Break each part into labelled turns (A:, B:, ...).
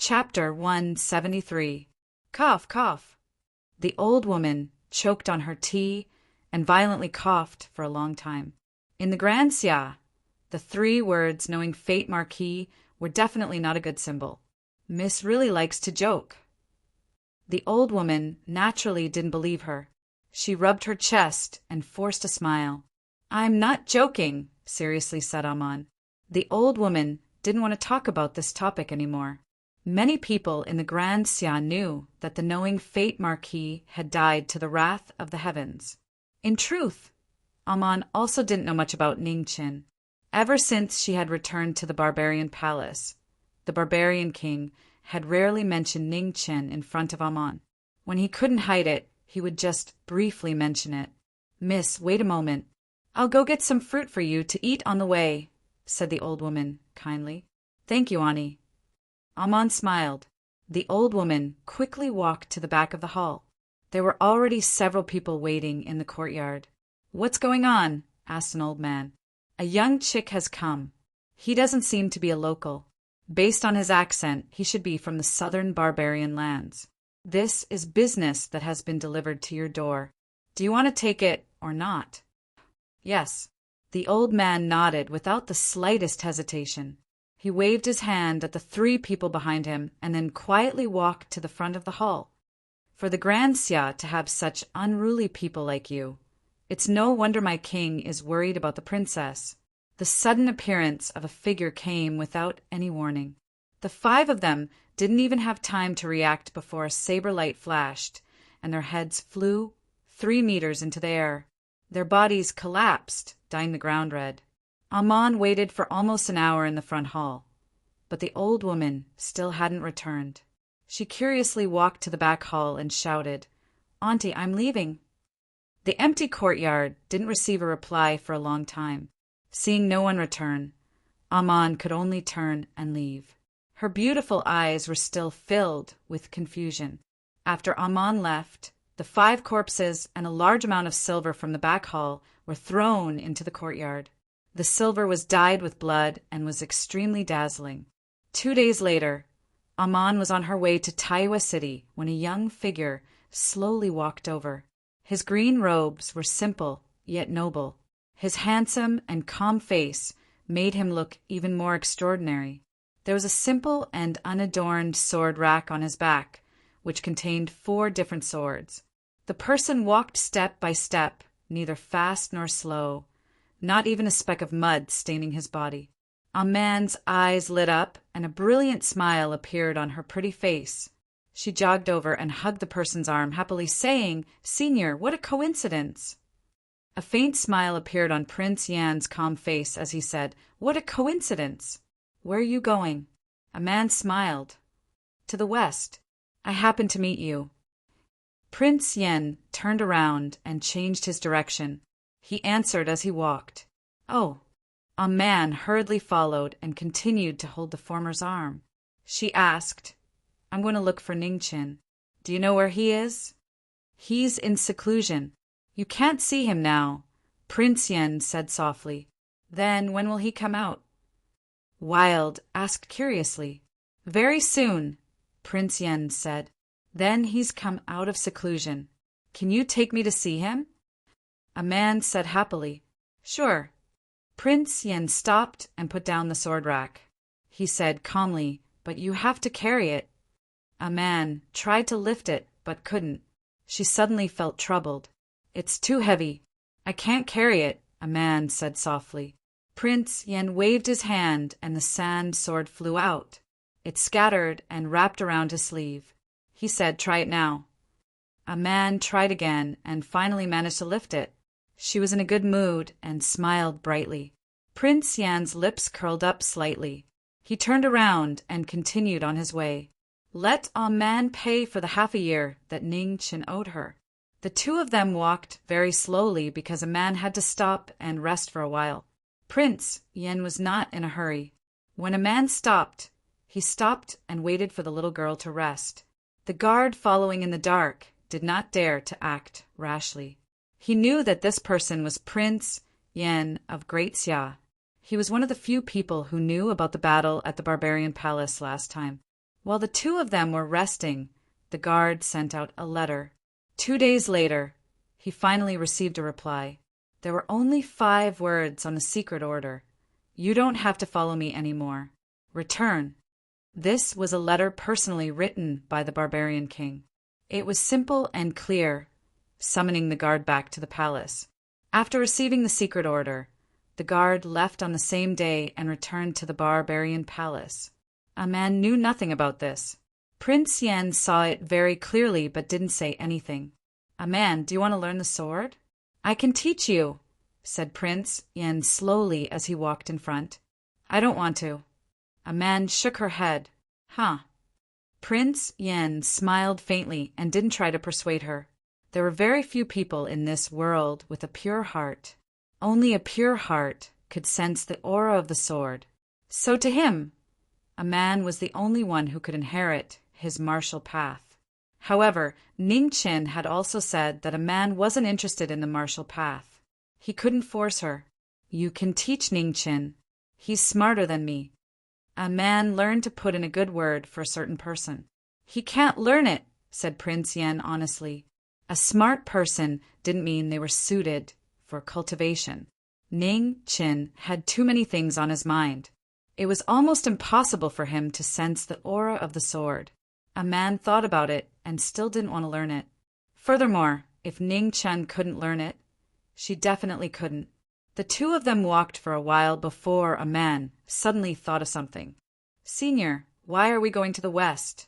A: Chapter 173. Cough, cough. The old woman choked on her tea and violently coughed for a long time. In the Grand Xia, the 3 words knowing fate Marquis were definitely not a good symbol. Miss really likes to joke. The old woman naturally didn't believe her. She rubbed her chest and forced a smile. I'm not joking, seriously said Amon. The old woman didn't want to talk about this topic anymore. Many people in the Grand Xia knew that the knowing fate Marquis had died to the wrath of the heavens. In truth, Amon also didn't know much about Ningqin. Ever since she had returned to the barbarian palace, the barbarian king had rarely mentioned Ningqin in front of Amon. When he couldn't hide it, he would just briefly mention it. Miss, wait a moment. I'll go get some fruit for you to eat on the way, said the old woman kindly. Thank you, Ani. Amon smiled. The old woman quickly walked to the back of the hall. There were already several people waiting in the courtyard. What's going on? Asked an old man. A young chick has come. He doesn't seem to be a local. Based on his accent, he should be from the southern barbarian lands. This is business that has been delivered to your door. Do you want to take it or not? Yes. The old man nodded without the slightest hesitation. He waved his hand at the 3 people behind him and then quietly walked to the front of the hall. For the Grand Xia to have such unruly people like you, it's no wonder my king is worried about the princess. The sudden appearance of a figure came without any warning. The 5 of them didn't even have time to react before a saber light flashed, and their heads flew 3 meters into the air. Their bodies collapsed, dyeing the ground red. Amon waited for almost an hour in the front hall, but the old woman still hadn't returned. She curiously walked to the back hall and shouted, Auntie, I'm leaving. The empty courtyard didn't receive a reply for a long time. Seeing no one return, Amon could only turn and leave. Her beautiful eyes were still filled with confusion. After Amon left, the 5 corpses and a large amount of silver from the back hall were thrown into the courtyard. The silver was dyed with blood and was extremely dazzling. 2 days later, Amon was on her way to Taiwa City when a young figure slowly walked over. His green robes were simple yet noble. His handsome and calm face made him look even more extraordinary. There was a simple and unadorned sword rack on his back, which contained 4 different swords. The person walked step by step, neither fast nor slow, not even a speck of mud staining his body. Amon's eyes lit up, and a brilliant smile appeared on her pretty face. She jogged over and hugged the person's arm, happily saying, Senior, what a coincidence! A faint smile appeared on Prince Yan's calm face as he said, What a coincidence! Where are you going? A man smiled. To the west. I happened to meet you. Prince Yan turned around and changed his direction. He answered as he walked. Oh. A man hurriedly followed and continued to hold the former's arm. She asked, I'm going to look for Ningqin. Do you know where he is? He's in seclusion. You can't see him now, Prince Yan said softly. Then when will he come out? Wild asked curiously. Very soon, Prince Yan said. Then he's come out of seclusion. Can you take me to see him? A man said happily, Sure. Prince Yan stopped and put down the sword rack. He said calmly, But you have to carry it. A man tried to lift it, but couldn't. She suddenly felt troubled. It's too heavy. I can't carry it, a man said softly. Prince Yan waved his hand and the sand sword flew out. It scattered and wrapped around his sleeve. He said, Try it now. A man tried again and finally managed to lift it. She was in a good mood and smiled brightly. Prince Yan's lips curled up slightly. He turned around and continued on his way. Let a man pay for the half a year that Ningqin owed her. The 2 of them walked very slowly because a man had to stop and rest for a while. Prince Yan was not in a hurry. When a man stopped, he stopped and waited for the little girl to rest. The guard following in the dark did not dare to act rashly. He knew that this person was Prince Yan of Great Xia. He was one of the few people who knew about the battle at the barbarian palace last time. While the two of them were resting, the guard sent out a letter. 2 days later, he finally received a reply. There were only 5 words on a secret order. You don't have to follow me anymore. Return. This was a letter personally written by the barbarian king. It was simple and clear, summoning the guard back to the palace. After receiving the secret order, the guard left on the same day and returned to the barbarian palace. A man knew nothing about this. Prince Yen saw it very clearly but didn't say anything. A man, do you want to learn the sword? I can teach you, said Prince Yen slowly as he walked in front. I don't want to. A man shook her head. Huh. Prince Yen smiled faintly and didn't try to persuade her. There were very few people in this world with a pure heart. Only a pure heart could sense the aura of the sword. So to him, a man was the only one who could inherit his martial path. However, Ningqin had also said that a man wasn't interested in the martial path. He couldn't force her. You can teach Ningqin. He's smarter than me. A man learned to put in a good word for a certain person. He can't learn it, said Prince Yen honestly. A smart person didn't mean they were suited for cultivation. Ningqin had too many things on his mind. It was almost impossible for him to sense the aura of the sword. A man thought about it and still didn't want to learn it. Furthermore, if Ningqin couldn't learn it, she definitely couldn't. The two of them walked for a while before a man suddenly thought of something. Senior, why are we going to the west?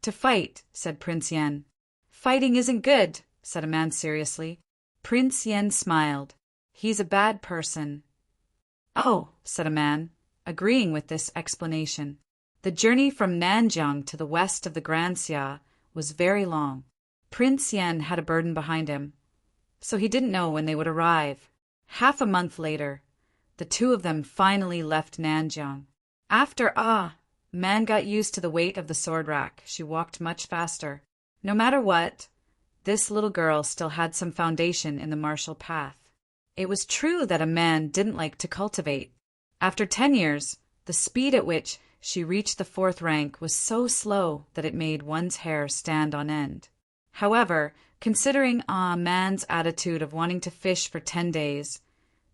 A: To fight, said Prince Yen. Fighting isn't good, said a man seriously. Prince Yen smiled. He's a bad person. Oh, said a man, agreeing with this explanation. The journey from Nanjiang to the west of the Grand Xia was very long. Prince Yen had a burden behind him, so he didn't know when they would arrive. Half a month later, the two of them finally left Nanjiang. After Man got used to the weight of the sword rack. She walked much faster. No matter what, this little girl still had some foundation in the martial path. It was true that a man didn't like to cultivate. After 10 years, the speed at which she reached the 4th rank was so slow that it made one's hair stand on end. However, considering a man's attitude of wanting to fish for 10 days,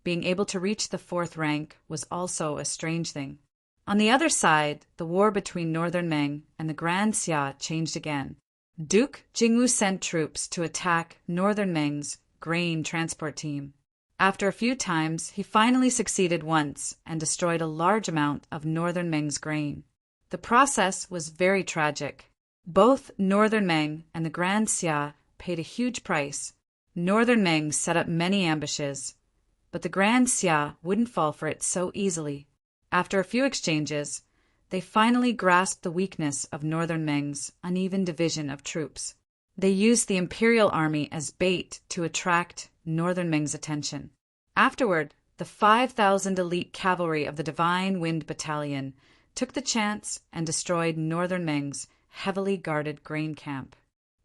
A: being able to reach the 4th rank was also a strange thing. On the other side, the war between Northern Meng and the Grand Xia changed again. Duke Jingwu sent troops to attack Northern Meng's grain transport team. After a few times, he finally succeeded once and destroyed a large amount of Northern Meng's grain. The process was very tragic. Both Northern Meng and the Grand Xia paid a huge price. Northern Meng set up many ambushes, but the Grand Xia wouldn't fall for it so easily. After a few exchanges, they finally grasped the weakness of Northern Meng's uneven division of troops. They used the imperial army as bait to attract Northern Meng's attention. Afterward, the 5,000 elite cavalry of the Divine Wind Battalion took the chance and destroyed Northern Meng's heavily guarded grain camp.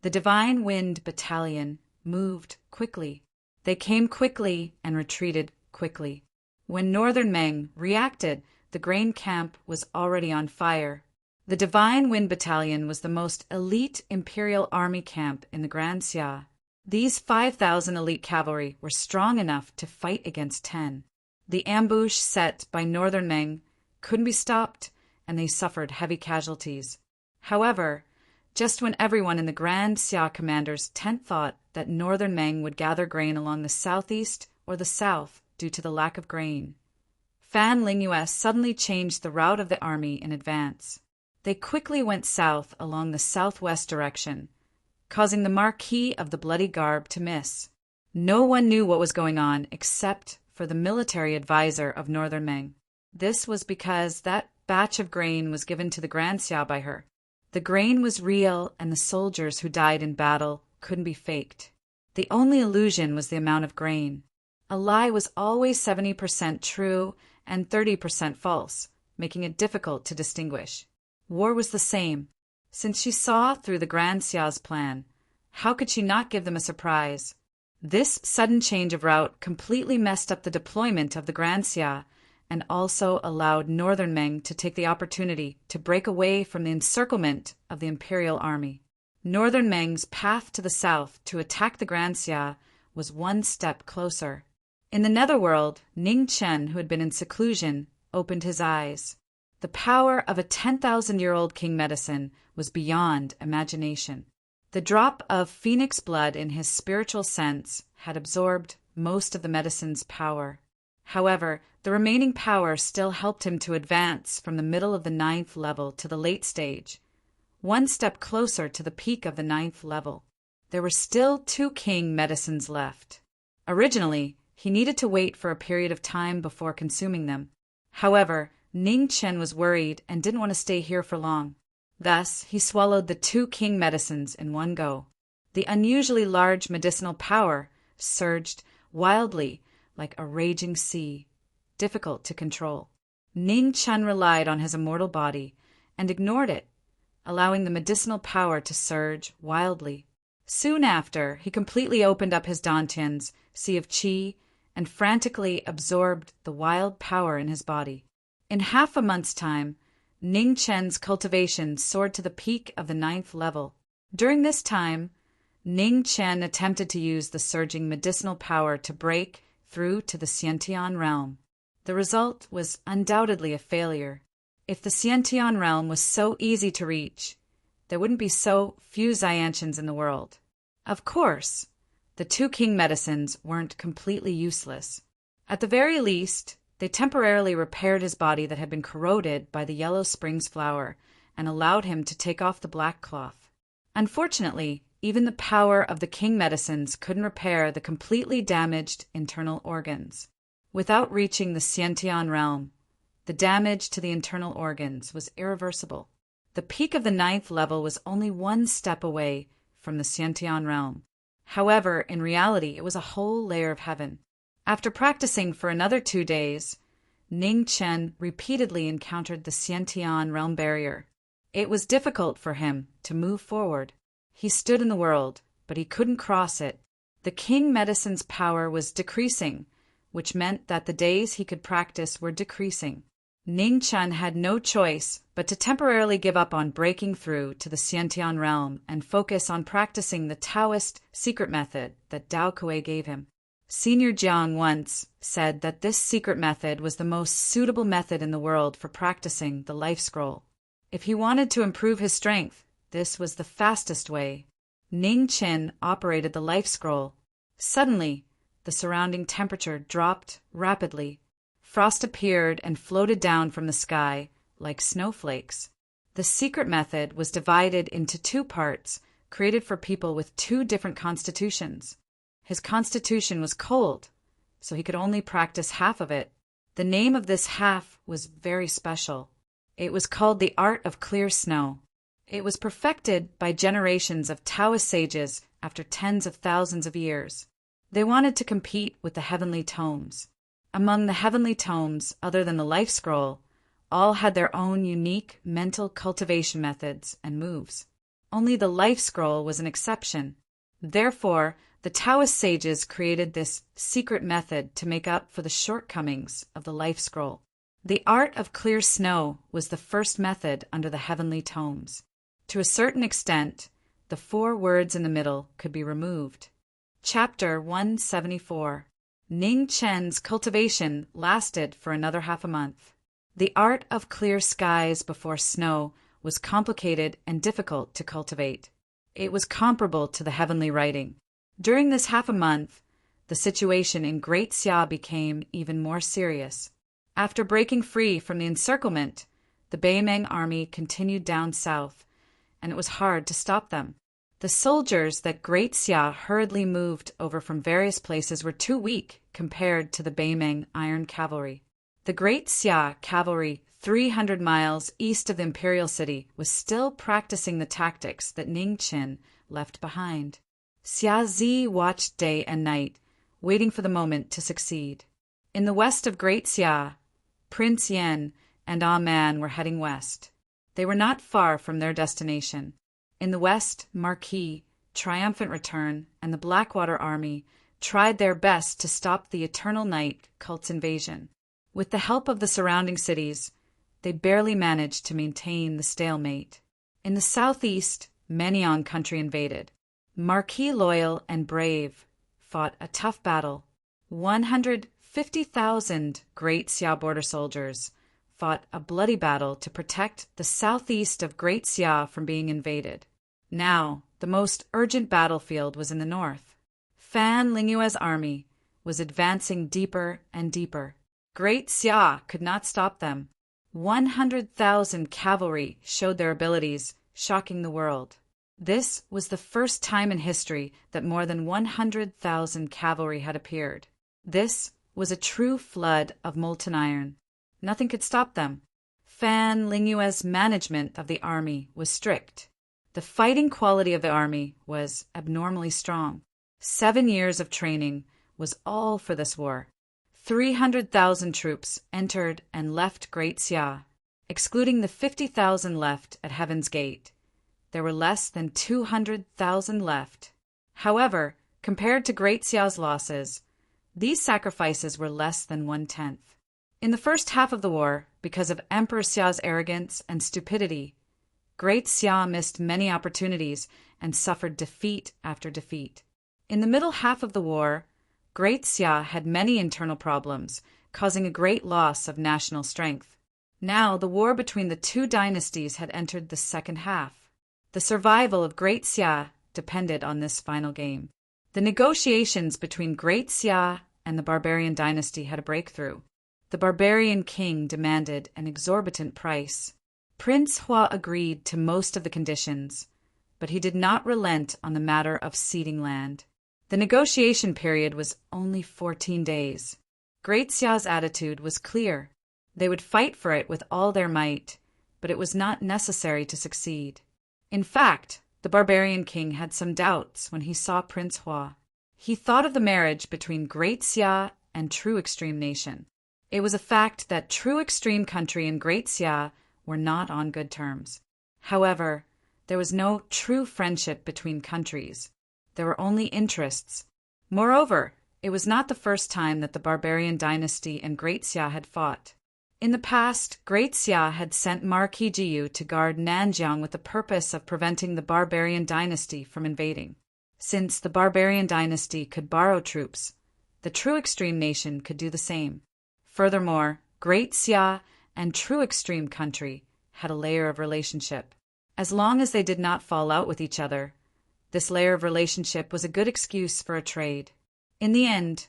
A: The Divine Wind Battalion moved quickly. They came quickly and retreated quickly. When Northern Meng reacted, the grain camp was already on fire. The Divine Wind Battalion was the most elite Imperial Army camp in the Grand Xia. These 5,000 elite cavalry were strong enough to fight against 10. The ambush set by Northern Meng couldn't be stopped, and they suffered heavy casualties. However, just when everyone in the Grand Xia commander's tent thought that Northern Meng would gather grain along the southeast or the south due to the lack of grain, Fan Lingyue suddenly changed the route of the army in advance. They quickly went south along the southwest direction, causing the Marquis of the Bloody Garb to miss. No one knew what was going on except for the military advisor of Northern Meng. This was because that batch of grain was given to the Grand Xia by her. The grain was real, and the soldiers who died in battle couldn't be faked. The only illusion was the amount of grain. A lie was always 70% true and 30% false, making it difficult to distinguish. War was the same. Since she saw through the Grand Xia's plan, how could she not give them a surprise? This sudden change of route completely messed up the deployment of the Grand Xia and also allowed northern Meng to take the opportunity to break away from the encirclement of the imperial army. Northern Meng's path to the south to attack the Grand Xia was one step closer. In the netherworld, Ning Chen, who had been in seclusion, opened his eyes. The power of a 10,000-year-old king medicine was beyond imagination. The drop of phoenix blood in his spiritual sense had absorbed most of the medicine's power. However, the remaining power still helped him to advance from the middle of the 9th level to the late stage, one step closer to the peak of the 9th level. There were still 2 king medicines left. Originally, he needed to wait for a period of time before consuming them. However, Ning Chen was worried and didn't want to stay here for long. Thus, he swallowed the 2 king medicines in one go. The unusually large medicinal power surged wildly like a raging sea, difficult to control. Ning Chen relied on his immortal body and ignored it, allowing the medicinal power to surge wildly. Soon after, he completely opened up his dantian's sea of qi and frantically absorbed the wild power in his body. In half a month's time, Ning Chen's cultivation soared to the peak of the 9th level. During this time, Ning Chen attempted to use the surging medicinal power to break through to the Xiantian realm. The result was undoubtedly a failure. If the Xiantian realm was so easy to reach, there wouldn't be so few Xiantians in the world. Of course, the 2 king medicines weren't completely useless. At the very least, they temporarily repaired his body that had been corroded by the yellow springs flower and allowed him to take off the black cloth. Unfortunately, even the power of the king medicines couldn't repair the completely damaged internal organs. Without reaching the Xiantian realm, the damage to the internal organs was irreversible. The peak of the 9th level was only one step away from the Xiantian realm. However, in reality, it was a whole layer of heaven. After practicing for another 2 days, Ning Chen repeatedly encountered the Xiantian realm barrier. It was difficult for him to move forward. He stood in the world, but he couldn't cross it. The king medicine's power was decreasing, which meant that the days he could practice were decreasing. Ning Chen had no choice but to temporarily give up on breaking through to the Xiantian realm and focus on practicing the Taoist secret method that Dao Kuei gave him. Senior Jiang once said that this secret method was the most suitable method in the world for practicing the life scroll. If he wanted to improve his strength, this was the fastest way. Ning Chen operated the life scroll. Suddenly, the surrounding temperature dropped rapidly. Frost appeared and floated down from the sky like snowflakes. The secret method was divided into 2 parts, created for people with 2 different constitutions. His constitution was cold, so he could only practice half of it. The name of this half was very special. It was called the Art of Clear Snow. It was perfected by generations of Taoist sages after tens of thousands of years. They wanted to compete with the heavenly tomes. Among the heavenly tomes, other than the life scroll, all had their own unique mental cultivation methods and moves. Only the life scroll was an exception. Therefore, the Taoist sages created this secret method to make up for the shortcomings of the life scroll. The Art of Clear Snow was the first method under the heavenly tomes. To a certain extent, the 4 words in the middle could be removed. Chapter 174. Ning Chen's cultivation lasted for another half a month. The art of clear skies before snow was complicated and difficult to cultivate. It was comparable to the heavenly writing. During this half a month, the situation in Great Xia became even more serious. After breaking free from the encirclement, the Beimeng army continued down south, and it was hard to stop them. The soldiers that Great Xia hurriedly moved over from various places were too weak compared to the Beimeng iron cavalry. The Great Xia cavalry 300 miles east of the imperial city was still practicing the tactics that Ning Chen left behind. Xia Zi watched day and night, waiting for the moment to succeed. In the west of Great Xia, Prince Yan and Ah Man were heading west. They were not far from their destination. In the west, Marquis, Triumphant Return, and the Blackwater Army tried their best to stop the Eternal Night cult's invasion. With the help of the surrounding cities, they barely managed to maintain the stalemate. In the southeast, Manyang country invaded. Marquis, loyal and brave, fought a tough battle. 150,000 Great Xia border soldiers fought a bloody battle to protect the southeast of Great Xia from being invaded. Now, the most urgent battlefield was in the north. Fan Lingyue's army was advancing deeper and deeper. Great Xia could not stop them. 100,000 cavalry showed their abilities, shocking the world. This was the first time in history that more than 100,000 cavalry had appeared. This was a true flood of molten iron. Nothing could stop them. Fan Lingyue's management of the army was strict. The fighting quality of the army was abnormally strong. 7 years of training was all for this war. 300,000 troops entered and left Great Xia. Excluding the 50,000 left at Heaven's Gate, there were less than 200,000 left. However, compared to Great Xia's losses, these sacrifices were less than 1/10. In the first half of the war, because of Emperor Xia's arrogance and stupidity, Great Xia missed many opportunities and suffered defeat after defeat. In the middle half of the war, Great Xia had many internal problems, causing a great loss of national strength. Now the war between the two dynasties had entered the second half. The survival of Great Xia depended on this final game. The negotiations between Great Xia and the barbarian dynasty had a breakthrough. The barbarian king demanded an exorbitant price. Prince Hua agreed to most of the conditions, but he did not relent on the matter of ceding land. The negotiation period was only 14 days. Great Xia's attitude was clear. They would fight for it with all their might, but it was not necessary to succeed. In fact, the barbarian king had some doubts when he saw Prince Hua. He thought of the marriage between Great Xia and True Extreme Nation. It was a fact that True Extreme Country and Great Xia were not on good terms. However, there was no true friendship between countries. There were only interests. Moreover, it was not the first time that the barbarian dynasty and Great Xia had fought. In the past, Great Xia had sent Marquis to guard Nanjiang with the purpose of preventing the barbarian dynasty from invading. Since the barbarian dynasty could borrow troops, the True Extreme Nation could do the same. Furthermore, Great Xia and True Extreme Country had a layer of relationship. As long as they did not fall out with each other, this layer of relationship was a good excuse for a trade. In the end,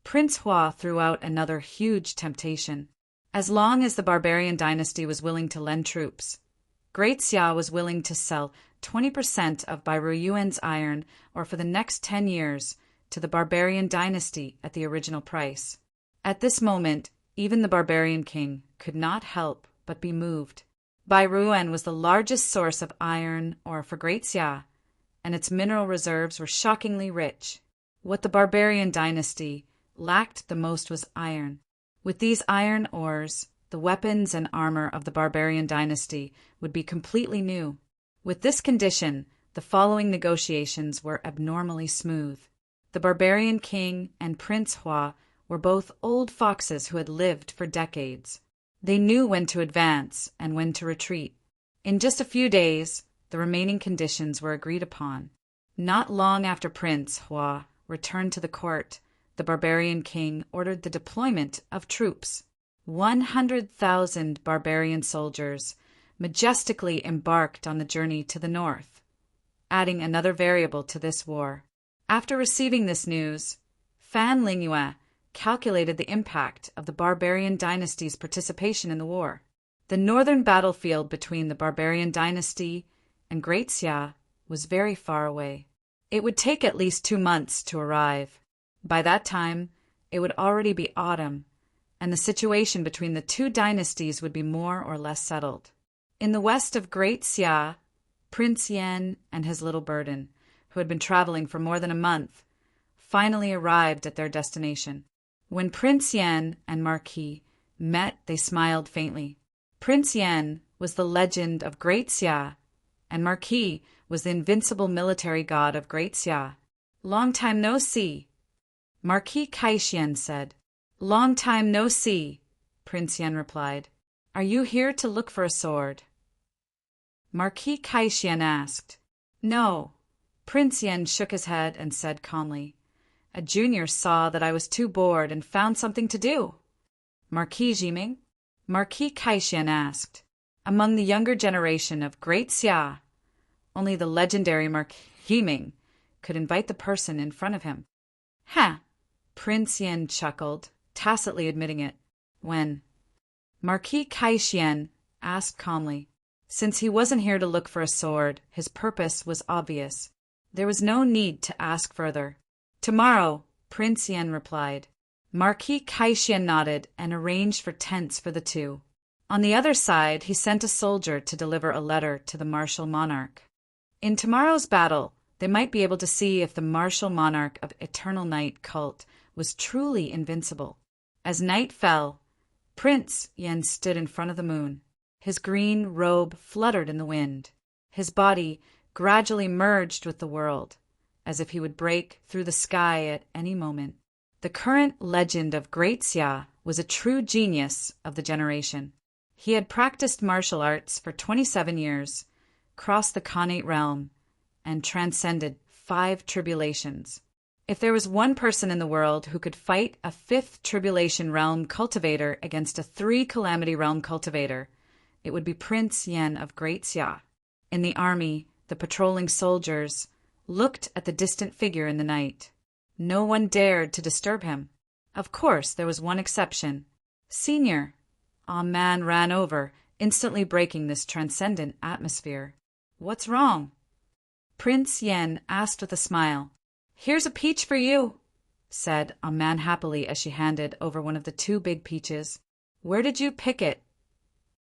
A: Prince Hua threw out another huge temptation. As long as the barbarian dynasty was willing to lend troops, Great Xia was willing to sell 20% of Bairu Yuan's iron, or for the next 10 years, to the barbarian dynasty at the original price. At this moment, even the barbarian king could not help but be moved. Bairu Yuan was the largest source of iron ore for Great Xia, and its mineral reserves were shockingly rich. What the barbarian dynasty lacked the most was iron. With these iron ores, the weapons and armor of the barbarian dynasty would be completely new. With this condition, the following negotiations were abnormally smooth. The barbarian king and Prince Hua were both old foxes who had lived for decades. They knew when to advance and when to retreat. In just a few days, the remaining conditions were agreed upon. Not long after Prince Hua returned to the court, the barbarian king ordered the deployment of troops. 100,000 barbarian soldiers majestically embarked on the journey to the north, adding another variable to this war. After receiving this news, Fan Lingyue calculated the impact of the barbarian dynasty's participation in the war. The northern battlefield between the barbarian dynasty and Great Xia was very far away. It would take at least 2 months to arrive. By that time, it would already be autumn, and the situation between the two dynasties would be more or less settled. In the west of Great Xia, Prince Yan and his little burden, who had been traveling for more than a month, finally arrived at their destination. When Prince Yan and Marquis met, they smiled faintly. Prince Yan was the legend of Great Xia, and Marquis was the invincible military god of Great Xia. "Long time no see," Marquis Kaishian said. "Long time no see," Prince Yen replied. Are you here to look for a sword? Marquis Kaishian asked. No. Prince Yen shook his head and said calmly. A junior saw that I was too bored and found something to do. Marquis Jiming? Marquis Kaishian asked. Among the younger generation of Great Xia, only the legendary Marquis Jiming could invite the person in front of him. Ha! Prince Yen chuckled, tacitly admitting it. When? Marquis Kaishian asked calmly. Since he wasn't here to look for a sword, his purpose was obvious. There was no need to ask further. Tomorrow, Prince Yen replied. Marquis Kaishian nodded and arranged for tents for the two. On the other side, he sent a soldier to deliver a letter to the martial monarch. In tomorrow's battle, they might be able to see if the martial monarch of Eternal Night cult was truly invincible. As night fell, Prince Yen stood in front of the moon. His green robe fluttered in the wind. His body gradually merged with the world, as if he would break through the sky at any moment. The current legend of Great Xia was a true genius of the generation. He had practiced martial arts for 27 years, crossed the Khanate realm, and transcended 5 tribulations. If there was one person in the world who could fight a 5th tribulation realm cultivator against a 3 calamity realm cultivator, it would be Prince Yen of Great Xia. In the army, the patrolling soldiers looked at the distant figure in the night. No one dared to disturb him. Of course, there was one exception. Senior. A man ran over, instantly breaking this transcendent atmosphere. What's wrong? Prince Yen asked with a smile. Here's a peach for you, said a man happily as she handed over one of the 2 big peaches. Where did you pick it?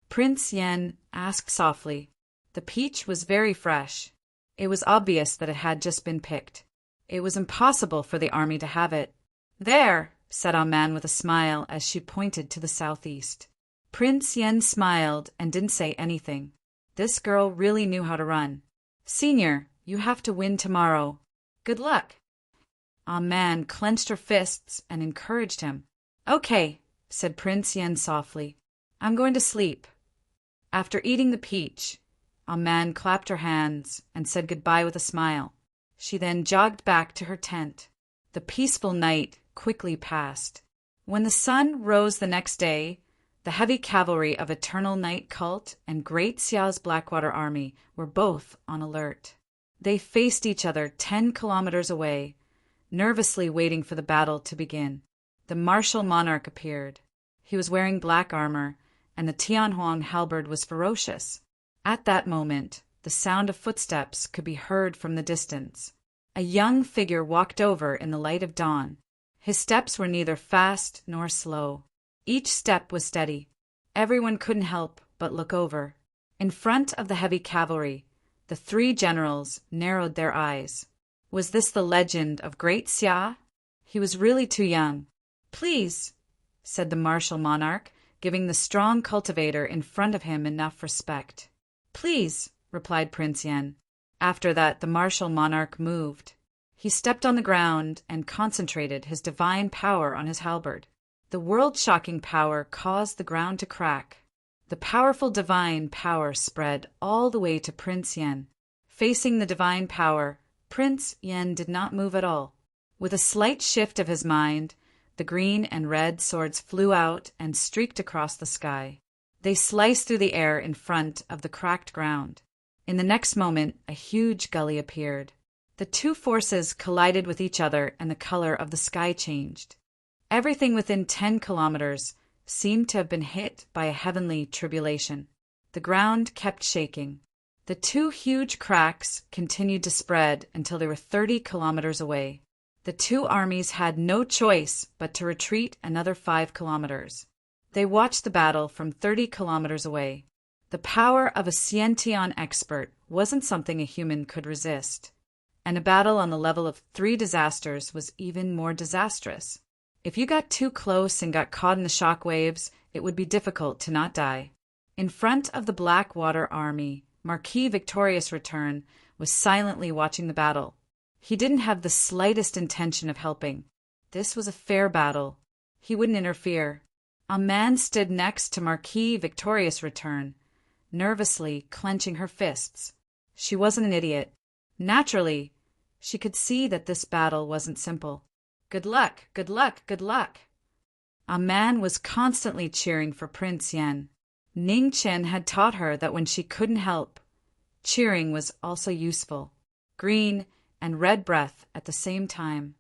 A: Prince Yen asked softly. The peach was very fresh. It was obvious that it had just been picked. It was impossible for the army to have it. There, said a man with a smile as she pointed to the southeast. Prince Yen smiled and didn't say anything. This girl really knew how to run. Senior, you have to win tomorrow. Good luck. A man clenched her fists and encouraged him. Okay, said Prince Yen softly. I'm going to sleep. After eating the peach, a man clapped her hands and said goodbye with a smile. She then jogged back to her tent. The peaceful night quickly passed. When the sun rose the next day, the heavy cavalry of Eternal Night Cult and Great Xia's Blackwater Army were both on alert. They faced each other 10 kilometers away, nervously waiting for the battle to begin. The martial monarch appeared. He was wearing black armor, and the Tianhuang halberd was ferocious. At that moment, the sound of footsteps could be heard from the distance. A young figure walked over in the light of dawn. His steps were neither fast nor slow. Each step was steady. Everyone couldn't help but look over. In front of the heavy cavalry, the 3 generals narrowed their eyes. Was this the legend of Great Xia? He was really too young. Please, said the martial monarch, giving the strong cultivator in front of him enough respect. Please, replied Prince Yen. After that, the martial monarch moved. He stepped on the ground and concentrated his divine power on his halberd. The world-shocking power caused the ground to crack. The powerful divine power spread all the way to Prince Yen. Facing the divine power, Prince Yen did not move at all. With a slight shift of his mind, the green and red swords flew out and streaked across the sky. They sliced through the air in front of the cracked ground. In the next moment, a huge gully appeared. The 2 forces collided with each other and the color of the sky changed. Everything within 10 kilometers seemed to have been hit by a heavenly tribulation. The ground kept shaking. The 2 huge cracks continued to spread until they were 30 kilometers away. The 2 armies had no choice but to retreat another 5 kilometers. They watched the battle from 30 kilometers away. The power of a Xiantian expert wasn't something a human could resist. And a battle on the level of 3 disasters was even more disastrous. If you got too close and got caught in the shock waves, it would be difficult to not die. In front of the Blackwater Army, Marquis Victorious Return was silently watching the battle. He didn't have the slightest intention of helping. This was a fair battle. He wouldn't interfere. A man stood next to Marquis Victorious Return, nervously clenching her fists. She wasn't an idiot. Naturally, she could see that this battle wasn't simple. Good luck, good luck, good luck. A man was constantly cheering for Prince Yen. Ning Chen had taught her that when she couldn't help, cheering was also useful. Green and red breath at the same time.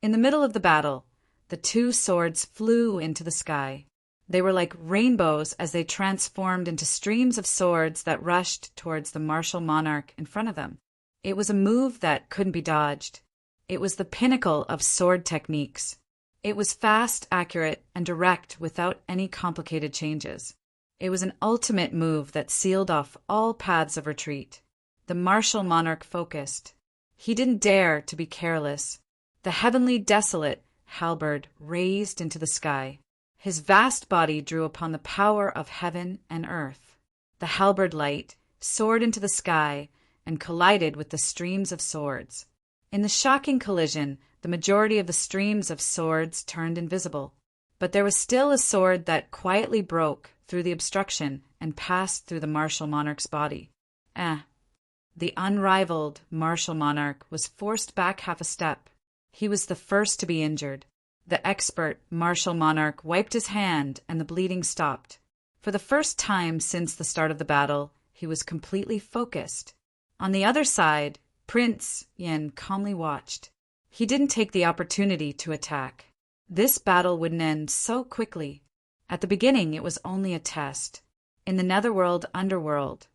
A: In the middle of the battle, the two swords flew into the sky. They were like rainbows as they transformed into streams of swords that rushed towards the martial monarch in front of them. It was a move that couldn't be dodged. It was the pinnacle of sword techniques. It was fast, accurate, and direct without any complicated changes. It was an ultimate move that sealed off all paths of retreat. The martial monarch focused. He didn't dare to be careless. The heavenly desolate halberd raised into the sky. His vast body drew upon the power of heaven and earth. The halberd light soared into the sky and collided with the streams of swords. In the shocking collision, the majority of the streams of swords turned invisible. But there was still a sword that quietly broke through the obstruction and passed through the martial monarch's body. The unrivaled martial monarch was forced back half a step. He was the first to be injured. The expert martial monarch wiped his hand and the bleeding stopped. For the first time since the start of the battle, he was completely focused. On the other side, Prince Yen calmly watched. He didn't take the opportunity to attack. This battle wouldn't end so quickly. At the beginning, it was only a test. In the netherworld underworld,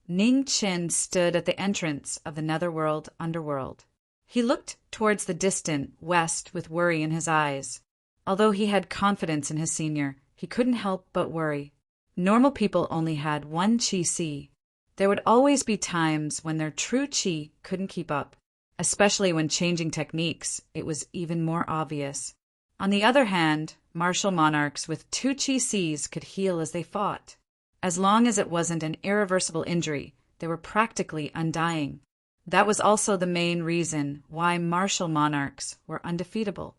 A: Ning Chen stood at the entrance of the netherworld underworld. He looked towards the distant west with worry in his eyes. Although he had confidence in his senior, he couldn't help but worry. Normal people only had one qi. There would always be times when their true qi couldn't keep up. Especially when changing techniques, it was even more obvious. On the other hand, martial monarchs with two qis could heal as they fought. As long as it wasn't an irreversible injury, they were practically undying. That was also the main reason why martial monarchs were undefeatable.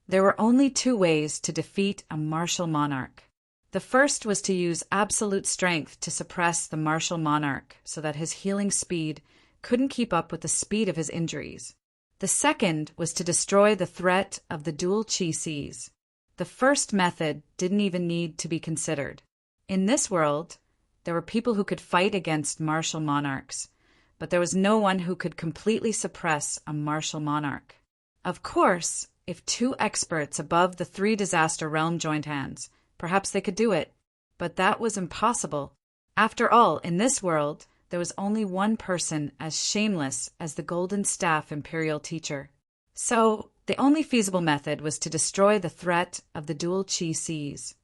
A: There were only two ways to defeat a martial monarch. The first was to use absolute strength to suppress the martial monarch so that his healing speed couldn't keep up with the speed of his injuries. The second was to destroy the threat of the dual qis. The first method didn't even need to be considered. In this world, there were people who could fight against martial monarchs, but there was no one who could completely suppress a martial monarch. Of course, if two experts above the three disaster realm joined hands, perhaps they could do it, but that was impossible. After all, in this world, there was only one person as shameless as the Golden Staff Imperial Teacher. So, the only feasible method was to destroy the threat of the dual qis.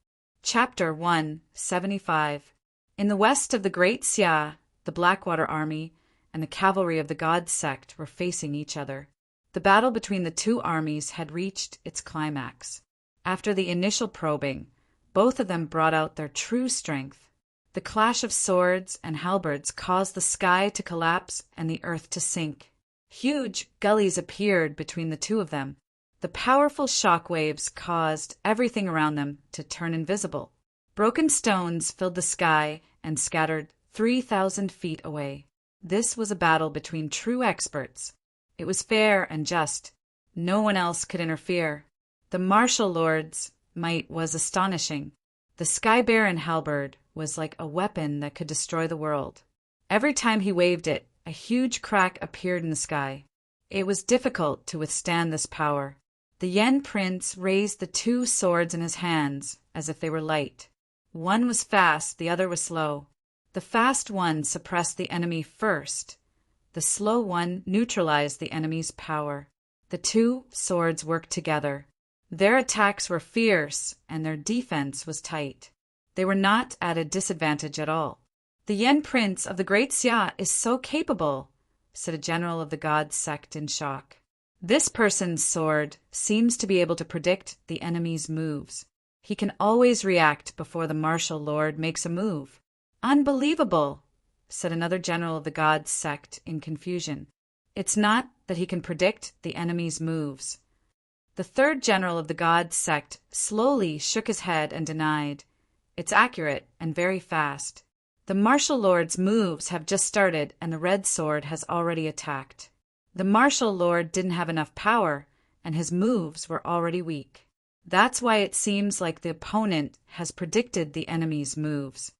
A: Chapter 175. In the west of the Great Xia, the Blackwater Army and the cavalry of the God sect were facing each other. The battle between the two armies had reached its climax. After the initial probing, both of them brought out their true strength. The clash of swords and halberds caused the sky to collapse and the earth to sink. Huge gullies appeared between the two of them. The powerful shock waves caused everything around them to turn invisible. Broken stones filled the sky and scattered 3,000 feet away. This was a battle between true experts. It was fair and just. No one else could interfere. The martial lord's might was astonishing. The Sky Baron halberd was like a weapon that could destroy the world. Every time he waved it, a huge crack appeared in the sky. It was difficult to withstand this power. The Yen prince raised the two swords in his hands as if they were light. One was fast, the other was slow. The fast one suppressed the enemy first. The slow one neutralized the enemy's power. The two swords worked together. Their attacks were fierce, and their defense was tight. They were not at a disadvantage at all. The Yen Prince of the Great Xia is so capable, said a general of the God sect in shock. This person's sword seems to be able to predict the enemy's moves. He can always react before the martial lord makes a move. Unbelievable, said another general of the God sect in confusion. It's not that he can predict the enemy's moves. The third general of the God sect slowly shook his head and denied. It's accurate and very fast. The martial lord's moves have just started and the red sword has already attacked. The martial lord didn't have enough power and his moves were already weak. That's why it seems like the opponent has predicted the enemy's moves.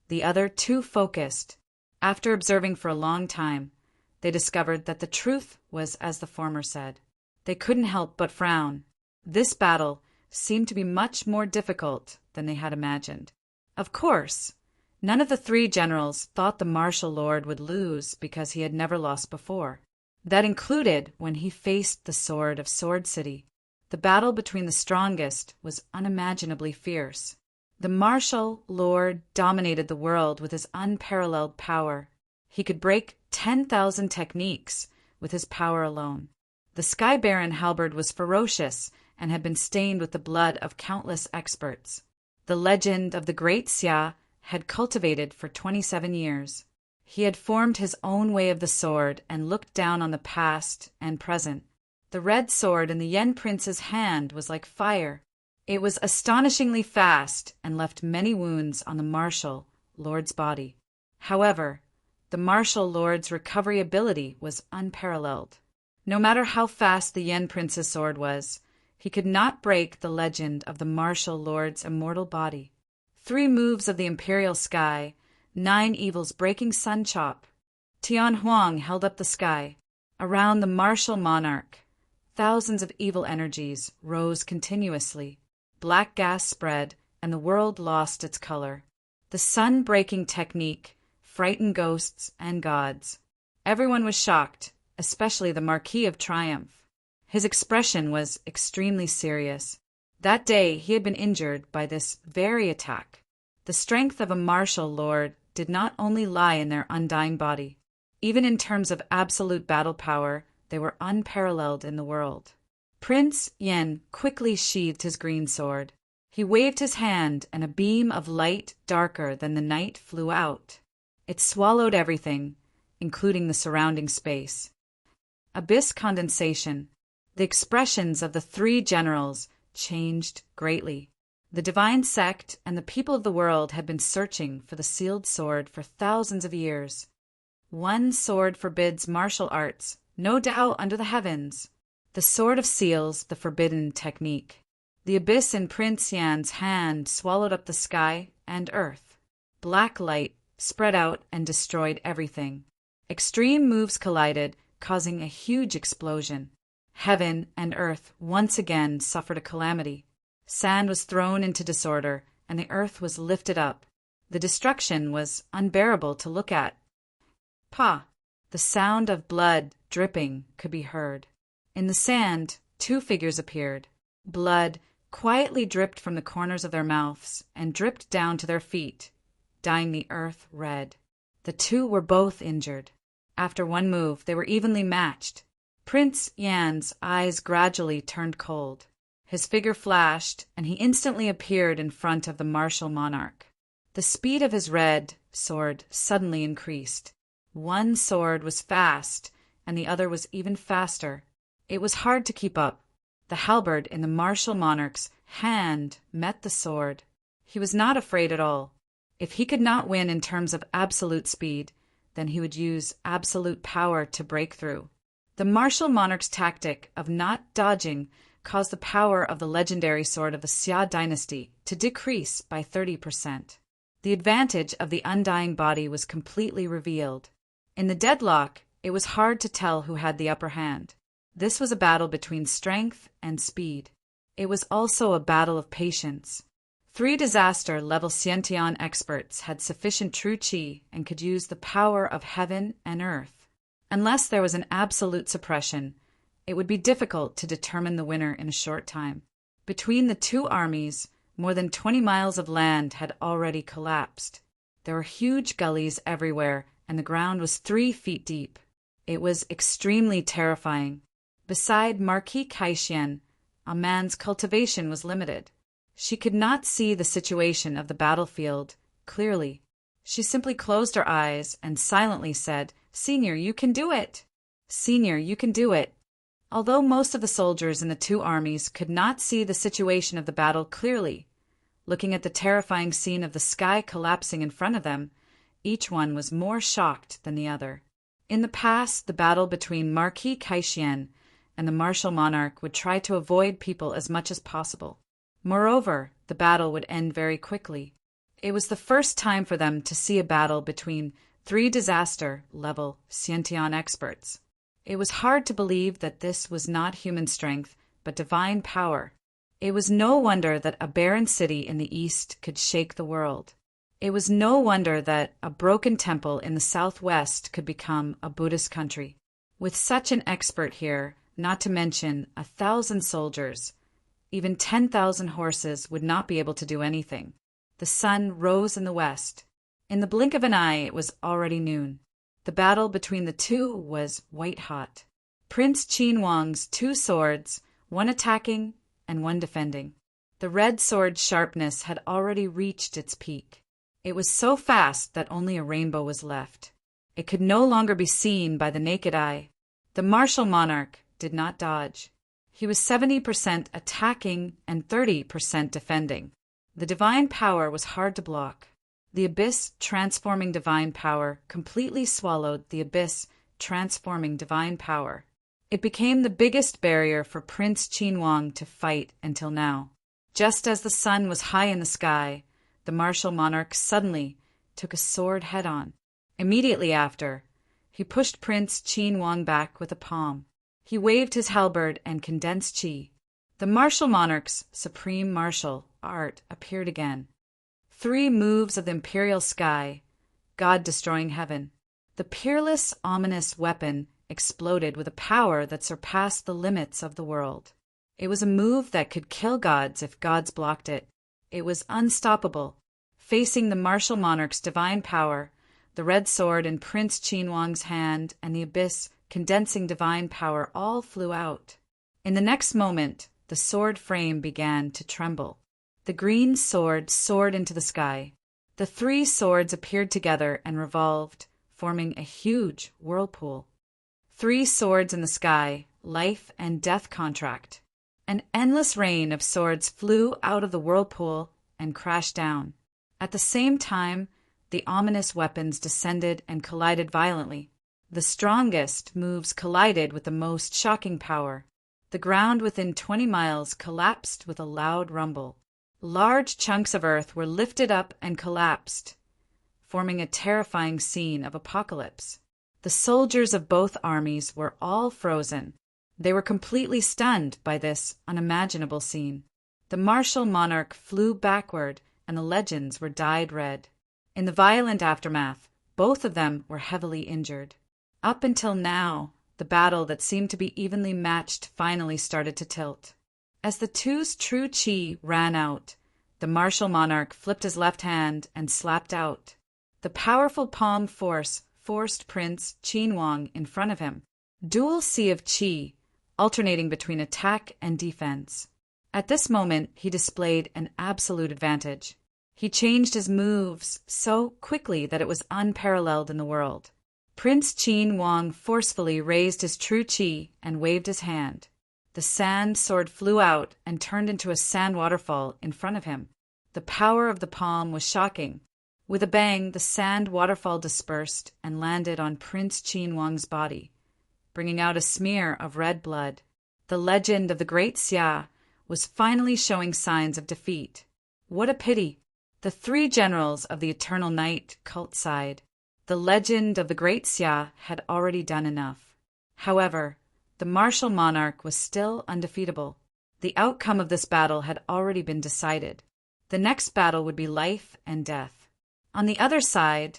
A: The other too focused. After observing for a long time, they discovered that the truth was as the former said. They couldn't help but frown. This battle seemed to be much more difficult than they had imagined. Of course, none of the three generals thought the martial lord would lose because he had never lost before. That included when he faced the sword of Sword City. The battle between the strongest was unimaginably fierce. The martial lord dominated the world with his unparalleled power. He could break 10,000 techniques with his power alone. The Sky Baron halberd was ferocious and had been stained with the blood of countless experts. The legend of the Great Xia had cultivated for 27 years. He had formed his own way of the sword and looked down on the past and present. The red sword in the Yen Prince's hand was like fire. It was astonishingly fast and left many wounds on the martial lord's body. However, the martial lord's recovery ability was unparalleled. No matter how fast the Yen Prince's sword was, he could not break the legend of the martial lord's immortal body. 3 moves of the imperial sky, 9 evils breaking sun chop. Tian Huang held up the sky. Around the martial monarch, thousands of evil energies rose continuously. Black gas spread, and the world lost its color. The sun-breaking technique frightened ghosts and gods. Everyone was shocked, especially the Marquis of Triumph. His expression was extremely serious. That day he had been injured by this very attack. The strength of a martial lord did not only lie in their undying body. Even in terms of absolute battle power, they were unparalleled in the world. Prince Yen quickly sheathed his green sword. He waved his hand, and a beam of light darker than the night flew out. It swallowed everything, including the surrounding space. Abyss condensation. The expressions of the 3 generals changed greatly. The divine sect and the people of the world had been searching for the sealed sword for thousands of years. One sword forbids martial arts, no doubt under the heavens. The sword of seals the forbidden technique. The abyss in Prince Yan's hand swallowed up the sky and earth. Black light spread out and destroyed everything. Extreme moves collided, causing a huge explosion. Heaven and earth once again suffered a calamity. Sand was thrown into disorder, and the earth was lifted up. The destruction was unbearable to look at. Pa! The sound of blood dripping could be heard. In the sand, 2 figures appeared. Blood quietly dripped from the corners of their mouths and dripped down to their feet, dyeing the earth red. The 2 were both injured. After one move, they were evenly matched. Prince Yan's eyes gradually turned cold. His figure flashed, and he instantly appeared in front of the martial monarch. The speed of his red sword suddenly increased. One sword was fast, and the other was even faster. It was hard to keep up. The halberd in the martial monarch's hand met the sword. He was not afraid at all. If he could not win in terms of absolute speed, then he would use absolute power to break through. The martial monarch's tactic of not dodging caused the power of the legendary sword of the Xia dynasty to decrease by 30%. The advantage of the undying body was completely revealed. In the deadlock, it was hard to tell who had the upper hand. This was a battle between strength and speed. It was also a battle of patience. 3 disaster-level Xiantian experts had sufficient true qi and could use the power of heaven and earth. Unless there was an absolute suppression, it would be difficult to determine the winner in a short time. Between the 2 armies, more than 20 miles of land had already collapsed. There were huge gullies everywhere, and the ground was 3 feet deep. It was extremely terrifying. Beside Marquis Kaishian, a man's cultivation was limited. She could not see the situation of the battlefield clearly. She simply closed her eyes and silently said, "Senior, you can do it! Senior, you can do it!" Although most of the soldiers in the two armies could not see the situation of the battle clearly, looking at the terrifying scene of the sky collapsing in front of them, each one was more shocked than the other. In the past, the battle between Marquis Kaixien and the martial monarch would try to avoid people as much as possible. Moreover, the battle would end very quickly. It was the first time for them to see a battle between three disaster-level Xiantian experts. It was hard to believe that this was not human strength, but divine power. It was no wonder that a barren city in the east could shake the world. It was no wonder that a broken temple in the southwest could become a Buddhist country. With such an expert here, not to mention 1,000 soldiers, even 10,000 horses would not be able to do anything. The sun rose in the west. In the blink of an eye, it was already noon. The battle between the two was white-hot. Prince Qin Huang's two swords, one attacking and one defending. The red sword's sharpness had already reached its peak. It was so fast that only a rainbow was left. It could no longer be seen by the naked eye. The martial monarch did not dodge. He was 70% attacking and 30% defending. The divine power was hard to block. The abyss transforming divine power completely swallowed the abyss transforming divine power. It became the biggest barrier for Prince Qin Huang to fight until now. Just as the sun was high in the sky, the martial monarch suddenly took a sword head-on. Immediately after, he pushed Prince Qin Huang back with a palm. He waved his halberd and condensed qi. The martial monarch's supreme martial art appeared again. 3 moves of the imperial sky, God destroying heaven. The peerless, ominous weapon exploded with a power that surpassed the limits of the world. It was a move that could kill gods if gods blocked it. It was unstoppable. Facing the martial monarch's divine power, the red sword in Prince Qin Huang's hand and the abyss condensing divine power all flew out. In the next moment, the sword frame began to tremble. The green sword soared into the sky. The 3 swords appeared together and revolved, forming a huge whirlpool. 3 swords in the sky, life and death contract. An endless rain of swords flew out of the whirlpool and crashed down. At the same time, the ominous weapons descended and collided violently. The strongest moves collided with the most shocking power. The ground within 20 miles collapsed with a loud rumble. Large chunks of earth were lifted up and collapsed, forming a terrifying scene of apocalypse. The soldiers of both armies were all frozen. They were completely stunned by this unimaginable scene. The martial monarch flew backward, and the legends were dyed red. In the violent aftermath, both of them were heavily injured. Up until now, the battle that seemed to be evenly matched finally started to tilt. As the two's true qi ran out, the martial monarch flipped his left hand and slapped out. The powerful palm force forced Prince Qin Huang in front of him. Dual sea of qi, alternating between attack and defense. At this moment, he displayed an absolute advantage. He changed his moves so quickly that it was unparalleled in the world. Prince Qin Huang forcefully raised his true qi and waved his hand. The sand sword flew out and turned into a sand waterfall in front of him. The power of the palm was shocking. With a bang, the sand waterfall dispersed and landed on Prince Qin Huang's body, bringing out a smear of red blood. The legend of the Great Xia was finally showing signs of defeat. What a pity! The 3 generals of the Eternal Night cult sighed. The legend of the Great Xia had already done enough. However, the martial monarch was still undefeatable. The outcome of this battle had already been decided. The next battle would be life and death. On the other side,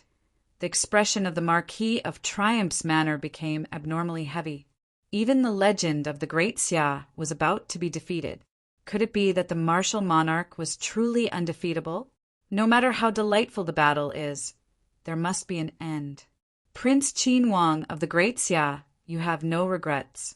A: the expression of the Marquis of Triumph's manner became abnormally heavy. Even the legend of the Great Xia was about to be defeated. Could it be that the martial monarch was truly undefeatable? No matter how delightful the battle is, there must be an end. Prince Qin Huang of the Great Xia, you have no regrets.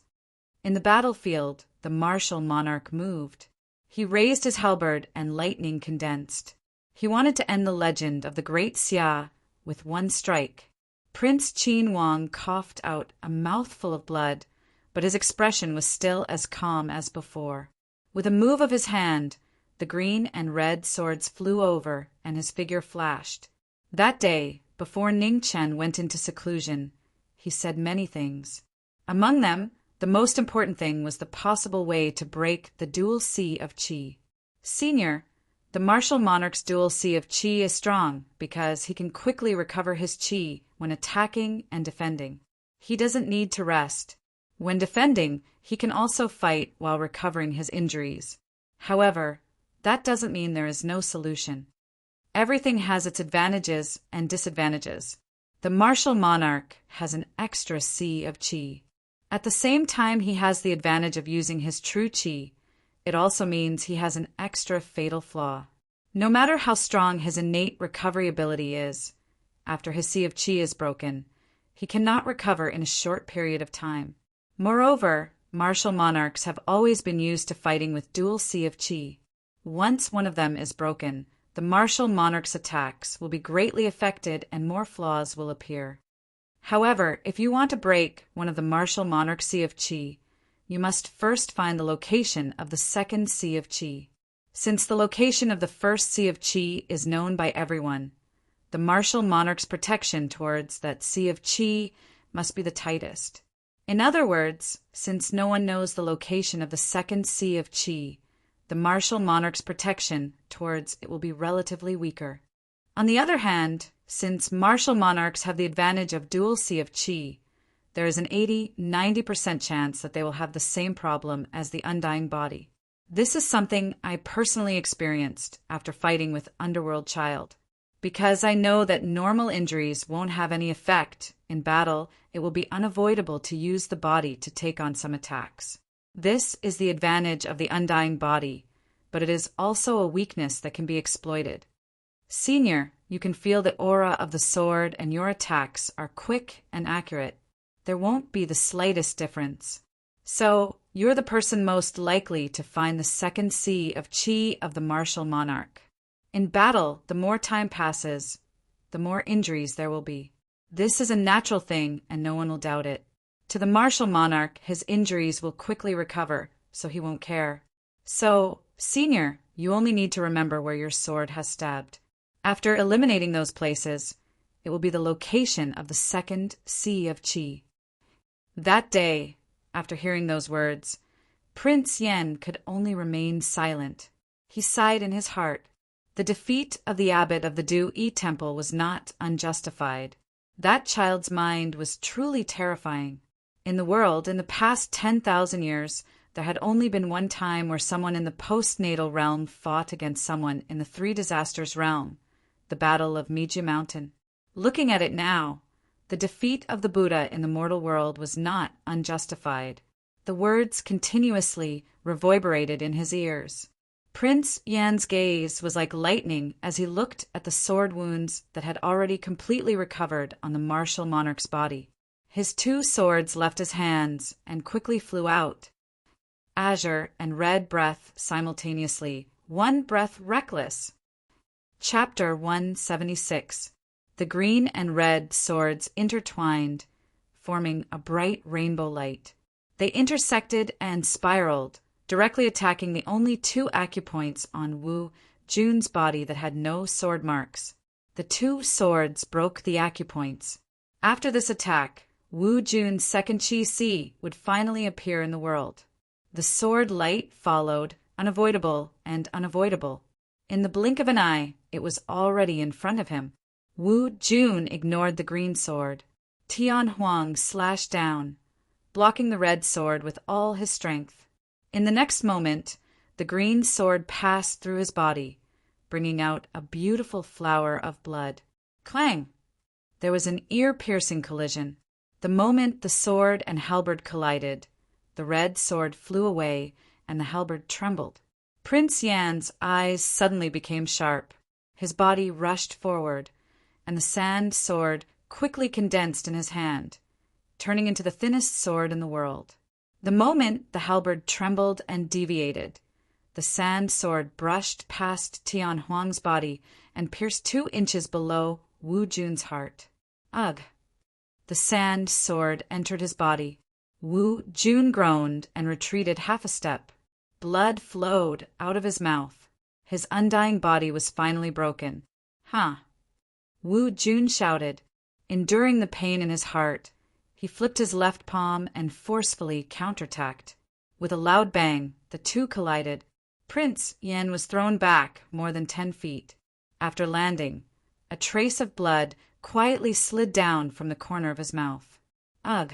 A: In the battlefield, the martial monarch moved. He raised his halberd and lightning condensed. He wanted to end the legend of the Great Xia with one strike. Prince Qin Huang coughed out a mouthful of blood but his expression was still as calm as before. With a move of his hand, the green and red swords flew over, and his figure flashed. That day, before Ning Chen went into seclusion, he said many things. Among them, the most important thing was the possible way to break the dual C of Qi. Senior, the martial monarch's dual C of Qi is strong because he can quickly recover his Qi when attacking and defending. He doesn't need to rest. When defending, he can also fight while recovering his injuries. However, that doesn't mean there is no solution. Everything has its advantages and disadvantages. The martial monarch has an extra C of Qi. At the same time he has the advantage of using his true Qi, it also means he has an extra fatal flaw. No matter how strong his innate recovery ability is, after his C of Qi is broken, he cannot recover in a short period of time. Moreover, martial monarchs have always been used to fighting with dual C of Qi. Once one of them is broken, the martial monarch's attacks will be greatly affected and more flaws will appear. However, if you want to break one of the martial monarch's C of Qi, you must first find the location of the second C of Qi. Since the location of the first C of Qi is known by everyone, the martial monarch's protection towards that C of Qi must be the tightest. In other words, since no one knows the location of the second C of Qi, the martial monarch's protection towards it will be relatively weaker. On the other hand, since martial monarchs have the advantage of dual C of Qi, there is an 80–90% chance that they will have the same problem as the undying body. This is something I personally experienced after fighting with Underworld Child. Because I know that normal injuries won't have any effect, in battle it will be unavoidable to use the body to take on some attacks. This is the advantage of the undying body, but it is also a weakness that can be exploited. Senior, you can feel the aura of the sword and your attacks are quick and accurate. There won't be the slightest difference. So, you're the person most likely to find the second C of Qi of the martial monarch. In battle, the more time passes, the more injuries there will be. This is a natural thing and no one will doubt it. To the martial monarch, his injuries will quickly recover, so he won't care. So, Senior, you only need to remember where your sword has stabbed. After eliminating those places, it will be the location of the second C of Qi. That day, after hearing those words, Prince Yan could only remain silent. He sighed in his heart. The defeat of the abbot of the Du Yi Temple was not unjustified. That child's mind was truly terrifying. In the world, in the past 10,000 years, there had only been one time where someone in the postnatal realm fought against someone in the Three Disasters realm, the Battle of Miji Mountain. Looking at it now, the defeat of the Buddha in the mortal world was not unjustified. The words continuously reverberated in his ears. Prince Yan's gaze was like lightning as he looked at the sword wounds that had already completely recovered on the martial monarch's body. His two swords left his hands and quickly flew out. Azure and red breath simultaneously, one breath reckless. Chapter 176. The green and red swords intertwined, forming a bright rainbow light. They intersected and spiraled, directly attacking the only two acupoints on Wu Jun's body that had no sword marks. The two swords broke the acupoints. After this attack, Wu Jun's second Qi Si would finally appear in the world. The sword light followed, unavoidable and unavoidable. In the blink of an eye, it was already in front of him. Wu Jun ignored the green sword. Tian Huang slashed down, blocking the red sword with all his strength. In the next moment, the green sword passed through his body, bringing out a beautiful flower of blood. Clang! There was an ear-piercing collision. The moment the sword and halberd collided, the red sword flew away and the halberd trembled. Prince Yan's eyes suddenly became sharp. His body rushed forward, and the sand sword quickly condensed in his hand, turning into the thinnest sword in the world. The moment the halberd trembled and deviated, the sand sword brushed past Tian Huang's body and pierced 2 inches below Wu Jun's heart. Ugh! The sand sword entered his body. Wu Jun groaned and retreated half a step. Blood flowed out of his mouth. His undying body was finally broken. Huh. Wu Jun shouted, enduring the pain in his heart. He flipped his left palm and forcefully counterattacked. With a loud bang, the two collided. Prince Yan was thrown back more than 10 feet. After landing, a trace of blood quietly slid down from the corner of his mouth. Ugh.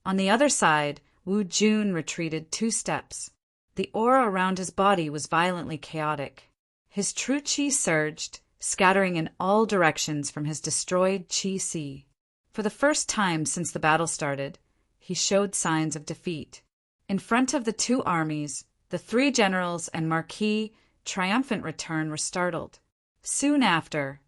A: On the other side, Wu Jun retreated 2 steps. The aura around his body was violently chaotic. His true qi surged, scattering in all directions from his destroyed qi sea. For the first time since the battle started, he showed signs of defeat. In front of the 2 armies, the 3 generals and Marquis' triumphant return were startled. Soon after,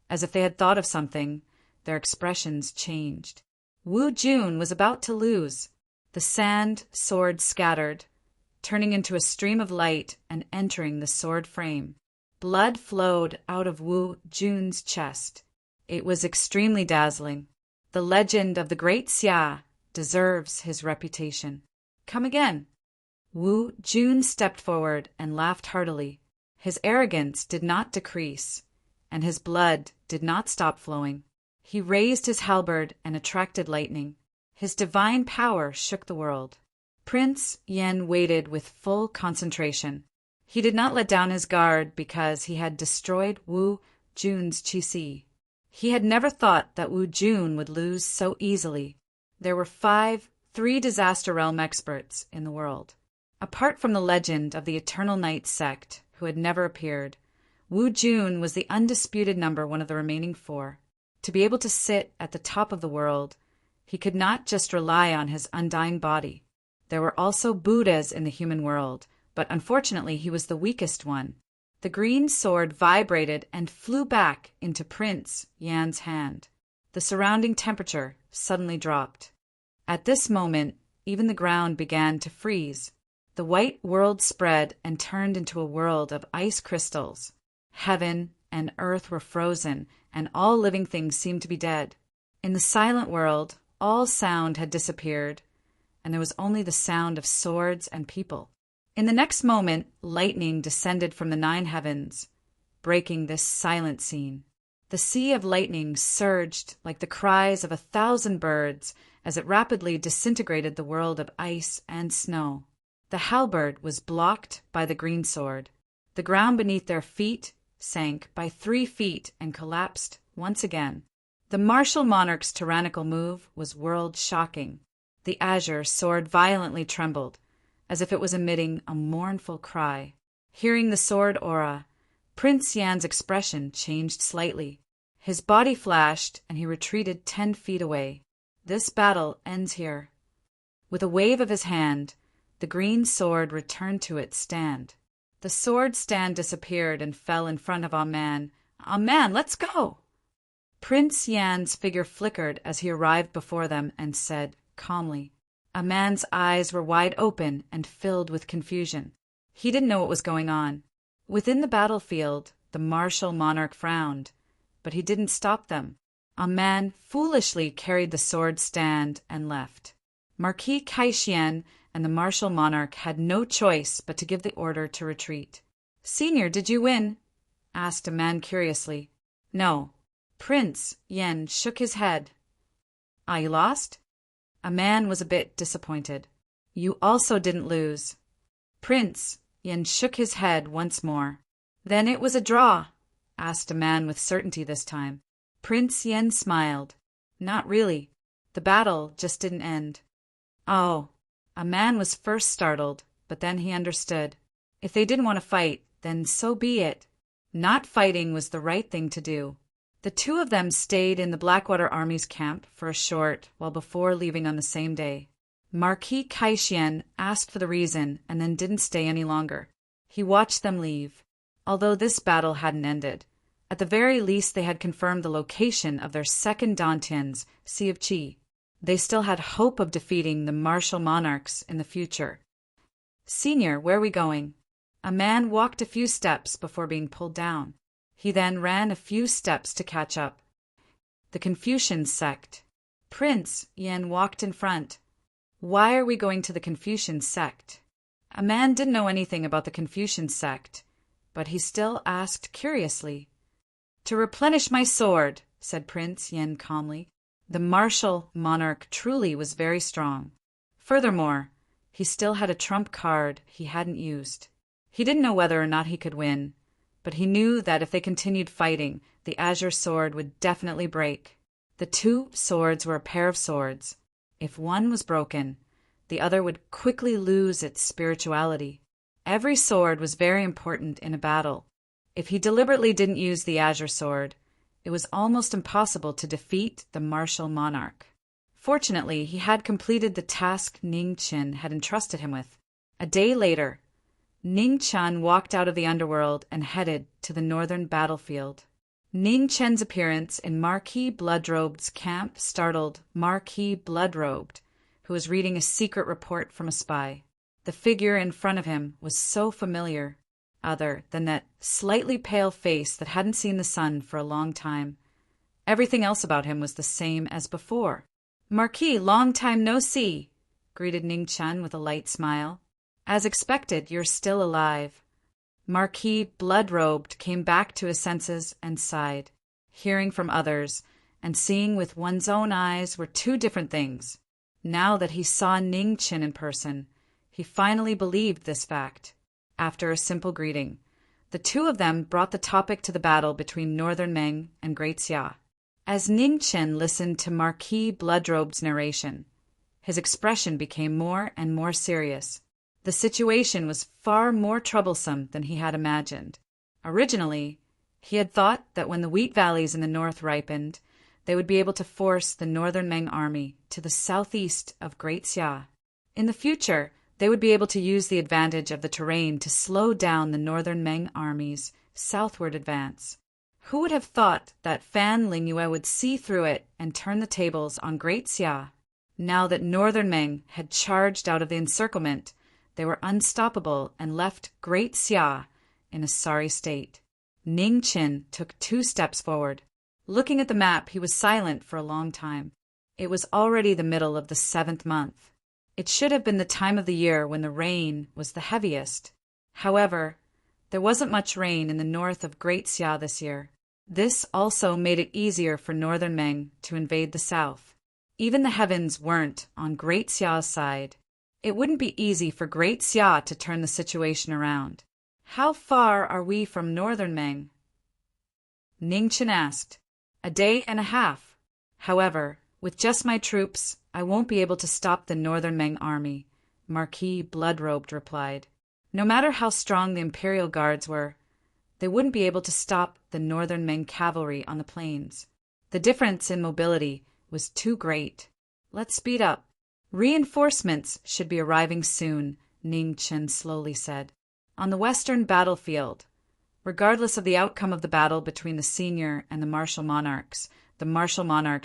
A: as if they had thought of something, their expressions changed. Wu Jun was about to lose. The sand sword scattered, turning into a stream of light and entering the sword frame. Blood flowed out of Wu Jun's chest. It was extremely dazzling. The legend of the Great Xia deserves his reputation. Come again. Wu Jun stepped forward and laughed heartily. His arrogance did not decrease, and his blood did not stop flowing. He raised his halberd and attracted lightning. His divine power shook the world. Prince Yan waited with full concentration. He did not let down his guard because he had destroyed Wu Jun's qi. He had never thought that Wu Jun would lose so easily. There were 3 Disaster Realm experts in the world. Apart from the legend of the Eternal Night sect, who had never appeared, Wu Jun was the undisputed number 1 of the remaining 4. To be able to sit at the top of the world, he could not just rely on his undying body. There were also Buddhas in the human world, but unfortunately he was the weakest one. The green sword vibrated and flew back into Prince Yan's hand. The surrounding temperature suddenly dropped. At this moment, even the ground began to freeze. The white world spread and turned into a world of ice crystals. Heaven and earth were frozen, and all living things seemed to be dead. In the silent world, all sound had disappeared, and there was only the sound of swords and people. In the next moment, lightning descended from the 9 heavens, breaking this silent scene. The sea of lightning surged like the cries of 1,000 birds as it rapidly disintegrated the world of ice and snow. The halberd was blocked by the green sword. The ground beneath their feet sank by 3 feet and collapsed once again. The martial monarch's tyrannical move was world-shocking. The azure sword violently trembled, as if it was emitting a mournful cry. Hearing the sword aura, Prince Yan's expression changed slightly. His body flashed, and he retreated 10 feet away. This battle ends here. With a wave of his hand, the green sword returned to its stand. The sword stand disappeared and fell in front of Aman. Aman, let's go! Prince Yan's figure flickered as he arrived before them and said calmly. Aman's eyes were wide open and filled with confusion. He didn't know what was going on. Within the battlefield, the martial monarch frowned, but he didn't stop them. Aman foolishly carried the sword stand and left. Marquis Kaishian and the martial monarch had no choice but to give the order to retreat. "Senior, did you win?" asked Aman curiously. "No." Prince Yan shook his head. "Ah, you lost?" Aman was a bit disappointed. "You also didn't lose." Prince Yan shook his head once more. "Then it was a draw?" asked Aman with certainty this time. Prince Yan smiled. "Not really. The battle just didn't end." "Oh." Aman was first startled, but then he understood. If they didn't want to fight, then so be it. Not fighting was the right thing to do. The 2 of them stayed in the Blackwater Army's camp for a short while before leaving on the same day. Marquis Kaishian asked for the reason and then didn't stay any longer. He watched them leave. Although this battle hadn't ended, at the very least they had confirmed the location of their second Dantian's Sea of Qi. They still had hope of defeating the martial monarchs in the future. "Senior, where are we going?" A man walked a few steps before being pulled down. He then ran a few steps to catch up. The Confucian sect. Prince Yan walked in front. Why are we going to the Confucian sect? A man didn't know anything about the Confucian sect, but he still asked curiously. To replenish my sword, said Prince Yen calmly. The martial monarch truly was very strong. Furthermore, he still had a trump card he hadn't used. He didn't know whether or not he could win, but he knew that if they continued fighting, the azure sword would definitely break. The two swords were a pair of swords. If one was broken, the other would quickly lose its spirituality. Every sword was very important in a battle. If he deliberately didn't use the azure sword, it was almost impossible to defeat the martial monarch. Fortunately, he had completed the task Ning Chen had entrusted him with. A day later, Ning Chen walked out of the underworld and headed to the northern battlefield. Ning Chen's appearance in Marquis Bloodrobed's camp startled Marquis Bloodrobed, who was reading a secret report from a spy. The figure in front of him was so familiar, other than that slightly pale face that hadn't seen the sun for a long time. Everything else about him was the same as before. Marquis, long time no see, greeted Ning Chen with a light smile. As expected, you're still alive. Marquis Bloodrobed came back to his senses and sighed. Hearing from others and seeing with one's own eyes were two different things. Now that he saw Ning Chen in person, he finally believed this fact. After a simple greeting, the two of them brought the topic to the battle between Northern Meng and Great Xia. As Ning Chen listened to Marquis Bloodrobe's narration, his expression became more and more serious. The situation was far more troublesome than he had imagined. Originally, he had thought that when the wheat valleys in the north ripened, they would be able to force the Northern Meng army to the southeast of Great Xia. In the future, they would be able to use the advantage of the terrain to slow down the Northern Meng army's southward advance. Who would have thought that Fan Lingyue would see through it and turn the tables on Great Xia? Now that Northern Meng had charged out of the encirclement, they were unstoppable and left Great Xia in a sorry state. Ning Chen took 2 steps forward. Looking at the map, he was silent for a long time. It was already the middle of the 7th month. It should have been the time of the year when the rain was the heaviest. However, there wasn't much rain in the north of Great Xia this year. This also made it easier for Northern Meng to invade the south. Even the heavens weren't on Great Xia's side. It wouldn't be easy for Great Xia to turn the situation around. How far are we from Northern Meng? Ning Chen asked. 1.5 days. However, with just my troops, I won't be able to stop the Northern Meng army, Marquis Bloodrobed replied. No matter how strong the Imperial Guards were, they wouldn't be able to stop the Northern Meng cavalry on the plains. The difference in mobility was too great. Let's speed up. Reinforcements should be arriving soon, Ning Chen slowly said. On the western battlefield, regardless of the outcome of the battle between the senior and the martial monarchs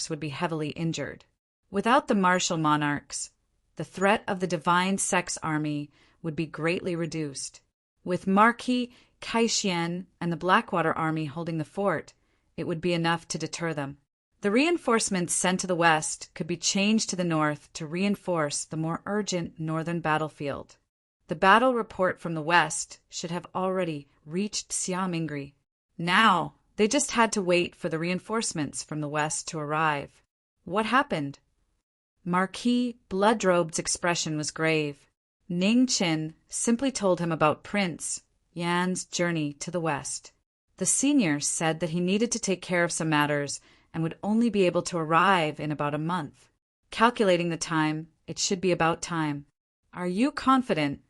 A: would be heavily injured. Without the martial monarchs, the threat of the Divine Sex army would be greatly reduced. With Marquis Kaixien and the Blackwater army holding the fort, it would be enough to deter them. The reinforcements sent to the west could be changed to the north to reinforce the more urgent northern battlefield. The battle report from the west should have already reached Xiamingri. Now, they just had to wait for the reinforcements from the west to arrive. What happened? Marquis Bloodrobe's expression was grave. Ning Chen simply told him about Prince Yan's journey to the west. The senior said that he needed to take care of some matters and would only be able to arrive in about a month. Calculating the time, it should be about time. Are you confident?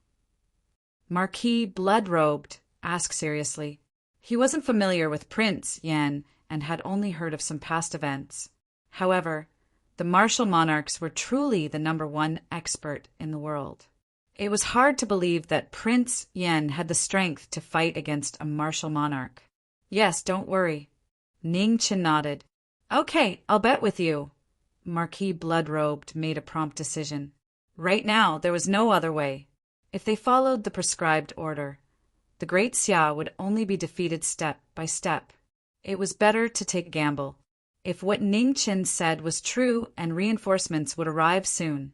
A: Marquis Bloodrobed asked seriously. He wasn't familiar with Prince Yan and had only heard of some past events. However, the martial monarchs were truly the #1 expert in the world. It was hard to believe that Prince Yan had the strength to fight against a martial monarch. Yes, don't worry. Ning Chen nodded. Okay, I'll bet with you. Marquis Bloodrobed made a prompt decision. Right now, there was no other way. If they followed the prescribed order, the Great Xia would only be defeated step by step. It was better to take a gamble. If what Ning Chen said was true and reinforcements would arrive soon,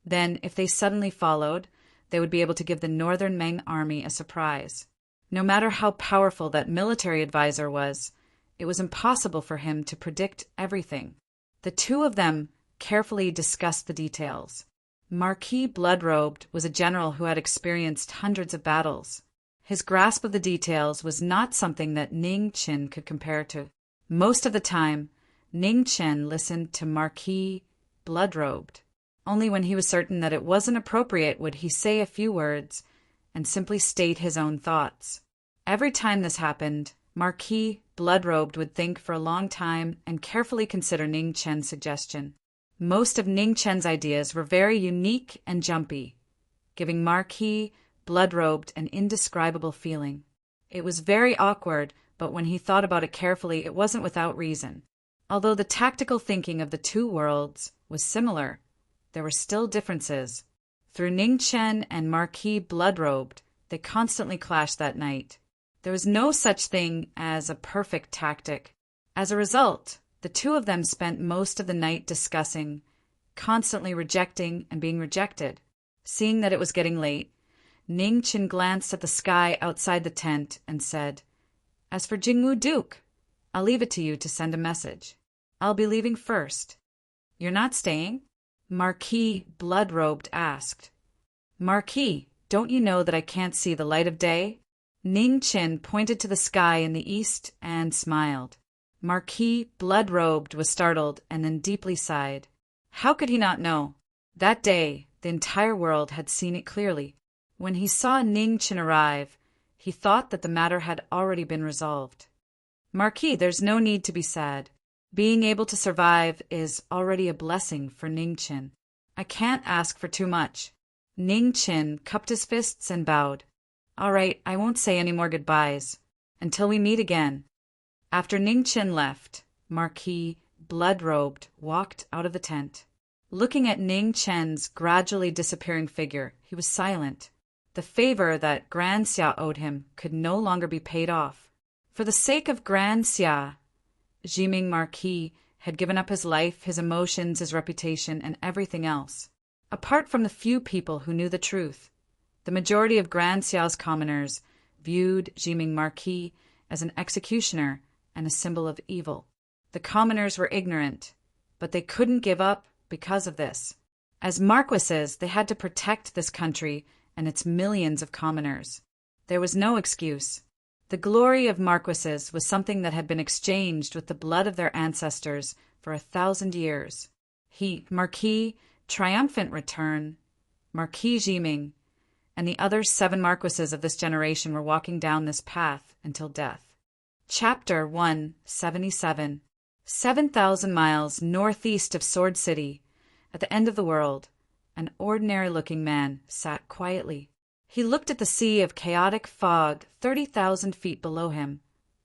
A: Then, if they suddenly followed, they would be able to give the northern Ming army a surprise. No matter how powerful that military advisor was, it was impossible for him to predict everything. The two of them carefully discussed the details. Marquis Bloodrobed was a general who had experienced hundreds of battles. His grasp of the details was not something that Ning Chen could compare to. Most of the time, Ning Chen listened to Marquis Bloodrobed. Only when he was certain that it wasn't appropriate would he say a few words and simply state his own thoughts. Every time this happened, Marquis Bloodrobed would think for a long time and carefully consider Ning Chen's suggestion. Most of Ning Chen's ideas were very unique and jumpy, giving Marquis Bloodrobed an indescribable feeling. It was very awkward, but when he thought about it carefully, it wasn't without reason. Although the tactical thinking of the two worlds was similar, there were still differences. Through Ning Chen and Marquis Bloodrobed, they constantly clashed that night. There was no such thing as a perfect tactic. As a result, the two of them spent most of the night discussing, constantly rejecting and being rejected. Seeing that it was getting late, Ning Chen glanced at the sky outside the tent and said, "As for Jingwu Duke, I'll leave it to you to send a message. I'll be leaving first." "You're not staying?" Marquis Bloodrobed asked. "Marquis, don't you know that I can't see the light of day?" Ning Chen pointed to the sky in the east and smiled. Marquis Bloodrobed was startled and then deeply sighed. How could he not know? That day, the entire world had seen it clearly. When he saw Ning Chen arrive, he thought that the matter had already been resolved. "Marquis, there's no need to be sad. Being able to survive is already a blessing for Ning Chen. I can't ask for too much." Ning Chen cupped his fists and bowed. "All right, I won't say any more goodbyes. Until we meet again." After Ning Chen left, Marquis Bloodrobed walked out of the tent. Looking at Ning Chen's gradually disappearing figure, he was silent. The favor that Grand Xia owed him could no longer be paid off. For the sake of Grand Xia, Jiming Marquis had given up his life, his emotions, his reputation, and everything else. Apart from the few people who knew the truth, the majority of Grand Xiao's commoners viewed Jiming Marquis as an executioner and a symbol of evil. The commoners were ignorant, but they couldn't give up because of this. As marquises, they had to protect this country and its millions of commoners. There was no excuse. The glory of marquises was something that had been exchanged with the blood of their ancestors for 1,000 years. He, Marquis, triumphant return, Marquis Jiming, and the other 7 marquises of this generation were walking down this path until death. Chapter 177. 7,000 miles northeast of Sword City, at the end of the world, an ordinary-looking man sat quietly. He looked at the sea of chaotic fog 30,000 feet below him,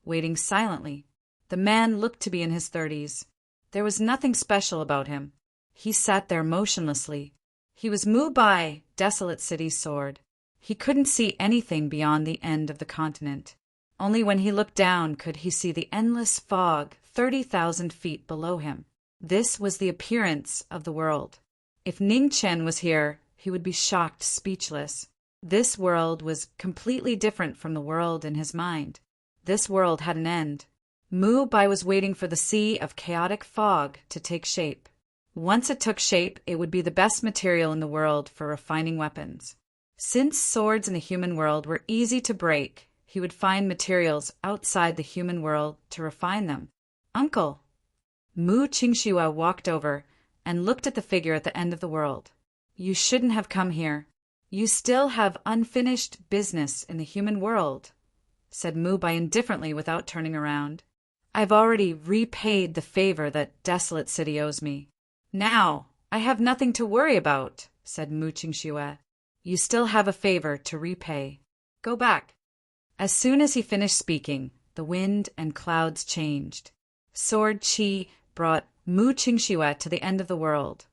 A: waiting silently. The man looked to be in his 30s. There was nothing special about him. He sat there motionlessly. He was Mu Bai, Desolate City's sword. He couldn't see anything beyond the end of the continent. Only when he looked down could he see the endless fog 30,000 feet below him. This was the appearance of the world. If Ning Chen was here, he would be shocked, speechless. This world was completely different from the world in his mind. This world had an end. Mu Bai was waiting for the sea of chaotic fog to take shape. Once it took shape, it would be the best material in the world for refining weapons. Since swords in the human world were easy to break, he would find materials outside the human world to refine them. "Uncle!" Mu Qingxue walked over and looked at the figure at the end of the world. "You shouldn't have come here. You still have unfinished business in the human world," said Mu Bai indifferently without turning around. "I've already repaid the favor that Desolate City owes me. Now, I have nothing to worry about," said Mu Qingxue. "You still have a favor to repay. Go back." As soon as he finished speaking, the wind and clouds changed. Sword Qi brought Mu Qingxue to the end of the world,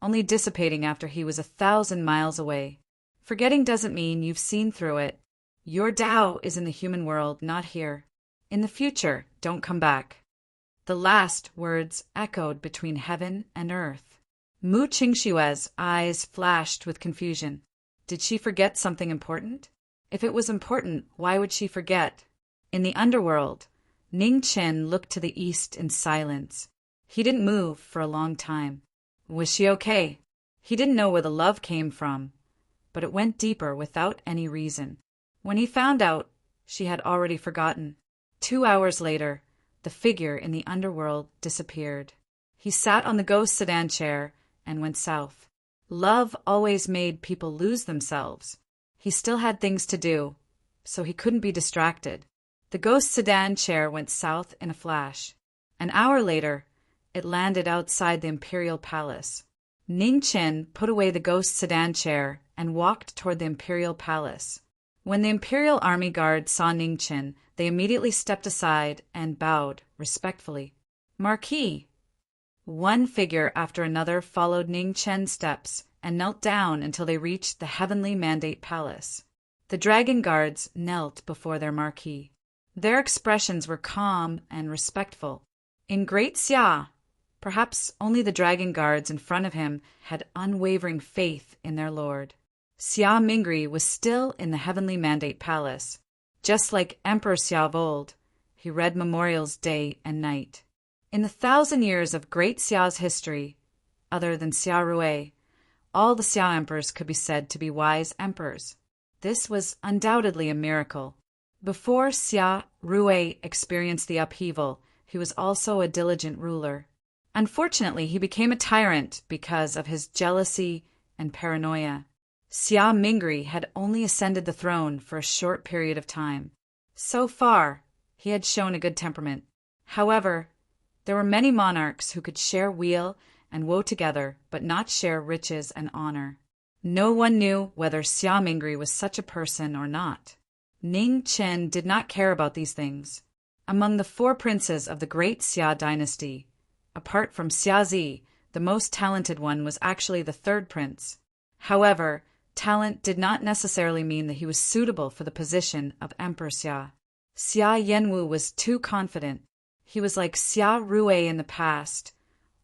A: only dissipating after he was 1,000 miles away. Forgetting doesn't mean you've seen through it. Your Tao is in the human world, not here. In the future, don't come back. The last words echoed between heaven and earth. Mu Qingshue's eyes flashed with confusion. Did she forget something important? If it was important, why would she forget? In the underworld, Ning Chen looked to the east in silence. He didn't move for a long time. Was she okay? He didn't know where the love came from, but it went deeper without any reason. When he found out, she had already forgotten. 2 hours later, the figure in the underworld disappeared. He sat on the ghost sedan chair and went south. Love always made people lose themselves. He still had things to do, so he couldn't be distracted. The ghost sedan chair went south in a flash. An hour later, it landed outside the imperial palace. Ning Chen put away the ghost sedan chair and walked toward the imperial palace. When the imperial army guard saw Ning Chen, they immediately stepped aside and bowed respectfully. Marquis! One figure after another followed Ning Chen's steps and knelt down until they reached the heavenly mandate palace. The dragon guards knelt before their Marquis. Their expressions were calm and respectful. In Great Xia, perhaps only the dragon guards in front of him had unwavering faith in their lord. Xia Mingri was still in the heavenly mandate palace. Just like Emperor Xia of old, he read memorials day and night. In the 1,000 years of Great Xia's history, other than Xia Rui, all the Xia emperors could be said to be wise emperors. This was undoubtedly a miracle. Before Xia Rui experienced the upheaval, he was also a diligent ruler. Unfortunately, he became a tyrant because of his jealousy and paranoia. Xia Mingri had only ascended the throne for a short period of time. So far, he had shown a good temperament. However, there were many monarchs who could share weal and woe together, but not share riches and honor. No one knew whether Xia Mingri was such a person or not. Ning Chen did not care about these things. Among the 4 princes of the Great Xia dynasty, apart from Xia Zi, the most talented one was actually the 3rd prince. However, talent did not necessarily mean that he was suitable for the position of Emperor Xia. Xia Yanwu was too confident. He was like Xia Rui in the past,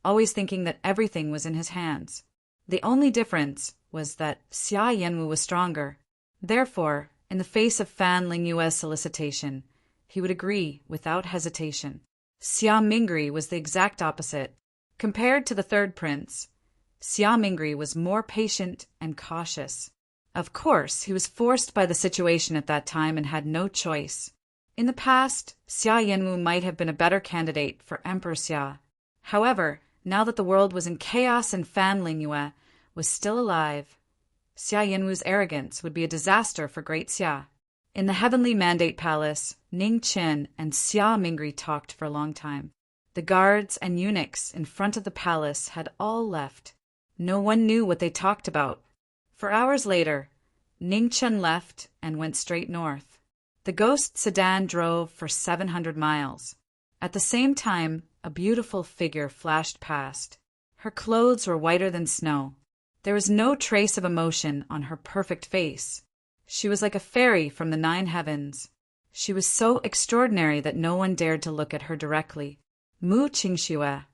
A: always thinking that everything was in his hands. The only difference was that Xia Yanwu was stronger. Therefore, in the face of Fan Lingyue's solicitation, he would agree without hesitation. Xia Mingri was the exact opposite. Compared to the 3rd prince, Xia Mingri was more patient and cautious. Of course, he was forced by the situation at that time and had no choice. In the past, Xia Yanwu might have been a better candidate for Emperor Xia. However, now that the world was in chaos and Fan Lingyue was still alive, Xia Yanwu's arrogance would be a disaster for Great Xia. In the heavenly mandate palace, Ning Chen and Xia Mingri talked for a long time. The guards and eunuchs in front of the palace had all left. No one knew what they talked about. For hours later, Ning Chen left and went straight north. The ghost sedan drove for 700 miles. At the same time, a beautiful figure flashed past. Her clothes were whiter than snow. There was no trace of emotion on her perfect face. She was like a fairy from the 9 heavens. She was so extraordinary that no one dared to look at her directly. Mu Qingxue.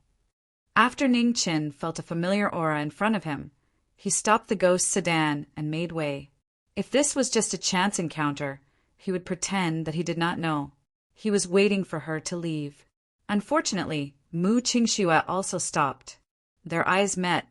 A: After Ning Chen felt a familiar aura in front of him, he stopped the ghost sedan and made way. If this was just a chance encounter, he would pretend that he did not know. He was waiting for her to leave. Unfortunately, Mu Qingxue also stopped. Their eyes met.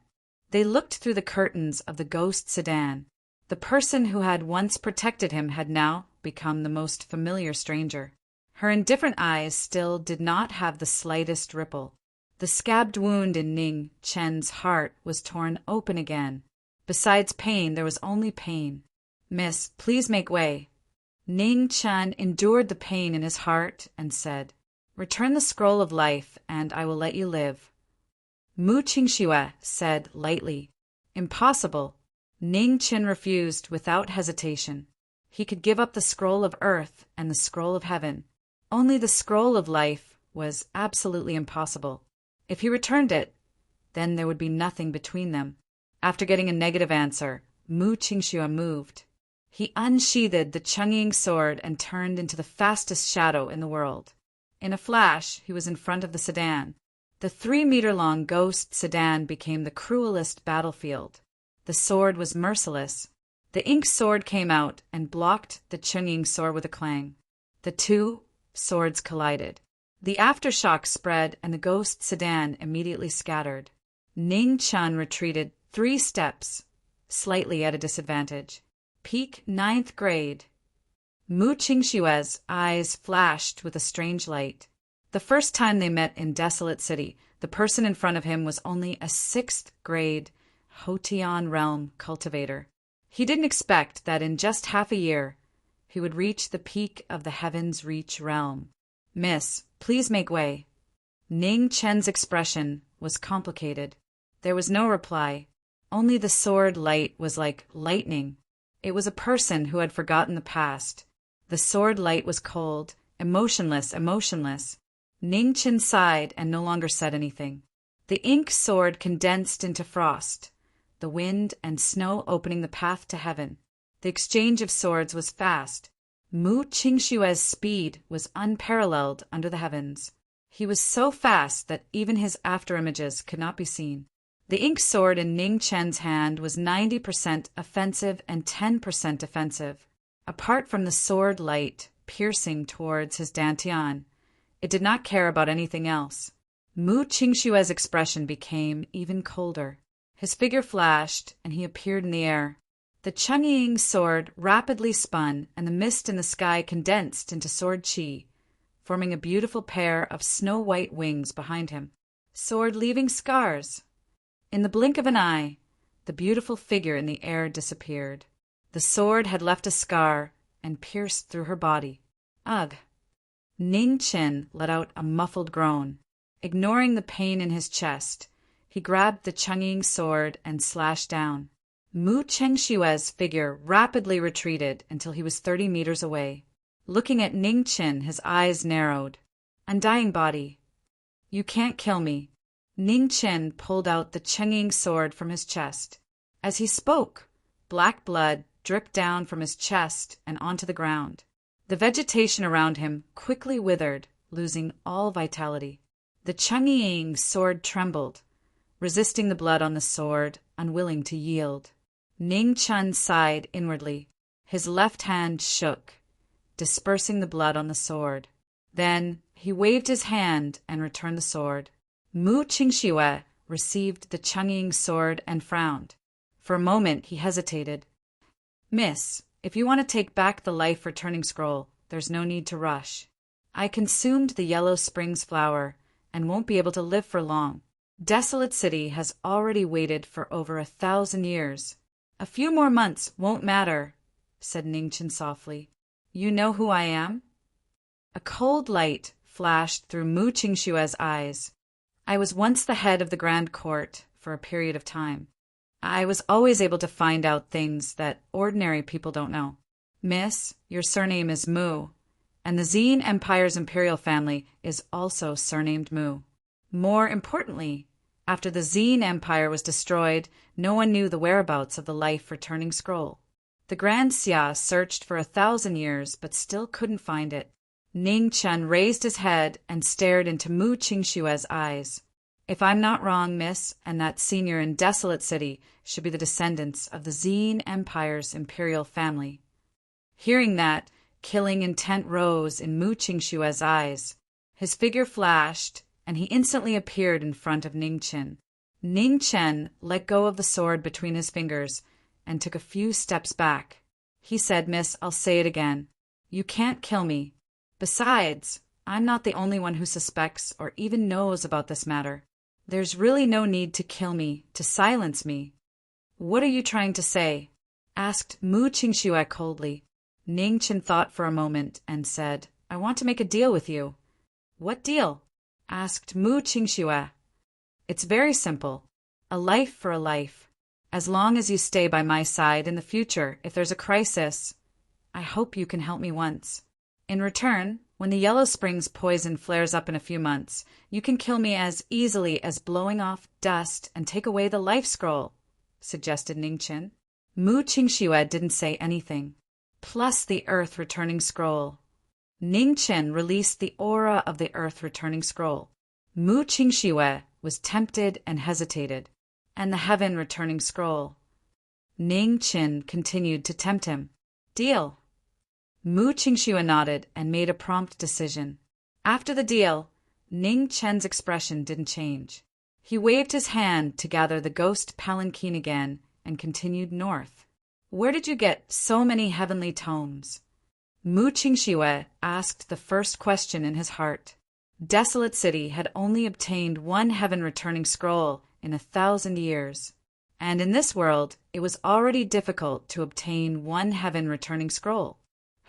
A: They looked through the curtains of the ghost sedan. The person who had once protected him had now become the most familiar stranger. Her indifferent eyes still did not have the slightest ripple. The scabbed wound in Ning Chen's heart was torn open again. Besides pain, there was only pain. "Miss, please make way." Ning Chen endured the pain in his heart and said, "Return the scroll of life, and I will let you live." Mu Qingxue said lightly, "Impossible." Ning Chen refused without hesitation. He could give up the scroll of earth and the scroll of heaven. Only the scroll of life was absolutely impossible. If he returned it, then there would be nothing between them. After getting a negative answer, Mu Qingxue moved. He unsheathed the Chungying sword and turned into the fastest shadow in the world. In a flash, he was in front of the sedan. The 3-meter-long ghost sedan became the cruelest battlefield. The sword was merciless. The ink sword came out and blocked the Chungying sword with a clang. The two swords collided. The aftershock spread and the ghost sedan immediately scattered. Ning Chun retreated 3 steps, slightly at a disadvantage. Peak 9th grade. Mu Qingshue's eyes flashed with a strange light. The first time they met in Desolate City, the person in front of him was only a 6th grade Hotian realm cultivator. He didn't expect that in just half a year, he would reach the peak of the Heaven's Reach realm. "Miss, please make way." Ning Chen's expression was complicated. There was no reply. Only the sword light was like lightning. It was a person who had forgotten the past. The sword light was cold, emotionless. Ning Chen sighed and no longer said anything. The ink sword condensed into frost, the wind and snow opening the path to heaven. The exchange of swords was fast. Mu Qingshue's speed was unparalleled under the heavens. He was so fast that even his afterimages could not be seen. The ink sword in Ning Chen's hand was 90% offensive and 10% defensive. Apart from the sword light piercing towards his dantian, it did not care about anything else. Mu Qingshue's expression became even colder. His figure flashed, and he appeared in the air. The Chungying sword rapidly spun, and the mist in the sky condensed into sword chi, forming a beautiful pair of snow-white wings behind him. Sword leaving scars. In the blink of an eye, the beautiful figure in the air disappeared. The sword had left a scar and pierced through her body. Ugh! Ning Chen let out a muffled groan. Ignoring the pain in his chest, he grabbed the Chungying sword and slashed down. Mu Qingshue's figure rapidly retreated until he was 30 meters away. Looking at Ning Chen, his eyes narrowed. "Undying body. You can't kill me." Ning Chen pulled out the Chungying sword from his chest. As he spoke, black blood dripped down from his chest and onto the ground. The vegetation around him quickly withered, losing all vitality. The Chungying sword trembled, resisting the blood on the sword, unwilling to yield. Ning Chun sighed inwardly. His left hand shook, dispersing the blood on the sword. Then he waved his hand and returned the sword. Mu Qingxue received the Chungying sword and frowned. For a moment he hesitated. "Miss, if you want to take back the life-returning scroll, there's no need to rush. I consumed the Yellow Springs flower and won't be able to live for long. Desolate City has already waited for over 1,000 years. A few more months won't matter," said Ningchen softly. "You know who I am?" A cold light flashed through Mu Qingshue's eyes. "I was once the head of the Grand Court for a period of time. I was always able to find out things that ordinary people don't know. Miss, your surname is Mu, and the Zine Empire's imperial family is also surnamed Mu. More importantly, after the Zine Empire was destroyed, no one knew the whereabouts of the life-returning scroll. The Grand Xia searched for 1,000 years, but still couldn't find it." Ning Chen raised his head and stared into Mu Qingshue's eyes. "If I'm not wrong, miss, and that senior in Desolate City should be the descendants of the Zine Empire's imperial family." Hearing that, killing intent rose in Mu Qingshue's eyes. His figure flashed, and he instantly appeared in front of Ning Chen. Ning Chen let go of the sword between his fingers and took a few steps back. He said, "Miss, I'll say it again. You can't kill me. Besides, I'm not the only one who suspects or even knows about this matter. There's really no need to kill me, to silence me." "What are you trying to say?" asked Mu Qingxue coldly. Ning Chen thought for a moment and said, "I want to make a deal with you." "What deal?" asked Mu Qingxue. "It's very simple. A life for a life. As long as you stay by my side in the future, if there's a crisis, I hope you can help me once. In return, when the Yellow Springs poison flares up in a few months, you can kill me as easily as blowing off dust and take away the life scroll," suggested Ning Chen. Mu Qingxue didn't say anything. "Plus the Earth-returning scroll." Ning Chen released the aura of the Earth-returning scroll. Mu Qingxiue was tempted and hesitated, and the heaven-returning scroll. Ning Qin continued to tempt him. Deal. Mu Qingxiue nodded and made a prompt decision. After the deal, Ning Chen's expression didn't change. He waved his hand to gather the ghost palanquin again and continued north. Where did you get so many heavenly tomes? Mu Qingxiue asked the first question in his heart. Desolate City had only obtained one heaven-returning scroll in 1,000 years, and in this world it was already difficult to obtain one heaven-returning scroll.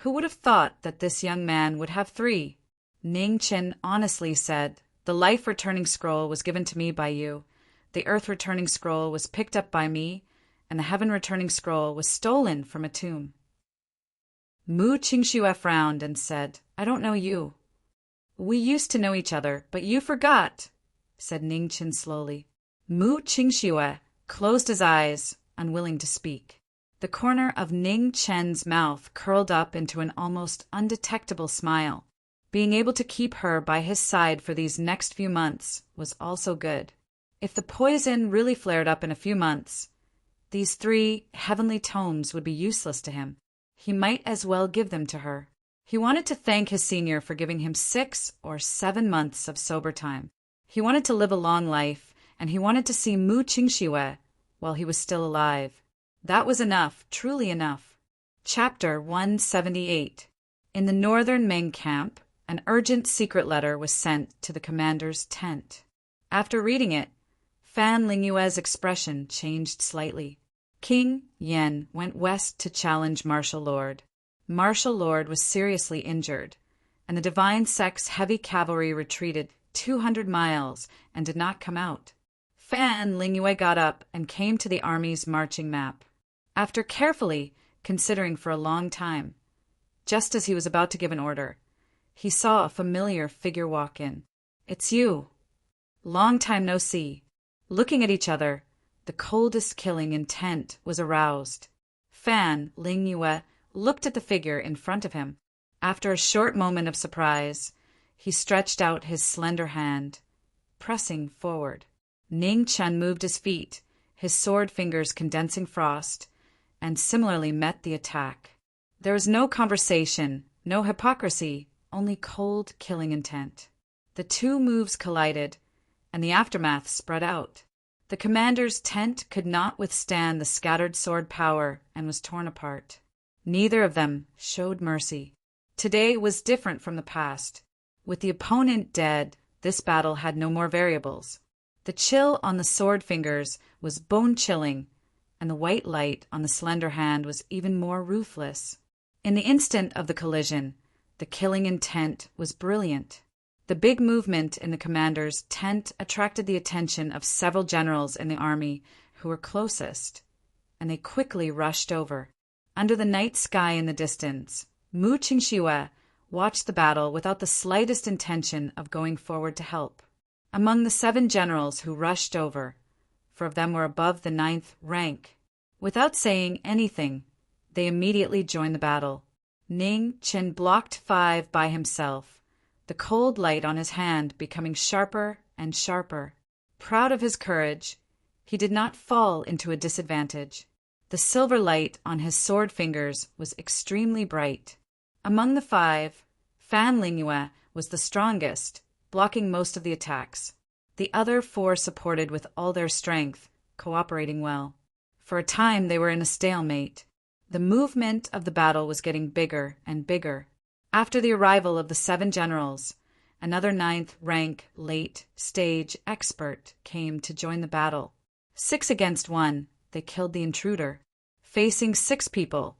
A: Who would have thought that this young man would have 3? Ning Qin honestly said, The life-returning scroll was given to me by you, the earth-returning scroll was picked up by me, and the heaven-returning scroll was stolen from a tomb. Mu Qingxiue frowned and said, I don't know you. We used to know each other, but you forgot, said Ning Qin slowly. Mu Qingxiue closed his eyes, unwilling to speak. The corner of Ning Chen's mouth curled up into an almost undetectable smile. Being able to keep her by his side for these next few months was also good. If the poison really flared up in a few months, these 3 heavenly tomes would be useless to him. He might as well give them to her. He wanted to thank his senior for giving him 6 or 7 months of sober time. He wanted to live a long life, and he wanted to see Mu Qingxiue while he was still alive. That was enough, truly enough. Chapter 178. In the northern Meng camp, an urgent secret letter was sent to the commander's tent. After reading it, Fan Lingyue's expression changed slightly. King Yan went west to challenge Martial Lord. Martial Lord was seriously injured, and the Divine Sect's heavy cavalry retreated 200 miles and did not come out. Fan Lingyue got up and came to the army's marching map. After carefully considering for a long time, just as he was about to give an order, he saw a familiar figure walk in. It's you. Long time no see. Looking at each other, the coldest killing intent was aroused. Fan Lingyue looked at the figure in front of him. After a short moment of surprise, he stretched out his slender hand, pressing forward. Ning Chen moved his feet, his sword fingers condensing frost, and similarly met the attack. There was no conversation, no hypocrisy, only cold, killing intent. The 2 moves collided, and the aftermath spread out. The commander's tent could not withstand the scattered sword power and was torn apart. Neither of them showed mercy. Today was different from the past. With the opponent dead, this battle had no more variables. The chill on the sword fingers was bone-chilling, and the white light on the slender hand was even more ruthless. In the instant of the collision, the killing intent was brilliant. The big movement in the commander's tent attracted the attention of several generals in the army who were closest, and they quickly rushed over. Under the night sky in the distance, Mu Qingxiue watched the battle without the slightest intention of going forward to help. Among the 7 generals who rushed over, 4 of them were above the 9th rank. Without saying anything, they immediately joined the battle. Ning Qin blocked 5 by himself, the cold light on his hand becoming sharper and sharper. Proud of his courage, he did not fall into a disadvantage. The silver light on his sword fingers was extremely bright. Among the 5, Fan Lingyue was the strongest, blocking most of the attacks. The other 4 supported with all their strength, cooperating well. For a time they were in a stalemate. The movement of the battle was getting bigger and bigger. After the arrival of the 7 generals, another 9th rank late stage expert came to join the battle. 6 against 1, they killed the intruder. Facing 6 people,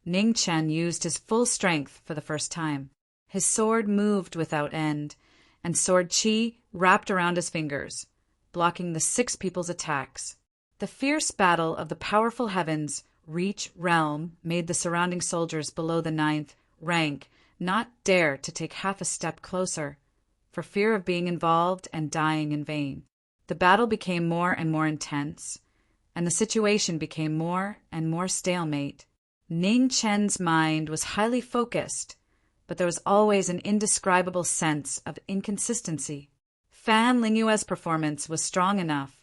A: Ning Chen used his full strength for the first time. His sword moved without end, and sword qi wrapped around his fingers, blocking the 6 people's attacks. The fierce battle of the powerful heavens reach realm made the surrounding soldiers below the 9th rank not dare to take half a step closer, for fear of being involved and dying in vain. The battle became more and more intense, and the situation became more and more stalemate. Ning Chen's mind was highly focused, but there was always an indescribable sense of inconsistency. Fan Lingyue's performance was strong enough,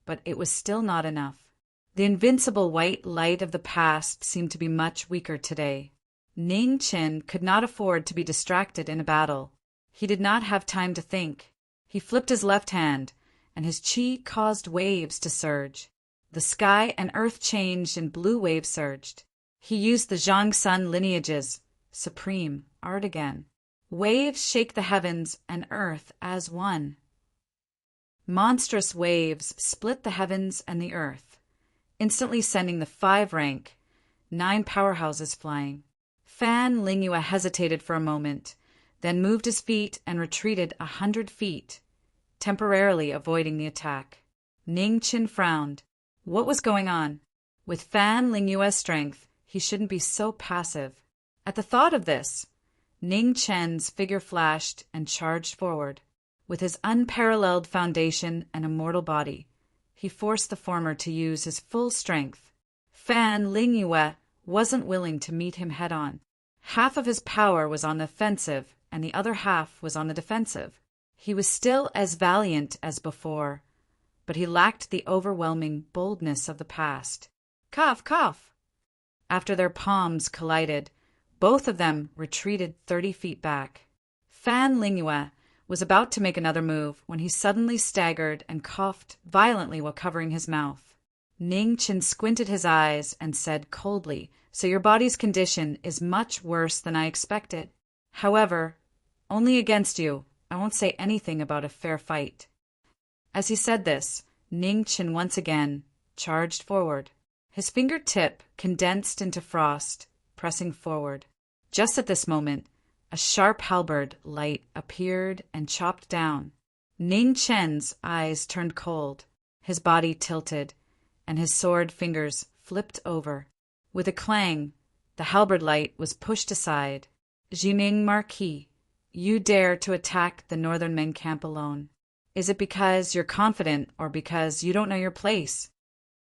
A: but it was still not enough. The invincible white light of the past seemed to be much weaker today. Ning Qin could not afford to be distracted in a battle. He did not have time to think. He flipped his left hand, and his qi caused waves to surge. The sky and earth changed and blue waves surged. He used the Zhangsun lineage's supreme art again. Waves shake the heavens and earth as one. Monstrous waves split the heavens and the earth, instantly sending the 5-rank, 9 powerhouses flying. Fan Lingyue hesitated for a moment, then moved his feet and retreated 100 feet, temporarily avoiding the attack. Ning Qin frowned. What was going on? With Fan Lingyue's strength, he shouldn't be so passive. At the thought of this, Ning Chen's figure flashed and charged forward. With his unparalleled foundation and immortal body, he forced the former to use his full strength. Fan Lingyue wasn't willing to meet him head-on. Half of his power was on the offensive, and the other half was on the defensive. He was still as valiant as before, but he lacked the overwhelming boldness of the past. Cough, cough! After their palms collided, both of them retreated 30 feet back. Fan Lingyue was about to make another move when he suddenly staggered and coughed violently while covering his mouth. Ning Qin squinted his eyes and said coldly, "So your body's condition is much worse than I expected. However, only against you. I won't say anything about a fair fight." As he said this, Ning Qin once again charged forward. His fingertip condensed into frost, pressing forward. Just at this moment, a sharp halberd light appeared and chopped down. Ning Chen's eyes turned cold, his body tilted, and his sword fingers flipped over. With a clang, the halberd light was pushed aside. "Jining Marquis, you dare to attack the Northern Meng camp alone. Is it because you're confident or because you don't know your place?"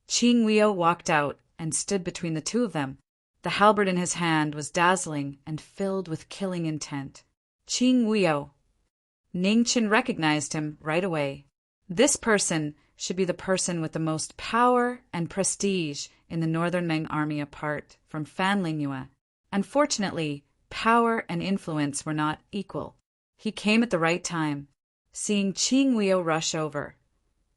A: Qing Weo walked out and stood between the two of them. The halberd in his hand was dazzling and filled with killing intent. Qing Weo. Ning Qin recognized him right away. This person should be the person with the most power and prestige in the Northern Meng army apart from Fan Lingyue. Unfortunately, power and influence were not equal. He came at the right time. Seeing Qing Weo rush over,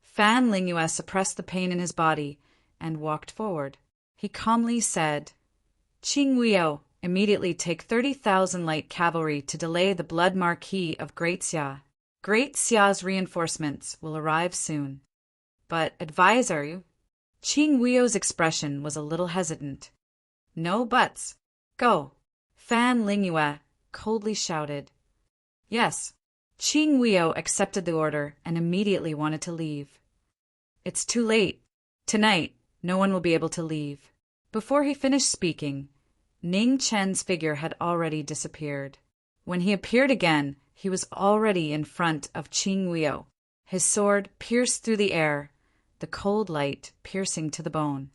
A: Fan Lingyue suppressed the pain in his body and walked forward. He calmly said, "Qing Weo, immediately take 30,000 light cavalry to delay the Blood Marquis of Great Xia. Great Xia's reinforcements will arrive soon." "But advise you?" Qing Weo's expression was a little hesitant. "No buts. Go." Fan Lingyue coldly shouted. Yes. Qing Weo accepted the order and immediately wanted to leave. "It's too late. Tonight, no one will be able to leave." Before he finished speaking, Ning Chen's figure had already disappeared. When he appeared again, he was already in front of Qing Weo. His sword pierced through the air, the cold light piercing to the bone.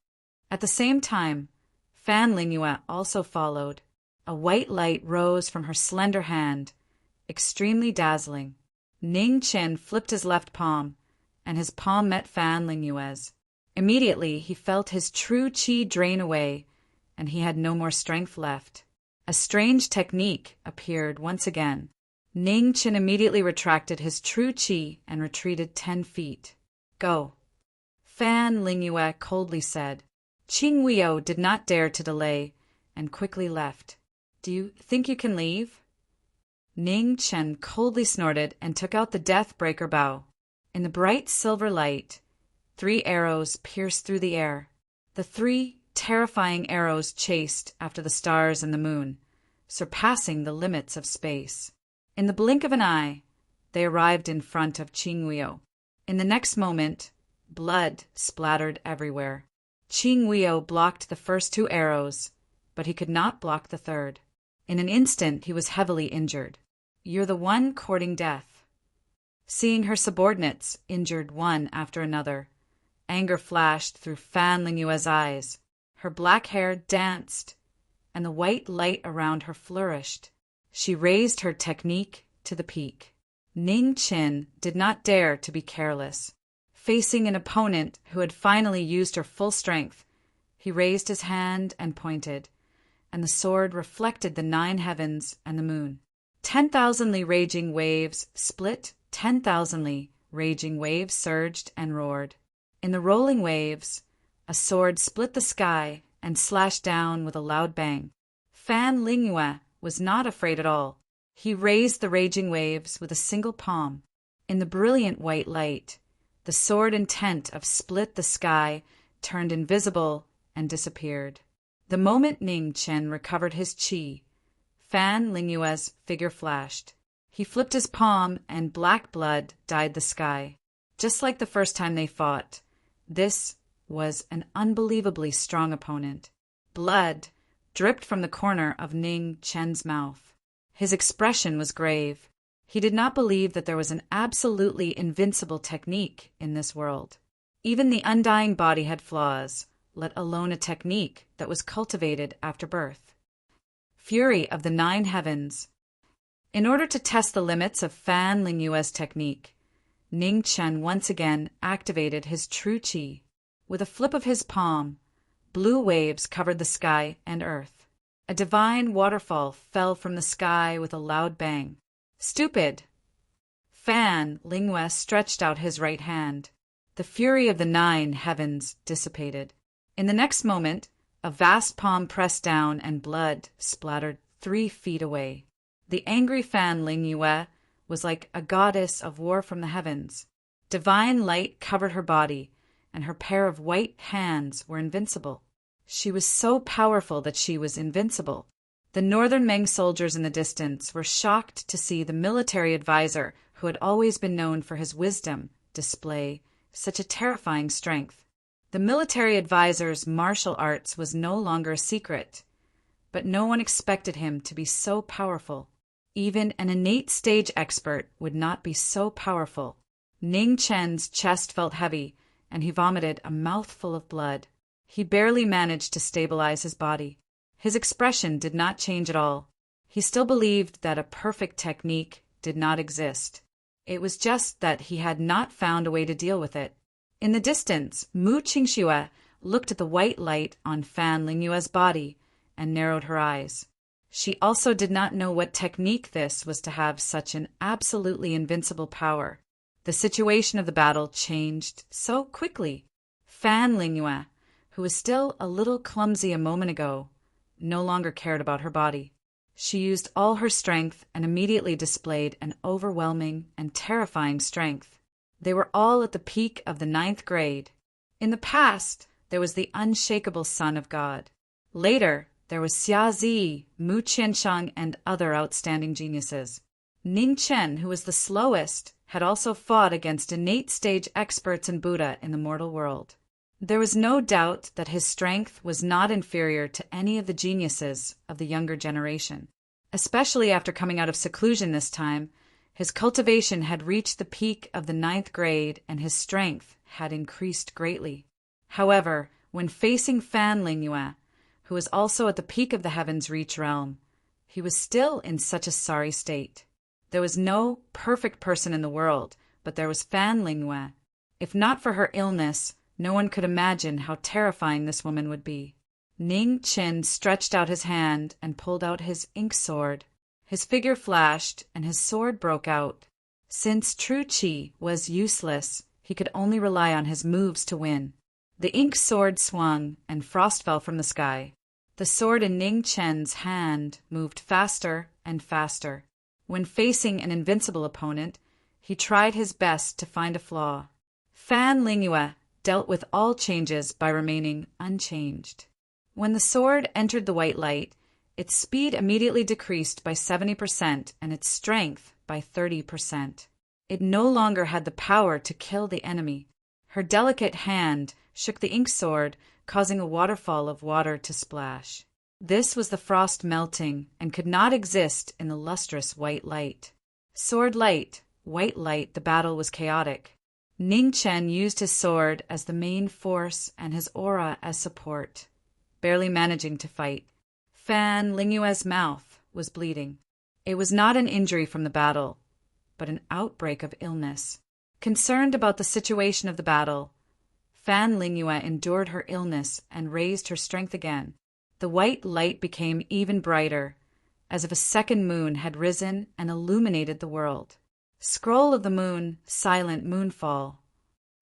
A: At the same time, Fan Lingyue also followed. A white light rose from her slender hand, extremely dazzling. Ning Qin flipped his left palm, and his palm met Fan Lingyue's. Immediately, he felt his true qi drain away, and he had no more strength left. A strange technique appeared once again. Ning Qin immediately retracted his true qi and retreated 10 feet. "Go." Fan Lingyue coldly said. Qing Weo did not dare to delay and quickly left. "Do you think you can leave?" Ning Chen coldly snorted and took out the Deathbreaker bow. In the bright silver light, 3 arrows pierced through the air. The 3 terrifying arrows chased after the stars and the moon, surpassing the limits of space. In the blink of an eye, they arrived in front of Qing Weo. In the next moment, blood splattered everywhere. Qing Weo blocked the first 2 arrows, but he could not block the third. In an instant, he was heavily injured. "You're the one courting death." Seeing her subordinates injured one after another, anger flashed through Fan Lingyue's eyes. Her black hair danced, and the white light around her flourished. She raised her technique to the peak. Ning Qin did not dare to be careless. Facing an opponent who had finally used her full strength, he raised his hand and pointed, and the sword reflected the 9 heavens and the moon. 10,000-ly raging waves split, 10,000-ly raging waves surged and roared. In the rolling waves, a sword split the sky and slashed down with a loud bang. Fan Lingyue was not afraid at all. He raised the raging waves with a single palm. In the brilliant white light, the sword intent of split the sky turned invisible and disappeared. The moment Ning Chen recovered his qi, Fan Lingyue's figure flashed. He flipped his palm and black blood dyed the sky. Just like the first time they fought, this was an unbelievably strong opponent. Blood dripped from the corner of Ning Chen's mouth. His expression was grave. He did not believe that there was an absolutely invincible technique in this world. Even the undying body had flaws, let alone a technique that was cultivated after birth. Fury of the 9 heavens. In order to test the limits of Fan Lingyue's technique, Ning Chen once again activated his true qi. With a flip of his palm, blue waves covered the sky and earth. A divine waterfall fell from the sky with a loud bang. Stupid! Fan Lingyue stretched out his right hand. The fury of the 9 heavens dissipated. In the next moment, a vast palm pressed down and blood splattered 3 feet away. The angry Fan Lingyue was like a goddess of war from the heavens. Divine light covered her body, and her pair of white hands were invincible. She was so powerful that she was invincible. The northern Meng soldiers in the distance were shocked to see the military advisor, who had always been known for his wisdom, display such a terrifying strength. The military advisor's martial arts was no longer a secret, but no one expected him to be so powerful. Even an innate stage expert would not be so powerful. Ning Chen's chest felt heavy, and he vomited a mouthful of blood. He barely managed to stabilize his body. His expression did not change at all. He still believed that a perfect technique did not exist. It was just that he had not found a way to deal with it. In the distance, Mu Qingxue looked at the white light on Fan Lingyue's body and narrowed her eyes. She also did not know what technique this was to have such an absolutely invincible power. The situation of the battle changed so quickly. Fan Lingyue, who was still a little clumsy a moment ago, no longer cared about her body. She used all her strength and immediately displayed an overwhelming and terrifying strength. They were all at the peak of the 9th grade. In the past, there was the unshakable Son of God. Later, there was Xia Zi, Mu Qiansheng, and other outstanding geniuses. Ning Chen, who was the slowest, had also fought against innate stage experts and Buddha in the mortal world. There was no doubt that his strength was not inferior to any of the geniuses of the younger generation. Especially after coming out of seclusion this time, his cultivation had reached the peak of the 9th grade and his strength had increased greatly. However, when facing Fan Lingyue, who was also at the peak of the Heavens Reach realm, he was still in such a sorry state. There was no perfect person in the world, but there was Fan Lingyue. If not for her illness, no one could imagine how terrifying this woman would be. Ning Qin stretched out his hand and pulled out his ink sword. His figure flashed, and his sword broke out. Since true qi was useless, he could only rely on his moves to win. The ink sword swung, and frost fell from the sky. The sword in Ning Chen's hand moved faster and faster. When facing an invincible opponent, he tried his best to find a flaw. Fan Lingyue dealt with all changes by remaining unchanged. When the sword entered the white light, its speed immediately decreased by 70% and its strength by 30%. It no longer had the power to kill the enemy. Her delicate hand shook the ink sword, causing a waterfall of water to splash. This was the frost melting and could not exist in the lustrous white light. Sword light, white light, the battle was chaotic. Ning Chen used his sword as the main force and his aura as support, barely managing to fight. Fan Lingyue's mouth was bleeding. It was not an injury from the battle, but an outbreak of illness. Concerned about the situation of the battle, Fan Lingyue endured her illness and raised her strength again. The white light became even brighter, as if a second moon had risen and illuminated the world. Scroll of the moon, silent moonfall.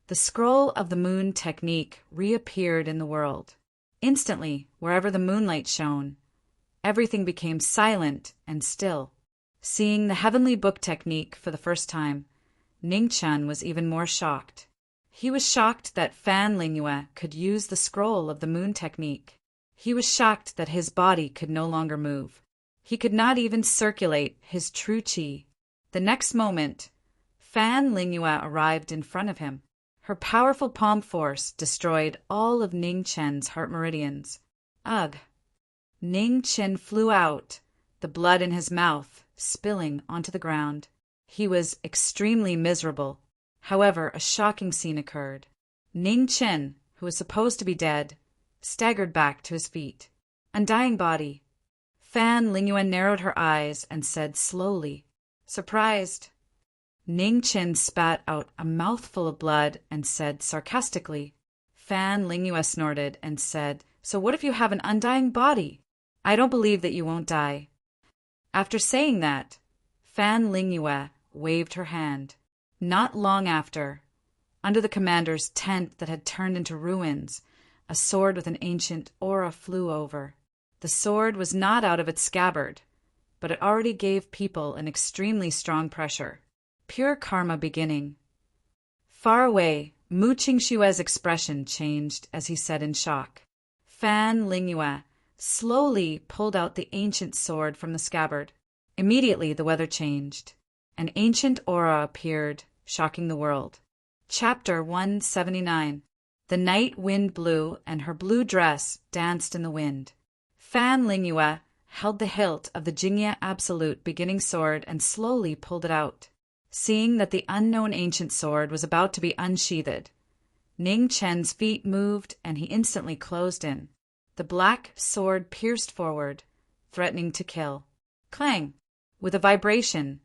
A: The scroll of the moon technique reappeared in the world. Instantly, wherever the moonlight shone, everything became silent and still. Seeing the heavenly book technique for the first time, Ningchen was even more shocked. He was shocked that Fan Lingyue could use the scroll of the moon technique. He was shocked that his body could no longer move. He could not even circulate his true qi. The next moment, Fan Lingyue arrived in front of him. Her powerful palm force destroyed all of Ningchen's heart meridians. Ugh! Ningchen flew out, the blood in his mouth spilling onto the ground. He was extremely miserable. However, a shocking scene occurred. Ningchen, who was supposed to be dead, staggered back to his feet. Undying body. Fan Lingyue narrowed her eyes and said slowly, "Surprised." Ningchen spat out a mouthful of blood and said sarcastically. Fan Lingyue snorted and said, "So what if you have an undying body? I don't believe that you won't die." After saying that, Fan Lingyue waved her hand. Not long after, under the commander's tent that had turned into ruins, a sword with an ancient aura flew over. The sword was not out of its scabbard, but it already gave people an extremely strong pressure. Pure karma beginning. Far away, Mu Qingshue's expression changed as he said in shock. Fan Lingyue slowly pulled out the ancient sword from the scabbard. Immediately the weather changed. An ancient aura appeared, shocking the world. Chapter 179. The night wind blew, and her blue dress danced in the wind. Fan Lingyue held the hilt of the Jingye Absolute beginning sword and slowly pulled it out. Seeing that the unknown ancient sword was about to be unsheathed, Ning Chen's feet moved and he instantly closed in. The black sword pierced forward, threatening to kill. Clang! With a vibration,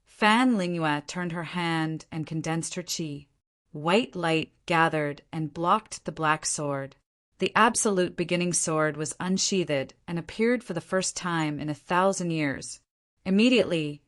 A: Fan Lingyue turned her hand and condensed her qi. White light gathered and blocked the black sword. The absolute beginning sword was unsheathed and appeared for the first time in 1,000 years. Immediately,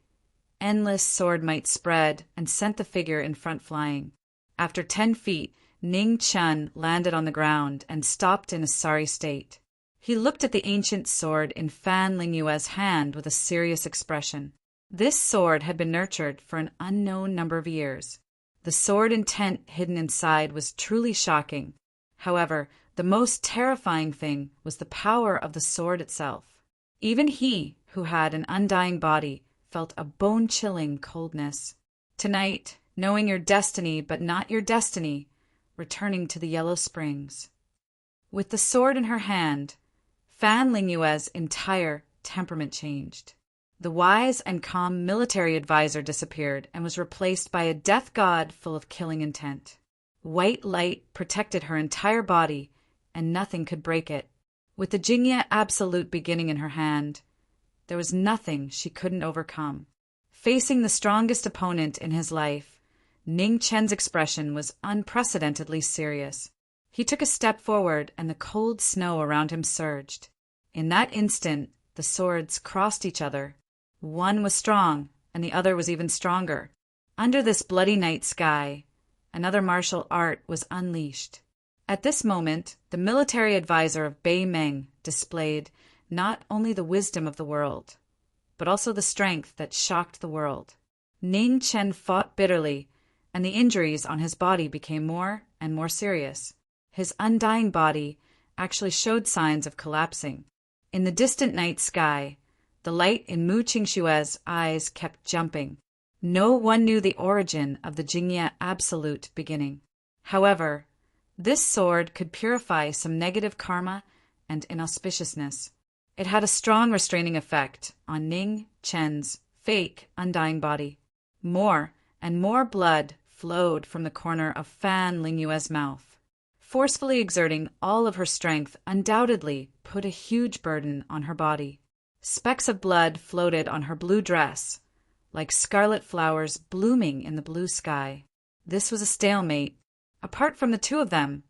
A: endless sword might spread and sent the figure in front flying. After 10 feet, Ning Chen landed on the ground and stopped in a sorry state. He looked at the ancient sword in Fan Lingyue's hand with a serious expression. This sword had been nurtured for an unknown number of years. The sword intent hidden inside was truly shocking. However, the most terrifying thing was the power of the sword itself. Even he, who had an undying body, felt a bone-chilling coldness. Tonight, knowing your destiny but not your destiny, returning to the Yellow Springs. With the sword in her hand, Fan Lingyue's entire temperament changed. The wise and calm military advisor disappeared and was replaced by a death god full of killing intent. White light protected her entire body, and nothing could break it. With the Jingye Absolute beginning in her hand, there was nothing she couldn't overcome. Facing the strongest opponent in his life, Ning Chen's expression was unprecedentedly serious. He took a step forward, and the cold snow around him surged. In that instant, the swords crossed each other. One was strong, and the other was even stronger. Under this bloody night sky, another martial art was unleashed. At this moment, the military advisor of Bei Meng displayed not only the wisdom of the world, but also the strength that shocked the world. Ning Chen fought bitterly, and the injuries on his body became more and more serious. His undying body actually showed signs of collapsing. In the distant night sky, the light in Mu Qingshue's eyes kept jumping. No one knew the origin of the Jingye Absolute beginning. However, this sword could purify some negative karma and inauspiciousness. It had a strong restraining effect on Ning Chen's fake, undying body. More and more blood flowed from the corner of Fan Lingyue's mouth. Forcefully exerting all of her strength undoubtedly put a huge burden on her body. Specks of blood floated on her blue dress, like scarlet flowers blooming in the blue sky. This was a stalemate. Apart from the two of them,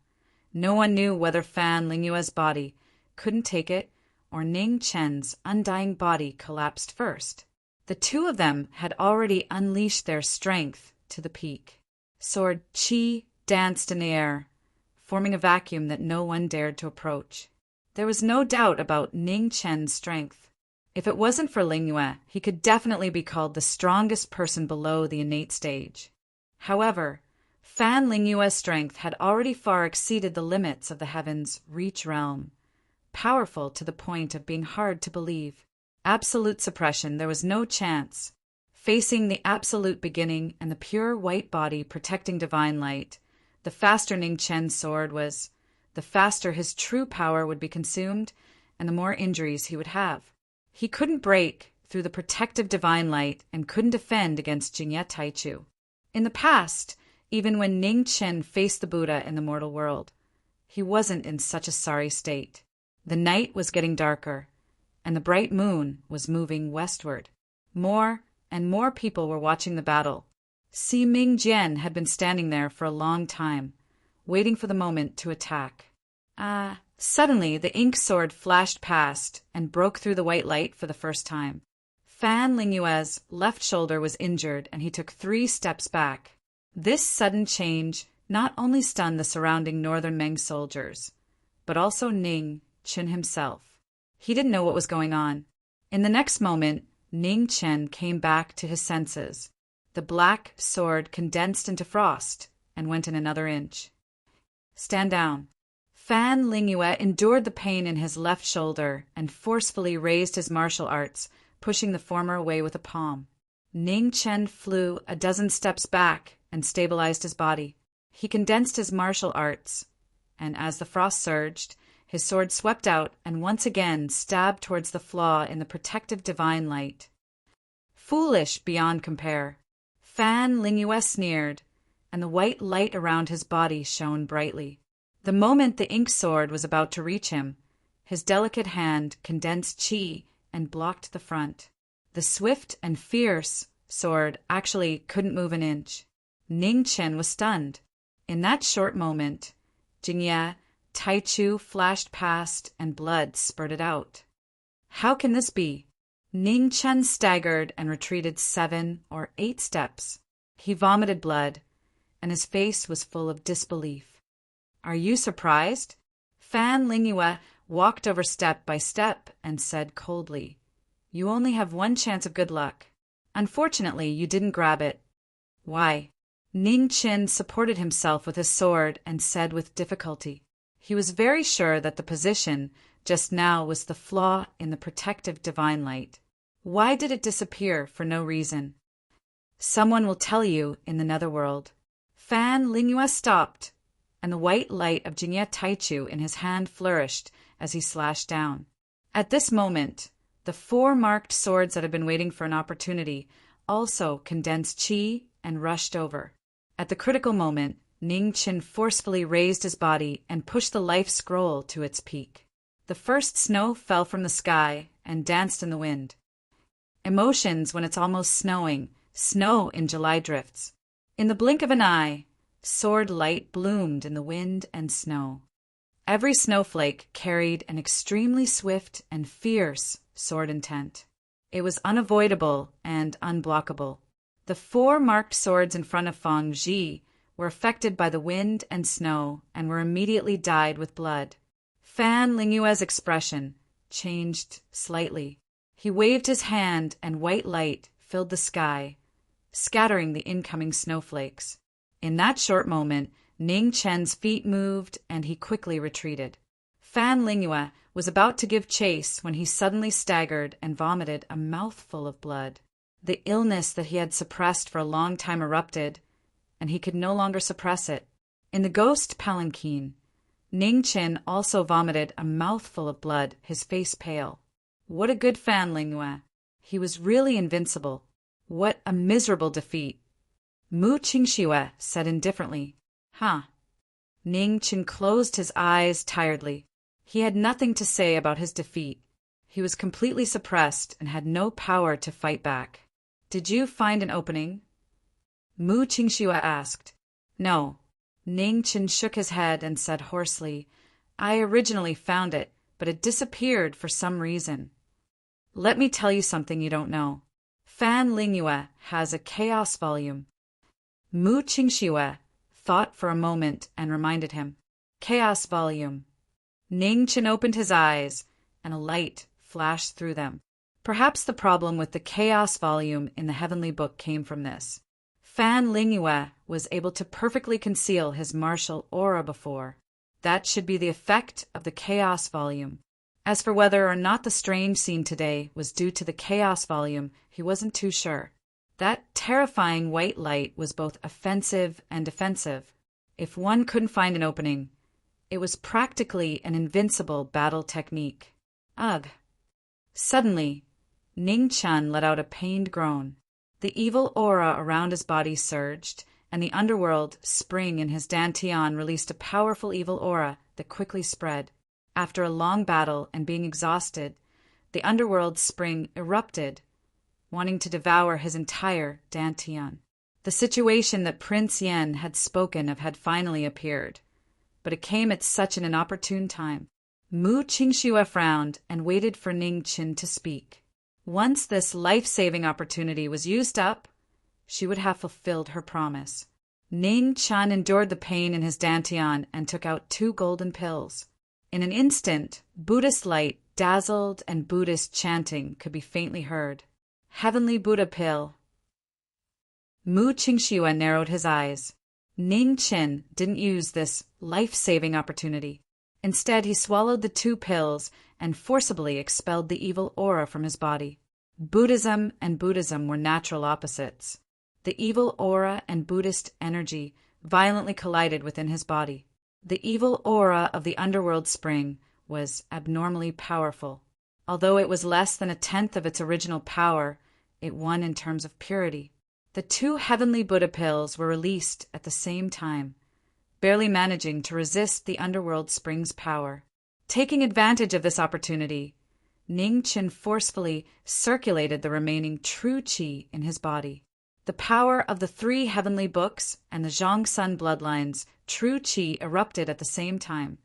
A: no one knew whether Fan Lingyue's body couldn't take it or Ning Chen's undying body collapsed first. The two of them had already unleashed their strength to the peak. Sword Qi danced in the air, forming a vacuum that no one dared to approach. There was no doubt about Ning Chen's strength. If it wasn't for Lingyue, he could definitely be called the strongest person below the innate stage. However, Fan Lingyue's strength had already far exceeded the limits of the heavens' reach realm, powerful to the point of being hard to believe. Absolute suppression, there was no chance. Facing the absolute beginning and the pure white body protecting divine light, the faster Ning Chen's sword was, the faster his true power would be consumed and the more injuries he would have. He couldn't break through the protective divine light and couldn't defend against Jingye Taichu. In the past, even when Ning Chen faced the Buddha in the mortal world, he wasn't in such a sorry state. The night was getting darker, and the bright moon was moving westward. More and more people were watching the battle. Si Mingjian had been standing there for a long time, waiting for the moment to attack. Suddenly the ink sword flashed past and broke through the white light for the first time. Fan Lingyue's left shoulder was injured and he took 3 steps back. This sudden change not only stunned the surrounding northern Meng soldiers, but also Ning Chen himself. He didn't know what was going on. In the next moment, Ning Chen came back to his senses. The black sword condensed into frost and went in another inch. Stand down. Fan Lingyue endured the pain in his left shoulder and forcefully raised his martial arts, pushing the former away with a palm. Ning Chen flew a dozen steps back and stabilized his body. He condensed his martial arts, and as the frost surged, his sword swept out and once again stabbed towards the flaw in the protective divine light. Foolish beyond compare. Fan Lingyue sneered, and the white light around his body shone brightly. The moment the ink sword was about to reach him, his delicate hand condensed qi and blocked the front. The swift and fierce sword actually couldn't move an inch. Ning Chen was stunned. In that short moment, Jingye Taichu flashed past and blood spurted out. How can this be? Ning Chen staggered and retreated 7 or 8 steps. He vomited blood, and his face was full of disbelief. Are you surprised? Fan Lingyue walked over step by step and said coldly, You only have 1 chance of good luck. Unfortunately, you didn't grab it. Why? Ning Chen supported himself with his sword and said with difficulty. He was very sure that the position just now was the flaw in the protective divine light. Why did it disappear for no reason? Someone will tell you in the netherworld. Fan Lingyue stopped, and the white light of Jingye Taichu in his hand flourished as he slashed down. At this moment, the 4 marked swords that had been waiting for an opportunity also condensed qi and rushed over. At the critical moment, Ning Chen forcefully raised his body and pushed the life scroll to its peak. The first snow fell from the sky and danced in the wind. Emotions when it's almost snowing, snow in July drifts. In the blink of an eye, sword light bloomed in the wind and snow. Every snowflake carried an extremely swift and fierce sword intent. It was unavoidable and unblockable. The 4 marked swords in front of Fang Zhi were affected by the wind and snow and were immediately dyed with blood. Fan Lingyue's expression changed slightly. He waved his hand and white light filled the sky, scattering the incoming snowflakes. In that short moment, Ning Chen's feet moved and he quickly retreated. Fan Lingyue was about to give chase when he suddenly staggered and vomited a mouthful of blood. The illness that he had suppressed for a long time erupted, and he could no longer suppress it. In the ghost palanquin, Ning Chen also vomited a mouthful of blood, his face pale. What a good Fan Lingyue. He was really invincible. What a miserable defeat. Mu Qingxue said indifferently, Huh. Ning Chen closed his eyes tiredly. He had nothing to say about his defeat. He was completely suppressed and had no power to fight back. Did you find an opening? Mu Qingxue asked. No. Ning Qin shook his head and said hoarsely, I originally found it, but it disappeared for some reason. Let me tell you something you don't know. Fan Lingyue has a chaos volume. Mu Qingxue thought for a moment and reminded him. Chaos volume. Ning Qin opened his eyes, and a light flashed through them. Perhaps the problem with the chaos volume in the heavenly book came from this. Fan Lingyue was able to perfectly conceal his martial aura before. That should be the effect of the chaos volume. As for whether or not the strange scene today was due to the chaos volume, he wasn't too sure. That terrifying white light was both offensive and defensive. If one couldn't find an opening, it was practically an invincible battle technique. Ugh. Suddenly, Ning Chen let out a pained groan. The evil aura around his body surged, and the underworld spring in his dantian released a powerful evil aura that quickly spread. After a long battle and being exhausted, the underworld spring erupted, wanting to devour his entire dantian. The situation that Prince Yen had spoken of had finally appeared, but it came at such an inopportune time. Mu Qingxue frowned and waited for Ning Qin to speak. Once this life-saving opportunity was used up, she would have fulfilled her promise. Ning Chen endured the pain in his dantian and took out 2 golden pills. In an instant, Buddhist light dazzled and Buddhist chanting could be faintly heard. Heavenly Buddha pill. Mu Qingxue narrowed his eyes. Ning Qin didn't use this life-saving opportunity. Instead, he swallowed the 2 pills and forcibly expelled the evil aura from his body. Buddhism and Buddhism were natural opposites. The evil aura and Buddhist energy violently collided within his body. The evil aura of the underworld spring was abnormally powerful. Although it was less than 1/10 of its original power, it won in terms of purity. The 2 heavenly Buddha pills were released at the same time, barely managing to resist the underworld spring's power. Taking advantage of this opportunity, Ning Qin forcefully circulated the remaining true qi in his body. The power of the 3 heavenly books and the Zhongsun bloodlines' true qi erupted at the same time,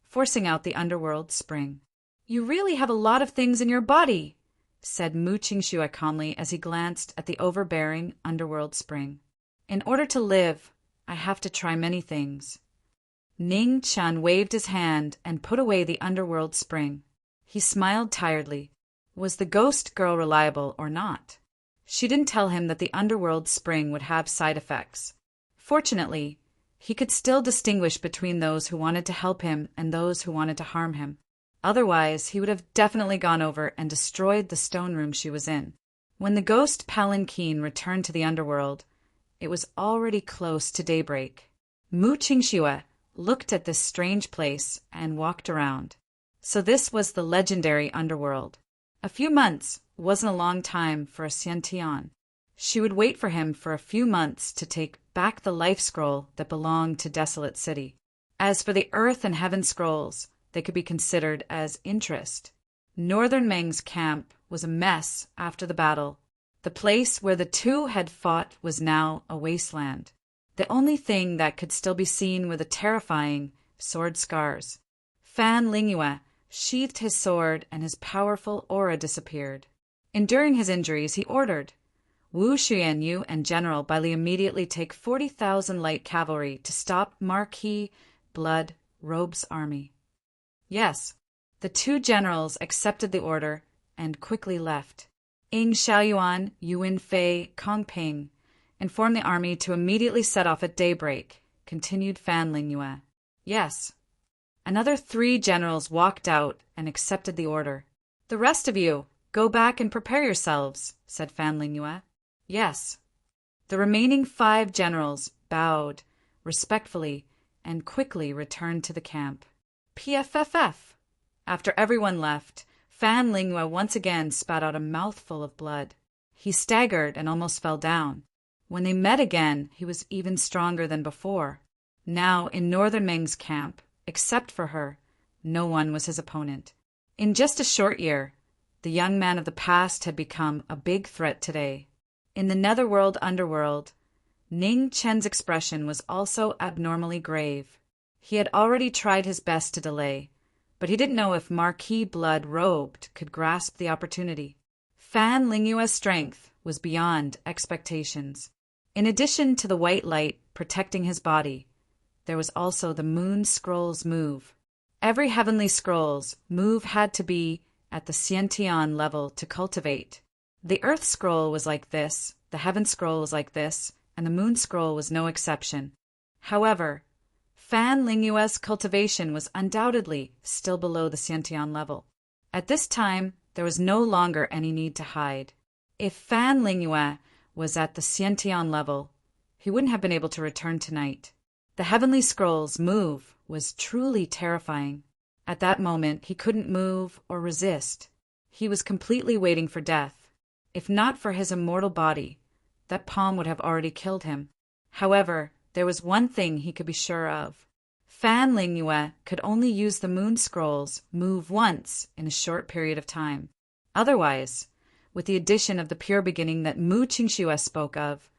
A: forcing out the underworld spring. You really have a lot of things in your body, said Mu Qingxue calmly as he glanced at the overbearing underworld spring. In order to live, I have to try many things. Ning Chen waved his hand and put away the underworld spring. He smiled tiredly. Was the ghost girl reliable or not? She didn't tell him that the underworld spring would have side effects. Fortunately, he could still distinguish between those who wanted to help him and those who wanted to harm him. Otherwise, he would have definitely gone over and destroyed the stone room she was in. When the ghost palanquin returned to the underworld, it was already close to daybreak. Mu Qingxue looked at this strange place and walked around. So this was the legendary underworld. A few months wasn't a long time for a Xiantian. She would wait for him for a few months to take back the life scroll that belonged to Desolate City. As for the earth and heaven scrolls, they could be considered as interest. Northern Meng's camp was a mess after the battle. The place where the 2 had fought was now a wasteland. The only thing that could still be seen were the terrifying sword scars. Fan Lingyue sheathed his sword and his powerful aura disappeared. Enduring his injuries, he ordered, Wu Xuanyu and General Baili immediately take 40,000 light cavalry to stop Marquis Blood Robe's army. Yes, the 2 generals accepted the order and quickly left. Ying Xiaoyuan, Yuan Fei, Kong Ping informed the army to immediately set off at daybreak, continued Fan Lingyue. Yes. Another 3 generals walked out and accepted the order. The rest of you, go back and prepare yourselves, said Fan Lingyue. Yes. The remaining 5 generals bowed respectfully and quickly returned to the camp. PFFF. After everyone left, Fan Lingyue once again spat out a mouthful of blood. He staggered and almost fell down. When they met again, he was even stronger than before. Now, in Northern Meng's camp, except for her, no one was his opponent. In just a short year, the young man of the past had become a big threat today. In the netherworld underworld, Ning Chen's expression was also abnormally grave. He had already tried his best to delay, but he didn't know if Marquis blood-robed could grasp the opportunity. Fan Lingyue's strength was beyond expectations. In addition to the white light protecting his body, there was also the moon scroll's move. Every heavenly scroll's move had to be at the Xiantian level to cultivate. The earth scroll was like this, the heaven scroll was like this, and the moon scroll was no exception. However, Fan Lingyue's cultivation was undoubtedly still below the Xiantian level. At this time, there was no longer any need to hide. If Fan Lingyue was at the Xiantian level, he wouldn't have been able to return tonight. The heavenly scroll's move was truly terrifying. At that moment, he couldn't move or resist. He was completely waiting for death. If not for his immortal body, that palm would have already killed him. However, there was one thing he could be sure of. Fan Lingyue could only use the moon scroll's move once in a short period of time. Otherwise, with the addition of the pure beginning that Mu Qingxue spoke of,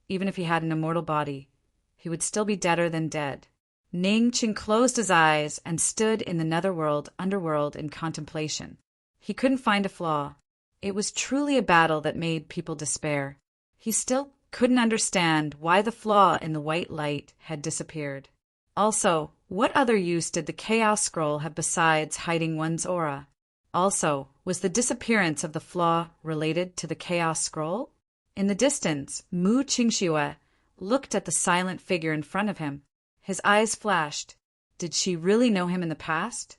A: even if he had an immortal body, he would still be deader than dead. Ning Qin closed his eyes and stood in the netherworld underworld in contemplation. He couldn't find a flaw. It was truly a battle that made people despair. He still couldn't understand why the flaw in the white light had disappeared. Also, what other use did the Chaos Scroll have besides hiding one's aura? Also, was the disappearance of the flaw related to the Chaos Scroll? In the distance, Mu Qingxue looked at the silent figure in front of him. His eyes flashed. Did she really know him in the past?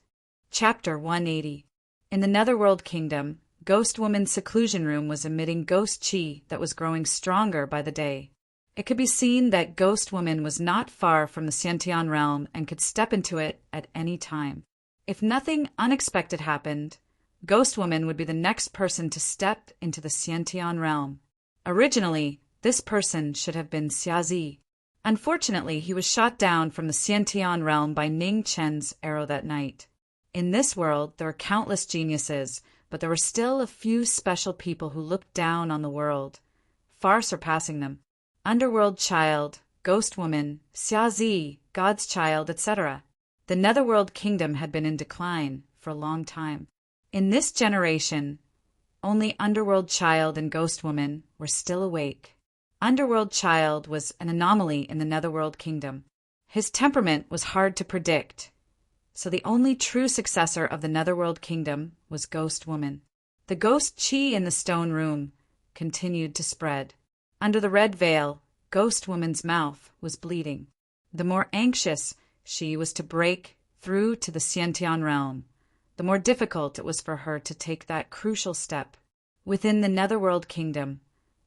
A: Chapter 180. In the Netherworld Kingdom, Ghost Woman's seclusion room was emitting ghost chi that was growing stronger by the day. It could be seen that Ghost Woman was not far from the Xiantian realm and could step into it at any time. If nothing unexpected happened, Ghost Woman would be the next person to step into the Xiantian realm. Originally, this person should have been Xiazi. Unfortunately, he was shot down from the Xiantian realm by Ning Chen's arrow that night. In this world, there were countless geniuses, but there were still a few special people who looked down on the world, far surpassing them. Underworld Child, Ghost Woman, Xiazi, God's Child, etc. The Netherworld Kingdom had been in decline for a long time. In this generation, only Underworld Child and Ghost Woman were still awake. Underworld Child was an anomaly in the Netherworld Kingdom. His temperament was hard to predict, so the only true successor of the Netherworld Kingdom was Ghost Woman. The ghost chi in the stone room continued to spread. Under the red veil, Ghost Woman's mouth was bleeding. The more anxious she was to break through to the Xiantian realm, the more difficult it was for her to take that crucial step. Within the Netherworld Kingdom,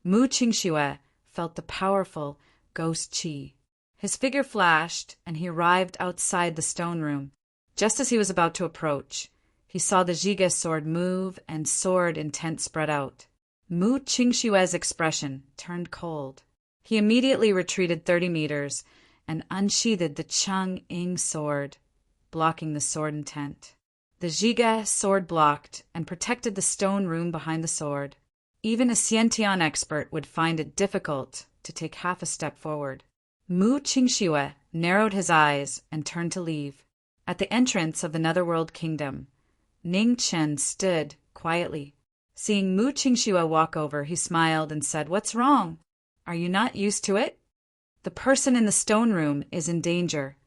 A: Mu Qingxue felt the powerful ghost chi. His figure flashed, and he arrived outside the stone room. Just as he was about to approach, he saw the Zhiga sword move and sword intent spread out. Mu Qingxue's expression turned cold. He immediately retreated 30 meters and unsheathed the Cheng Ying sword, blocking the sword intent. The Zhiga sword blocked and protected the stone room behind the sword. Even a Xiantian expert would find it difficult to take half a step forward. Mu Qingxue narrowed his eyes and turned to leave. At the entrance of the Netherworld Kingdom, Ning Chen stood quietly. Seeing Mu Qingxue walk over, he smiled and said, "What's wrong? Are you not used to it?" "The person in the stone room is in danger,"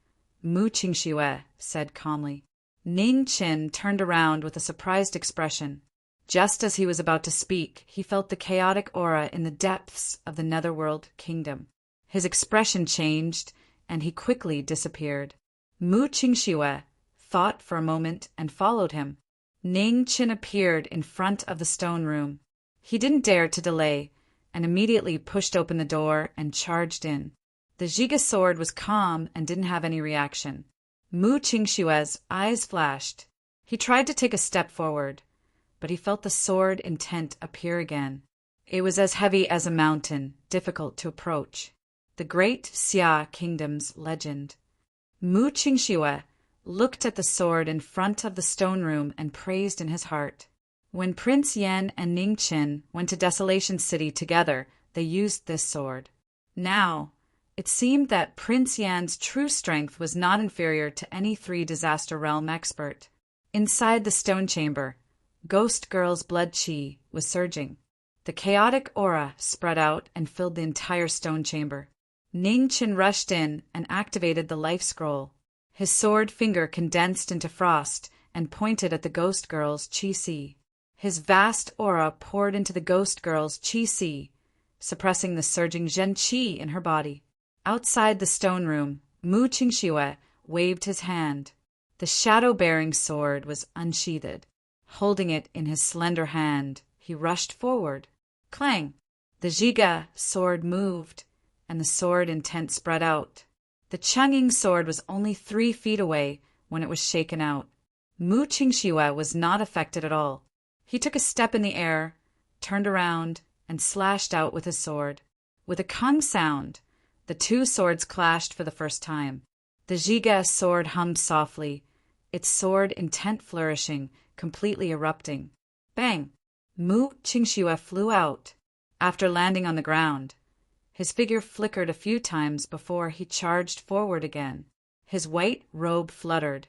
A: Mu Qingxue said calmly. Ning Chen turned around with a surprised expression. Just as he was about to speak, he felt the chaotic aura in the depths of the Netherworld Kingdom. His expression changed, and he quickly disappeared. Mu Qingxue thought for a moment and followed him. Ning Chen appeared in front of the stone room. He didn't dare to delay, and immediately pushed open the door and charged in. The Zhiga sword was calm and didn't have any reaction. Mu Qingxue's eyes flashed. He tried to take a step forward, but he felt the sword intent appear again. It was as heavy as a mountain, difficult to approach. The Great Xia Kingdom's legend. Mu Qingxue looked at the sword in front of the stone room and praised in his heart. When Prince Yan and Ning Qin went to Desolation City together, they used this sword. Now, it seemed that Prince Yan's true strength was not inferior to any 3 Disaster Realm expert. Inside the stone chamber, Ghost Girl's blood chi was surging. The chaotic aura spread out and filled the entire stone chamber. Ning Qin rushed in and activated the life scroll. His sword finger condensed into frost and pointed at the Ghost Girl's chi si. His vast aura poured into the Ghost Girl's chi si, suppressing the surging Zhen Qi in her body. Outside the stone room, Mu Qingxue waved his hand. The shadow-bearing sword was unsheathed. Holding it in his slender hand, he rushed forward. Clang! The Zhiga sword moved, and the sword intent spread out. The Chang'ing sword was only 3 feet away when it was shaken out. Mu Qingxue was not affected at all. He took a step in the air, turned around, and slashed out with his sword. With a kung sound, the 2 swords clashed for the first time. The Zhiga sword hummed softly, its sword intent flourishing, completely erupting. Bang! Mu Qingxue flew out. After landing on the ground, his figure flickered a few times before he charged forward again. His white robe fluttered,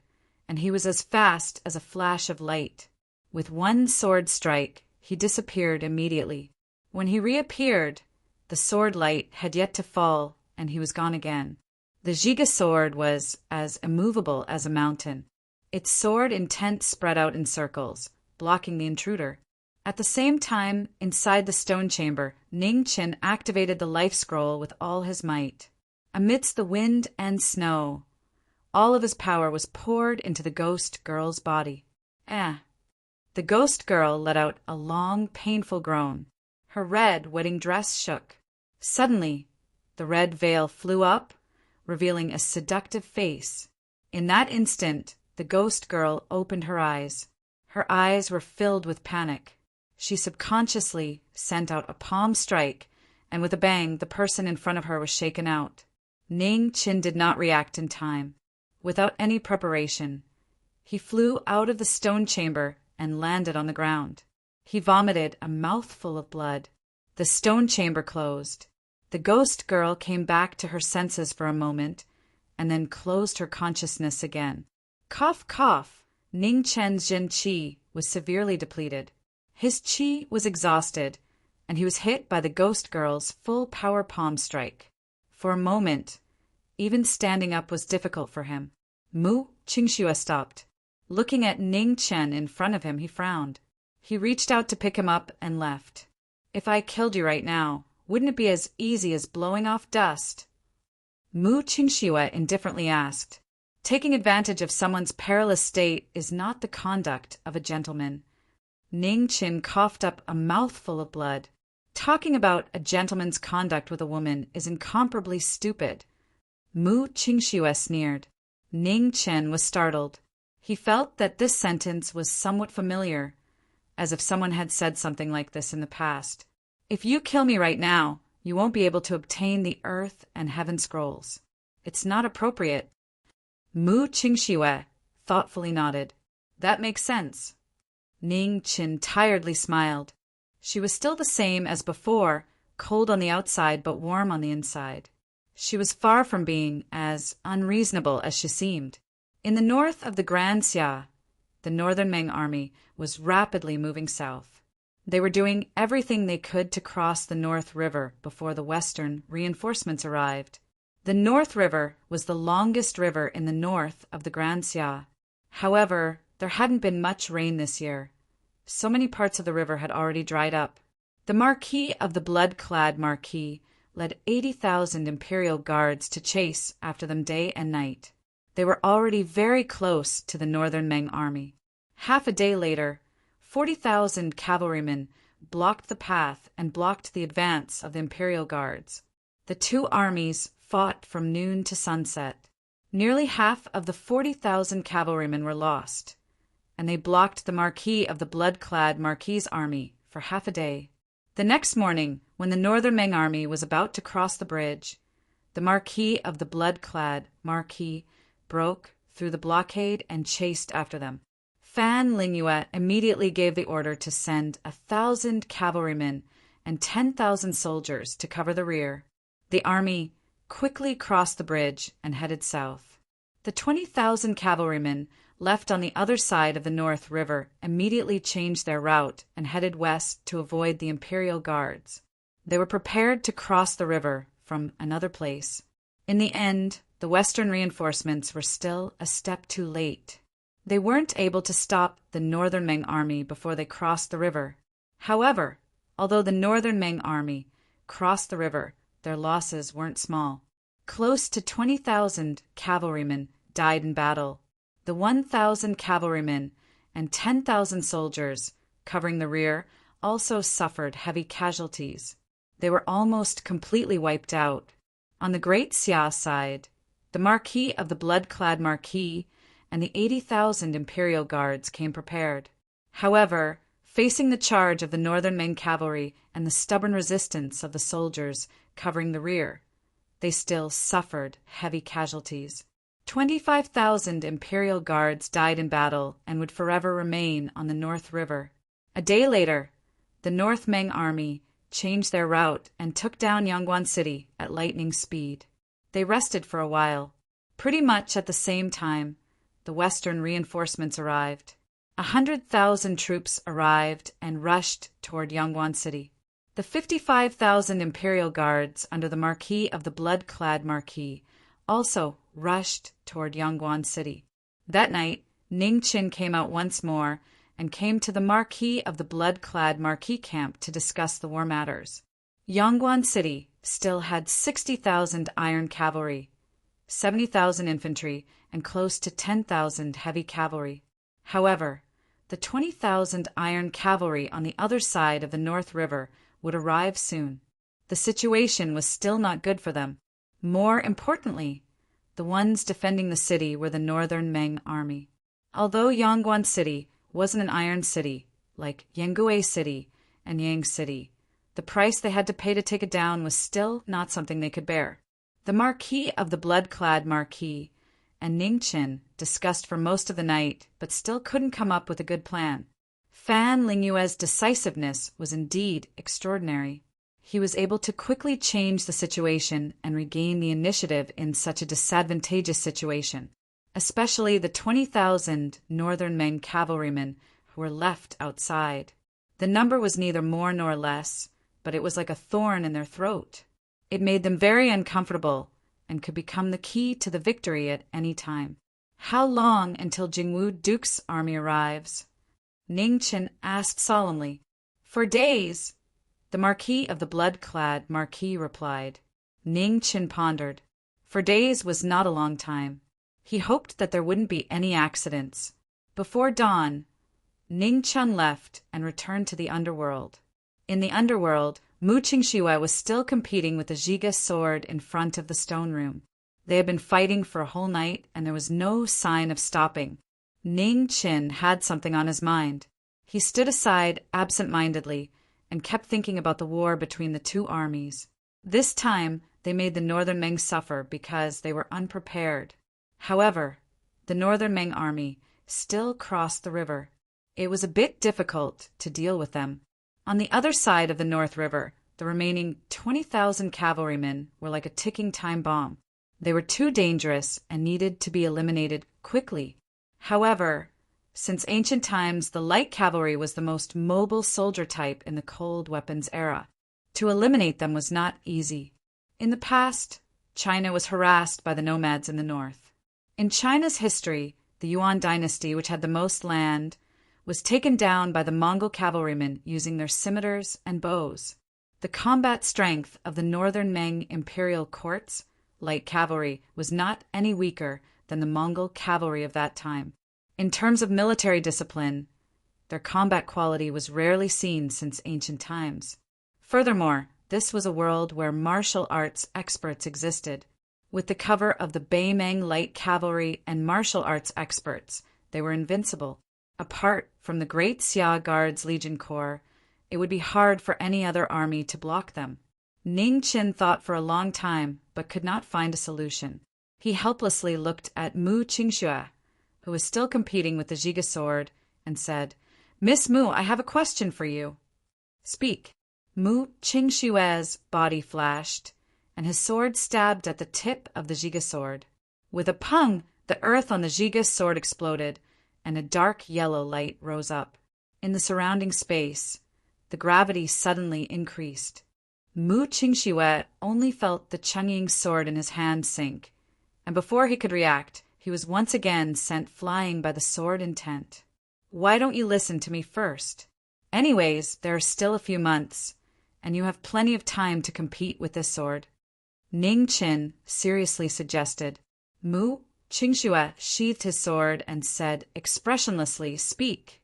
A: and he was as fast as a flash of light. With 1 sword strike, he disappeared immediately. When he reappeared, the sword light had yet to fall, and he was gone again. The Zhiga sword was as immovable as a mountain. Its sword intent spread out in circles, blocking the intruder. At the same time, inside the stone chamber, Ning Qin activated the life scroll with all his might. Amidst the wind and snow, all of his power was poured into the Ghost Girl's body. The Ghost Girl let out a long, painful groan. Her red wedding dress shook. Suddenly, the red veil flew up, revealing a seductive face. In that instant, the Ghost Girl opened her eyes. Her eyes were filled with panic. She subconsciously sent out a palm strike, and with a bang, the person in front of her was shaken out. Ning Qin did not react in time. Without any preparation, he flew out of the stone chamber and landed on the ground. He vomited a mouthful of blood. The stone chamber closed. The Ghost Girl came back to her senses for a moment, and then closed her consciousness again. Cough, cough. Ning Chen's Zhen Qi was severely depleted. His Qi was exhausted, and he was hit by the Ghost Girl's full power palm strike. For a moment, even standing up was difficult for him. Mu Qingxue stopped. Looking at Ning Chen in front of him, he frowned. He reached out to pick him up and left. If I killed you right now, wouldn't it be as easy as blowing off dust? Mu Qingxue indifferently asked. Taking advantage of someone's perilous state is not the conduct of a gentleman. Ning Qin coughed up a mouthful of blood. Talking about a gentleman's conduct with a woman is incomparably stupid. Mu Qingxue sneered. Ning Chen was startled. He felt that this sentence was somewhat familiar, as if someone had said something like this in the past. If you kill me right now, you won't be able to obtain the earth and heaven scrolls. It's not appropriate. Mu Qingxue thoughtfully nodded. That makes sense. Ning Qin tiredly smiled. She was still the same as before, cold on the outside but warm on the inside. She was far from being as unreasonable as she seemed. In the north of the Grand Xia, the Northern Ming army was rapidly moving south. They were doing everything they could to cross the North River before the western reinforcements arrived. The North River was the longest river in the north of the Grand Xia. However, there hadn't been much rain this year. So many parts of the river had already dried up. The Marquis of the blood-clad Marquis led 80,000 imperial guards to chase after them day and night. They were already very close to the Northern Ming army. Half a day later, 40,000 cavalrymen blocked the path and blocked the advance of the imperial guards. The 2 armies fought from noon to sunset. Nearly half of the 40,000 cavalrymen were lost, and they blocked the Marquis of the blood-clad Marquis' army for half a day. The next morning, when the Northern Ming army was about to cross the bridge, the Marquis of the blood-clad Marquis broke through the blockade and chased after them. Fan Lingyue immediately gave the order to send 1,000 cavalrymen and 10,000 soldiers to cover the rear. The army quickly crossed the bridge and headed south. The 20,000 cavalrymen left on the other side of the North River immediately changed their route and headed west to avoid the Imperial Guards. They were prepared to cross the river from another place. In the end, the Western reinforcements were still a step too late. They weren't able to stop the Northern Ming army before they crossed the river. However, although the Northern Ming army crossed the river, their losses weren't small. Close to 20,000 cavalrymen died in battle. The 1,000 cavalrymen and 10,000 soldiers covering the rear also suffered heavy casualties. They were almost completely wiped out. On the Great Xia side, the Marquis of the blood-clad Marquis and the 80,000 Imperial Guards came prepared. However, facing the charge of the Northern Ming cavalry and the stubborn resistance of the soldiers covering the rear, they still suffered heavy casualties. 25,000 Imperial Guards died in battle and would forever remain on the North River. A day later, the North Ming army changed their route and took down Yangguan City at lightning speed. They rested for a while. Pretty much at the same time, the Western reinforcements arrived. 100,000 troops arrived and rushed toward Yangguan City. The 55,000 Imperial Guards under the Marquis of the blood-clad Marquis also rushed toward Yangguan City. That night, Ning Qin came out once more and came to the Marquis of the blood-clad Marquis camp to discuss the war matters. Yangguan City still had 60,000 iron cavalry, 70,000 infantry, and close to 10,000 heavy cavalry. However, the 20,000 iron cavalry on the other side of the North River would arrive soon. The situation was still not good for them. More importantly, the ones defending the city were the Northern Ming army. Although Yangguan City wasn't an iron city, like Yangue City and Yang City, the price they had to pay to take it down was still not something they could bear. The Marquis of the blood-clad Marquis and Ning Qin discussed for most of the night, but still couldn't come up with a good plan. Fan Lingyue's decisiveness was indeed extraordinary. He was able to quickly change the situation and regain the initiative in such a disadvantageous situation, especially the 20,000 Northern Ming cavalrymen who were left outside. The number was neither more nor less, but it was like a thorn in their throat. It made them very uncomfortable and could become the key to the victory at any time. How long until Jingwu Duke's army arrives? Ning Qin asked solemnly. For days, the Marquis of the blood-clad Marquis replied. Ning Qin pondered. For days was not a long time. He hoped that there wouldn't be any accidents. Before dawn, Ning Qin left and returned to the underworld. In the underworld, Mu Qingxue was still competing with the Zhiga sword in front of the stone room. They had been fighting for a whole night, and there was no sign of stopping. Ning Qin had something on his mind. He stood aside absent-mindedly and kept thinking about the war between the two armies. This time, they made the Northern Ming suffer because they were unprepared. However, the Northern Ming army still crossed the river. It was a bit difficult to deal with them. On the other side of the North River, the remaining 20,000 cavalrymen were like a ticking time bomb. They were too dangerous and needed to be eliminated quickly. However, since ancient times, the light cavalry was the most mobile soldier type in the cold weapons era. To eliminate them was not easy. In the past, China was harassed by the nomads in the north. In China's history, the Yuan dynasty, which had the most land, was taken down by the Mongol cavalrymen using their scimitars and bows. The combat strength of the Northern Ming imperial court's light cavalry was not any weaker than the Mongol cavalry of that time. In terms of military discipline, their combat quality was rarely seen since ancient times. Furthermore, this was a world where martial arts experts existed. With the cover of the Beimeng light cavalry and martial arts experts, they were invincible. Apart from the Great Xia Guards Legion Corps, it would be hard for any other army to block them. Ning Qin thought for a long time, but could not find a solution. He helplessly looked at Mu Qingxue, who was still competing with the Zhiga sword, and said, "Miss Mu, I have a question for you." "Speak." Mu Qingshue's body flashed, and his sword stabbed at the tip of the Zhiga sword. With a pung, the earth on the Zhiga sword exploded, and a dark yellow light rose up. In the surrounding space, the gravity suddenly increased. Mu Qingxue only felt the Chengying sword in his hand sink, and before he could react, he was once again sent flying by the sword intent. Why don't you listen to me first? Anyways, there are still a few months, and you have plenty of time to compete with this sword. Ning Qin seriously suggested. Mu Qingxue sheathed his sword and said expressionlessly, "Speak.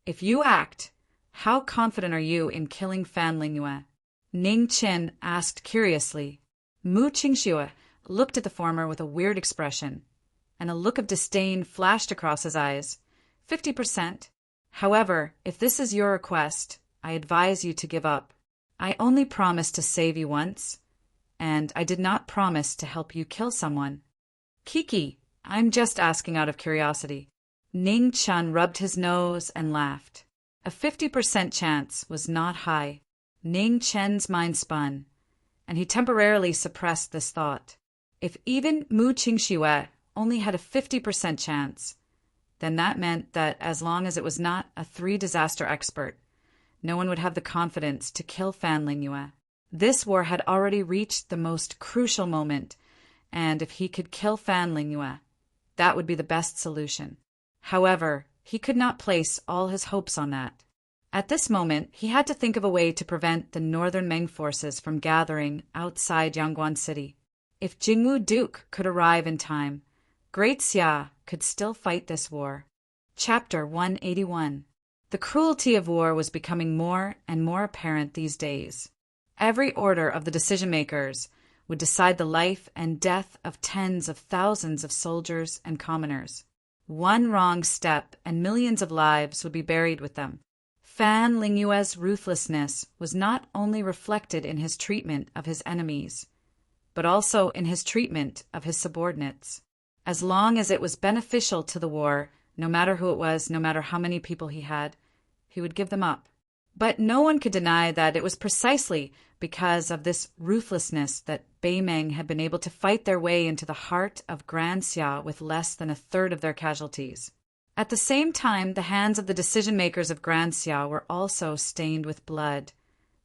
A: If you act, how confident are you in killing Fan Lingyue?" Ning Qin asked curiously. Mu Qingxue looked at the former with a weird expression, and a look of disdain flashed across his eyes. 50%. However, if this is your request, I advise you to give up. I only promised to save you once, and I did not promise to help you kill someone. Kiki, I'm just asking out of curiosity. Ning Chun rubbed his nose and laughed. A 50% chance was not high. Ning Chen's mind spun, and he temporarily suppressed this thought. If even Mu Qingxue only had a 50% chance, then that meant that as long as it was not a 3-disaster expert, no one would have the confidence to kill Fan Lingyue. This war had already reached the most crucial moment, and if he could kill Fan Lingyue, that would be the best solution. However, he could not place all his hopes on that. At this moment, he had to think of a way to prevent the northern Meng forces from gathering outside Yangguan City. If Jingwu Duke could arrive in time, Great Xia could still fight this war. Chapter 181. The cruelty of war was becoming more and more apparent these days. Every order of the decision-makers would decide the life and death of tens of thousands of soldiers and commoners. One wrong step and millions of lives would be buried with them. Fan Lingyue's ruthlessness was not only reflected in his treatment of his enemies, but also in his treatment of his subordinates. As long as it was beneficial to the war, no matter who it was, no matter how many people he would give them up. But no one could deny that it was precisely because of this ruthlessness that Beimeng had been able to fight their way into the heart of Grand Xia with less than a third of their casualties. At the same time, the hands of the decision-makers of Grand Xia were also stained with blood,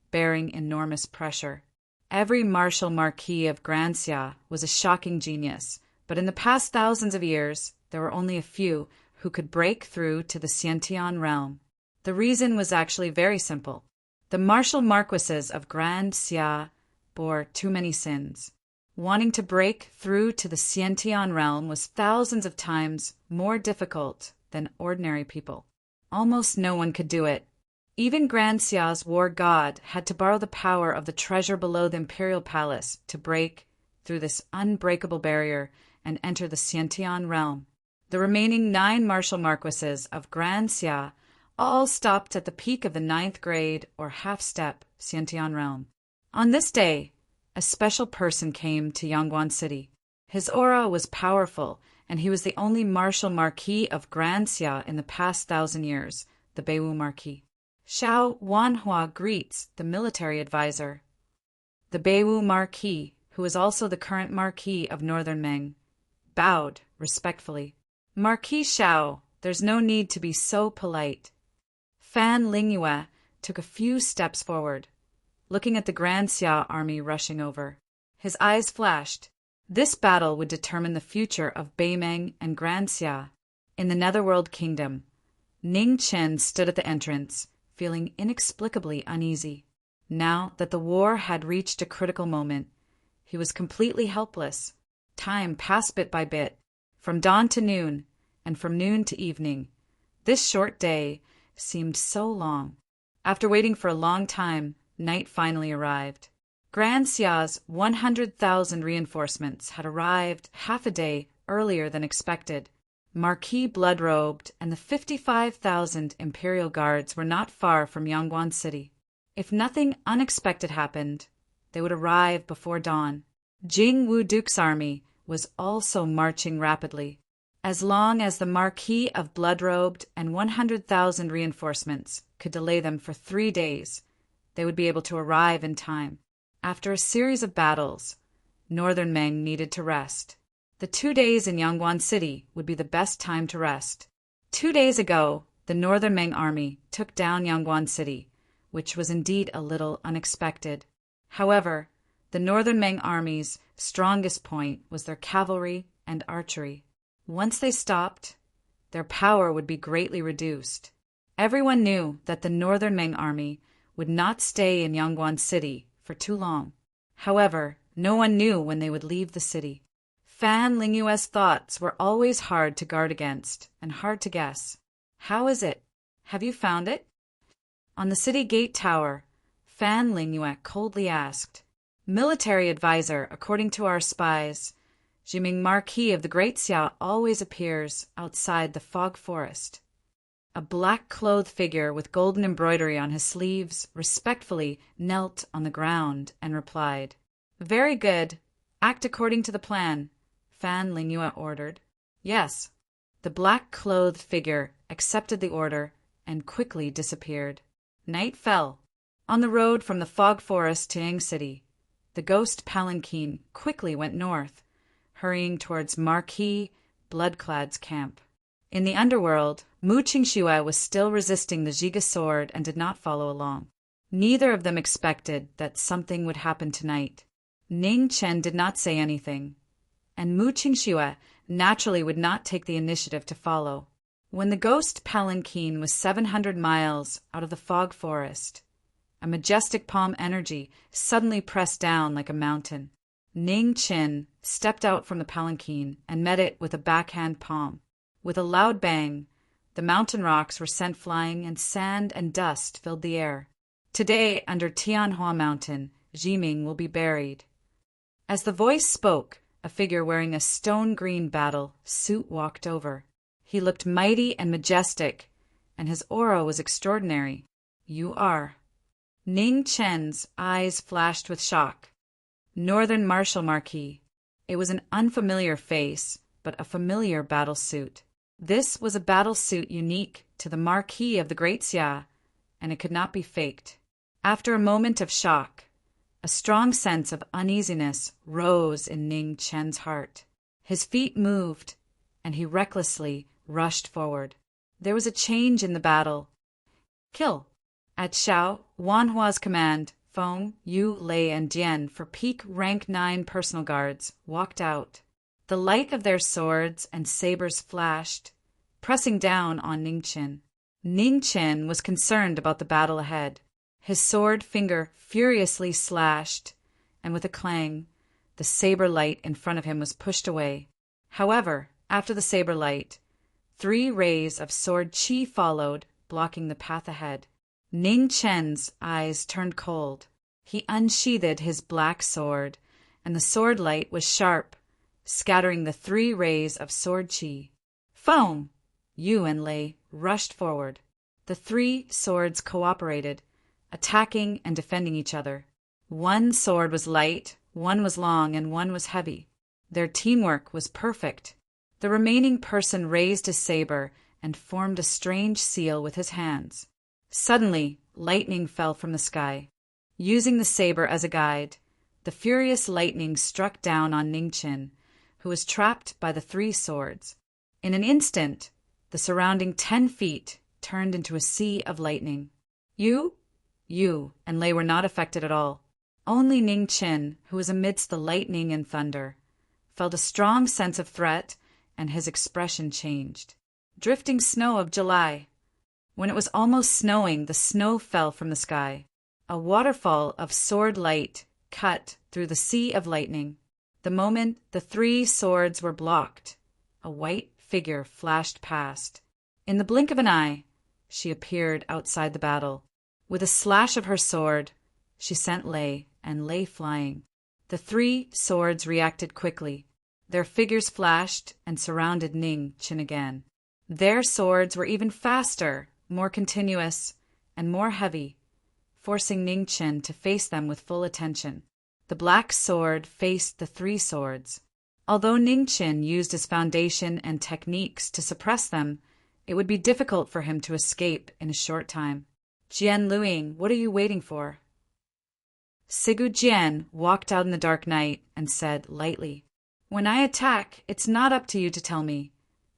A: bearing enormous pressure. Every Marquis of Grand Xia was a shocking genius, but in the past thousands of years, there were only a few who could break through to the Xiantian realm. The reason was actually very simple. The Marquises of Grand Xia bore too many sins. Wanting to break through to the Xiantian realm was thousands of times more difficult than ordinary people. Almost no one could do it. Even Grand Xia's war god had to borrow the power of the treasure below the imperial palace to break through this unbreakable barrier and enter the Xiantian realm. The remaining 9 Marquises of Grand Xia all stopped at the peak of the 9th grade or half-step Xiantian realm. On this day, a special person came to Yangguan City. His aura was powerful, and he was the only Marquis of Grand Xia in the past 1,000 years, the Beiwu Marquis. Xiao Wanhua greets the military advisor. The Beiwu Marquis, who is also the current Marquis of Northern Meng, bowed respectfully. Marquis Xiao, there's no need to be so polite. Fan Lingyue took a few steps forward, looking at the Grand Xia army rushing over. His eyes flashed. This battle would determine the future of Beimeng and Grand Xia. In the Netherworld Kingdom, Ning Chen stood at the entrance, feeling inexplicably uneasy. Now that the war had reached a critical moment, he was completely helpless. Time passed bit by bit, from dawn to noon, and from noon to evening. This short day seemed so long. After waiting for a long time, night finally arrived. Grand Xia's 100,000 reinforcements had arrived half a day earlier than expected. Marquis blood-robed and the 55,000 imperial guards were not far from Yangguan City. If nothing unexpected happened, they would arrive before dawn. Jingwu Duke's army was also marching rapidly. As long as the Marquis of blood-robed and 100,000 reinforcements could delay them for 3 days, they would be able to arrive in time. After a series of battles, Northern Meng needed to rest. The 2 days in Yangguan City would be the best time to rest. 2 days ago, the Northern Meng army took down Yangguan City, which was indeed a little unexpected. However, the Northern Meng army's strongest point was their cavalry and archery. Once they stopped, their power would be greatly reduced. Everyone knew that the Northern Meng army would not stay in Yangguan City for too long. However, no one knew when they would leave the city. Fan Lingyue's thoughts were always hard to guard against and hard to guess. How is it? Have you found it? On the city gate tower, Fan Lingyue coldly asked. Military advisor, according to our spies, Jiming Marquis of the Great Xia always appears outside the fog forest. A black-clothed figure with golden embroidery on his sleeves respectfully knelt on the ground and replied, Very good. Act according to the plan, Fan Lingyue ordered. Yes. The black-clothed figure accepted the order and quickly disappeared. Night fell. On the road from the fog forest to Ying City, the ghost palanquin quickly went north, hurrying towards Marquis Bloodclad's camp. In the underworld, Mu Qingxue was still resisting the Zhiga sword and did not follow along. Neither of them expected that something would happen tonight. Ning Chen did not say anything, and Mu Qingxue naturally would not take the initiative to follow. When the ghost palanquin was 700 miles out of the fog forest, a majestic palm energy suddenly pressed down like a mountain. Ning Chen stepped out from the palanquin and met it with a backhand palm. With a loud bang, the mountain rocks were sent flying and sand and dust filled the air. Today, under Tianhua Mountain, Jiming will be buried. As the voice spoke, a figure wearing a stone-green battle suit walked over. He looked mighty and majestic, and his aura was extraordinary. You are. Ning Chen's eyes flashed with shock. Northern Marshal Marquis. It was an unfamiliar face, but a familiar battle suit. This was a battle suit unique to the Marquis of the Great Xia, and it could not be faked. After a moment of shock, a strong sense of uneasiness rose in Ning Chen's heart. His feet moved, and he recklessly rushed forward. There was a change in the battle. Kill. At Xiao Wanhua's command, Feng, Yu, Lei, and Jian, for peak rank 9 personal guards, walked out. The light of their swords and sabers flashed, pressing down on Ning Chen. Ning Chen was concerned about the battle ahead. His sword finger furiously slashed, and with a clang, the saber light in front of him was pushed away. However, after the saber light, 3 rays of sword qi followed, blocking the path ahead. Ning Chen's eyes turned cold. He unsheathed his black sword, and the sword light was sharp, scattering the 3 rays of sword qi. Feng! Yu and Lei rushed forward. The 3 swords cooperated, attacking and defending each other. 1 sword was light, 1 was long, and 1 was heavy. Their teamwork was perfect. The remaining person raised his saber and formed a strange seal with his hands. Suddenly, lightning fell from the sky. Using the saber as a guide, the furious lightning struck down on Ning Chen, who was trapped by the 3 swords. In an instant, the surrounding 10 feet turned into a sea of lightning. Yu and Lei were not affected at all. Only Ning Chen, who was amidst the lightning and thunder, felt a strong sense of threat, and his expression changed. Drifting snow of July. When it was almost snowing, the snow fell from the sky. A waterfall of sword light cut through the sea of lightning. The moment the 3 swords were blocked, a white figure flashed past. In the blink of an eye, she appeared outside the battle. With a slash of her sword, she sent Lei and Lei flying. The 3 swords reacted quickly. Their figures flashed and surrounded Ning Chen again. Their swords were even faster, more continuous, and more heavy, forcing Ning Chen to face them with full attention. The black sword faced the 3 swords. Although Ning Chen used his foundation and techniques to suppress them, it would be difficult for him to escape in a short time. Jian Luing, what are you waiting for? Sigu Jian walked out in the dark night and said lightly, When I attack, it's not up to you to tell me.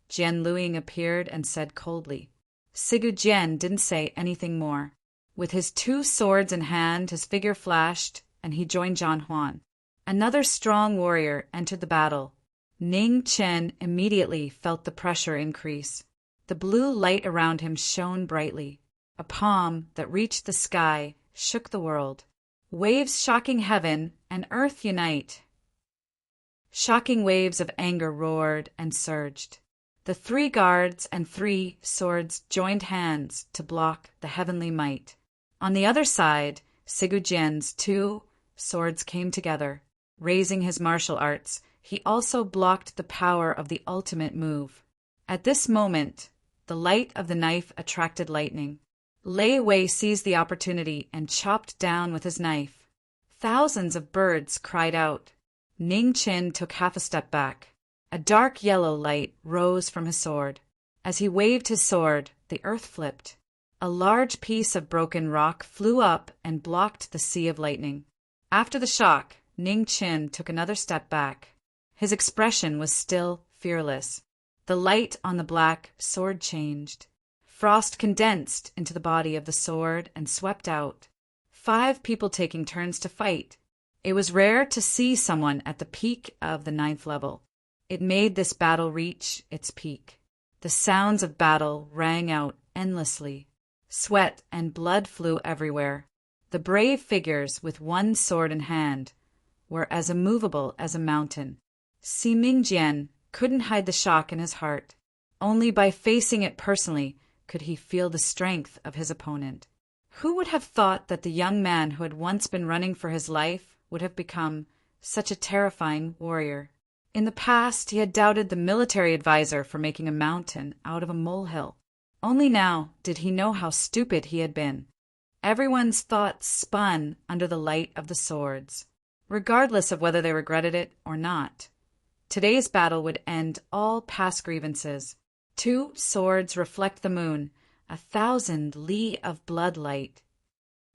A: Jian Luing appeared and said coldly. Sigu Jian didn't say anything more. With his 2 swords in hand, his figure flashed, and he joined Zhan Huan. Another strong warrior entered the battle. Ning Chen immediately felt the pressure increase. The blue light around him shone brightly. A palm that reached the sky shook the world. Waves shocking heaven and earth unite. Shocking waves of anger roared and surged. The 3 guards and 3 swords joined hands to block the heavenly might. On the other side, Sigu Jian's 2 swords came together. Raising his martial arts, he also blocked the power of the ultimate move. At this moment, the light of the knife attracted lightning. Lei Wei seized the opportunity and chopped down with his knife. Thousands of birds cried out. Ning Chen took half a step back. A dark yellow light rose from his sword. As he waved his sword, the earth flipped. A large piece of broken rock flew up and blocked the sea of lightning. After the shock, Ning Chen took another step back. His expression was still fearless. The light on the black sword changed. Frost condensed into the body of the sword and swept out. 5 people taking turns to fight. It was rare to see someone at the peak of the 9th level. It made this battle reach its peak. The sounds of battle rang out endlessly. Sweat and blood flew everywhere. The brave figures with 1 sword in hand were as immovable as a mountain. Si Mingjian couldn't hide the shock in his heart. Only by facing it personally could he feel the strength of his opponent. Who would have thought that the young man who had once been running for his life would have become such a terrifying warrior? In the past, he had doubted the military advisor for making a mountain out of a molehill. Only now did he know how stupid he had been. Everyone's thoughts spun under the light of the swords, regardless of whether they regretted it or not. Today's battle would end all past grievances. 2 swords reflect the moon, 1,000 li of blood light.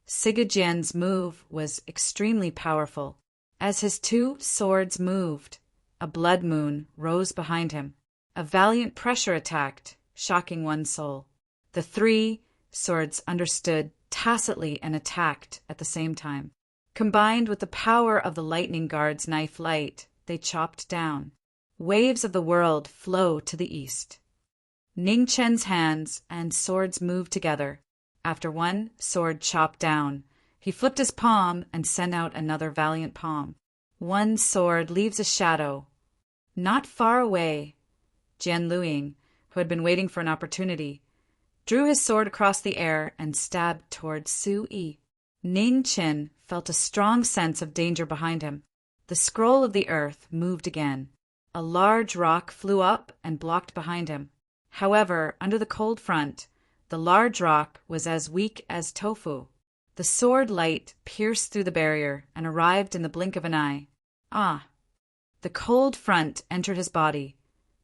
A: Sigu Jian's move was extremely powerful. As his 2 swords moved, a blood moon rose behind him. A valiant pressure attacked, shocking 1 soul. The 3 swords understood tacitly and attacked at the same time. Combined with the power of the lightning guard's knife light, they chopped down. Waves of the world flow to the east. Ning Chen's hands and swords moved together. After 1 sword chopped down, he flipped his palm and sent out another valiant palm. 1 sword leaves a shadow. Not far away, Jian Luing, who had been waiting for an opportunity, drew his sword across the air and stabbed towards Su Yi. Ning Chen felt a strong sense of danger behind him. The scroll of the earth moved again. A large rock flew up and blocked behind him. However, under the cold front, the large rock was as weak as tofu. The sword light pierced through the barrier and arrived in the blink of an eye. Ah! The cold front entered his body,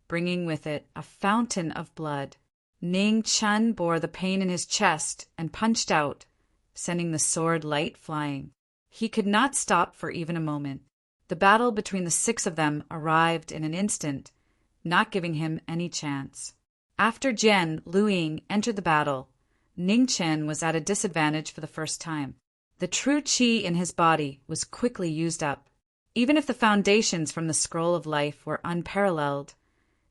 A: bringing with it a fountain of blood. Ning Chen bore the pain in his chest and punched out, sending the sword light flying. He could not stop for even a moment. The battle between the 6 of them arrived in an instant, not giving him any chance. After Jian Luing entered the battle, Ning Chen was at a disadvantage for the first time. The true qi in his body was quickly used up. Even if the foundations from the scroll of life were unparalleled,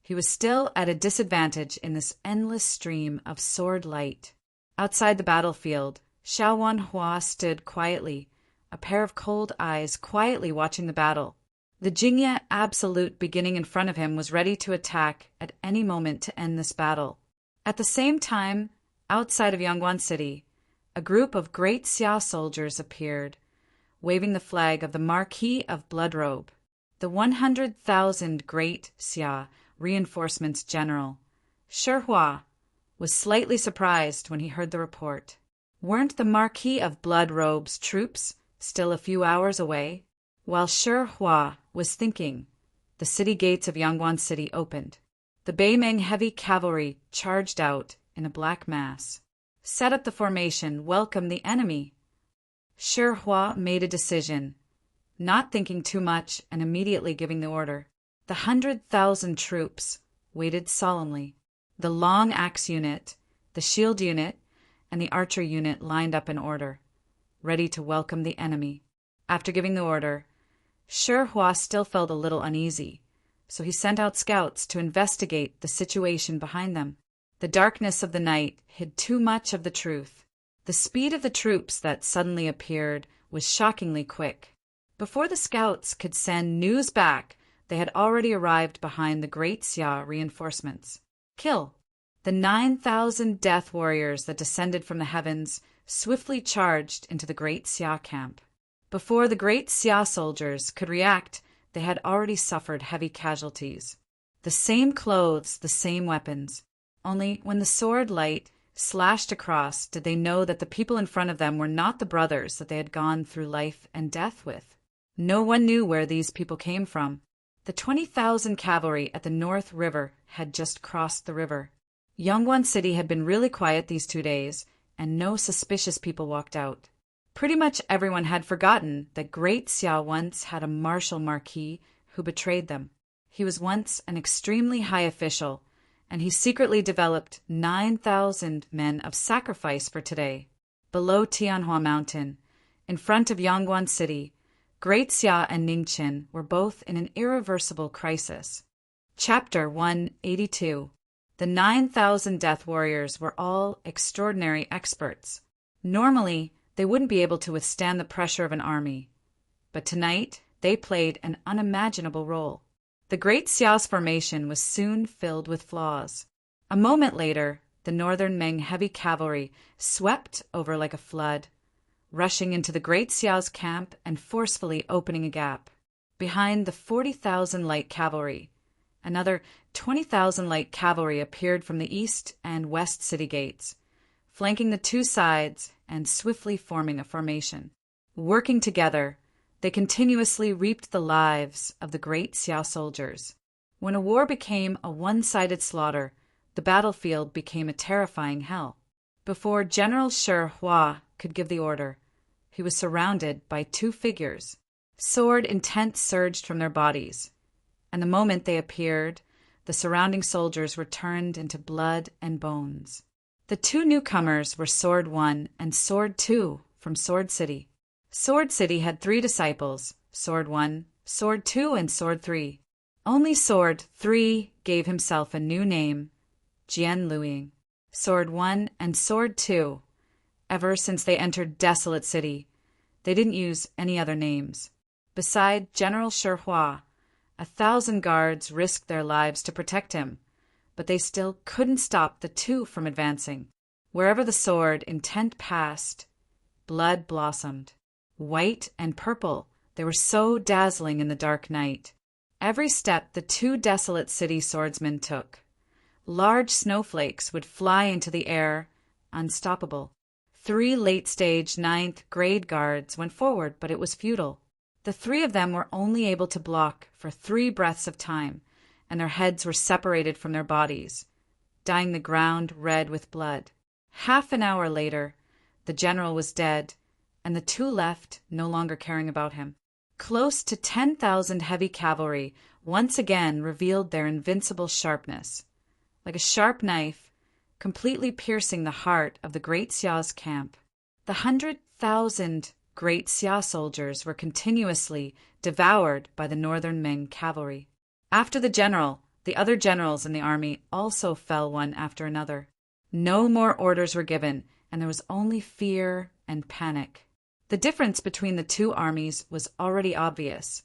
A: he was still at a disadvantage in this endless stream of sword light. Outside the battlefield, Xiao Wanhua stood quietly, a pair of cold eyes quietly watching the battle. The Jingye Absolute beginning in front of him was ready to attack at any moment to end this battle. At the same time, outside of Yangguan City, a group of great Xia soldiers appeared, waving the flag of the Marquis of Bloodrobe, the 100,000 great Xia reinforcements general. Shihua was slightly surprised when he heard the report. Weren't the Marquis of Bloodrobe's troops still a few hours away? While Shihua was thinking, the city gates of Yangguan City opened. The Beimeng heavy cavalry charged out in a black mass. Set up the formation, welcome the enemy. Shi Hua made a decision, not thinking too much and immediately giving the order. The 100,000 troops waited solemnly. The long axe unit, the shield unit, and the archer unit lined up in order, ready to welcome the enemy. After giving the order, Shi Hua still felt a little uneasy, so he sent out scouts to investigate the situation behind them. The darkness of the night hid too much of the truth. The speed of the troops that suddenly appeared was shockingly quick. Before the scouts could send news back, they had already arrived behind the Great Xia reinforcements. Kill! The 9,000 death warriors that descended from the heavens swiftly charged into the Great Xia camp. Before the Great Xia soldiers could react, they had already suffered heavy casualties. The same clothes, the same weapons. Only when the sword light slashed across did they know that the people in front of them were not the brothers that they had gone through life and death with. No one knew where these people came from. The 20,000 cavalry at the North River had just crossed the river. Yongguan City had been really quiet these 2 days, and no suspicious people walked out. Pretty much everyone had forgotten that Great Xia once had a martial Marquis who betrayed them. He was once an extremely high official, and he secretly developed 9,000 men of sacrifice for today. Below Tianhua Mountain, in front of Yongguan City, Great Xia and Ningqin were both in an irreversible crisis. Chapter 182. The 9,000 death warriors were all extraordinary experts. Normally, they wouldn't be able to withstand the pressure of an army. But tonight, they played an unimaginable role. The Great Xiao's formation was soon filled with flaws. A moment later, the northern Meng heavy cavalry swept over like a flood, rushing into the Great Xiao's camp and forcefully opening a gap. Behind the 40,000 light cavalry, another 20,000 light cavalry appeared from the east and west city gates, flanking the two sides and swiftly forming a formation. Working together, they continuously reaped the lives of the Great Xia soldiers. When a war became a one-sided slaughter, the battlefield became a terrifying hell. Before General Shi Hua could give the order, he was surrounded by two figures. Sword intent surged from their bodies, and the moment they appeared, the surrounding soldiers were turned into blood and bones. The two newcomers were Sword 1 and Sword 2 from Sword City. Sword City had 3 disciples, Sword 1, Sword 2, and Sword 3. Only Sword 3 gave himself a new name, Jian Luiying. Sword 1 and Sword 2. Ever since they entered Desolate City, they didn't use any other names. Beside General Shi Hua, 1,000 guards risked their lives to protect him, but they still couldn't stop the two from advancing. Wherever the sword intent passed, blood blossomed. White and purple, they were so dazzling in the dark night. Every step the two Desolate City swordsmen took, large snowflakes would fly into the air, unstoppable. 3 late-stage 9th grade guards went forward, but it was futile. The 3 of them were only able to block for 3 breaths of time, and their heads were separated from their bodies, dyeing the ground red with blood. Half an hour later, the general was dead, and the 2 left, no longer caring about him. Close to 10,000 heavy cavalry once again revealed their invincible sharpness, like a sharp knife, completely piercing the heart of the Great Xiao's camp. The 100,000 Great Xia soldiers were continuously devoured by the northern Ming cavalry. After the general, the other generals in the army also fell one after another. No more orders were given, and there was only fear and panic. The difference between the two armies was already obvious,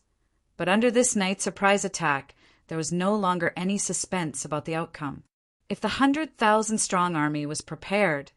A: but under this night's surprise attack, there was no longer any suspense about the outcome. If the 100,000-strong army was prepared,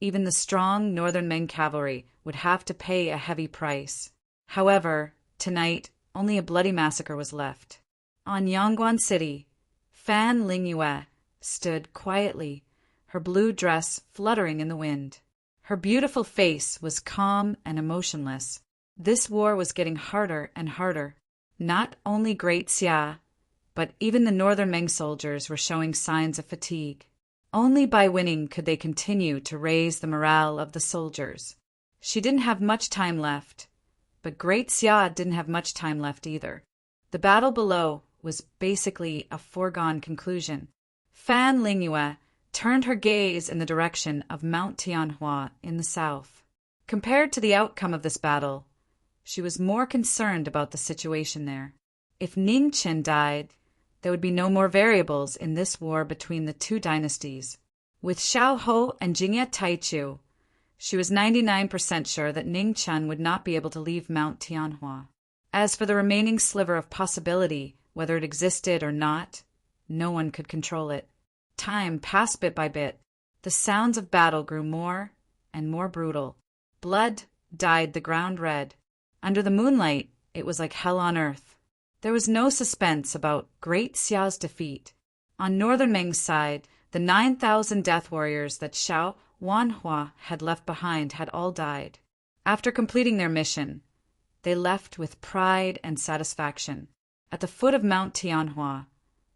A: even the strong northern Ming cavalry would have to pay a heavy price. However, tonight, only a bloody massacre was left. On Yongguan City, Fan Lingyue stood quietly, her blue dress fluttering in the wind. Her beautiful face was calm and emotionless. This war was getting harder and harder. Not only Great Xia, but even the northern Ming soldiers were showing signs of fatigue. Only by winning could they continue to raise the morale of the soldiers. She didn't have much time left, but Great Xia didn't have much time left either. The battle below was basically a foregone conclusion. Fan Lingyue turned her gaze in the direction of Mount Tianhua in the south. Compared to the outcome of this battle, she was more concerned about the situation there. If Ningchen died, there would be no more variables in this war between the two dynasties. With Xiaohou and Jingye Taichu, she was 99% sure that Ningchen would not be able to leave Mount Tianhua. As for the remaining sliver of possibility, whether it existed or not, no one could control it. Time passed bit by bit. The sounds of battle grew more and more brutal. Blood dyed the ground red. Under the moonlight, it was like hell on earth. There was no suspense about Great Xia's defeat. On Northern Meng's side, the 9,000 death warriors that Xiao Wanhua had left behind had all died. After completing their mission, they left with pride and satisfaction. At the foot of Mount Tianhua,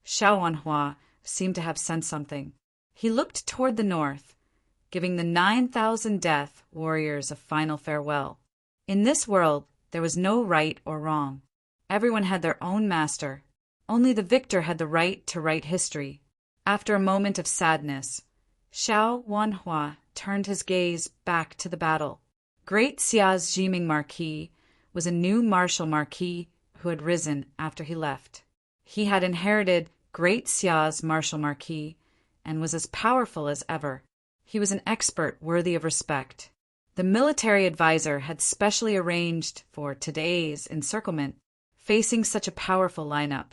A: Xiao Wanhua seemed to have sensed something. He looked toward the north, giving the 9,000 death warriors a final farewell. In this world, there was no right or wrong. Everyone had their own master. Only the victor had the right to write history. After a moment of sadness, Xiao Wanhua turned his gaze back to the battle. Great Xia's Jiming Marquis was a new martial Marquis who had risen after he left. He had inherited Great Xia's martial Marquis and was as powerful as ever. He was an expert worthy of respect. The military advisor had specially arranged for today's encirclement. Facing such a powerful lineup,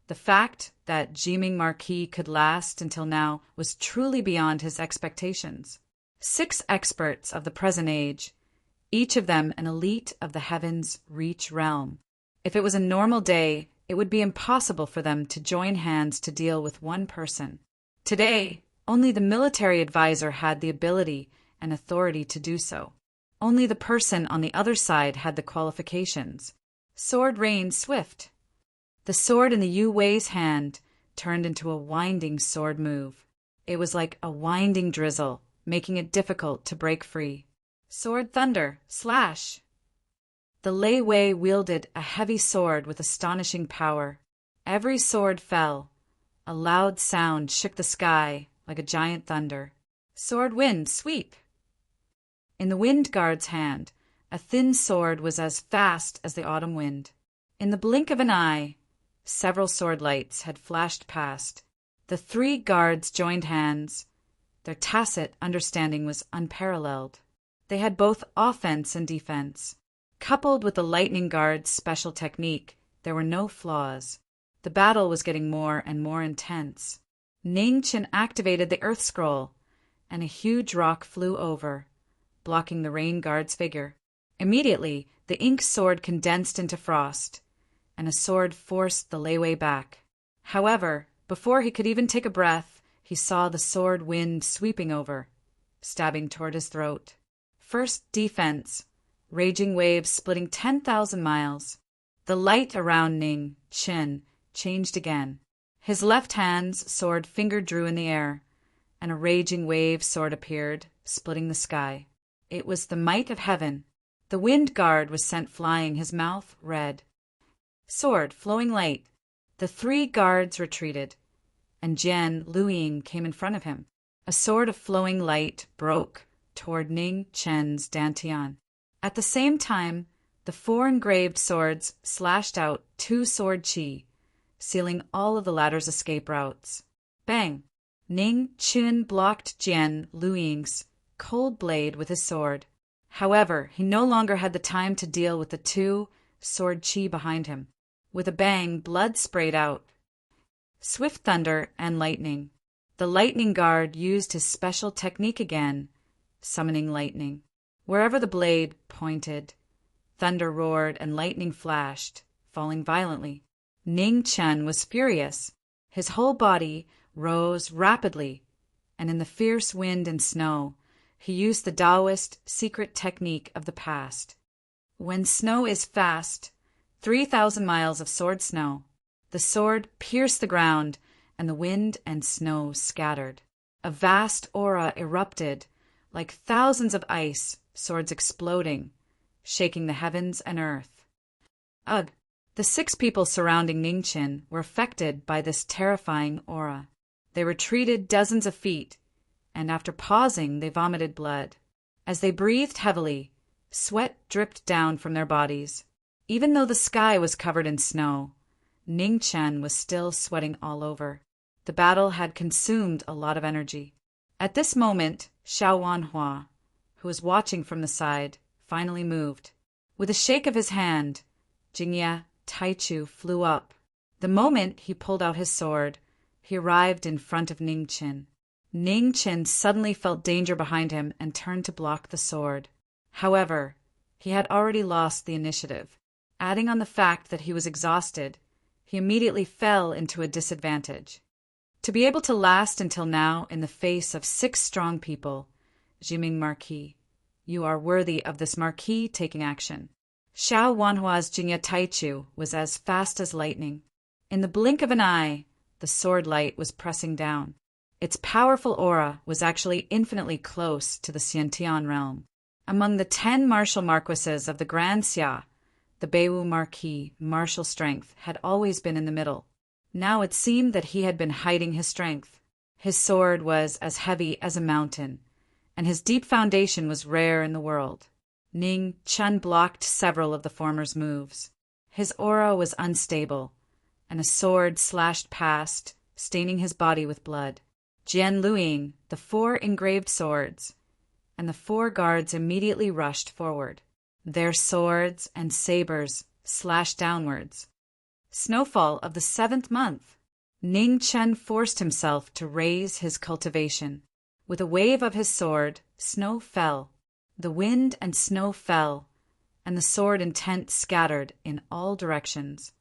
A: the fact that Jiming Marquis could last until now was truly beyond his expectations. 6 experts of the present age, each of them an elite of the heavens reach realm. If it was a normal day, it would be impossible for them to join hands to deal with one person. Today, only the military advisor had the ability and authority to do so. Only the person on the other side had the qualifications. Sword rained swift. The sword in the Yu Wei's hand turned into a winding sword move. It was like a winding drizzle, making it difficult to break free. Sword thunder, slash! The Lei Wei wielded a heavy sword with astonishing power. Every sword fell. A loud sound shook the sky like a giant thunder. Sword wind, sweep! In the wind guard's hand, a thin sword was as fast as the autumn wind. In the blink of an eye, several sword lights had flashed past. The 3 guards joined hands. Their tacit understanding was unparalleled. They had both offense and defense. Coupled with the lightning guard's special technique, there were no flaws. The battle was getting more and more intense. Ningchen activated the Earth Scroll, and a huge rock flew over, blocking the rain guard's figure. Immediately, the ink sword condensed into frost, and a sword forced the Lei Wei back. However, before he could even take a breath, he saw the sword wind sweeping over, stabbing toward his throat. First defense, raging waves splitting 10,000 miles. The light around Ning Chen changed again. His left hand's sword finger drew in the air, and a raging wave sword appeared, splitting the sky. It was the might of heaven. The wind guard was sent flying, his mouth red. Sword flowing light. The 3 guards retreated, and Jian Luiying came in front of him. A sword of flowing light broke toward Ning Chen's dantian. At the same time, the 4 engraved swords slashed out 2 sword chi, sealing all of the latter's escape routes. Bang! Ning Chen blocked Jian Luiying's cold blade with his sword. However, he no longer had the time to deal with the 2 sword chi behind him. With a bang, blood sprayed out. Swift thunder and lightning. The lightning guard used his special technique again, summoning lightning. Wherever the blade pointed, thunder roared and lightning flashed, falling violently. Ning Chen was furious. His whole body rose rapidly, and in the fierce wind and snow, he used the Taoist secret technique of the past. When snow is fast, 3,000 miles of sword snow, the sword pierced the ground, and the wind and snow scattered. A vast aura erupted, like thousands of ice, swords exploding, shaking the heavens and earth. Ugh! The 6 people surrounding Ningchen were affected by this terrifying aura. They retreated dozens of feet, and after pausing, they vomited blood. As they breathed heavily, sweat dripped down from their bodies. Even though the sky was covered in snow, Ningchen was still sweating all over. The battle had consumed a lot of energy. At this moment, Xiao Wanhua, who was watching from the side, finally moved. With a shake of his hand, Jingye Taichu flew up. The moment he pulled out his sword, he arrived in front of Ningchen. Ningchen suddenly felt danger behind him and turned to block the sword. However, he had already lost the initiative. Adding on the fact that he was exhausted, he immediately fell into a disadvantage. To be able to last until now in the face of 6 strong people, Jiming Marquis, you are worthy of this Marquis taking action. Xiao Wanhua's Jingye Taichu was as fast as lightning. In the blink of an eye, the sword light was pressing down. Its powerful aura was actually infinitely close to the Xiantian realm. Among the 10 martial marquises of the Grand Xia, the Beiwu Marquis, martial strength, had always been in the middle. Now it seemed that he had been hiding his strength. His sword was as heavy as a mountain, and his deep foundation was rare in the world. Ning Chen blocked several of the former's moves. His aura was unstable, and a sword slashed past, staining his body with blood. Jian Luiying, the 4 engraved swords, and the 4 guards immediately rushed forward. Their swords and sabers slashed downwards. Snowfall of the 7th month. Ning Chen forced himself to raise his cultivation. With a wave of his sword, snow fell. The wind and snow fell, and the sword intent scattered in all directions.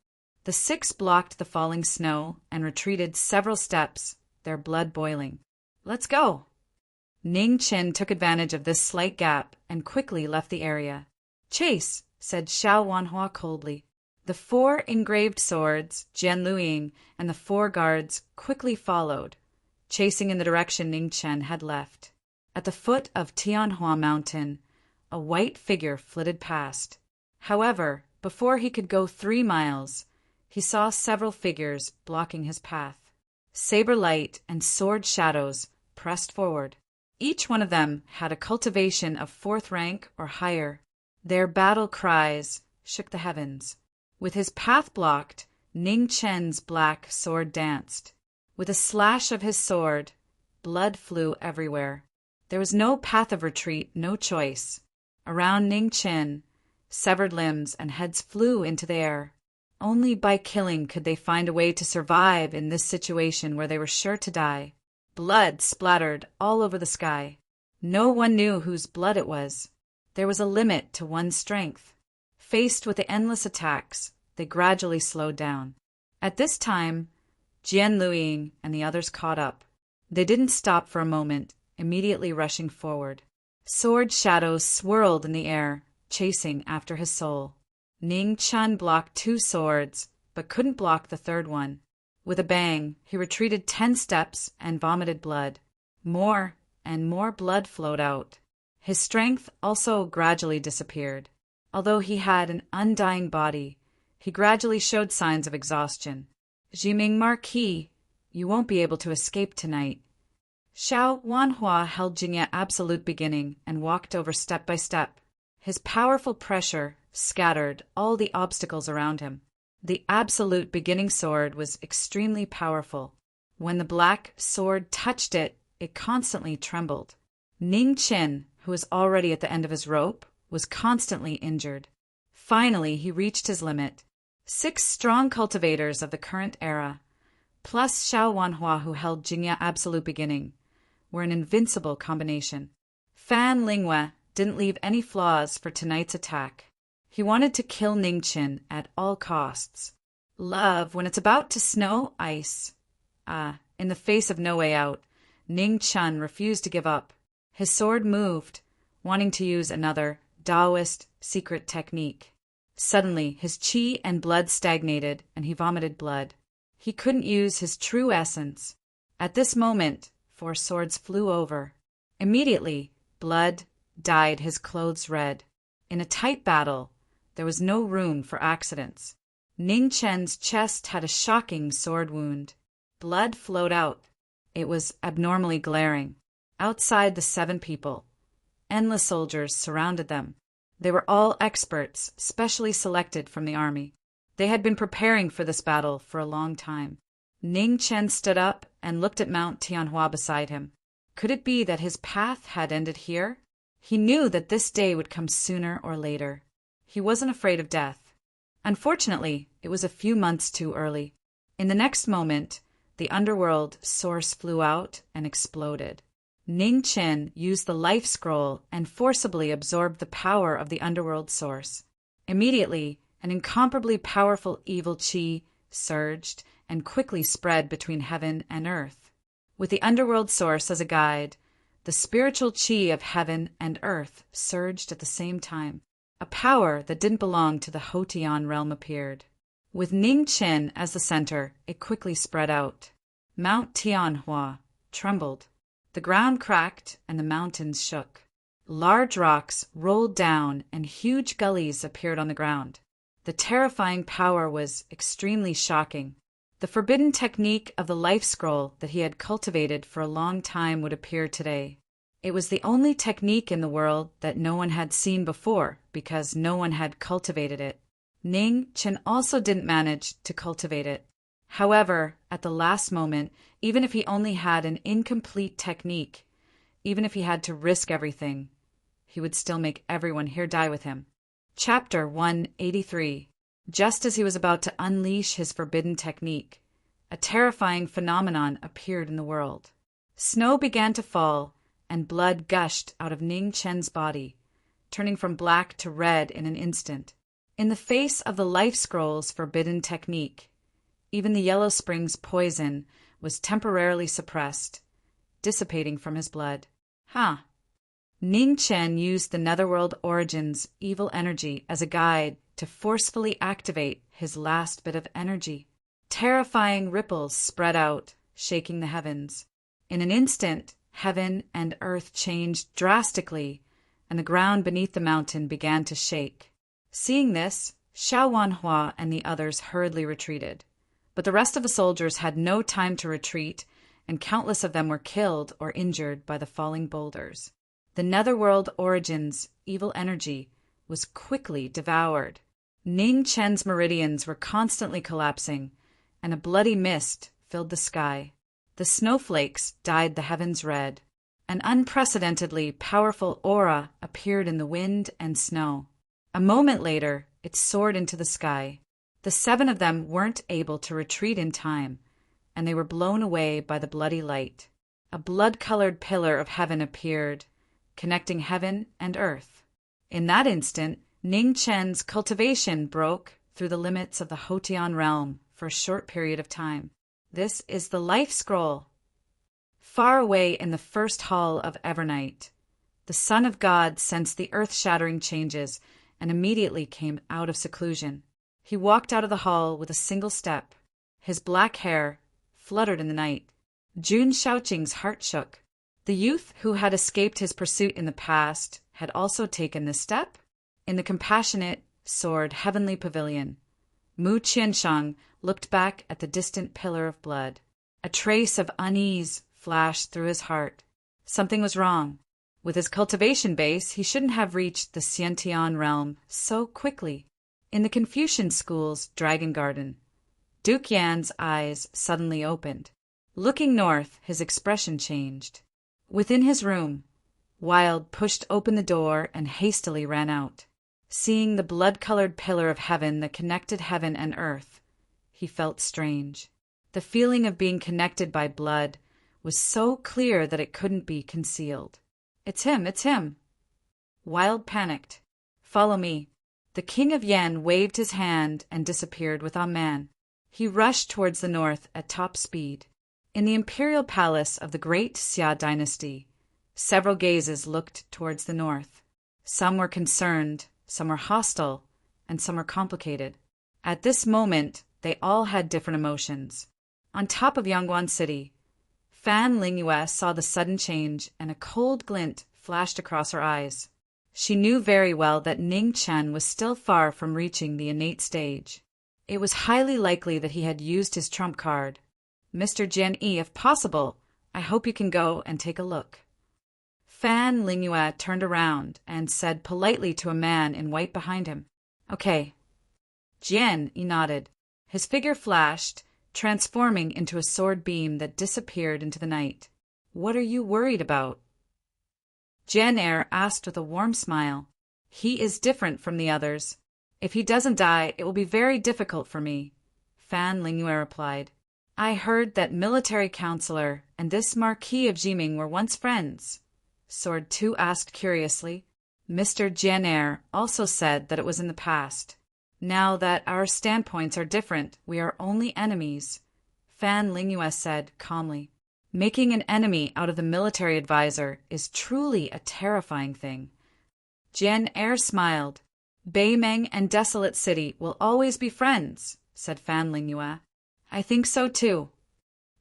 A: The 6 blocked the falling snow and retreated several steps, their blood boiling. Let's go! Ning Chen took advantage of this slight gap and quickly left the area. Chase, said Xiao Wanhua coldly. The 4 engraved swords, Jian Luiying, and the 4 guards quickly followed, chasing in the direction Ning Chen had left. At the foot of Tianhua Mountain, a white figure flitted past. However, before he could go 3 miles, he saw several figures blocking his path. Saber light and sword shadows pressed forward. Each one of them had a cultivation of 4th rank or higher. Their battle cries shook the heavens. With his path blocked, Ning Chen's black sword danced. With a slash of his sword, blood flew everywhere. There was no path of retreat, no choice. Around Ning Chen, severed limbs and heads flew into the air. Only by killing could they find a way to survive in this situation where they were sure to die. Blood splattered all over the sky. No one knew whose blood it was. There was a limit to one's strength. Faced with the endless attacks, they gradually slowed down. At this time, Jian Luiying and the others caught up. They didn't stop for a moment, immediately rushing forward. Sword shadows swirled in the air, chasing after his soul. Ning Chen blocked 2 swords, but couldn't block the 3rd one. With a bang, he retreated 10 steps and vomited blood. More and more blood flowed out. His strength also gradually disappeared. Although he had an undying body, he gradually showed signs of exhaustion. Jiming Marquis, you won't be able to escape tonight. Xiao Wanhua held Jingye absolute beginning and walked over step by step. His powerful pressure scattered all the obstacles around him. The absolute beginning sword was extremely powerful. When the black sword touched it, it constantly trembled. Ning Chen, who was already at the end of his rope, was constantly injured. Finally, he reached his limit. 6 strong cultivators of the current era, plus Xiao Wanhua, who held Jingye absolute beginning, were an invincible combination. Fan Lingwe didn't leave any flaws for tonight's attack. He wanted to kill Ning Chen at all costs. Love, when it's about to snow, ice. In the face of no way out, Ning Chen refused to give up. His sword moved, wanting to use another Taoist secret technique. Suddenly, his qi and blood stagnated, and he vomited blood. He couldn't use his true essence. At this moment, 4 swords flew over. Immediately, blood dyed his clothes red. In a tight battle, there was no room for accidents. Ning Chen's chest had a shocking sword wound. Blood flowed out. It was abnormally glaring. Outside the 7 people, endless soldiers surrounded them. They were all experts, specially selected from the army. They had been preparing for this battle for a long time. Ning Chen stood up and looked at Mount Tianhua beside him. Could it be that his path had ended here? He knew that this day would come sooner or later. He wasn't afraid of death. Unfortunately, it was a few months too early. In the next moment, the underworld source flew out and exploded. Ning Chen used the life scroll and forcibly absorbed the power of the underworld source. Immediately, an incomparably powerful evil qi surged and quickly spread between heaven and earth. With the underworld source as a guide, the spiritual qi of heaven and earth surged at the same time. A power that didn't belong to the Hotian realm appeared. With Ning Chen as the center, it quickly spread out. Mount Tianhua trembled. The ground cracked and the mountains shook. Large rocks rolled down and huge gullies appeared on the ground. The terrifying power was extremely shocking. The forbidden technique of the life scroll that he had cultivated for a long time would appear today. It was the only technique in the world that no one had seen before because no one had cultivated it. Ning Chen also didn't manage to cultivate it. However, at the last moment, even if he only had an incomplete technique, even if he had to risk everything, he would still make everyone here die with him. Chapter 183. Just as he was about to unleash his forbidden technique, a terrifying phenomenon appeared in the world. Snow began to fall, and blood gushed out of Ning Chen's body, turning from black to red in an instant. In the face of the life scroll's forbidden technique, even the Yellow Spring's poison was temporarily suppressed, dissipating from his blood. Ning Chen used the Netherworld Origin's evil energy as a guide to forcefully activate his last bit of energy. Terrifying ripples spread out, shaking the heavens. In an instant, heaven and earth changed drastically, and the ground beneath the mountain began to shake. Seeing this, Xiao Wanhua and the others hurriedly retreated. But the rest of the soldiers had no time to retreat, and countless of them were killed or injured by the falling boulders. The Netherworld Origin's evil energy was quickly devoured. Ning Chen's meridians were constantly collapsing, and a bloody mist filled the sky. The snowflakes dyed the heavens red. An unprecedentedly powerful aura appeared in the wind and snow. A moment later, it soared into the sky. The 7 of them weren't able to retreat in time, and they were blown away by the bloody light. A blood-colored pillar of heaven appeared, connecting heaven and earth. In that instant, Ning Chen's cultivation broke through the limits of the Hotian realm for a short period of time. This is the life scroll. Far away in the first hall of Evernight, the Son of God sensed the earth-shattering changes and immediately came out of seclusion. He walked out of the hall with a single step. His black hair fluttered in the night. Jun Shaoqing's heart shook. The youth who had escaped his pursuit in the past had also taken this step. In the compassionate, soared heavenly pavilion, Mu Qianshang looked back at the distant pillar of blood. A trace of unease flashed through his heart. Something was wrong. With his cultivation base, he shouldn't have reached the Xiantian realm so quickly. In the Confucian school's dragon garden, Duke Yan's eyes suddenly opened. Looking north, his expression changed. Within his room, Wild pushed open the door and hastily ran out. Seeing the blood-colored pillar of heaven that connected heaven and earth, he felt strange. The feeling of being connected by blood was so clear that it couldn't be concealed. It's him! It's him! Wild panicked. Follow me. The king of Yen waved his hand and disappeared with a man. He rushed towards the north at top speed. In the imperial palace of the great Xia dynasty, several gazes looked towards the north. Some were concerned, some were hostile, and some were complicated. At this moment, they all had different emotions. On top of Yangguan City, Fan Lingyue saw the sudden change, and a cold glint flashed across her eyes. She knew very well that Ning Chen was still far from reaching the innate stage. It was highly likely that he had used his trump card. "Mr. Jian-yi, if possible, I hope you can go and take a look." Fan Lingyue turned around and said politely to a man in white behind him, "Okay." Jian-yi nodded. His figure flashed, transforming into a sword beam that disappeared into the night. "What are you worried about?" Jian-er asked with a warm smile. "He is different from the others. If he doesn't die, it will be very difficult for me," Fan Lingyue replied. "I heard that military counselor and this Marquis of Jiming were once friends," Sword 2 asked curiously. Mr. Jian-er also said that it was in the past. "Now that our standpoints are different, we are only enemies," Fan Lingyue said calmly. "Making an enemy out of the military advisor is truly a terrifying thing." Jian-er smiled. "Beimeng and Desolate City will always be friends," said Fan Lingyue. "I think so too."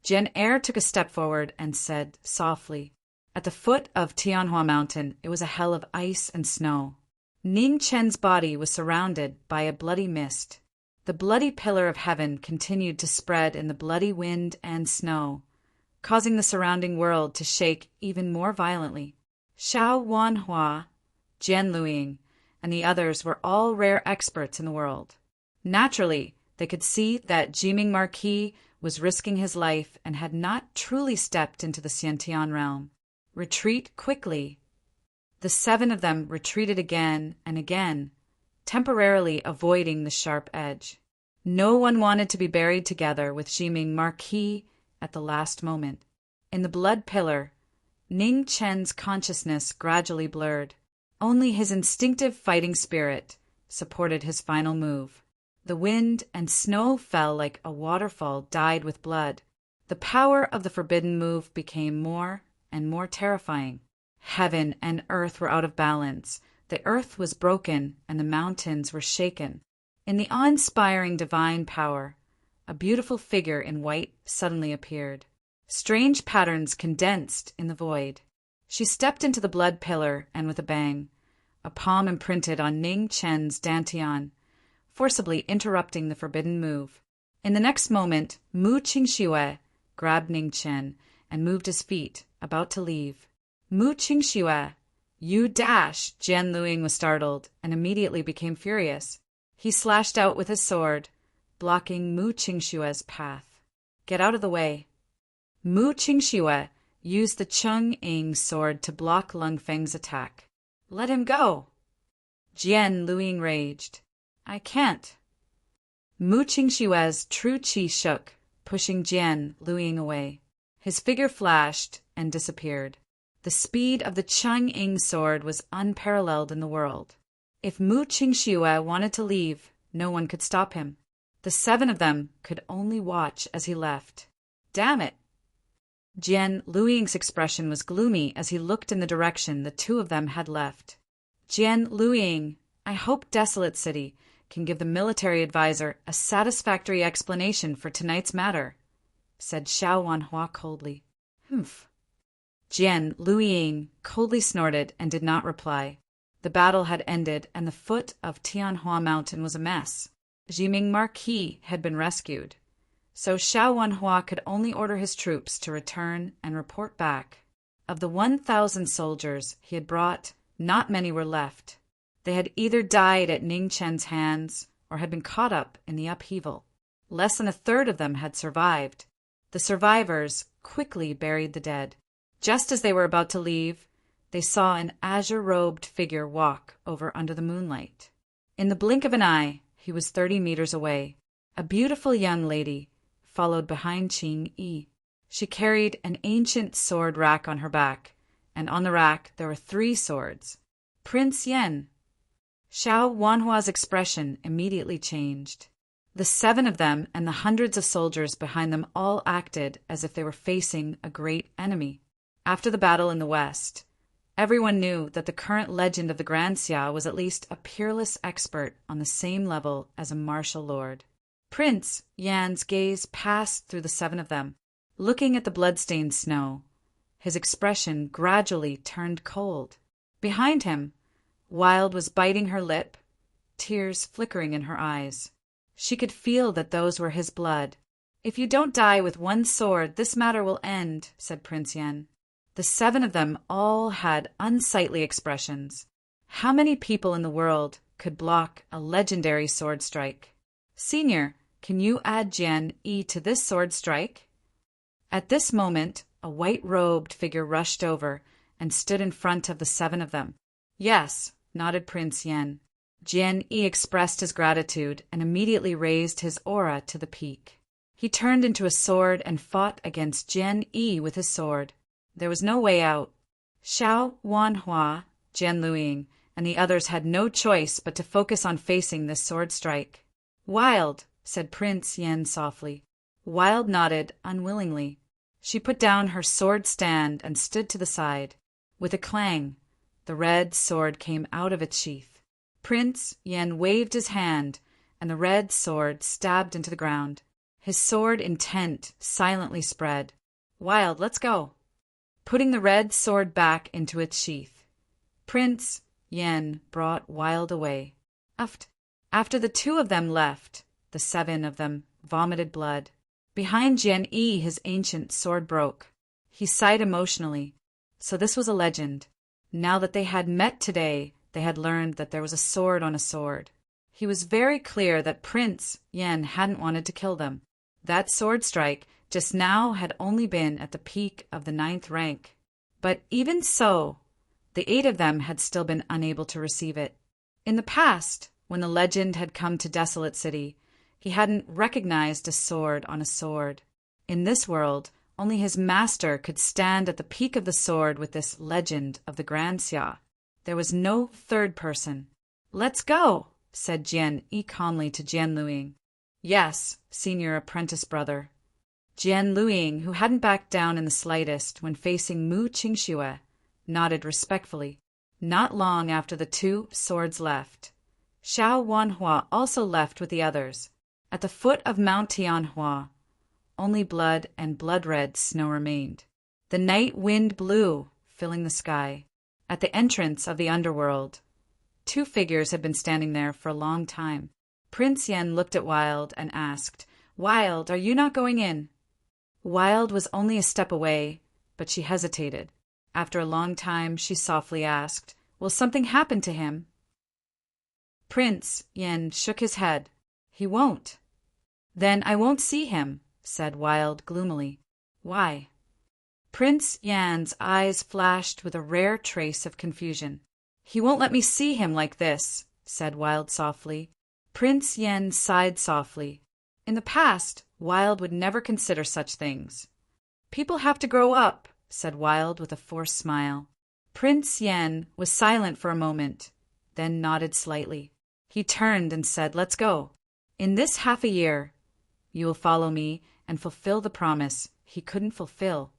A: Jian-er took a step forward and said softly, "At the foot of Tianhua Mountain, it was a hell of ice and snow. Ning Chen's body was surrounded by a bloody mist. The bloody pillar of heaven continued to spread in the bloody wind and snow, causing the surrounding world to shake even more violently. Xiao Wanhua, Jian Luiying, and the others were all rare experts in the world. Naturally, they could see that Jiming Marquis was risking his life and had not truly stepped into the Xiantian realm. Retreat quickly." The 7 of them retreated again and again, temporarily avoiding the sharp edge. No one wanted to be buried together with Jiming Marquis at the last moment. In the blood pillar, Ning Chen's consciousness gradually blurred. Only his instinctive fighting spirit supported his final move. The wind and snow fell like a waterfall dyed with blood. The power of the forbidden move became more and more terrifying. Heaven and earth were out of balance. The earth was broken and the mountains were shaken. In the awe-inspiring divine power, a beautiful figure in white suddenly appeared. Strange patterns condensed in the void. She stepped into the blood pillar and with a bang, a palm imprinted on Ning Chen's dantian, forcibly interrupting the forbidden move. In the next moment, Mu Qingxue grabbed Ning Chen and moved his feet, about to leave. "Mu Qingxue, you dash!" Jian Luiying was startled and immediately became furious. He slashed out with his sword, blocking Mu Qingxue's path. "Get out of the way." Mu Qingxue used the Cheng-Ing sword to block Lung Feng's attack. "Let him go!" Jian Luiying raged. "I can't." Mu Qingxue's true qi shook, pushing Jian Luiying away. His figure flashed and disappeared. The speed of the Cheng-Ing sword was unparalleled in the world. If Mu Qingxue wanted to leave, no one could stop him. The 7 of them could only watch as he left. "Damn it!" Jian Luiying's expression was gloomy as he looked in the direction the 2 of them had left. "Jian Luiying, I hope Desolate City can give the military advisor a satisfactory explanation for tonight's matter," said Xiao Wanhua coldly. "Humph." Jian Luiying coldly snorted and did not reply. The battle had ended and the foot of Tianhua Mountain was a mess. Jiming Marquis had been rescued, so Xiao Wanhua could only order his troops to return and report back. Of the 1,000 soldiers he had brought, not many were left. They had either died at Ning Chen's hands or had been caught up in the upheaval. Less than a third of them had survived. The survivors quickly buried the dead. Just as they were about to leave, they saw an azure-robed figure walk over under the moonlight. In the blink of an eye, he was 30 meters away. A beautiful young lady followed behind Qing-yi. She carried an ancient sword rack on her back, and on the rack there were 3 swords. Prince Yen. Xiao Wanhua's expression immediately changed. The 7 of them and the hundreds of soldiers behind them all acted as if they were facing a great enemy. After the battle in the west, everyone knew that the current legend of the Grand Xia was at least a peerless expert on the same level as a martial lord. Prince Yan's gaze passed through the 7 of them. looking at the bloodstained snow. His expression gradually turned cold. Behind him, Wild was biting her lip, tears flickering in her eyes. She could feel that those were his blood. "If you don't die with one sword, this matter will end," said Prince Yen. The 7 of them all had unsightly expressions. How many people in the world could block a legendary sword strike? "Senior, can you add Jian Yi to this sword strike?" At this moment, a white-robed figure rushed over and stood in front of the 7 of them. "Yes," nodded Prince Yen. Jian Yi expressed his gratitude and immediately raised his aura to the peak. He turned into a sword and fought against Jian Yi with his sword. There was no way out. Xiao Wanhua, Jian Luiying, and the others had no choice but to focus on facing this sword strike. "Wild," said Prince Yen softly. Wild nodded unwillingly. She put down her sword stand and stood to the side. With a clang, the red sword came out of its sheath. Prince Yen waved his hand, and the red sword stabbed into the ground. His sword intent silently spread. "Wild, let's go." Putting the red sword back into its sheath, Prince Yen brought Wild away. After the 2 of them left, the 7 of them vomited blood. Behind Jian Yi, his ancient sword broke. He sighed emotionally. So this was a legend. Now that they had met today, they had learned that there was a sword on a sword. He was very clear that Prince Yen hadn't wanted to kill them. That sword strike just now had only been at the peak of the 9th rank. But even so, the 8 of them had still been unable to receive it. In the past, when the legend had come to Desolate City, he hadn't recognized a sword on a sword. In this world, only his master could stand at the peak of the sword with this legend of the Grand Xia. There was no third person. "Let's go," said Jian Yi calmly to Jian Luiying. "Yes, senior apprentice brother." Jian Luiying, who hadn't backed down in the slightest when facing Mu Qingxue, nodded respectfully. Not long after the 2 swords left, Xiao Wanhua also left with the others. At the foot of Mount Tianhua, only blood and blood-red snow remained. The night wind blew, filling the sky. At the entrance of the underworld, 2 figures had been standing there for a long time. Prince Yen looked at Wild and asked, "Wild, are you not going in?" Wild was only a step away, but she hesitated. After a long time, she softly asked, "Will something happen to him?" Prince Yen shook his head. "He won't." "Then I won't see him," said Wild gloomily. "Why?" Prince Yan's eyes flashed with a rare trace of confusion. "He won't let me see him like this," said Wild softly. Prince Yen sighed softly. In the past, Wild would never consider such things. "People have to grow up," said Wild with a forced smile. Prince Yen was silent for a moment, then nodded slightly. He turned and said, "Let's go. In this half a year, you will follow me and fulfill the promise he couldn't fulfill."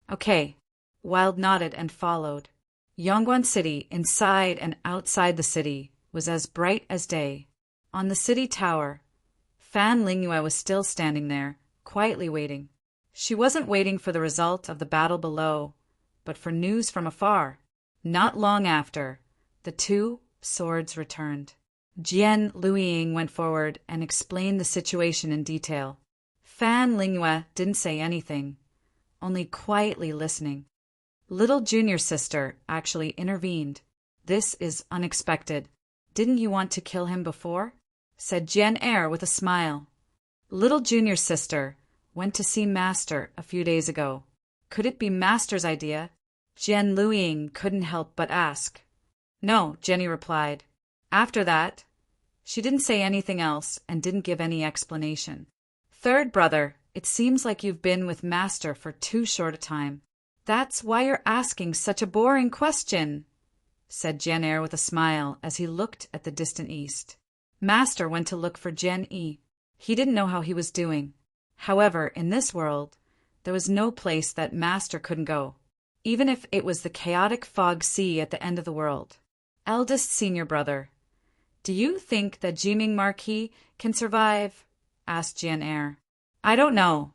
A: "Okay." Wild nodded and followed. Yongguan City, inside and outside the city, was as bright as day. On the city tower, Fan Lingyue was still standing there, quietly waiting. She wasn't waiting for the result of the battle below, but for news from afar. Not long after, the 2 swords returned. Jian Luiying went forward and explained the situation in detail. Fan Lingyue didn't say anything, only quietly listening. Little junior sister actually intervened. "This is unexpected. Didn't you want to kill him before?" said Jian Er with a smile. Little junior sister went to see Master a few days ago. Could it be Master's idea? Jian Luiying couldn't help but ask. "No," Jenny replied. After that, she didn't say anything else and didn't give any explanation. "Third brother, it seems like you've been with Master for too short a time. That's why you're asking such a boring question," said Jian Er with a smile as he looked at the distant east. Master went to look for Jian Yi. He didn't know how he was doing. However, in this world, there was no place that Master couldn't go, even if it was the chaotic fog sea at the end of the world. "Eldest senior brother, do you think that Jiming Marquis can survive?" asked Jian Er. "I don't know,"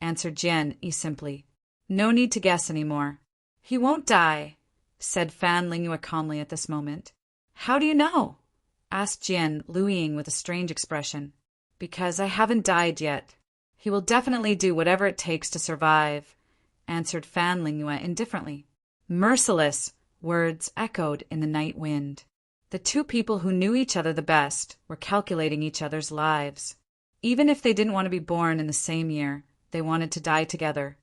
A: answered Jian Yi simply. No need to guess any more. He won't die, said Fan Lingyue calmly at this moment. How do you know? Asked Jian, Luiying with a strange expression. Because I haven't died yet. He will definitely do whatever it takes to survive, answered Fan Lingyue indifferently. Merciless words echoed in the night wind. The two people who knew each other the best were calculating each other's lives. Even if they didn't want to be born in the same year, they wanted to die together.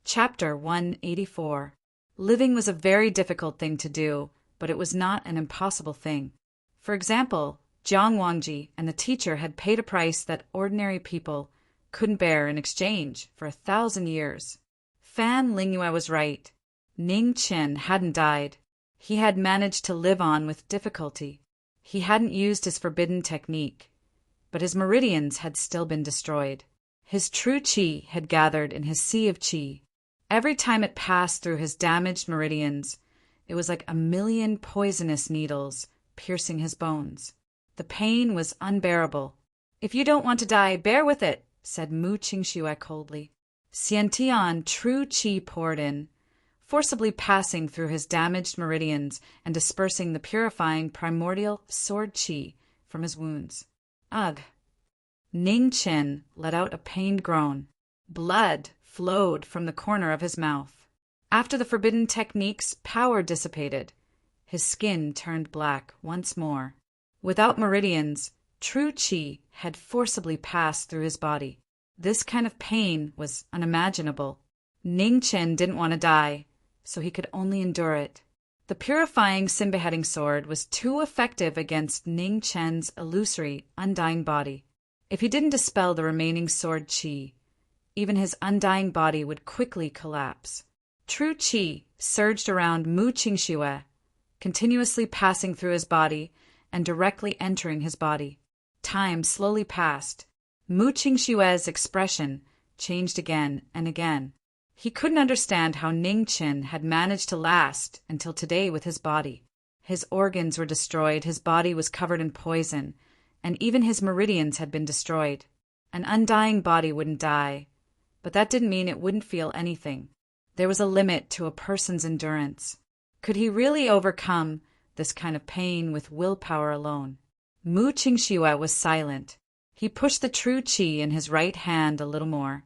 A: Chapter 184. Living was a very difficult thing to do, but it was not an impossible thing. For example, Jiang Wangji and the teacher had paid a price that ordinary people couldn't bear in exchange for 1,000 years. Fan Lingyue was right. Ning Chen hadn't died. He had managed to live on with difficulty. He hadn't used his forbidden technique, but his meridians had still been destroyed. His true qi had gathered in his sea of qi. Every time it passed through his damaged meridians, it was like 1,000,000 poisonous needles piercing his bones. The pain was unbearable. If you don't want to die, bear with it, said Mu Qingxue coldly. Xiantian true qi poured in, forcibly passing through his damaged meridians and dispersing the purifying primordial sword qi from his wounds. Ugh! Ning Chen let out a pained groan. Blood flowed from the corner of his mouth. After the forbidden technique's power dissipated, his skin turned black once more. Without meridians, true qi had forcibly passed through his body. This kind of pain was unimaginable. Ning Chen didn't want to die, so he could only endure it. The purifying sin-beheading sword was too effective against Ning Chen's illusory, undying body. If he didn't dispel the remaining sword qi, even his undying body would quickly collapse. True qi surged around Mu Qingxue, continuously passing through his body and directly entering his body. Time slowly passed. Mu Qingxue's expression changed again and again. He couldn't understand how Ning Chen had managed to last until today with his body. His organs were destroyed, his body was covered in poison, and even his meridians had been destroyed. An undying body wouldn't die, but that didn't mean it wouldn't feel anything. There was a limit to a person's endurance. Could he really overcome this kind of pain with willpower alone? Mu Qingxue was silent. He pushed the true qi in his right hand a little more,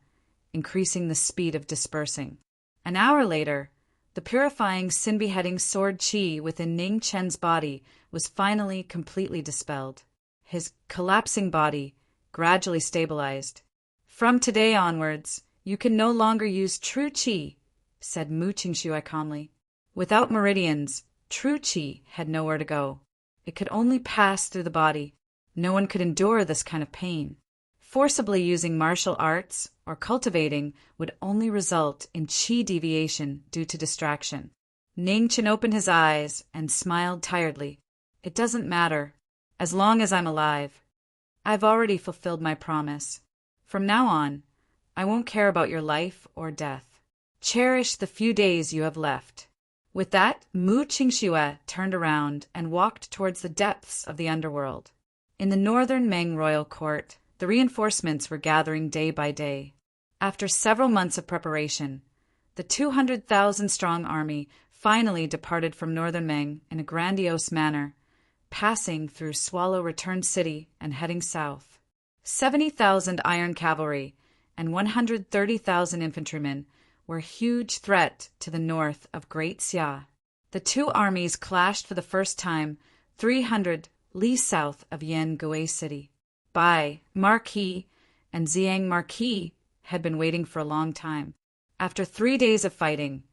A: increasing the speed of dispersing. An hour later, the purifying sin-beheading sword qi within Ning Chen's body was finally completely dispelled. His collapsing body gradually stabilized. From today onwards, you can no longer use true qi, said Mu Qingxue calmly. Without meridians, true qi had nowhere to go. It could only pass through the body. No one could endure this kind of pain. Forcibly using martial arts or cultivating would only result in qi deviation due to distraction. Ning Chen opened his eyes and smiled tiredly. It doesn't matter, as long as I'm alive. I've already fulfilled my promise. From now on, I won't care about your life or death. Cherish the few days you have left. With that, Mu Qingxue turned around and walked towards the depths of the underworld. In the northern Meng royal court, the reinforcements were gathering day by day. After several months of preparation, the 200,000-strong army finally departed from northern Meng in a grandiose manner, passing through Swallow Return City and heading south. 70,000 iron cavalry and 130,000 infantrymen were a huge threat to the north of Great Xia. The two armies clashed for the first time 300 li south of Yangue City. Bai, Marquis, and Ziyang Marquis had been waiting for a long time. After 3 days of fighting,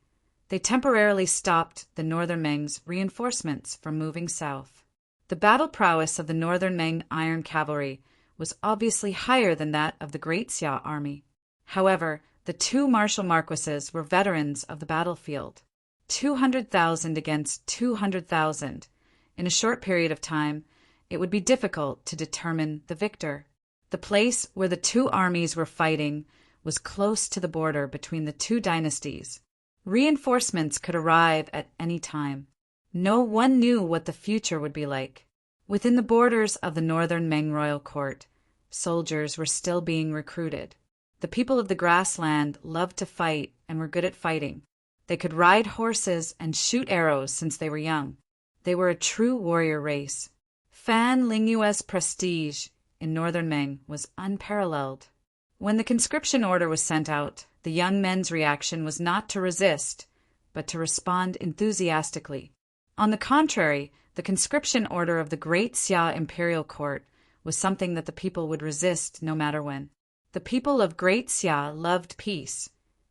A: they temporarily stopped the northern Meng's reinforcements from moving south. The battle prowess of the northern Meng iron cavalry was obviously higher than that of the Great Xia army. However, the two martial marquises were veterans of the battlefield. 200,000 against 200,000. In a short period of time, it would be difficult to determine the victor. The place where the two armies were fighting was close to the border between the two dynasties. Reinforcements could arrive at any time. No one knew what the future would be like. Within the borders of the northern Meng royal court, soldiers were still being recruited. The people of the grassland loved to fight and were good at fighting. They could ride horses and shoot arrows since they were young. They were a true warrior race. Fan Lingyue's prestige in northern Meng was unparalleled. When the conscription order was sent out, the young men's reaction was not to resist, but to respond enthusiastically. On the contrary, the conscription order of the Great Xia imperial court was something that the people would resist no matter when. The people of Great Xia loved peace,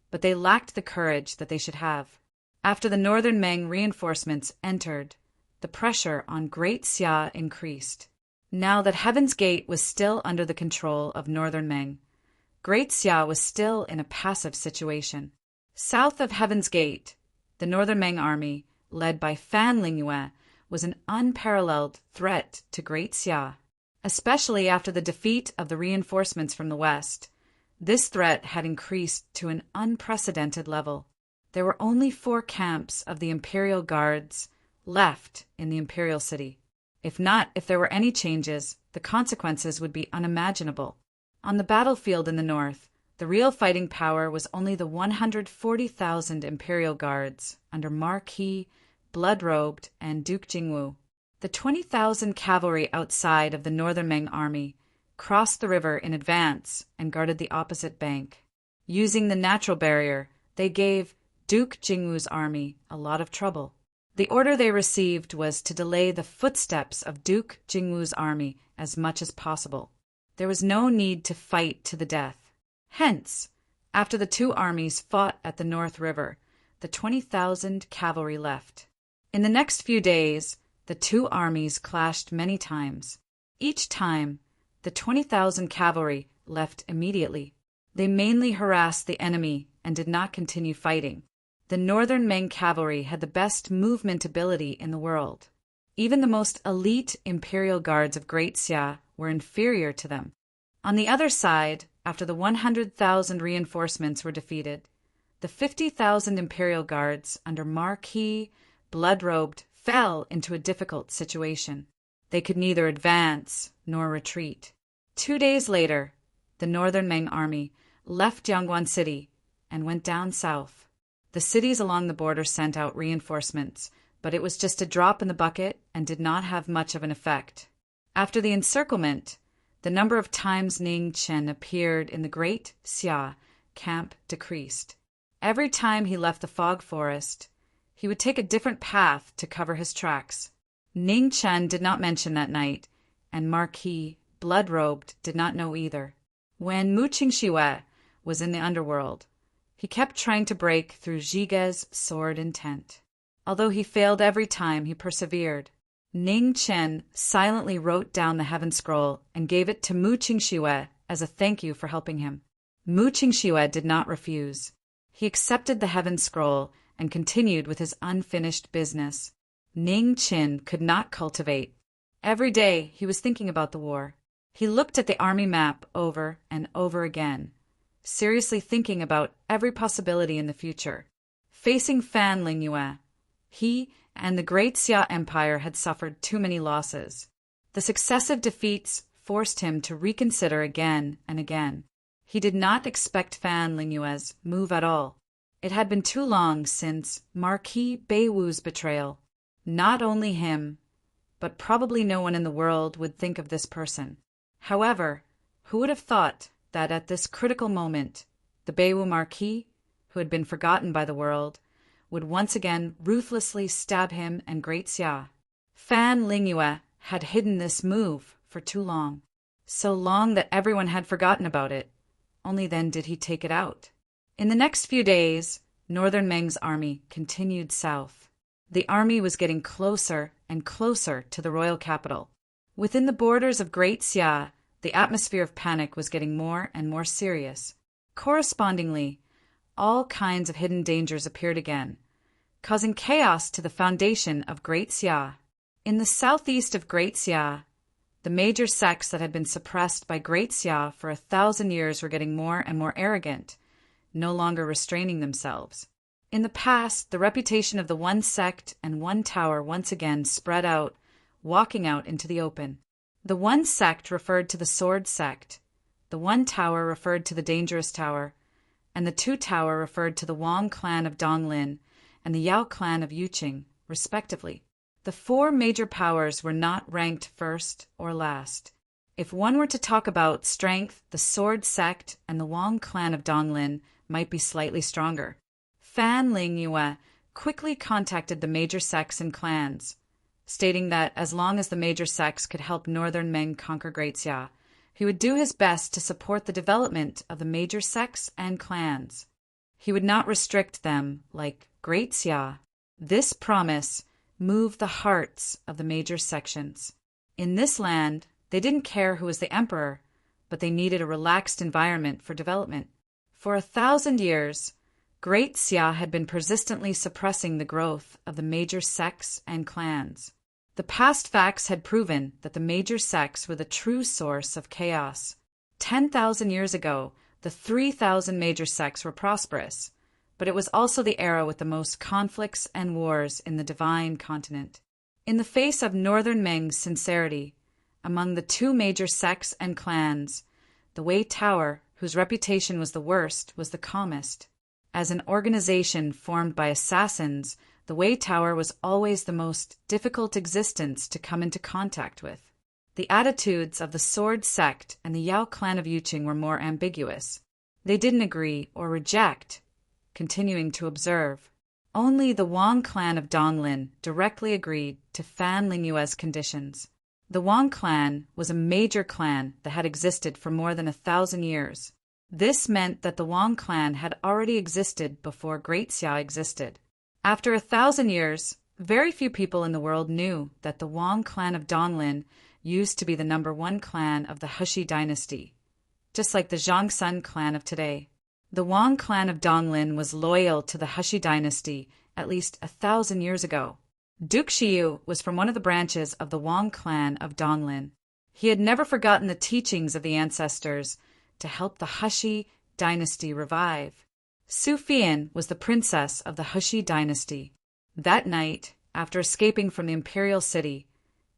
A: but they lacked the courage that they should have. After the northern Meng reinforcements entered, the pressure on Great Xia increased. Now that Heaven's Gate was still under the control of northern Meng, Great Xia was still in a passive situation. South of Heaven's Gate, the northern Meng army, led by Fan Lingyue, was an unparalleled threat to Great Xia. Especially after the defeat of the reinforcements from the west, this threat had increased to an unprecedented level. There were only 4 camps of the imperial guards left in the imperial city. If there were any changes, the consequences would be unimaginable. On the battlefield in the north, the real fighting power was only the 140,000 imperial guards under Marquis, Blood-Robed, and Duke Jingwu. The 20,000 cavalry outside of the northern Meng army crossed the river in advance and guarded the opposite bank. Using the natural barrier, they gave Duke Jingwu's army a lot of trouble. The order they received was to delay the footsteps of Duke Jingwu's army as much as possible. There was no need to fight to the death. Hence, after the 2 armies fought at the North River, the 20,000 cavalry left. In the next few days, the 2 armies clashed many times. Each time, the 20,000 cavalry left immediately. They mainly harassed the enemy and did not continue fighting. The northern Meng cavalry had the best movement ability in the world. Even the most elite imperial guards of Great Xia were inferior to them. On the other side, after the 100,000 reinforcements were defeated, the 50,000 imperial guards under Marquis, Blood-Robed, fell into a difficult situation. They could neither advance nor retreat. 2 days later, the northern Meng army left Jiangguan City and went down south. The cities along the border sent out reinforcements, but it was just a drop in the bucket and did not have much of an effect. After the encirclement, the number of times Ning Chen appeared in the Great Xia camp decreased. Every time he left the fog forest, he would take a different path to cover his tracks. Ning Chen did not mention that night, and Marquis, Blood-Robed, did not know either. When Mu Qingxue was in the underworld, he kept trying to break through Zhige's sword and tent. Although he failed every time, he persevered. Ning Chen silently wrote down the heaven scroll and gave it to Mu Qingxue as a thank you for helping him. Mu Qingxue did not refuse. He accepted the heaven scroll and continued with his unfinished business. Ning Chen could not cultivate. Every day he was thinking about the war. He looked at the army map over and over again, seriously thinking about every possibility in the future. Facing Fan Lingyue, he and the Great Xia Empire had suffered too many losses. The successive defeats forced him to reconsider again and again. He did not expect Fan Lingyue's move at all. It had been too long since Marquis Beiwu's betrayal. Not only him, but probably no one in the world would think of this person. However, who would have thought that at this critical moment, the Beiwu Marquis, who had been forgotten by the world, would once again ruthlessly stab him and Great Xia? Fan Lingyue had hidden this move for too long. So long that everyone had forgotten about it. Only then did he take it out. In the next few days, northern Meng's army continued south. The army was getting closer and closer to the royal capital. Within the borders of Great Xia, the atmosphere of panic was getting more and more serious. Correspondingly, all kinds of hidden dangers appeared again, causing chaos to the foundation of Great Xia. In the southeast of Great Xia, the major sects that had been suppressed by Great Xia for 1,000 years were getting more and more arrogant, no longer restraining themselves. In the past, the reputation of the one sect and one tower once again spread out, walking out into the open. The one sect referred to the sword sect, The one tower referred to the Dangerous Tower, and the two tower referred to the Wang clan of Donglin and the Yao clan of Yuqing, respectively. The four major powers were not ranked first or last. If one were to talk about strength, the Sword Sect and the Wang clan of Donglin might be slightly stronger. Fan Lingyue quickly contacted the major sects and clans, stating that as long as the major sects could help Northern Meng conquer Great Xia, he would do his best to support the development of the major sects and clans. He would not restrict them like Great Xia. This promise moved the hearts of the major sections. In this land, they didn't care who was the emperor, but they needed a relaxed environment for development. For 1,000 years, Great Xia had been persistently suppressing the growth of the major sects and clans. The past facts had proven that the major sects were the true source of chaos. 10,000 years ago, the 3,000 major sects were prosperous, but it was also the era with the most conflicts and wars in the Divine Continent. In the face of Northern Meng's sincerity, among the two major sects and clans, the Wei Tower, whose reputation was the worst, was the calmest. As an organization formed by assassins, the Wei Tower was always the most difficult existence to come into contact with. The attitudes of the Sword Sect and the Yao clan of Yuqing were more ambiguous. They didn't agree or reject, continuing to observe. Only the Wang clan of Donglin directly agreed to Fan Lingyue's conditions. The Wang clan was a major clan that had existed for more than 1,000 years. This meant that the Wang clan had already existed before Great Xia existed. After 1,000 years, very few people in the world knew that the Wang clan of Donglin used to be the #1 clan of the Heshi dynasty, just like the Zhangsun clan of today. The Wang clan of Donglin was loyal to the Heshi dynasty at least 1,000 years ago. Duke Xiyu was from one of the branches of the Wang clan of Donglin. He had never forgotten the teachings of the ancestors to help the Heshi dynasty revive. Su Fian was the princess of the Heshi dynasty. That night, after escaping from the imperial city,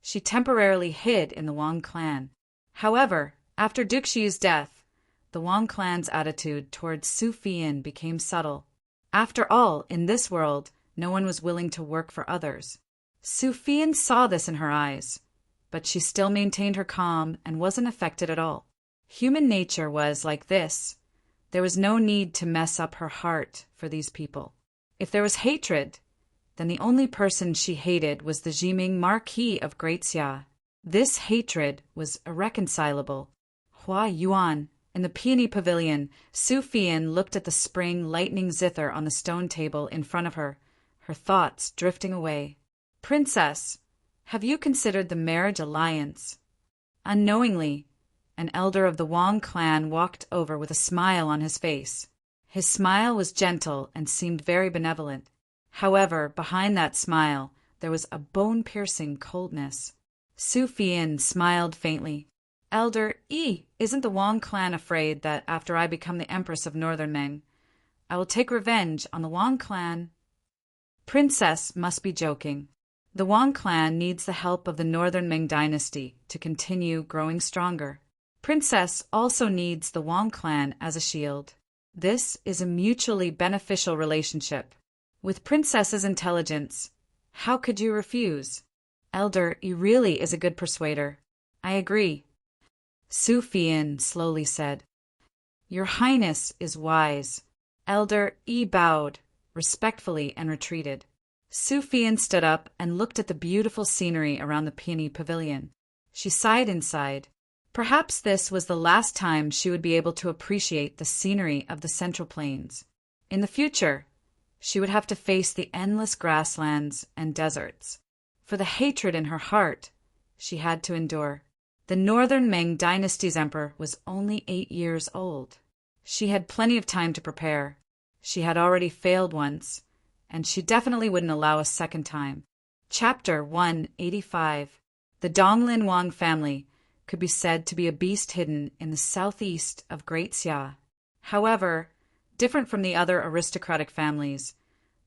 A: she temporarily hid in the Wang clan. However, after Duke Xiyu's death, the Wang clan's attitude towards Su Fian became subtle. After all, in this world, no one was willing to work for others. Su Fian saw this in her eyes, but she still maintained her calm and wasn't affected at all. Human nature was like this. There was no need to mess up her heart for these people. If there was hatred, then the only person she hated was the Jiming Marquis of Great Xia. This hatred was irreconcilable. Hua Yuan, in the peony pavilion, Su Fian looked at the spring lightning zither on the stone table in front of her, her thoughts drifting away. Princess, have you considered the marriage alliance? Unknowingly, an elder of the Wang clan walked over with a smile on his face. His smile was gentle and seemed very benevolent. However, behind that smile, there was a bone-piercing coldness. Su Fian smiled faintly. Elder isn't the Wang clan afraid that after I become the Empress of Northern Meng, I will take revenge on the Wang clan? Princess must be joking. The Wang clan needs the help of the Northern Meng dynasty to continue growing stronger. Princess also needs the Wang clan as a shield. This is a mutually beneficial relationship. With Princess's intelligence, how could you refuse? Elder, he really is a good persuader. I agree. Su Fian slowly said. Your Highness is wise. Elder bowed respectfully and retreated. Su Fian stood up and looked at the beautiful scenery around the peony pavilion. She sighed inside. Perhaps this was the last time she would be able to appreciate the scenery of the Central Plains. In the future, she would have to face the endless grasslands and deserts. For the hatred in her heart, she had to endure. The Northern Meng dynasty's emperor was only 8 years old. She had plenty of time to prepare. She had already failed once, and she definitely wouldn't allow a second time. Chapter 185. The Donglin Wang family could be said to be a beast hidden in the southeast of Great Xia. However, different from the other aristocratic families,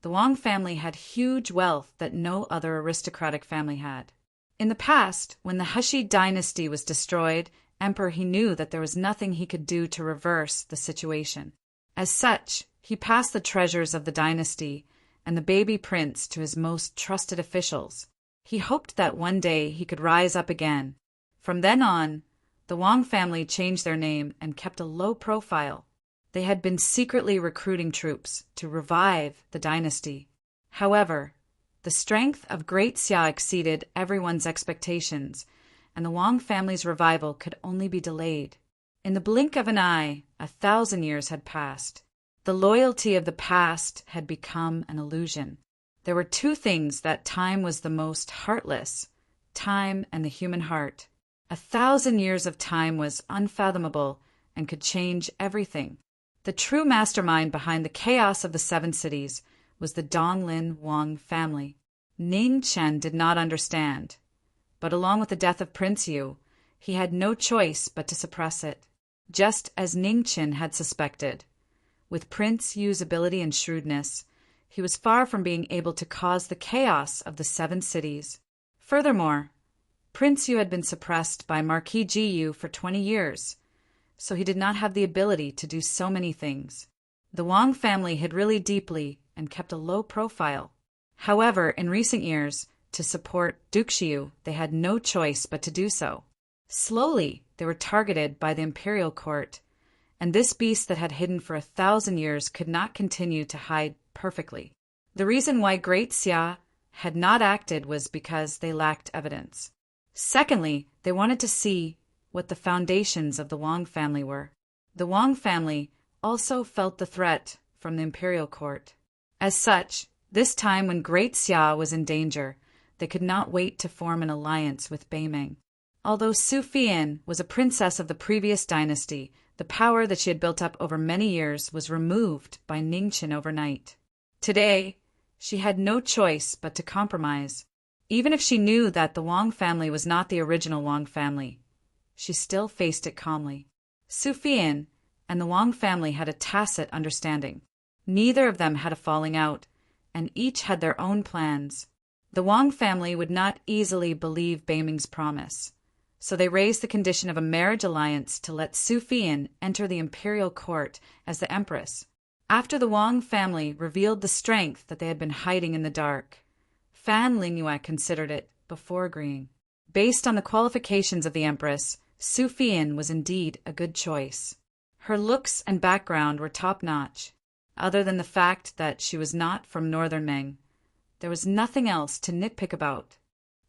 A: the Wang family had huge wealth that no other aristocratic family had. In the past, when the Heshi dynasty was destroyed emperor, he knew that there was nothing he could do to reverse the situation. As such, he passed the treasures of the dynasty and the baby prince to his most trusted officials. He hoped that one day he could rise up again. From then on, the Wang family changed their name and kept a low profile. They had been secretly recruiting troops to revive the dynasty. However, the strength of Great Xia exceeded everyone's expectations, and the Wang family's revival could only be delayed. In the blink of an eye, 1,000 years had passed. The loyalty of the past had become an illusion. There were two things that time was the most heartless: time and the human heart. 1,000 years of time was unfathomable and could change everything. The true mastermind behind the chaos of the 7 cities was the Donglin Wang family. Ning Chen did not understand, but along with the death of Prince Yu, he had no choice but to suppress it, just as Ning Chen had suspected. With Prince Yu's ability and shrewdness, he was far from being able to cause the chaos of the 7 cities. Furthermore, Prince Yu had been suppressed by Marquis Yu for 20 years, so he did not have the ability to do so many things. The Wang family hid really deeply and kept a low profile. However, in recent years, to support Duke Xiu, they had no choice but to do so. Slowly, they were targeted by the imperial court, and this beast that had hidden for 1,000 years could not continue to hide perfectly. The reason why Great Xia had not acted was because they lacked evidence. Secondly, they wanted to see what the foundations of the Wang family were. The Wang family also felt the threat from the imperial court. As such, this time when Great Xia was in danger, they could not wait to form an alliance with Beimeng. Although Su Fian was a princess of the previous dynasty, the power that she had built up over many years was removed by Ningchen overnight. Today, she had no choice but to compromise. Even if she knew that the Wang family was not the original Wang family, she still faced it calmly. Su Fian and the Wang family had a tacit understanding. Neither of them had a falling out, and each had their own plans. The Wang family would not easily believe Beimeng's promise, so they raised the condition of a marriage alliance to let Su Fian enter the imperial court as the empress. After the Wang family revealed the strength that they had been hiding in the dark, Fan Lingyue considered it before agreeing. Based on the qualifications of the empress, Su Fian was indeed a good choice. Her looks and background were top-notch. Other than the fact that she was not from northern Meng, there was nothing else to nitpick about.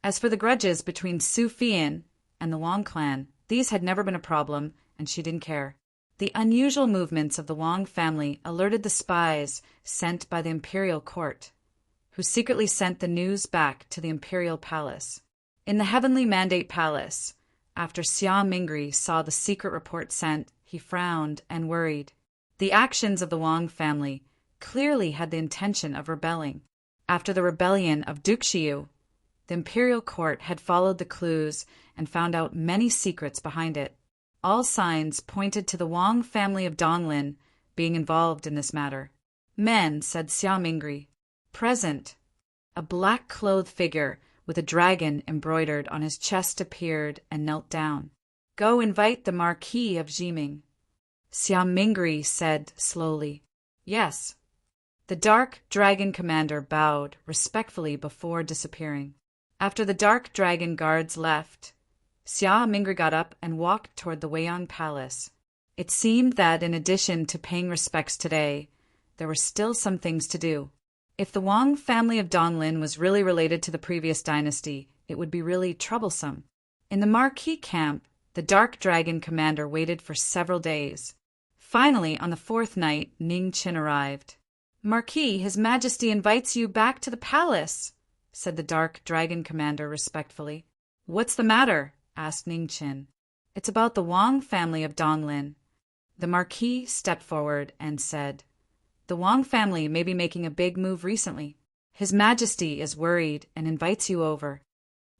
A: As for the grudges between Su Fian and the Wang clan, these had never been a problem, and she didn't care. The unusual movements of the Wang family alerted the spies sent by the imperial court, who secretly sent the news back to the imperial palace. In the Heavenly Mandate Palace, after Xia Mingri saw the secret report sent, he frowned and worried. The actions of the Wang family clearly had the intention of rebelling. After the rebellion of Duke Xiu, the imperial court had followed the clues and found out many secrets behind it. All signs pointed to the Wang family of Donglin being involved in this matter. Men, said Xia Mingri. Present, a black-clothed figure with a dragon embroidered on his chest appeared and knelt down. Go invite the Marquis of Jiming. Xia Mingri said slowly. Yes. The dark dragon commander bowed respectfully before disappearing. After the dark dragon guards left, Xia Mingri got up and walked toward the Weiyang Palace. It seemed that in addition to paying respects today, there were still some things to do. If the Wang family of Donglin was really related to the previous dynasty, it would be really troublesome. In the Marquis camp, the dark dragon commander waited for several days. Finally, on the 4th night, Ning Qin arrived. Marquis, His Majesty invites you back to the palace, said the dark dragon commander respectfully. What's the matter? Asked Ning Qin. It's about the Wang family of Donglin. The Marquis stepped forward and said, The Wang family may be making a big move recently. His Majesty is worried and invites you over.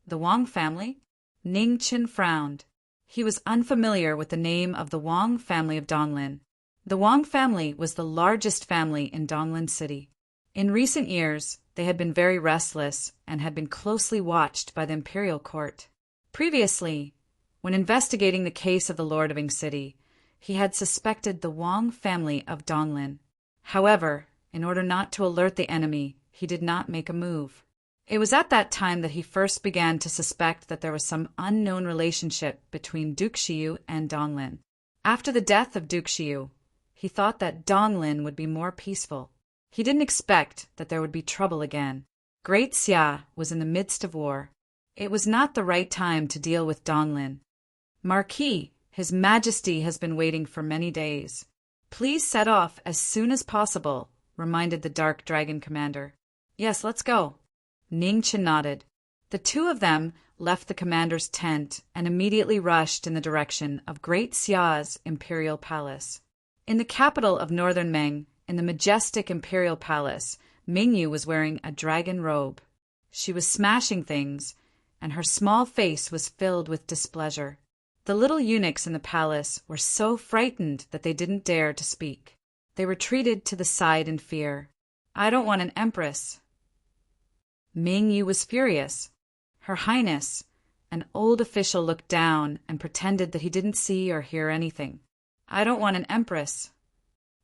A: The Wang family? Ning Qin frowned. He was unfamiliar with the name of the Wang family of Donglin. The Wang family was the largest family in Donglin City. In recent years, they had been very restless and had been closely watched by the imperial court. Previously, When investigating the case of the Lord of Ing City, he had suspected the Wang family of Donglin. However, in order not to alert the enemy, he did not make a move. It was at that time that he first began to suspect that there was some unknown relationship between Duke Xiu and Donglin. After the death of Duke Xiu, he thought that Donglin would be more peaceful. He didn't expect that there would be trouble again. Great Xia was in the midst of war. It was not the right time to deal with Donglin. Marquis, His Majesty has been waiting for many days. Please set off as soon as possible, reminded the Dark Dragon commander. Yes, let's go. Ning Chen nodded. The two of them left the commander's tent and immediately rushed in the direction of Great Xia's imperial palace. In the capital of northern Meng, in the majestic imperial palace, Mingyu was wearing a dragon robe. She was smashing things, and her small face was filled with displeasure. The little eunuchs in the palace were so frightened that they didn't dare to speak. They retreated to the side in fear. I don't want an empress. Mingyu was furious. Her Highness, an old official, looked down and pretended that he didn't see or hear anything. I don't want an empress.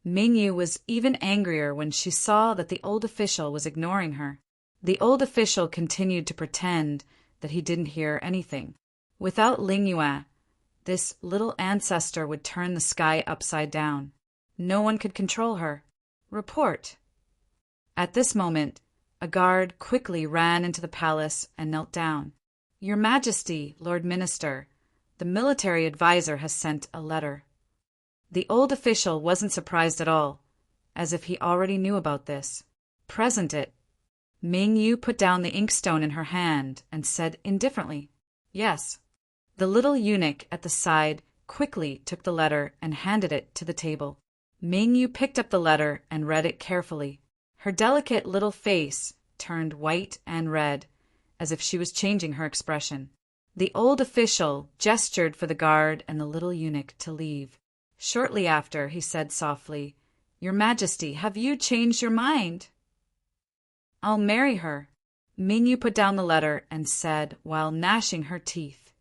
A: Mingyu was even angrier when she saw that the old official was ignoring her. The old official continued to pretend that he didn't hear anything. Without Lingyue, this little ancestor would turn the sky upside down. No one could control her. Report. At this moment, a guard quickly ran into the palace and knelt down. Your Majesty, Lord Minister, the military advisor has sent a letter. The old official wasn't surprised at all, as if he already knew about this. Present it. Mingyu put down the inkstone in her hand and said indifferently, Yes. The little eunuch at the side quickly took the letter and handed it to the table. Mingyu picked up the letter and read it carefully. Her delicate little face turned white and red, as if she was changing her expression. The old official gestured for the guard and the little eunuch to leave. Shortly after, he said softly, Your Majesty, have you changed your mind? I'll marry her. Mingyu put down the letter and said while gnashing her teeth.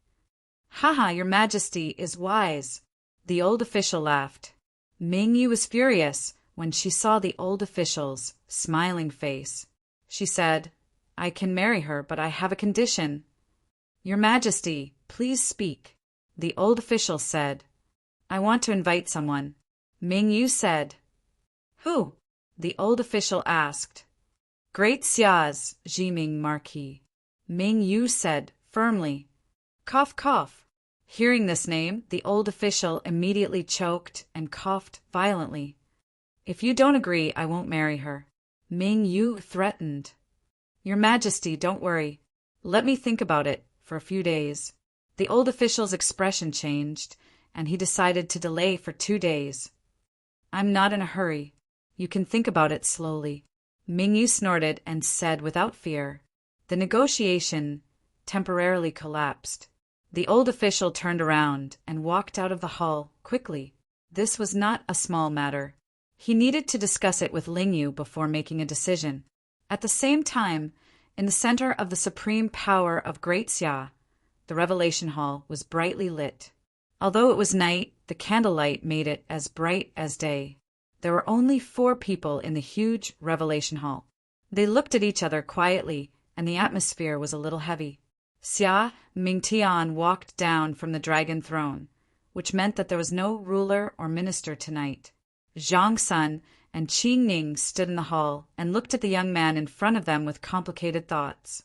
A: Haha, Your Majesty is wise. The old official laughed. Mingyu was furious when she saw the old official's smiling face. She said, I can marry her, but I have a condition. Your Majesty, please speak. The old official said, I want to invite someone. Mingyu said, Who? The old official asked. Great Xia's Jiming Marquis. Mingyu said firmly, Cough, cough. Hearing this name, the old official immediately choked and coughed violently. If you don't agree, I won't marry her. Mingyu threatened. Your Majesty, don't worry. Let me think about it for a few days. The old official's expression changed, and he decided to delay for 2 days. I'm not in a hurry. You can think about it slowly. Mingyu snorted and said without fear. The negotiation temporarily collapsed. The old official turned around and walked out of the hall quickly. This was not a small matter. He needed to discuss it with Lingyu before making a decision. At the same time, in the center of the supreme power of Great Xia, the revelation hall was brightly lit. Although it was night, the candlelight made it as bright as day. There were only 4 people in the huge revelation hall. They looked at each other quietly, and the atmosphere was a little heavy. Xia Mingtian walked down from the dragon throne, which meant that there was no ruler or minister tonight. Zhang Sun and Qing Ning stood in the hall and looked at the young man in front of them with complicated thoughts.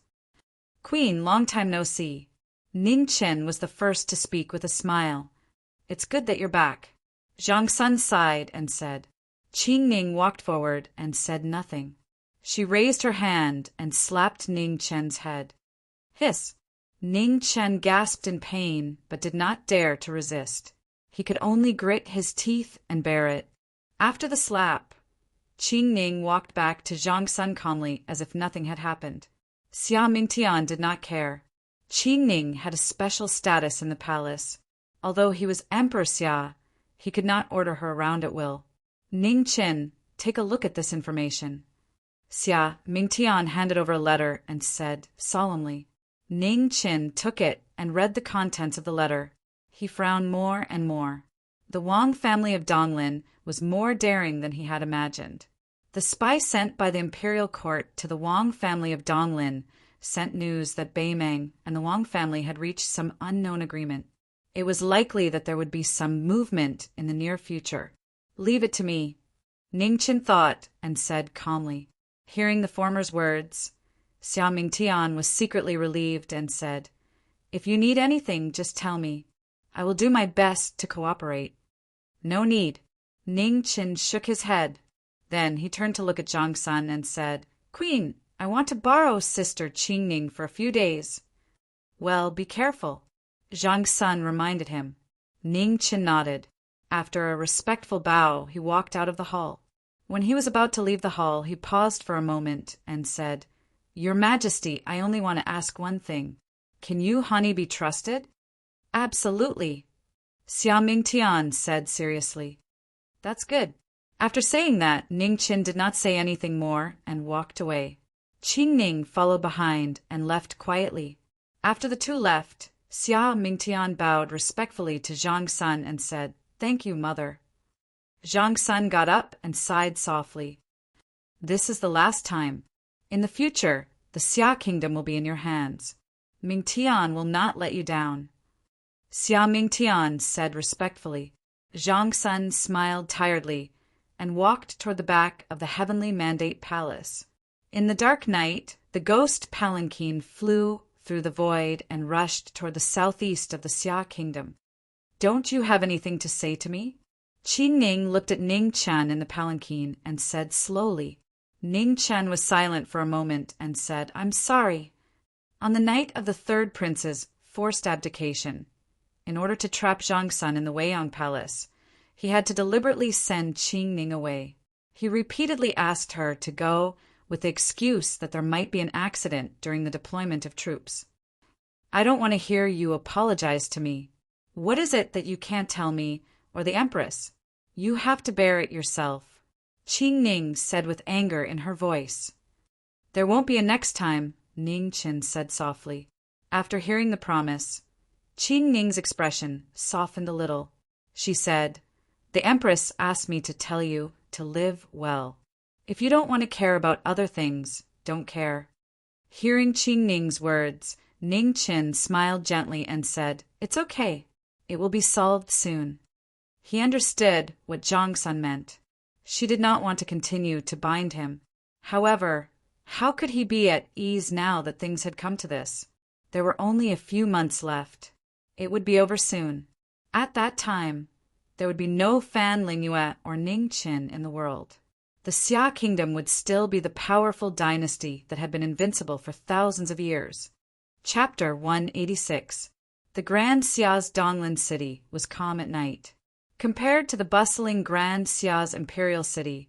A: Queen, long time no see. Ning Chen was the first to speak with a smile. It's good that you're back. Zhang Sun sighed and said. Qing Ning walked forward and said nothing. She raised her hand and slapped Ning Chen's head. Hiss! Ning Chen gasped in pain, but did not dare to resist. He could only grit his teeth and bear it. After the slap, Qing Ning walked back to Zhang Sun calmly as if nothing had happened. Xia Mingtian did not care. Qing Ning had a special status in the palace. Although he was Emperor Xia, he could not order her around at will. Ning Chen, take a look at this information. Xia Mingtian handed over a letter and said solemnly. Ning Chen took it and read the contents of the letter. He frowned more and more. The Wang family of Donglin was more daring than he had imagined. The spy sent by the imperial court to the Wang family of Donglin sent news that Beimeng and the Wang family had reached some unknown agreement. It was likely that there would be some movement in the near future. "Leave it to me," Ningchen thought and said calmly. Hearing the former's words, Xia Mingtian was secretly relieved and said, "If you need anything, just tell me. I will do my best to cooperate." "No need." Ningchen shook his head. Then he turned to look at Zhang Sun and said, "Queen, I want to borrow Sister Qingning for a few days." "Well, be careful," Zhang Sun reminded him. Ningchen nodded. After a respectful bow, he walked out of the hall. When he was about to leave the hall, he paused for a moment and said, "Your Majesty, I only want to ask one thing. Can you, honey, be trusted?" "Absolutely," Xia Mingtian said seriously. "That's good." After saying that, Ningchen did not say anything more and walked away. Qingning followed behind and left quietly. After the two left, Xia Mingtian bowed respectfully to Zhang Sun and said, "Thank you, mother." Zhang Sun got up and sighed softly. "This is the last time. In the future, the Xia kingdom will be in your hands. Mingtian will not let you down." Xia Mingtian said respectfully. Zhang Sun smiled tiredly and walked toward the back of the heavenly mandate palace. In the dark night, the ghost palanquin flew through the void and rushed toward the southeast of the Xia kingdom. "Don't you have anything to say to me?" Qingning looked at Ningchen in the palanquin and said slowly. Ningchen was silent for a moment and said, "I'm sorry." On the night of the third prince's forced abdication, in order to trap Zhang Sun in the Weiyang palace, he had to deliberately send Qingning away. He repeatedly asked her to go with the excuse that there might be an accident during the deployment of troops. "I don't want to hear you apologize to me. What is it that you can't tell me or the Empress? You have to bear it yourself," Qingning said with anger in her voice. "There won't be a next time," Ningchen said softly. After hearing the promise, Qingning's expression softened a little. She said, "The Empress asked me to tell you to live well. If you don't want to care about other things, don't care." Hearing Qingning's words, Ningchen smiled gently and said, "It's okay. It will be solved soon." He understood what Zhang Sun meant. She did not want to continue to bind him. However, how could he be at ease now that things had come to this? There were only a few months left. It would be over soon. At that time, there would be no Fan Lingyue or Ningchen in the world. The Xia kingdom would still be the powerful dynasty that had been invincible for thousands of years. Chapter 186. The Grand Xia's Donglin city was calm at night. Compared to the bustling Grand Xia's imperial city,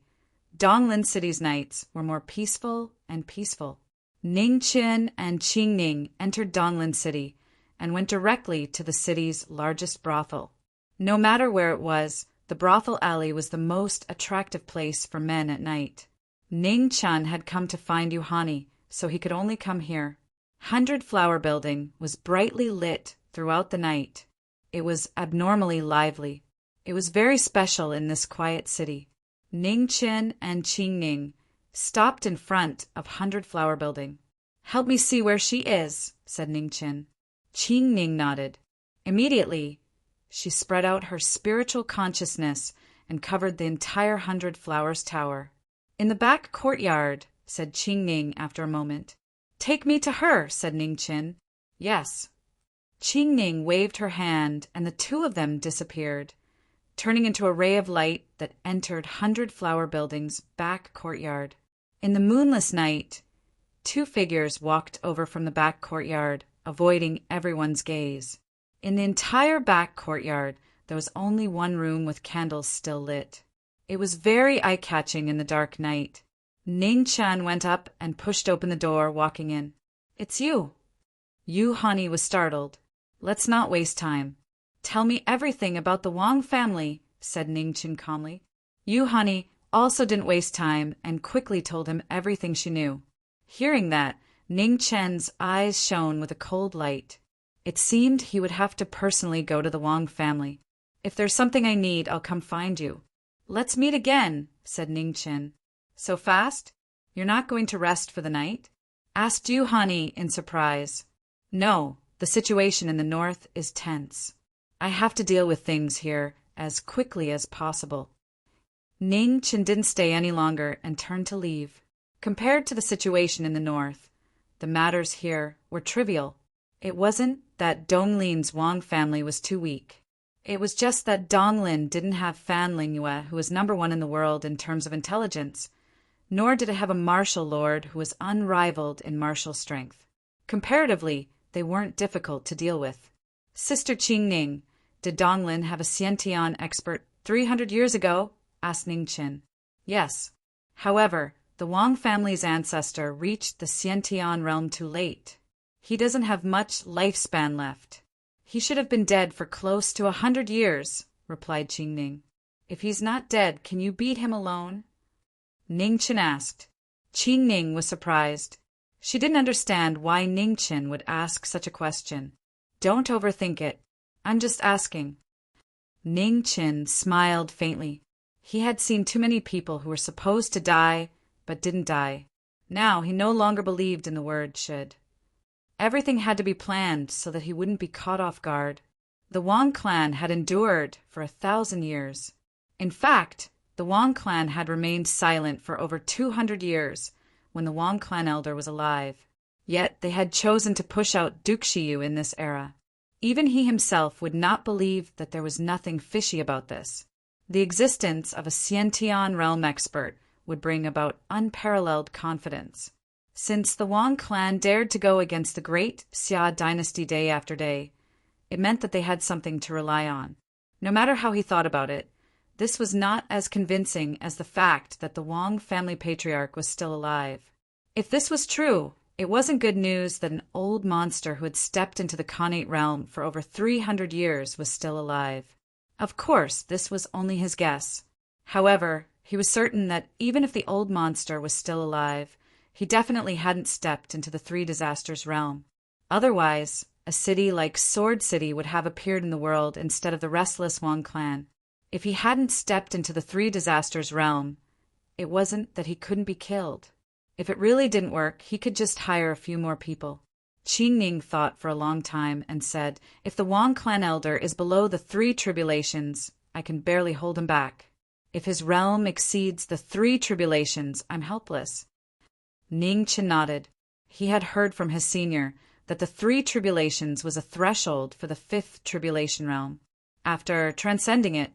A: Donglin city's nights were more peaceful and peaceful. Ningchen and Qingning entered Donglin city and went directly to the city's largest brothel. No matter where it was, the brothel alley was the most attractive place for men at night. Ningchen had come to find Yuhani, so he could only come here. 100 Flower Building was brightly lit throughout the night. It was abnormally lively. It was very special in this quiet city. Ningchen and Qingning stopped in front of 100 Flower Building. "Help me see where she is," said Ningchen. Qingning nodded. Immediately, she spread out her spiritual consciousness and covered the entire 100 Flowers tower. "In the back courtyard," said Qingning after a moment. "Take me to her," said Ningchen. "Yes." Qingning waved her hand and the two of them disappeared, turning into a ray of light that entered 100 Flower Building's back courtyard. In the moonless night, two figures walked over from the back courtyard, avoiding everyone's gaze. In the entire back courtyard, there was only one room with candles still lit. It was very eye-catching in the dark night. Ningchen went up and pushed open the door, walking in. "It's you." Yuhani was startled. "Let's not waste time. Tell me everything about the Wang family," said Ningchen calmly. Yuhani also didn't waste time and quickly told him everything she knew. Hearing that, Ningchen's eyes shone with a cold light. It seemed he would have to personally go to the Wang family. "If there's something I need, I'll come find you." "Let's meet again," said Ningchen. "So fast? You're not going to rest for the night?" asked Yu Hani in surprise. "No, the situation in the north is tense. I have to deal with things here as quickly as possible." Ningchen didn't stay any longer and turned to leave. Compared to the situation in the north, the matters here were trivial. It wasn't that Donglin's Wang family was too weak. It was just that Donglin didn't have Fan Lingyue, who was #1 in the world in terms of intelligence, nor did it have a martial lord who was unrivaled in martial strength. Comparatively, they weren't difficult to deal with. "Sister Qingning, did Donglin have a Xiantian expert 300 years ago?" asked Ningchen. "Yes. However, the Wang family's ancestor reached the Xiantian realm too late. He doesn't have much lifespan left. He should have been dead for close to 100 years, replied Qingning. "If he's not dead, can you beat him alone?" Ningchen asked. Qingning was surprised. She didn't understand why Ningchen would ask such a question. "Don't overthink it. I'm just asking." Ningchen smiled faintly. He had seen too many people who were supposed to die but didn't die. Now he no longer believed in the word should. Everything had to be planned so that he wouldn't be caught off guard. The Wang clan had endured for 1,000 years. In fact, the Wang clan had remained silent for over 200 years when the Wang clan elder was alive. Yet they had chosen to push out Duxiu in this era. Even he himself would not believe that there was nothing fishy about this. The existence of a Xiantian realm expert would bring about unparalleled confidence. Since the Wang clan dared to go against the great Xia dynasty day after day, it meant that they had something to rely on. No matter how he thought about it, this was not as convincing as the fact that the Wang family patriarch was still alive. If this was true, it wasn't good news that an old monster who had stepped into the Khanate realm for over 300 years was still alive. Of course, this was only his guess. However, he was certain that even if the old monster was still alive, he definitely hadn't stepped into the Three Disasters realm. Otherwise, a city like Sword City would have appeared in the world instead of the restless Wang clan. If he hadn't stepped into the Three Disasters realm, it wasn't that he couldn't be killed. If it really didn't work, he could just hire a few more people. Qingning thought for a long time and said, "If the Wang clan elder is below the 3 tribulations, I can barely hold him back. If his realm exceeds the 3 tribulations, I'm helpless." Ningchen nodded. He had heard from his senior that the 3 tribulations was a threshold for the 5th tribulation realm. After transcending it,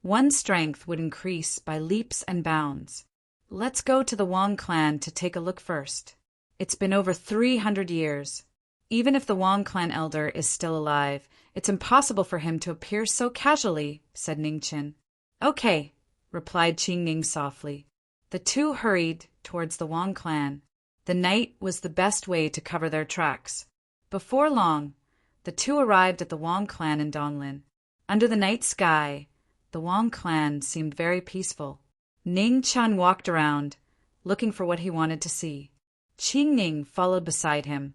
A: one's strength would increase by leaps and bounds. Let's go to the Wang clan to take a look first. It's been over 300 years. Even if the Wang clan elder is still alive, it's impossible for him to appear so casually, said Ningchen. "Okay," replied Qingning softly. The two hurried towards the Wang clan. The night was the best way to cover their tracks. Before long, the two arrived at the Wang clan in Donglin. Under the night sky, the Wang clan seemed very peaceful. Ningchen walked around, looking for what he wanted to see. Qingning followed beside him,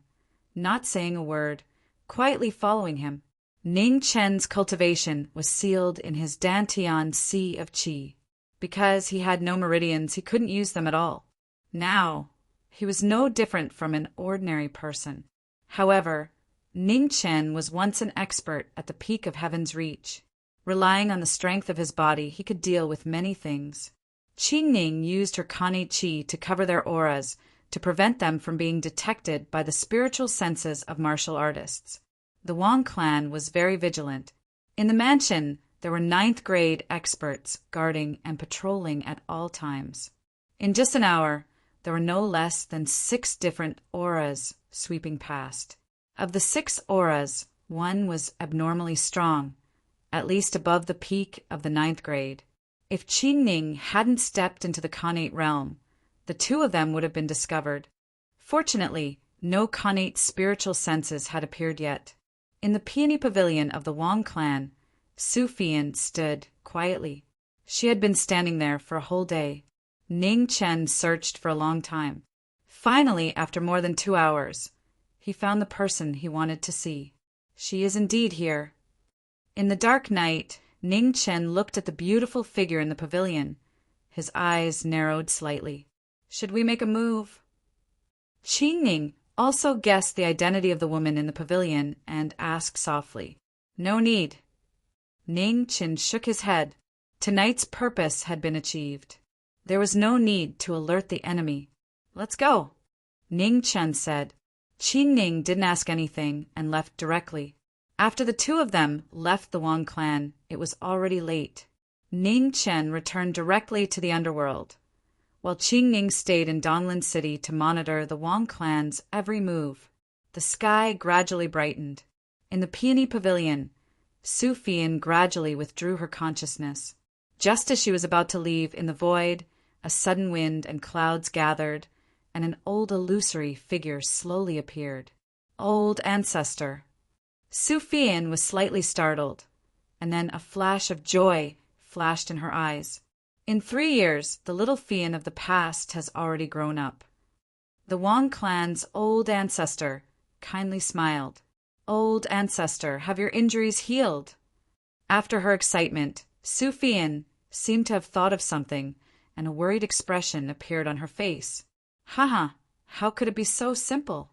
A: not saying a word, quietly following him. Ningchen's cultivation was sealed in his Dantian Sea of Qi. Because he had no meridians, he couldn't use them at all. Now, he was no different from an ordinary person. However, Ningchen was once an expert at the peak of Heaven's Reach. Relying on the strength of his body, he could deal with many things. Qingning used her Khanate Qi to cover their auras, to prevent them from being detected by the spiritual senses of martial artists. The Wang clan was very vigilant. In the mansion, there were 9th grade experts guarding and patrolling at all times. In just an hour, there were no less than 6 different auras sweeping past. Of the 6 auras, one was abnormally strong, at least above the peak of the 9th grade. If Qingning hadn't stepped into the Khanate realm, the 2 of them would have been discovered. Fortunately, no Khanate spiritual senses had appeared yet. In the peony pavilion of the Wang clan, Sufian stood quietly. She had been standing there for a whole day. Ningchen searched for a long time. Finally, after more than 2 hours, he found the person he wanted to see. She is indeed here. In the dark night, Ning Chen looked at the beautiful figure in the pavilion. His eyes narrowed slightly. Should we make a move? Qing Ning also guessed the identity of the woman in the pavilion and asked softly. No need. Ning Chen shook his head. Tonight's purpose had been achieved. There was no need to alert the enemy. Let's go, Ning Chen said. Qing Ning didn't ask anything and left directly. After the two of them left the Wang clan, it was already late. Ning Chen returned directly to the underworld, while Qing Ning stayed in Donlin City to monitor the Wang clan's every move. The sky gradually brightened. In the Peony Pavilion, Su Fian gradually withdrew her consciousness. Just as she was about to leave in the void, a sudden wind and clouds gathered, and an old illusory figure slowly appeared. Old ancestor. Su Fian was slightly startled, and then a flash of joy flashed in her eyes. In 3 years, the little Fian of the past has already grown up. The Wang clan's old ancestor kindly smiled. Old ancestor, have your injuries healed? After her excitement, Su Fian seemed to have thought of something, and a worried expression appeared on her face. Haha, how could it be so simple?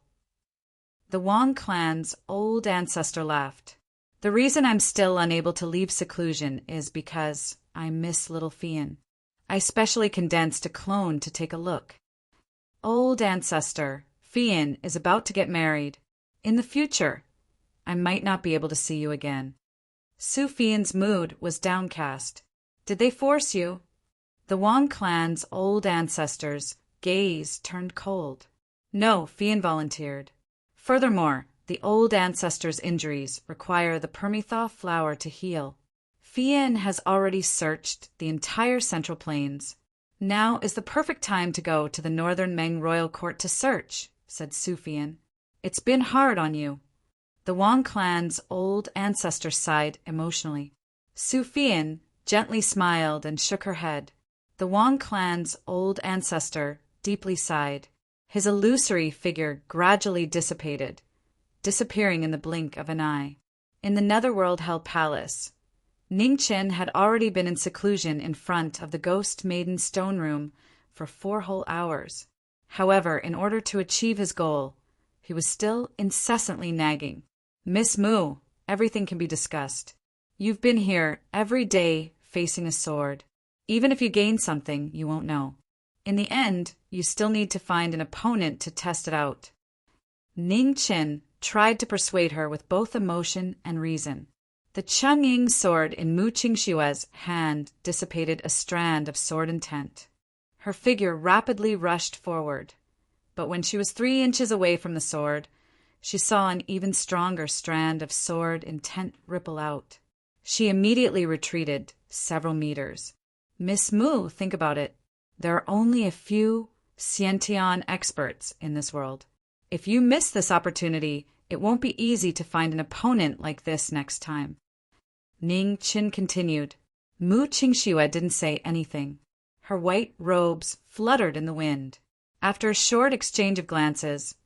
A: The Wang clan's old ancestor laughed. The reason I'm still unable to leave seclusion is because I miss little Fian. I specially condensed a clone to take a look. Old ancestor, Fian is about to get married. In the future, I might not be able to see you again. Su Fian's mood was downcast. Did they force you? The Wang clan's old ancestor's gaze turned cold. No, Fian volunteered. Furthermore, the old ancestor's injuries require the Permitha flower to heal. Fian has already searched the entire Central Plains. Now is the perfect time to go to the Northern Meng royal court to search, said Su Fian. It's been hard on you. The Wang clan's old ancestor sighed emotionally. Su Fian gently smiled and shook her head. The Wang clan's old ancestor deeply sighed. His illusory figure gradually dissipated, disappearing in the blink of an eye. In the Netherworld Hell Palace, Ning Chen had already been in seclusion in front of the Ghost Maiden stone room for 4 whole hours. However, in order to achieve his goal, he was still incessantly nagging. Miss Mu, everything can be discussed. You've been here every day facing a sword. Even if you gain something, you won't know. In the end, you still need to find an opponent to test it out. Ning Chen tried to persuade her with both emotion and reason. The Chang'ing sword in Mu Qingshue's hand dissipated a strand of sword intent. Her figure rapidly rushed forward, but when she was 3 inches away from the sword, she saw an even stronger strand of sword intent ripple out. She immediately retreated several meters. Miss Mu, think about it. There are only a few Xiantian experts in this world. If you miss this opportunity, it won't be easy to find an opponent like this next time. Ning Chen continued. Mu Qingxue didn't say anything. Her white robes fluttered in the wind. After a short exchange of glances,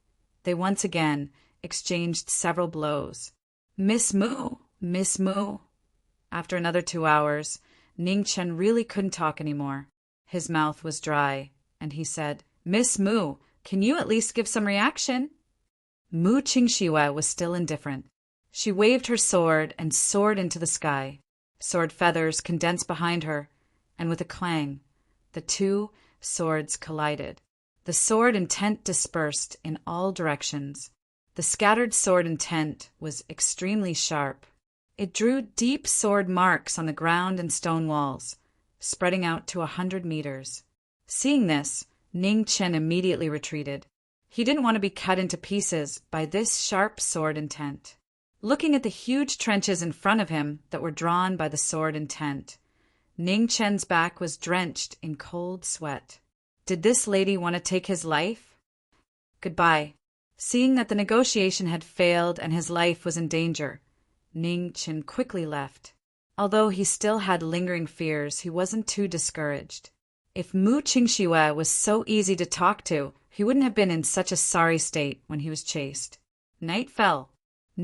A: they once again exchanged several blows. Miss Mu, Miss Mu. After another 2 hours, Ning Chen really couldn't talk anymore. His mouth was dry, and he said, Miss Mu, can you at least give some reaction? Mu Qingxue was still indifferent. She waved her sword and soared into the sky. Sword feathers condensed behind her, and with a clang, the 2 swords collided. The sword intent dispersed in all directions. The scattered sword intent was extremely sharp. It drew deep sword marks on the ground and stone walls, spreading out to 100 meters. Seeing this, Ning Chen immediately retreated. He didn't want to be cut into pieces by this sharp sword intent. Looking at the huge trenches in front of him that were drawn by the sword intent, Ning Chen's back was drenched in cold sweat. Did this lady want to take his life? Goodbye. Seeing that the negotiation had failed and his life was in danger, Ning Chen quickly left. Although he still had lingering fears, he wasn't too discouraged. If Mu Qingxue was so easy to talk to, he wouldn't have been in such a sorry state when he was chased. Night fell.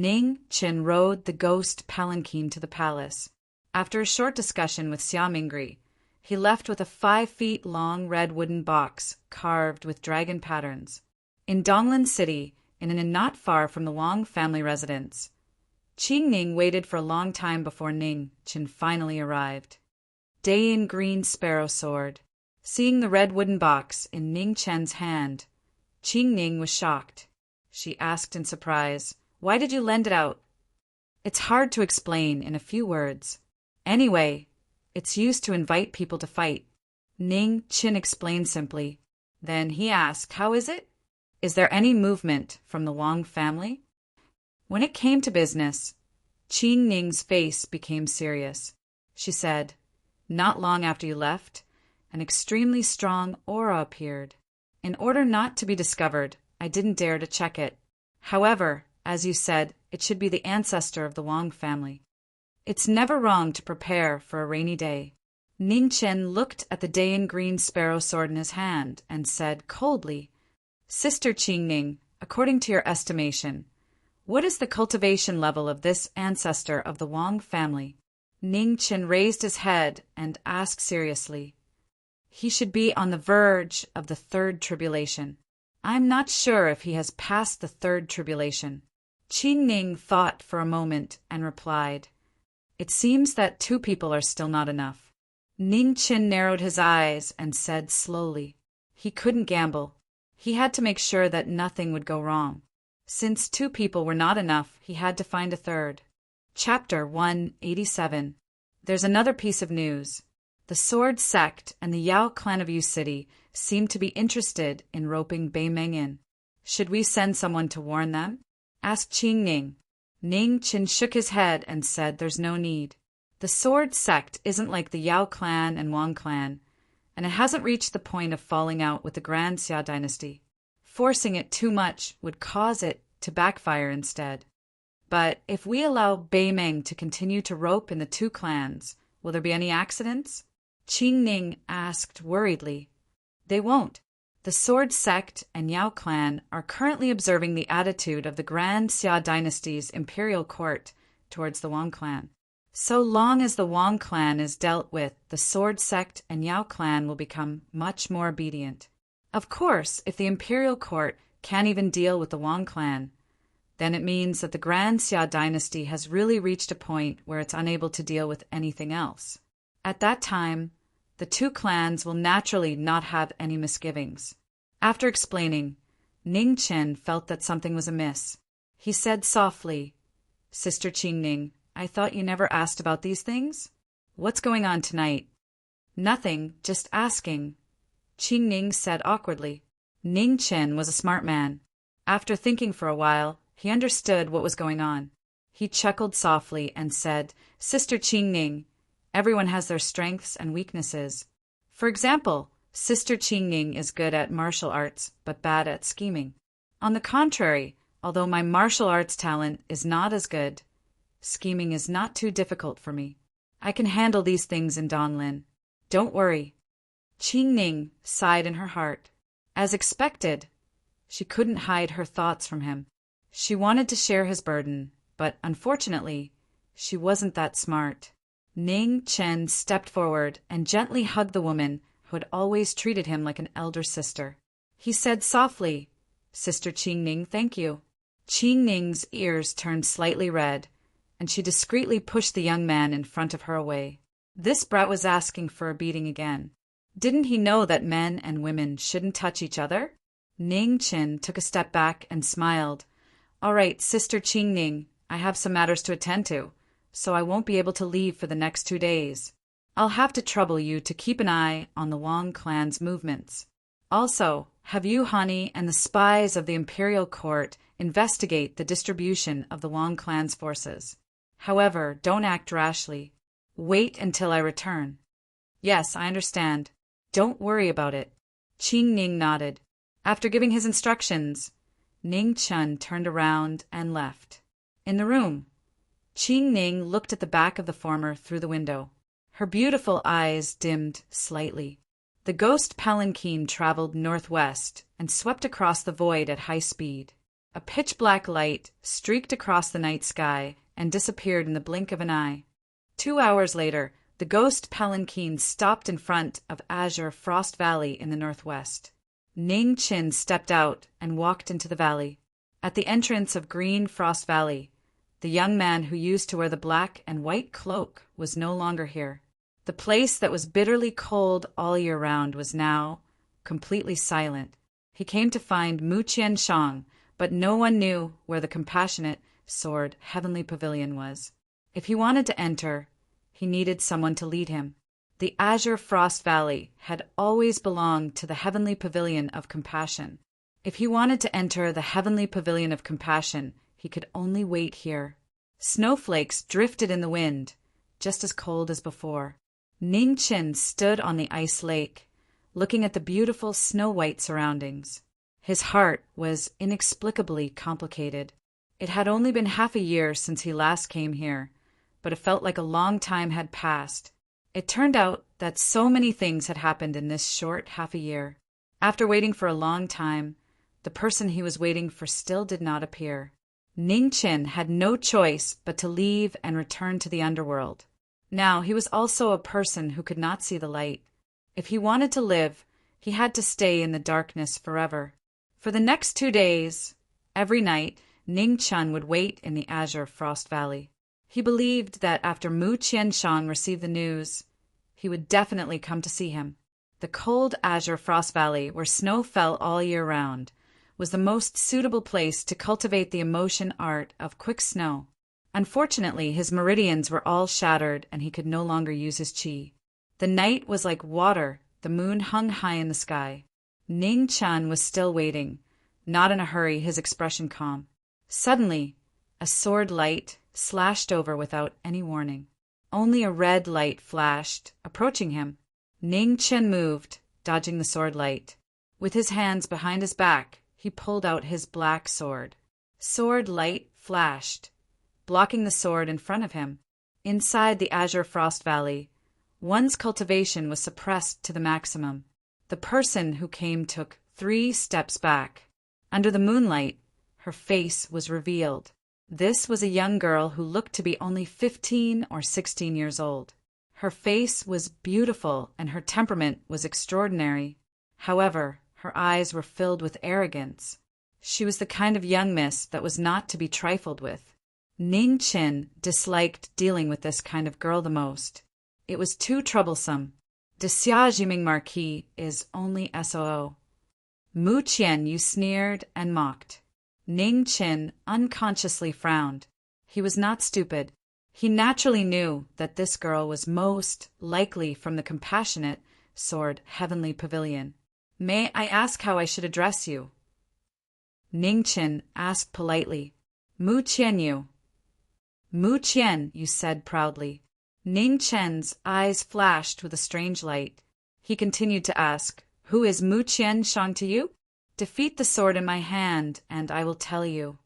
A: Ning Qin rode the ghost palanquin to the palace. After a short discussion with Xia Mingri, he left with a 5 feet-long red wooden box carved with dragon patterns. In Donglin City, in an inn not far from the Wang family residence, Qing Ning waited for a long time before Ning Qin finally arrived. Dayin green sparrow sword. Seeing the red wooden box in Ning Chen's hand, Qing Ning was shocked. She asked in surprise, "Why did you lend it out?" "It's hard to explain in a few words. Anyway, it's used to invite people to fight," Ning Qin explained simply. Then he asked, "How is it? Is there any movement from the Wang family?" When it came to business, Qing Ning's face became serious. She said, "Not long after you left, an extremely strong aura appeared. In order not to be discovered, I didn't dare to check it. However, as you said, it should be the ancestor of the Wang family. It's never wrong to prepare for a rainy day." Ning Chen looked at the Dayan green sparrow sword in his hand and said coldly, "Sister Qing Ning, according to your estimation, what is the cultivation level of this ancestor of the Wang family?" Ning Chen raised his head and asked seriously, "He should be on the verge of the third tribulation. I'm not sure if he has passed the third tribulation." Qing Ning thought for a moment and replied, "It seems that 2 people are still not enough." Ning Qin narrowed his eyes and said slowly, "He couldn't gamble. He had to make sure that nothing would go wrong. Since 2 people were not enough, he had to find a third." Chapter 187. There's another piece of news. The Sword Sect and the Yao clan of Yu City seem to be interested in roping Beimeng in. "Should we send someone to warn them?" asked Qing Ning. Ning Qin shook his head and said there's no need. The Sword Sect isn't like the Yao clan and Wang clan, and it hasn't reached the point of falling out with the Grand Xia dynasty. Forcing it too much would cause it to backfire instead. But if we allow Beimeng to continue to rope in the 2 clans, will there be any accidents? Qing Ning asked worriedly. They won't. The Sword Sect and Yao clan are currently observing the attitude of the Grand Xia dynasty's imperial court towards the Wang clan. So long as the Wang clan is dealt with, the Sword Sect and Yao clan will become much more obedient. Of course, if the imperial court can't even deal with the Wang clan, then it means that the Grand Xia dynasty has really reached a point where it's unable to deal with anything else. At that time, the 2 clans will naturally not have any misgivings. After explaining, Ning Chen felt that something was amiss. He said softly, "Sister Qing Ning, I thought you never asked about these things? What's going on tonight?" "Nothing, just asking," Qing Ning said awkwardly. Ning Chen was a smart man. After thinking for a while, he understood what was going on. He chuckled softly and said, "Sister Qing Ning, everyone has their strengths and weaknesses. For example, Sister Qing Ning is good at martial arts, but bad at scheming. On the contrary, although my martial arts talent is not as good, scheming is not too difficult for me. I can handle these things in Donlin. Don't worry." Qing Ning sighed in her heart. As expected, she couldn't hide her thoughts from him. She wanted to share his burden, but unfortunately, she wasn't that smart. Ning Chen stepped forward and gently hugged the woman who had always treated him like an elder sister. He said softly, "Sister Qing Ning, thank you." Qing Ning's ears turned slightly red, and she discreetly pushed the young man in front of her away. This brat was asking for a beating again. Didn't he know that men and women shouldn't touch each other? Ning Chen took a step back and smiled. "All right, Sister Qing Ning, I have some matters to attend to, so I won't be able to leave for the next 2 days. I'll have to trouble you to keep an eye on the Wang clan's movements. Also, have you, Hani, and the spies of the imperial court investigate the distribution of the Wang clan's forces. However, don't act rashly. Wait until I return." "Yes, I understand. Don't worry about it." Qing Ning nodded. After giving his instructions, Ning Chen turned around and left. In the room, Qing Ning looked at the back of the former through the window. Her beautiful eyes dimmed slightly. The ghost palanquin traveled northwest and swept across the void at high speed. A pitch-black light streaked across the night sky and disappeared in the blink of an eye. 2 hours later, the ghost palanquin stopped in front of azure Frost Valley in the northwest. Ning Chin stepped out and walked into the valley. At the entrance of Green Frost Valley, the young man who used to wear the black and white cloak was no longer here. The place that was bitterly cold all year round was now completely silent. He came to find Mu Qianshang, but no one knew where the compassionate sword heavenly pavilion was. If he wanted to enter, he needed someone to lead him. The azure Frost Valley had always belonged to the heavenly pavilion of compassion. If he wanted to enter the heavenly pavilion of compassion, he could only wait here. Snowflakes drifted in the wind, just as cold as before. Ning Chin stood on the ice lake, looking at the beautiful snow-white surroundings. His heart was inexplicably complicated. It had only been half a year since he last came here, but it felt like a long time had passed. It turned out that so many things had happened in this short half a year. After waiting for a long time, the person he was waiting for still did not appear. Ning Chin had no choice but to leave and return to the underworld. Now he was also a person who could not see the light. If he wanted to live, he had to stay in the darkness forever. For the next 2 days, every night, Ning Chun would wait in the azure Frost Valley. He believed that after Mu Qianshang received the news, he would definitely come to see him. The cold azure Frost Valley, where snow fell all year round, was the most suitable place to cultivate the emotion art of quick snow. Unfortunately, his meridians were all shattered and he could no longer use his qi. The night was like water, the moon hung high in the sky. Ning Chun was still waiting, not in a hurry, his expression calm. Suddenly, a sword light slashed over without any warning. Only a red light flashed, approaching him. Ning Chen moved, dodging the sword light. With his hands behind his back, he pulled out his black sword. Sword light flashed, blocking the sword in front of him. Inside the azure Frost Valley, one's cultivation was suppressed to the maximum. The person who came took 3 steps back. Under the moonlight, her face was revealed. This was a young girl who looked to be only 15 or 16 years old. Her face was beautiful and her temperament was extraordinary. However, her eyes were filled with arrogance. She was the kind of young miss that was not to be trifled with. Ning Chin disliked dealing with this kind of girl the most. It was too troublesome. De Xia Jiming Marquis is only SOO. Mu Qian, you sneered and mocked. Ning Chin unconsciously frowned. He was not stupid. He naturally knew that this girl was most likely from the compassionate sword heavenly pavilion. May I ask how I should address you? Ning Chin asked politely. Mu Qian you. Mu Qian, you said proudly. Ning Chen's eyes flashed with a strange light. He continued to ask, Who is Mu Qianshang to you? Defeat the sword in my hand, and I will tell you.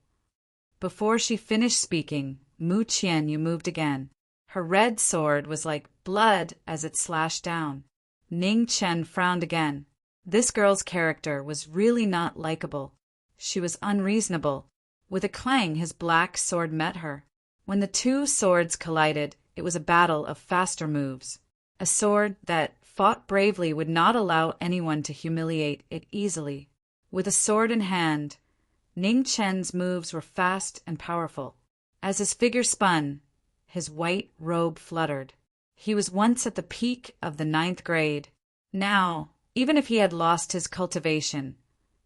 A: Before she finished speaking, Mu Qian moved again. Her red sword was like blood as it slashed down. Ning Chen frowned again. This girl's character was really not likable. She was unreasonable. With a clang, his black sword met her. When the 2 swords collided, it was a battle of faster moves. A sword that fought bravely would not allow anyone to humiliate it easily. With a sword in hand, Ning Chen's moves were fast and powerful. As his figure spun, his white robe fluttered. He was once at the peak of the 9th grade. Now, even if he had lost his cultivation,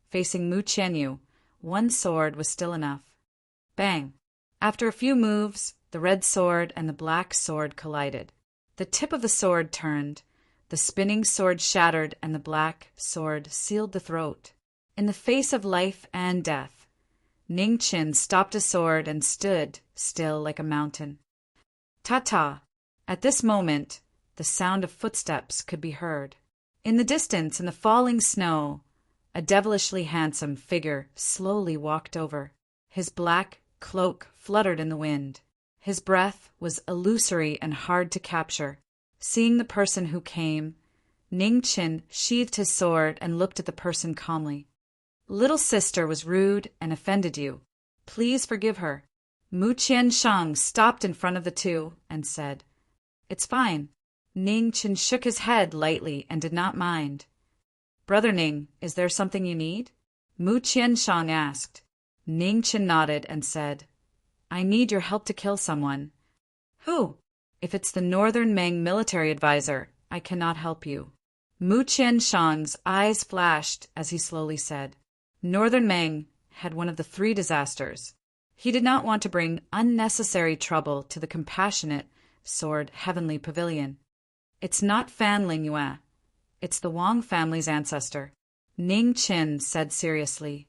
A: facing Mu Qianyu, 1 sword was still enough. Bang! After a few moves, the red sword and the black sword collided. The tip of the sword turned, the spinning sword shattered, and the black sword sealed the throat. In the face of life and death, Ning Chin stopped his sword and stood still like a mountain. Ta-ta! At this moment, the sound of footsteps could be heard. In the distance, in the falling snow, a devilishly handsome figure slowly walked over. His black cloak fluttered in the wind. His breath was illusory and hard to capture. Seeing the person who came, Ning Chin sheathed his sword and looked at the person calmly. Little sister was rude and offended you. Please forgive her. Mu Qianshang stopped in front of the two and said, It's fine. Ning Chen shook his head lightly and did not mind. Brother Ning, is there something you need? Mu Qianshang asked. Ning Chen nodded and said, I need your help to kill someone. Who? If it's the Northern Meng military advisor, I cannot help you. Mu Qianshang's eyes flashed as he slowly said, Northern Meng had one of the three disasters. He did not want to bring unnecessary trouble to the compassionate, soared heavenly pavilion. It's not Fan Lingyue. It's the Wang family's ancestor. Ning Chen said seriously.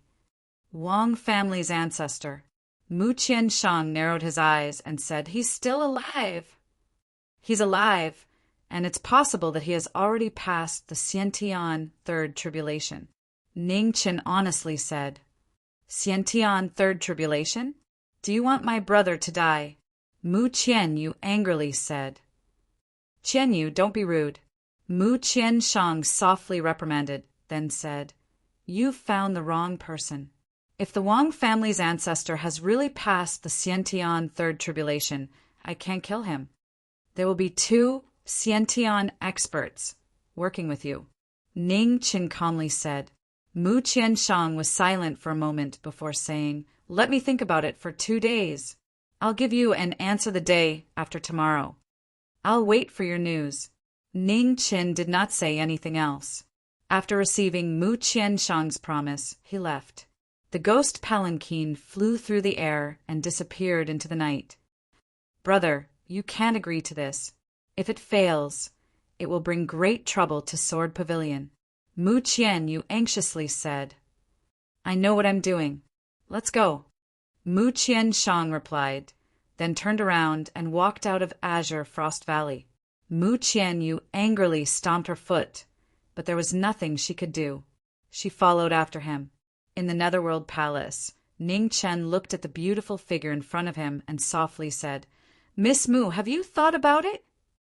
A: Wang family's ancestor. Mu Qianshang narrowed his eyes and said, He's still alive. He's alive, and it's possible that he has already passed the Xiantian Third Tribulation. Ning Chen honestly said, Xiantian Third Tribulation? Do you want my brother to die? Mu Qianyu angrily said. Qianyu, don't be rude. Mu Qianshang softly reprimanded, then said, You've found the wrong person. If the Wang family's ancestor has really passed the Xiantian Third Tribulation, I can't kill him. There will be 2 Xiantian experts working with you. Ning Chen calmly said. Mu Qianshang was silent for a moment before saying, Let me think about it for 2 days. I'll give you an answer the day after tomorrow. I'll wait for your news. Ning Chen did not say anything else. After receiving Mu Qianshang's promise, he left. The ghost palanquin flew through the air and disappeared into the night. Brother, you can't agree to this. If it fails, it will bring great trouble to Sword Pavilion. Mu Qianyu anxiously said, I know what I'm doing. Let's go. Mu Qianshang replied, then turned around and walked out of Azure Frost Valley. Mu Qianyu angrily stomped her foot, but there was nothing she could do. She followed after him. In the Netherworld Palace, Ning Chen looked at the beautiful figure in front of him and softly said, Miss Mu, have you thought about it?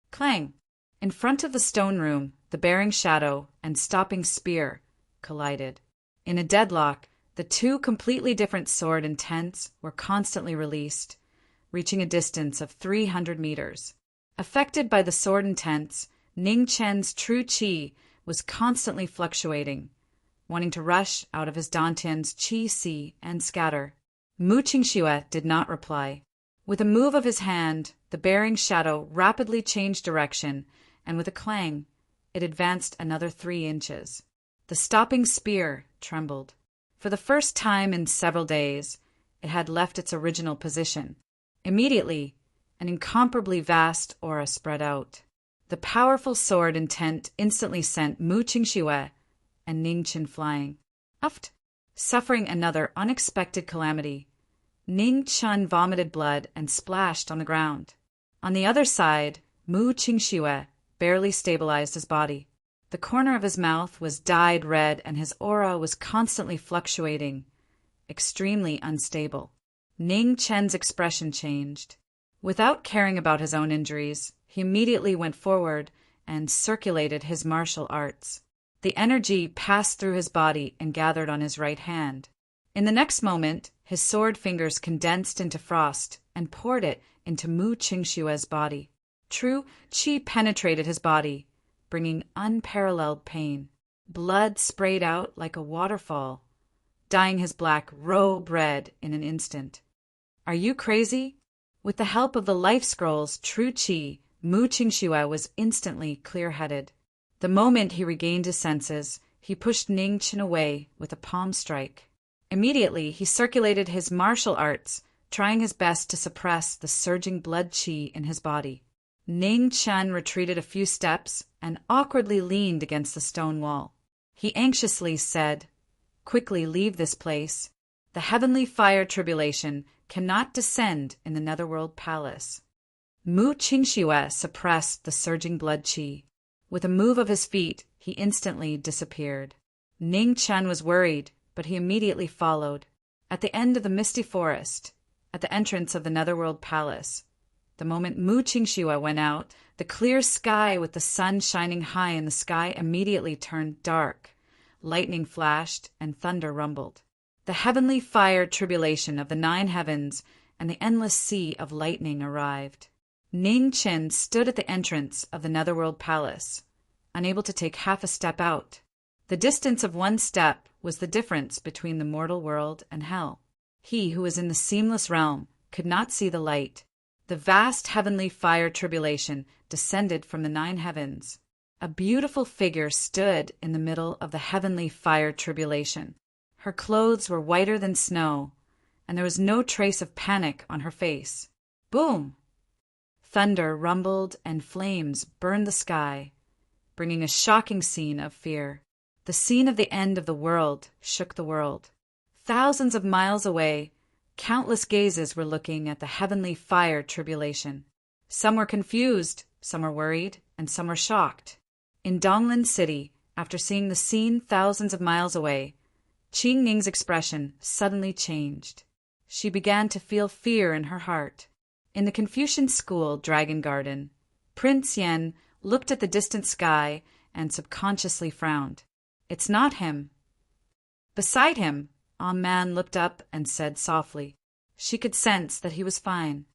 A: Clang! In front of the stone room, the bearing shadow and stopping spear collided. In a deadlock, the 2 completely different sword intents were constantly released, reaching a distance of 300 meters. Affected by the sword intents, Ning Chen's true qi was constantly fluctuating, wanting to rush out of his dantian's qi si and scatter. Mu Qingxue did not reply. With a move of his hand, the bearing shadow rapidly changed direction, and with a clang, it advanced another 3 inches. The stopping spear trembled. For the first time in several days, it had left its original position. Immediately, an incomparably vast aura spread out. The powerful sword intent instantly sent Mu Qingxue and Ning Chen flying. Uft! Suffering another unexpected calamity, Ning Chen vomited blood and splashed on the ground. On the other side, Mu Qingxue barely stabilized his body. The corner of his mouth was dyed red and his aura was constantly fluctuating, extremely unstable. Ning Chen's expression changed. Without caring about his own injuries, he immediately went forward and circulated his martial arts. The energy passed through his body and gathered on his right hand. In the next moment, his sword fingers condensed into frost and poured it into Mu Qingxue's body. True qi penetrated his body, bringing unparalleled pain. Blood sprayed out like a waterfall, dyeing his black robe red in an instant. Are you crazy? With the help of the life scroll's true qi, Mu Qingxue was instantly clear-headed. The moment he regained his senses, he pushed Ning Chen away with a palm strike. Immediately, he circulated his martial arts, trying his best to suppress the surging blood qi in his body. Ning Chen retreated a few steps and awkwardly leaned against the stone wall. He anxiously said, Quickly leave this place. The heavenly fire tribulation cannot descend in the Netherworld Palace. Mu Qingxue suppressed the surging blood qi. With a move of his feet, he instantly disappeared. Ning Chen was worried, but he immediately followed. At the end of the misty forest, at the entrance of the Netherworld Palace, the moment Mu Qingxue went out, the clear sky with the sun shining high in the sky immediately turned dark, lightning flashed, and thunder rumbled. The heavenly fire tribulation of the 9 heavens and the endless sea of lightning arrived. Ning Qin stood at the entrance of the Netherworld Palace, unable to take half a step out. The distance of one step was the difference between the mortal world and hell. He who was in the seamless realm could not see the light. The vast heavenly fire tribulation descended from the 9 heavens. A beautiful figure stood in the middle of the heavenly fire tribulation. Her clothes were whiter than snow, and there was no trace of panic on her face. Boom! Thunder rumbled and flames burned the sky, bringing a shocking scene of fear. The scene of the end of the world shook the world. Thousands of miles away, countless gazes were looking at the heavenly fire tribulation. Some were confused, some were worried, and some were shocked. In Donglin City, after seeing the scene thousands of miles away, Qing Ning's expression suddenly changed. She began to feel fear in her heart. In the Confucian school Dragon Garden, Prince Yen looked at the distant sky and subconsciously frowned. It's not him. Beside him, Man looked up and said softly. She could sense that he was fine.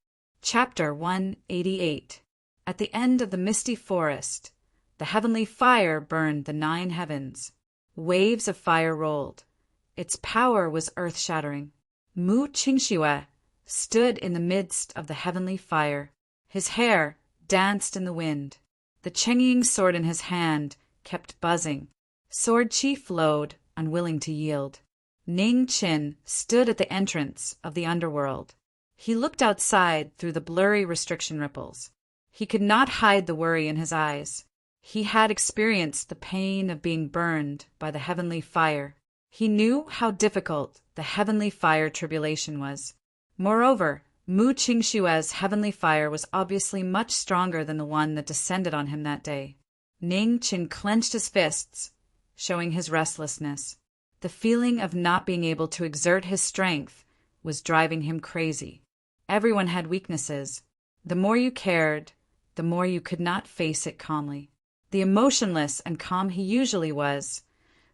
A: Chapter 188. At the end of the misty forest, the heavenly fire burned the 9 heavens. Waves of fire rolled. Its power was earth-shattering. Mu Qingxue stood in the midst of the heavenly fire. His hair danced in the wind. The Chengying sword in his hand kept buzzing. Sword chi flowed, unwilling to yield. Ning Qin stood at the entrance of the underworld. He looked outside through the blurry restriction ripples. He could not hide the worry in his eyes. He had experienced the pain of being burned by the heavenly fire. He knew how difficult the heavenly fire tribulation was. Moreover, Mu Qingshue's heavenly fire was obviously much stronger than the one that descended on him that day. Ning Qin clenched his fists, showing his restlessness. The feeling of not being able to exert his strength was driving him crazy. Everyone had weaknesses. The more you cared, the more you could not face it calmly. The emotionless and calm he usually was,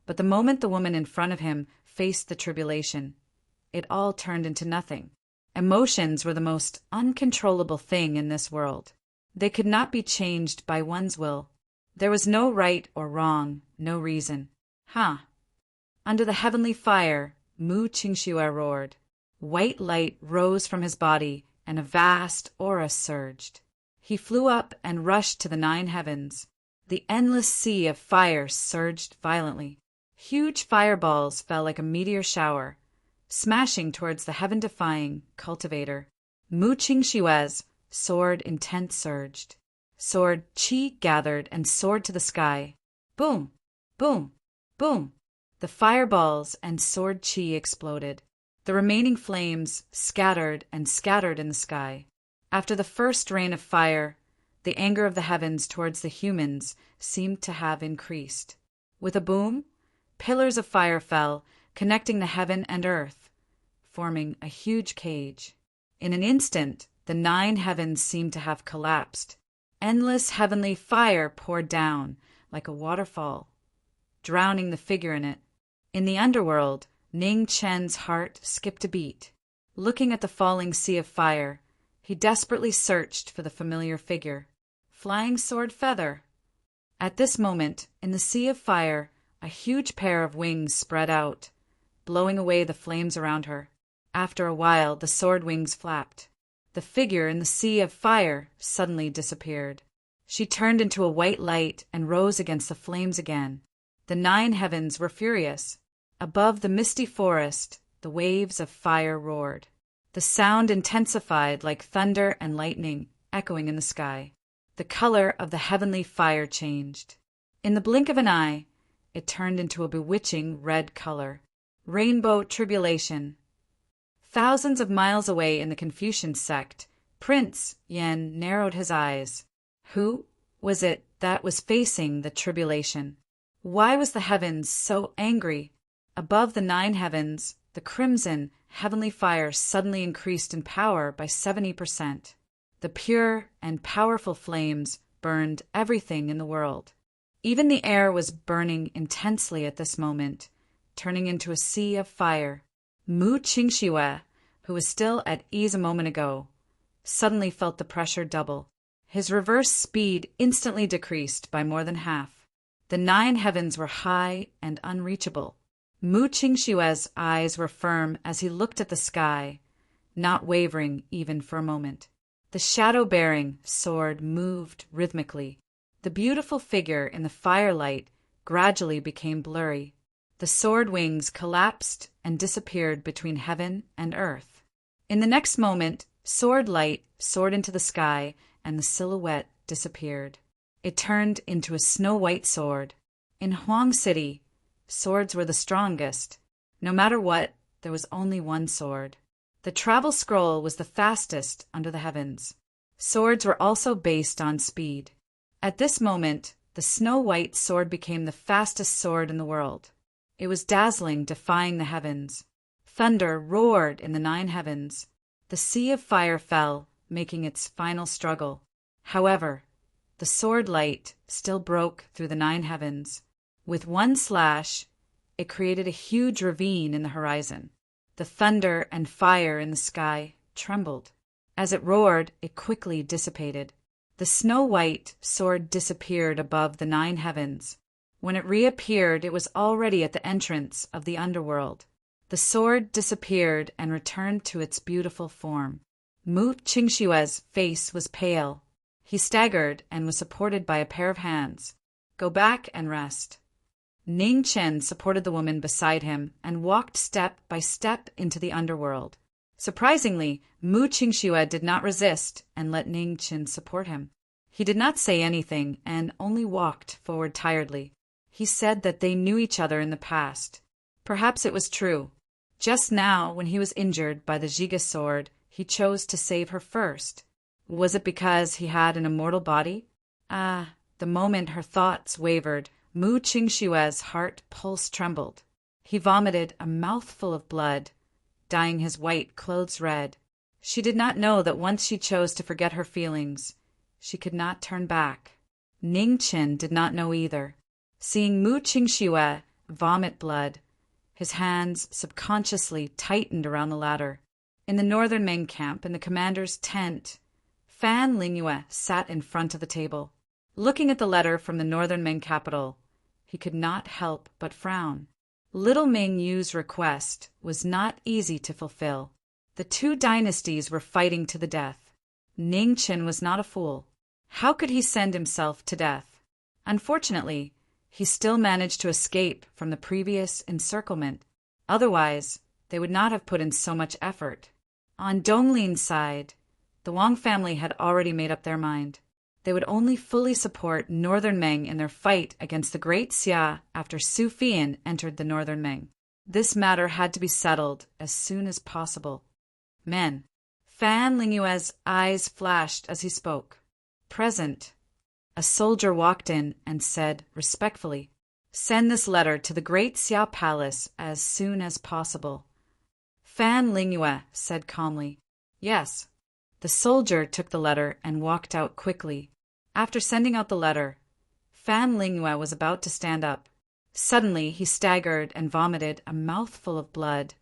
A: but the moment the woman in front of him faced the tribulation, it all turned into nothing. Emotions were the most uncontrollable thing in this world. They could not be changed by one's will. There was no right or wrong, no reason. Under the heavenly fire, Mu Qingxue roared. White light rose from his body, and a vast aura surged. He flew up and rushed to the 9 heavens. The endless sea of fire surged violently. Huge fireballs fell like a meteor shower, smashing towards the heaven-defying cultivator. Mu Qingshue's sword intent surged. Sword chi gathered and soared to the sky. Boom! Boom! Boom! The fireballs and sword chi exploded. The remaining flames scattered and scattered in the sky. After the first rain of fire, the anger of the heavens towards the humans seemed to have increased. With a boom, pillars of fire fell, connecting the heaven and earth, forming a huge cage. In an instant, the 9 heavens seemed to have collapsed. Endless heavenly fire poured down like a waterfall, drowning the figure in it. In the underworld, Ning Chen's heart skipped a beat. Looking at the falling sea of fire, he desperately searched for the familiar figure. Flying sword feather. At this moment, in the sea of fire, a huge pair of wings spread out, blowing away the flames around her. After a while, the sword wings flapped. The figure in the sea of fire suddenly disappeared. She turned into a white light and rose against the flames again. The 9 heavens were furious. Above the misty forest, the waves of fire roared. The sound intensified like thunder and lightning echoing in the sky. The color of the heavenly fire changed. In the blink of an eye, it turned into a bewitching red color. Rainbow tribulation. Thousands of miles away in the Confucian sect, Prince Yen narrowed his eyes. Who was it that was facing the tribulation? Why was the heavens so angry? Above the 9 heavens, the crimson, heavenly fire suddenly increased in power by 70%. The pure and powerful flames burned everything in the world. Even the air was burning intensely at this moment, turning into a sea of fire. Mu Qingxue, who was still at ease a moment ago, suddenly felt the pressure double. His reverse speed instantly decreased by more than half. The 9 heavens were high and unreachable. Mu Qingxue's eyes were firm as he looked at the sky, not wavering even for a moment. The shadow-bearing sword moved rhythmically. The beautiful figure in the firelight gradually became blurry. The sword wings collapsed and disappeared between heaven and earth. In the next moment, sword light soared into the sky and the silhouette disappeared. It turned into a snow-white sword. In Huang City, swords were the strongest. No matter what, there was only one sword. The travel scroll was the fastest under the heavens. Swords were also based on speed. At this moment, the snow-white sword became the fastest sword in the world. It was dazzling, defying the heavens. Thunder roared in the 9 heavens. The sea of fire fell, making its final struggle. However, the sword light still broke through the 9 heavens. With one slash, it created a huge ravine in the horizon. The thunder and fire in the sky trembled. As it roared, it quickly dissipated. The snow-white sword disappeared above the 9 heavens. When it reappeared, it was already at the entrance of the underworld. The sword disappeared and returned to its beautiful form. Mu Qingxue's face was pale. He staggered and was supported by a pair of hands. "Go back and rest." Ning Chen supported the woman beside him and walked step by step into the underworld. Surprisingly, Mu Qingxue did not resist and let Ning Chen support him. He did not say anything and only walked forward tiredly. He said that they knew each other in the past. Perhaps it was true. Just now, when he was injured by the Zhiga sword, he chose to save her first. Was it because he had an immortal body? The moment her thoughts wavered, Mu Qingxue's heart pulse trembled. He vomited a mouthful of blood, dyeing his white clothes red. She did not know that once she chose to forget her feelings, she could not turn back. Ning Chen did not know either. Seeing Mu Qingxue vomit blood, his hands subconsciously tightened around the ladder. In the northern Ming camp, in the commander's tent, Fan Lingyue sat in front of the table. Looking at the letter from the northern Ming capital, he could not help but frown. Little Ming Yu's request was not easy to fulfill. The 2 dynasties were fighting to the death. Ning Chen was not a fool. How could he send himself to death? Unfortunately, he still managed to escape from the previous encirclement. Otherwise, they would not have put in so much effort. On Donglin's side, the Wang family had already made up their mind. They would only fully support Northern Ming in their fight against the Great Xia after Su Fian entered the Northern Ming. This matter had to be settled as soon as possible. Men. Fan Lingyue's eyes flashed as he spoke. Present. A soldier walked in and said respectfully, "Send this letter to the Great Xia Palace as soon as possible." Fan Lingyue said calmly, "Yes." The soldier took the letter and walked out quickly. After sending out the letter, Fan Lingyue was about to stand up. Suddenly, he staggered and vomited a mouthful of blood,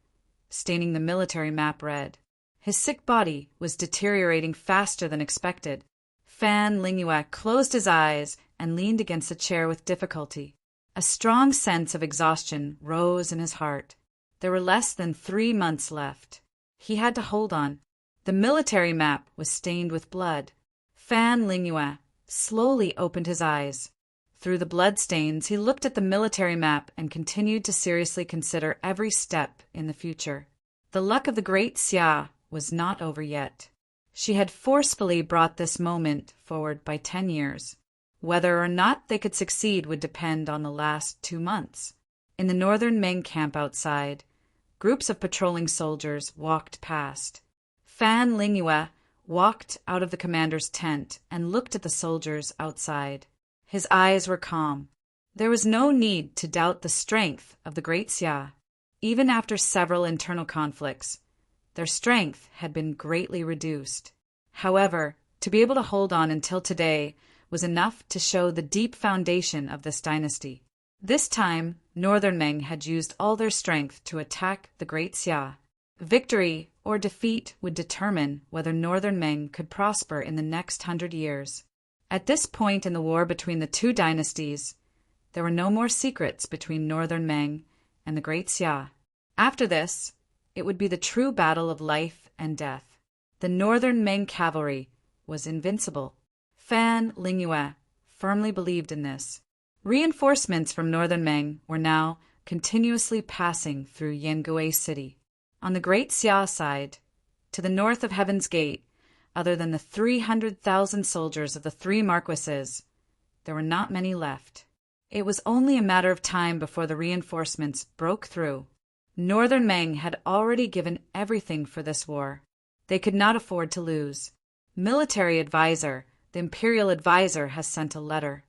A: staining the military map red. His sick body was deteriorating faster than expected. Fan Lingyue closed his eyes and leaned against a chair with difficulty. A strong sense of exhaustion rose in his heart. There were less than 3 months left. He had to hold on. The military map was stained with blood. Fan Lingyue slowly opened his eyes. Through the blood stains, he looked at the military map and continued to seriously consider every step in the future. The luck of the Great Xia was not over yet. She had forcefully brought this moment forward by 10 years. Whether or not they could succeed would depend on the last 2 months. In the northern Ming camp outside, groups of patrolling soldiers walked past. Fan Lingyue walked out of the commander's tent and looked at the soldiers outside. His eyes were calm. There was no need to doubt the strength of the Great Xia. Even after several internal conflicts, their strength had been greatly reduced. However, to be able to hold on until today was enough to show the deep foundation of this dynasty. This time, Northern Ming had used all their strength to attack the Great Xia. Victory or defeat would determine whether Northern Ming could prosper in the next 100 years. At this point in the war between the two dynasties, there were no more secrets between Northern Ming and the Great Xia. After this, it would be the true battle of life and death. The Northern Ming cavalry was invincible. Fan Lingyue firmly believed in this. Reinforcements from Northern Ming were now continuously passing through Yangue City. On the Great Xia side, to the north of Heaven's Gate, other than the 300,000 soldiers of the three marquises, there were not many left. It was only a matter of time before the reinforcements broke through. Northern Ming had already given everything for this war. They could not afford to lose. Military advisor, the imperial advisor, has sent a letter.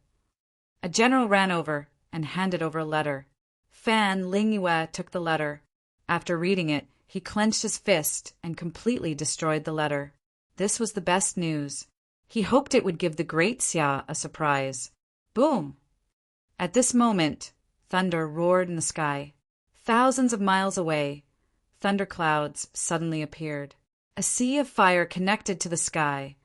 A: A general ran over and handed over a letter. Fan Lingyue took the letter. After reading it, he clenched his fist and completely destroyed the letter. This was the best news. He hoped it would give the Great Xia a surprise. Boom! At this moment, thunder roared in the sky. Thousands of miles away, thunderclouds suddenly appeared. A sea of fire connected to the sky,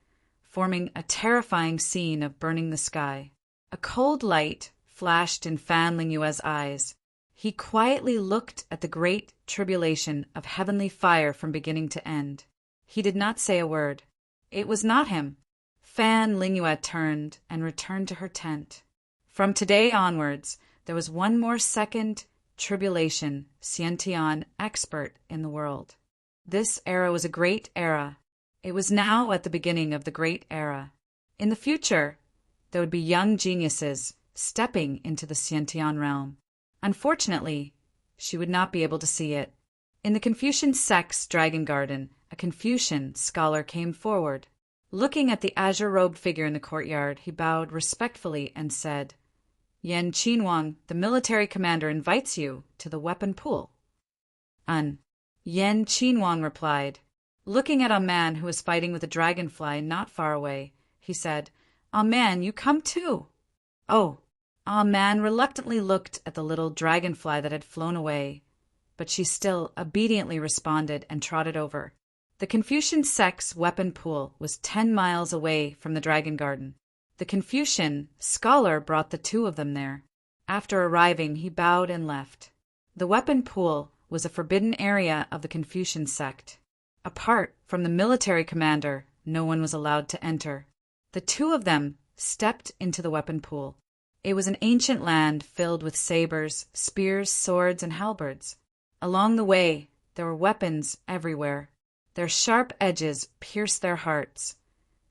A: forming a terrifying scene of burning the sky. A cold light flashed in Fan Lingyue's eyes. He quietly looked at the great tribulation of heavenly fire from beginning to end. He did not say a word. It was not him. Fan Lingyue turned and returned to her tent. From today onwards, there was one more second tribulation Xiantian expert in the world. This era was a great era. It was now at the beginning of the great era. In the future, there would be young geniuses stepping into the Xiantian realm. Unfortunately, she would not be able to see it. In the Confucian sect's dragon garden, a Confucian scholar came forward. Looking at the azure-robed figure in the courtyard, he bowed respectfully and said, "Yan Qinhuang, the military commander, invites you to the weapon pool." Yan Qinhuang replied. Looking at a man who was fighting with a dragonfly not far away, he said, "Man, you come too." Oh, Man reluctantly looked at the little dragonfly that had flown away, but she still obediently responded and trotted over. The Confucian sect's weapon pool was 10 miles away from the dragon garden. The Confucian scholar brought the two of them there. After arriving, he bowed and left. The weapon pool was a forbidden area of the Confucian sect. Apart from the military commander, no one was allowed to enter. The two of them stepped into the weapon pool. It was an ancient land filled with sabers, spears, swords, and halberds. Along the way, there were weapons everywhere. Their sharp edges pierced their hearts,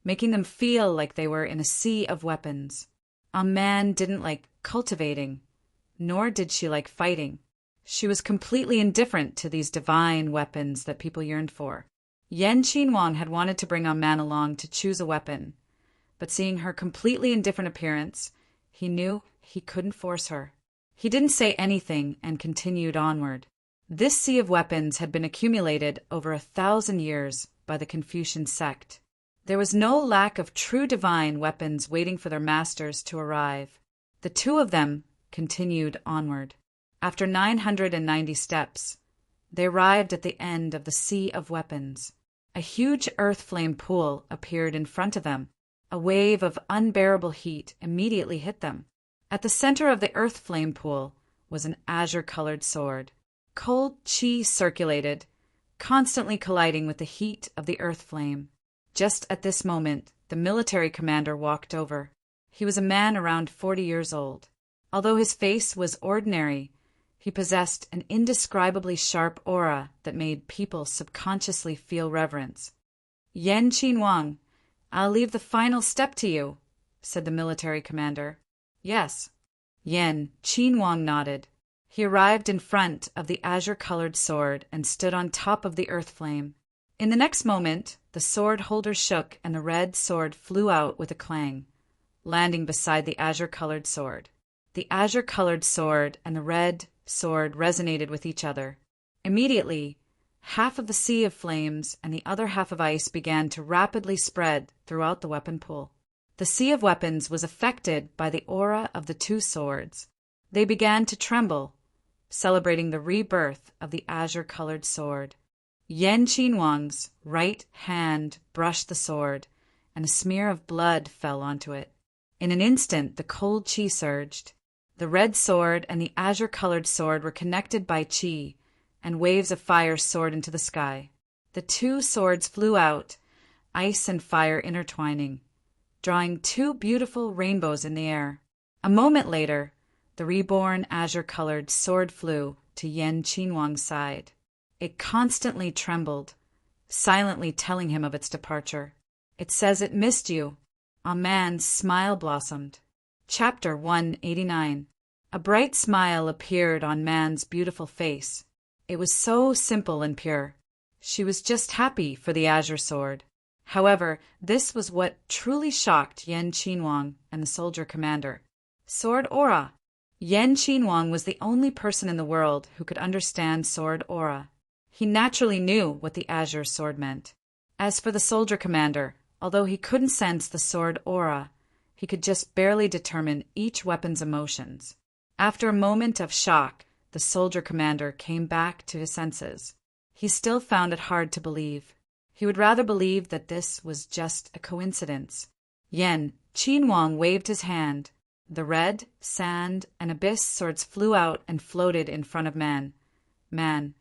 A: making them feel like they were in a sea of weapons. Man didn't like cultivating, nor did she like fighting. She was completely indifferent to these divine weapons that people yearned for. Yan Qinhuang had wanted to bring Man along to choose a weapon, but seeing her completely indifferent appearance, he knew he couldn't force her. He didn't say anything and continued onward. This sea of weapons had been accumulated over 1,000 years by the Confucian sect. There was no lack of true divine weapons waiting for their masters to arrive. The two of them continued onward. After 990 steps, they arrived at the end of the sea of weapons. A huge earth flame pool appeared in front of them. A wave of unbearable heat immediately hit them. At the center of the earth flame pool was an azure-colored sword. Cold qi circulated, constantly colliding with the heat of the earth flame. Just at this moment, the military commander walked over. He was a man around 40 years old. Although his face was ordinary, he possessed an indescribably sharp aura that made people subconsciously feel reverence. "Yan Qinhuang, I'll leave the final step to you," said the military commander. "Yes." Yan Qinhuang nodded. He arrived in front of the azure-colored sword and stood on top of the earth flame. In the next moment, the sword holder shook and the red sword flew out with a clang, landing beside the azure-colored sword. The azure-colored sword and the red sword resonated with each other. Immediately, half of the sea of flames and the other half of ice began to rapidly spread throughout the weapon pool. The sea of weapons was affected by the aura of the two swords. They began to tremble, celebrating the rebirth of the azure-colored sword. Yan Qinhuang's right hand brushed the sword, and a smear of blood fell onto it. In an instant, the cold qi surged. The red sword and the azure-colored sword were connected by qi, and waves of fire soared into the sky. The two swords flew out, ice and fire intertwining, drawing two beautiful rainbows in the air. A moment later, the reborn azure-colored sword flew to Yan Qinhuang's side. It constantly trembled, silently telling him of its departure. It says it missed you. A man's smile blossomed. Chapter 189. A bright smile appeared on Man's beautiful face. It was so simple and pure. She was just happy for the azure sword. However, this was what truly shocked Yan Qinhuang and the soldier commander. Sword aura. Yan Qinhuang was the only person in the world who could understand sword aura. He naturally knew what the azure sword meant. As for the soldier commander, although he couldn't sense the sword aura, he could just barely determine each weapon's emotions. After a moment of shock, the soldier commander came back to his senses. He still found it hard to believe. He would rather believe that this was just a coincidence. Yan Qinhuang waved his hand. The red, sand, and abyss swords flew out and floated in front of Man. Man,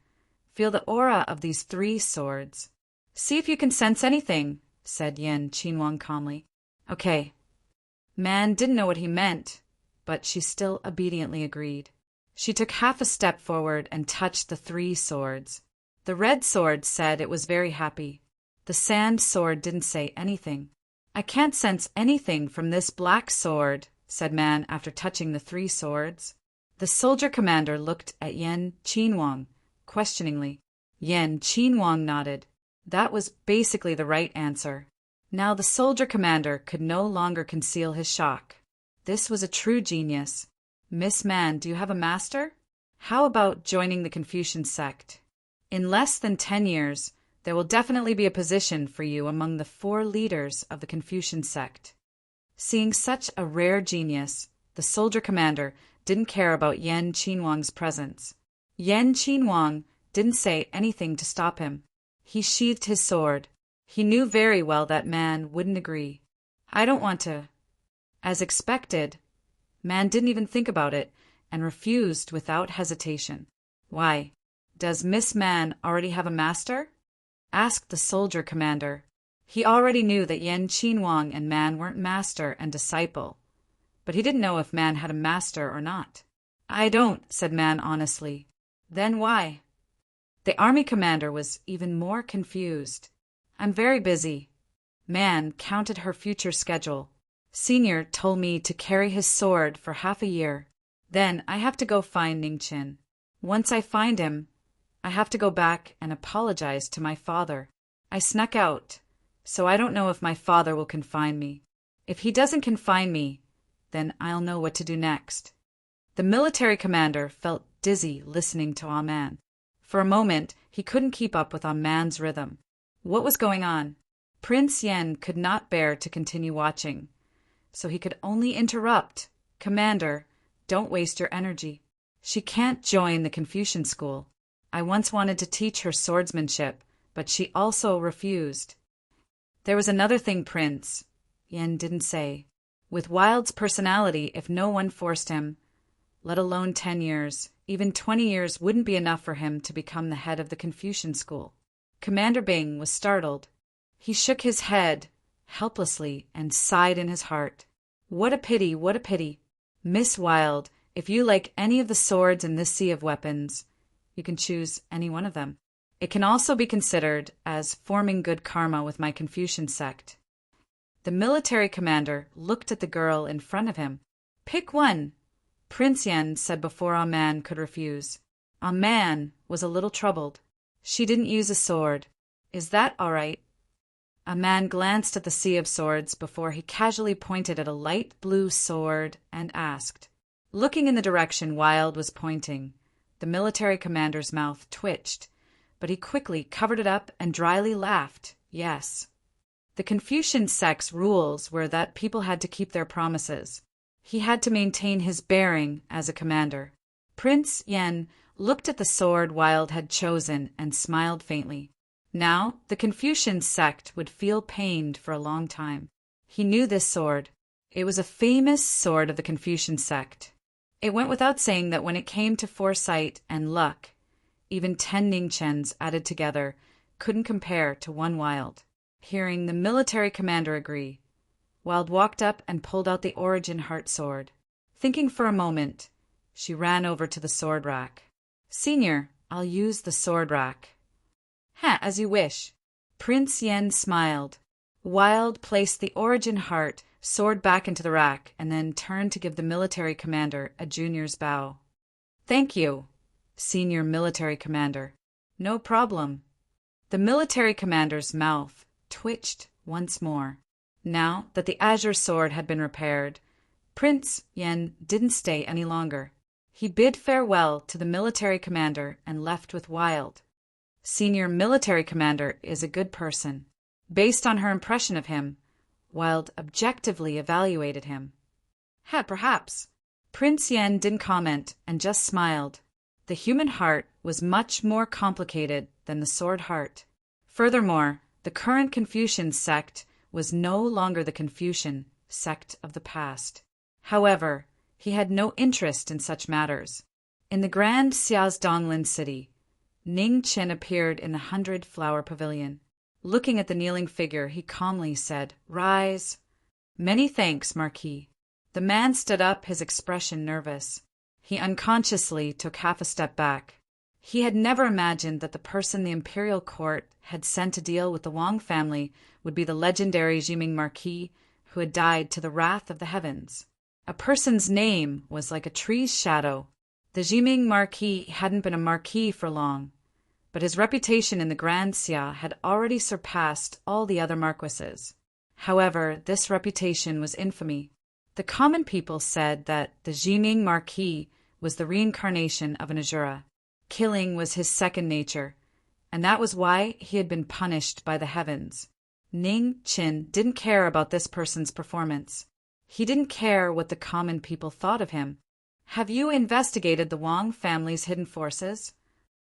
A: feel the aura of these three swords. See if you can sense anything, said Yan Qinhuang calmly. Okay. Man didn't know what he meant, but she still obediently agreed. She took half a step forward and touched the three swords. The red sword said it was very happy. The sand sword didn't say anything. I can't sense anything from this black sword, said Man after touching the three swords. The soldier commander looked at Yan Qinhuang questioningly. Yan Qinhuang nodded. That was basically the right answer. Now the soldier commander could no longer conceal his shock. This was a true genius. Miss Man, do you have a master? How about joining the Confucian sect? In less than 10 years, there will definitely be a position for you among the 4 leaders of the Confucian sect. Seeing such a rare genius, the soldier commander didn't care about Yan Qinhuang's presence. Yan Qinhuang didn't say anything to stop him. He sheathed his sword. He knew very well that Man wouldn't agree. I don't want to. As expected, Man didn't even think about it and refused without hesitation. Why? Does Miss Man already have a master? Asked the soldier commander. He already knew that Yan Qinhuang and Man weren't master and disciple, but he didn't know if Man had a master or not. I don't, said Man honestly. Then why? The army commander was even more confused. I'm very busy. Man counted her future schedule. Senior told me to carry his sword for half a year. Then I have to go find Ningqin. Once I find him, I have to go back and apologize to my father. I snuck out, so I don't know if my father will confine me. If he doesn't confine me, then I'll know what to do next. The military commander felt dizzy listening to Aman. For a moment, he couldn't keep up with Aman's rhythm. What was going on? Prince Yen could not bear to continue watching, so he could only interrupt. Commander, don't waste your energy. She can't join the Confucian school. I once wanted to teach her swordsmanship, but she also refused. There was another thing Prince Yen didn't say. With Wild's personality, if no one forced him, let alone 10 years, even 20 years wouldn't be enough for him to become the head of the Confucian school. Commander Bing was startled. He shook his head helplessly and sighed in his heart. What a pity, what a pity. Miss Wild, if you like any of the swords in this sea of weapons, you can choose any one of them. It can also be considered as forming good karma with my Confucian sect. The military commander looked at the girl in front of him. Pick one, Prince Yen said before Aman could refuse. Aman was a little troubled. She didn't use a sword. Is that all right? Aman glanced at the sea of swords before he casually pointed at a light blue sword and asked. Looking in the direction Wild was pointing, the military commander's mouth twitched, but he quickly covered it up and dryly laughed. Yes. The Confucian sect's rules were that people had to keep their promises. He had to maintain his bearing as a commander. Prince Yen looked at the sword Wilde had chosen and smiled faintly. Now, the Confucian sect would feel pained for a long time. He knew this sword. It was a famous sword of the Confucian sect. It went without saying that when it came to foresight and luck, even 10 Ningchens added together couldn't compare to one Wilde. Hearing the military commander agree, Wilde walked up and pulled out the Origin Heart sword. Thinking for a moment, she ran over to the sword rack. "Senior, I'll use the sword rack." As you wish." Prince Yen smiled. Wilde placed the Origin Heart sword back into the rack and then turned to give the military commander a junior's bow. "Thank you, senior military commander." "No problem." The military commander's mouth twitched once more. Now that the azure sword had been repaired, Prince Yen didn't stay any longer. He bid farewell to the military commander and left with Wilde. Senior military commander is a good person. Based on her impression of him, Wilde objectively evaluated him. Perhaps. Prince Yen didn't comment and just smiled. The human heart was much more complicated than the sword heart. Furthermore, the current Confucian sect was no longer the Confucian sect of the past. However, he had no interest in such matters. In the grand Xiazdonglin city, Ning Chen appeared in the 100-flower pavilion. Looking at the kneeling figure, he calmly said, "Rise." "Many thanks, Marquis." The man stood up, his expression nervous. He unconsciously took half a step back. He had never imagined that the person the imperial court had sent to deal with the Wang family would be the legendary Jiming Marquis who had died to the wrath of the heavens. A person's name was like a tree's shadow. The Jiming Marquis hadn't been a marquis for long, but his reputation in the Grand Xia had already surpassed all the other marquises. However, this reputation was infamy. The common people said that the Jiming Marquis was the reincarnation of an Azura. Killing was his second nature, and that was why he had been punished by the heavens. Ning Chen didn't care about this person's performance. He didn't care what the common people thought of him. "Have you investigated the Wang family's hidden forces?"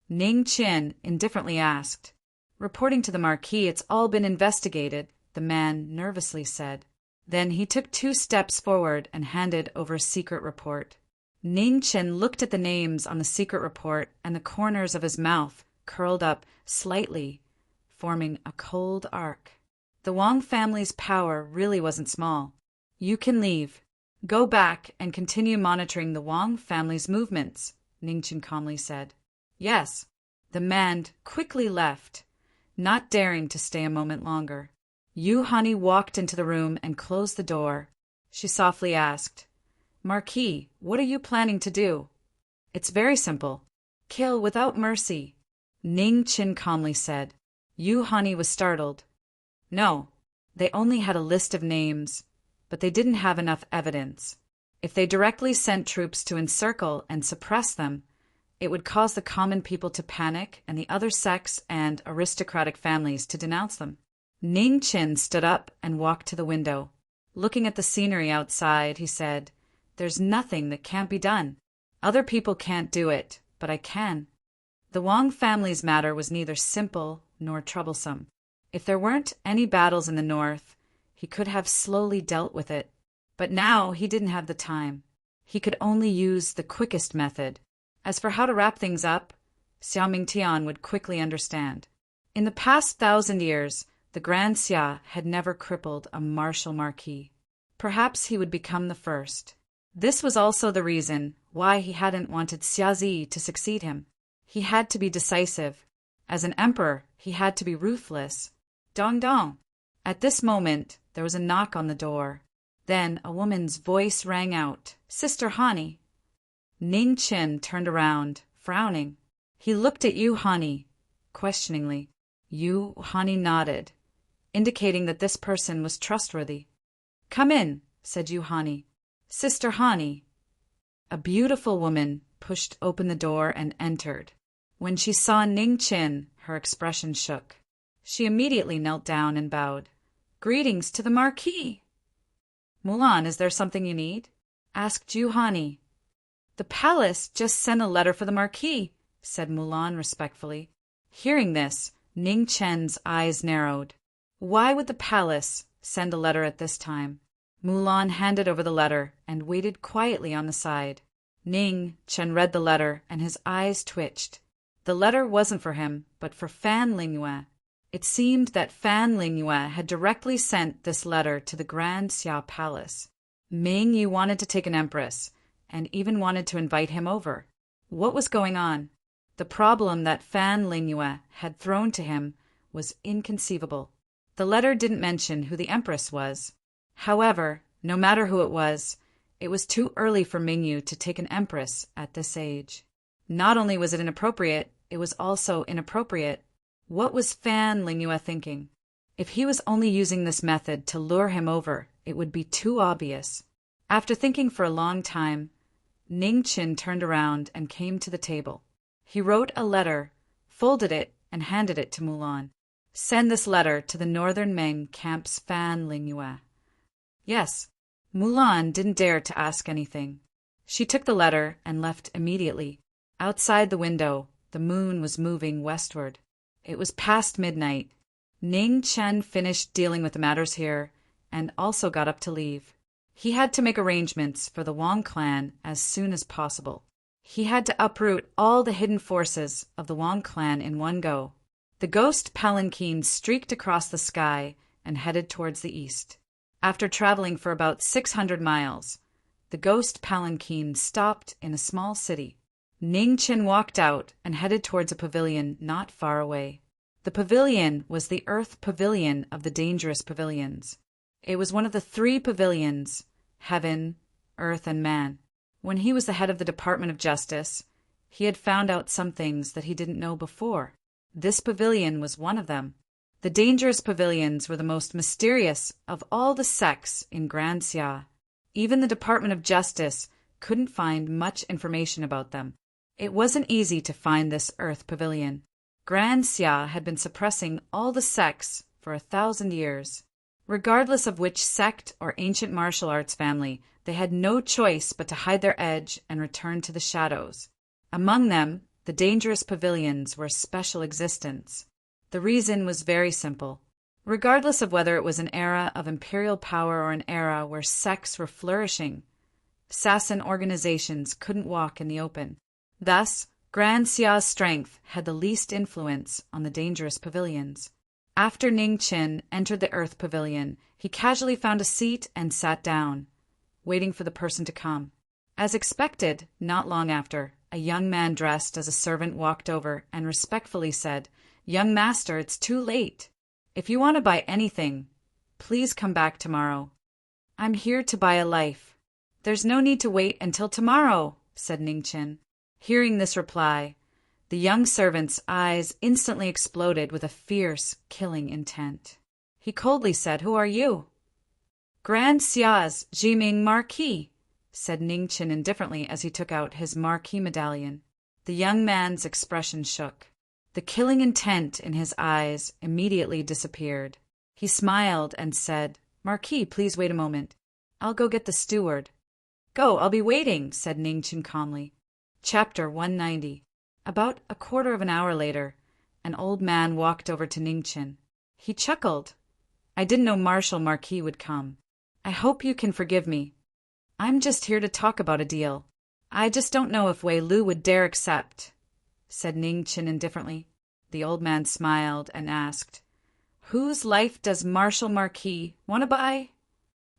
A: Ning Chen indifferently asked. "Reporting to the Marquis, it's all been investigated," the man nervously said. Then he took 2 steps forward and handed over a secret report. Ning Chen looked at the names on the secret report, and the corners of his mouth curled up slightly, forming a cold arc. The Wang family's power really wasn't small. "You can leave. Go back and continue monitoring the Wang family's movements," Ning Chen calmly said. "Yes." The man quickly left, not daring to stay a moment longer. Yu Hani walked into the room and closed the door. She softly asked, "Marquis, what are you planning to do?" "It's very simple. Kill without mercy," Ning Chen calmly said. Yu Hani was startled. No, they only had a list of names, but they didn't have enough evidence. If they directly sent troops to encircle and suppress them, it would cause the common people to panic and the other sects and aristocratic families to denounce them. Ning Chen stood up and walked to the window. Looking at the scenery outside, he said, "There's nothing that can't be done. Other people can't do it, but I can." The Wang family's matter was neither simple nor troublesome. If there weren't any battles in the north, he could have slowly dealt with it. But now he didn't have the time. He could only use the quickest method. As for how to wrap things up, Xiao Mingtian would quickly understand. In the past 1,000 years, the Grand Xia had never crippled a martial marquis. Perhaps he would become the first. This was also the reason why he hadn't wanted Xiazi to succeed him. He had to be decisive. As an emperor, he had to be ruthless. Dong dong. At this moment, there was a knock on the door. Then a woman's voice rang out, "Sister Hani." Ning Chen turned around, frowning. He looked at Yu Hani questioningly. Yu Hani nodded, indicating that this person was trustworthy. "Come in," said Yu Hani. "Sister Hani." A beautiful woman pushed open the door and entered. When she saw Ning Chen, her expression shook. She immediately knelt down and bowed. Greetings to the Marquis. Mulan, is there something you need? Asked Juhani. The palace just sent a letter for the Marquis, said Mulan respectfully. Hearing this, Ning Chen's eyes narrowed. Why would the palace send a letter at this time? Mulan handed over the letter and waited quietly on the side. Ning Chen read the letter and his eyes twitched. The letter wasn't for him, but for Fan Lingyue. It seemed that Fan Lingyue had directly sent this letter to the Grand Xia Palace. Ming Yu wanted to take an empress, and even wanted to invite him over. What was going on? The problem that Fan Lingyue had thrown to him was inconceivable. The letter didn't mention who the empress was. However, no matter who it was too early for Ming Yu to take an empress at this age. Not only was it inappropriate, it was also inappropriate. What was Fan Lingyue thinking? If he was only using this method to lure him over, it would be too obvious. After thinking for a long time, Ning Chin turned around and came to the table. He wrote a letter, folded it, and handed it to Mulan. Send this letter to the Northern Ming Camp's Fan Lingyue. Yes. Mulan didn't dare to ask anything. She took the letter and left immediately. Outside the window, the moon was moving westward. It was past midnight. Ning Chen finished dealing with the matters here and also got up to leave. He had to make arrangements for the Wang clan as soon as possible. He had to uproot all the hidden forces of the Wang clan in one go. The ghost palanquin streaked across the sky and headed towards the east. After traveling for about 600 miles, the ghost palanquin stopped in a small city. Ning Chin walked out and headed towards a pavilion not far away. The pavilion was the Earth Pavilion of the Dangerous Pavilions. It was one of the 3 pavilions, Heaven, Earth, and Man. When he was the head of the Department of Justice, he had found out some things that he didn't know before. This pavilion was one of them. The dangerous pavilions were the most mysterious of all the sects in Grand Xia. Even the Department of Justice couldn't find much information about them. It wasn't easy to find this Earth Pavilion. Grand Xia had been suppressing all the sects for 1,000 years. Regardless of which sect or ancient martial arts family, they had no choice but to hide their edge and return to the shadows. Among them, the dangerous pavilions were a special existence. The reason was very simple. Regardless of whether it was an era of imperial power or an era where sects were flourishing, assassin organizations couldn't walk in the open. Thus, Grand Xia's strength had the least influence on the dangerous pavilions. After Ning Chin entered the Earth Pavilion, he casually found a seat and sat down, waiting for the person to come. As expected, not long after, a young man dressed as a servant walked over and respectfully said, "Young master, it's too late. If you want to buy anything, please come back tomorrow." "I'm here to buy a life." "There's no need to wait until tomorrow," said Ning Chin. Hearing this reply, the young servant's eyes instantly exploded with a fierce, killing intent. He coldly said, "Who are you?" "Grand Xia's Jiming Marquis," said Ning Chin indifferently as he took out his Marquis medallion. The young man's expression shook. The killing intent in his eyes immediately disappeared. He smiled and said, "Marquis, please wait a moment. I'll go get the steward." "Go, I'll be waiting," said Ning Chin calmly. Chapter 190. About a quarter of an hour later, an old man walked over to Ning Chin. He chuckled. "I didn't know Marshal Marquis would come. I hope you can forgive me. I'm just here to talk about a deal. I just don't know if Wei Lu would dare accept," said Ning Chin indifferently. The old man smiled and asked, "Whose life does Marshal Marquis want to buy?"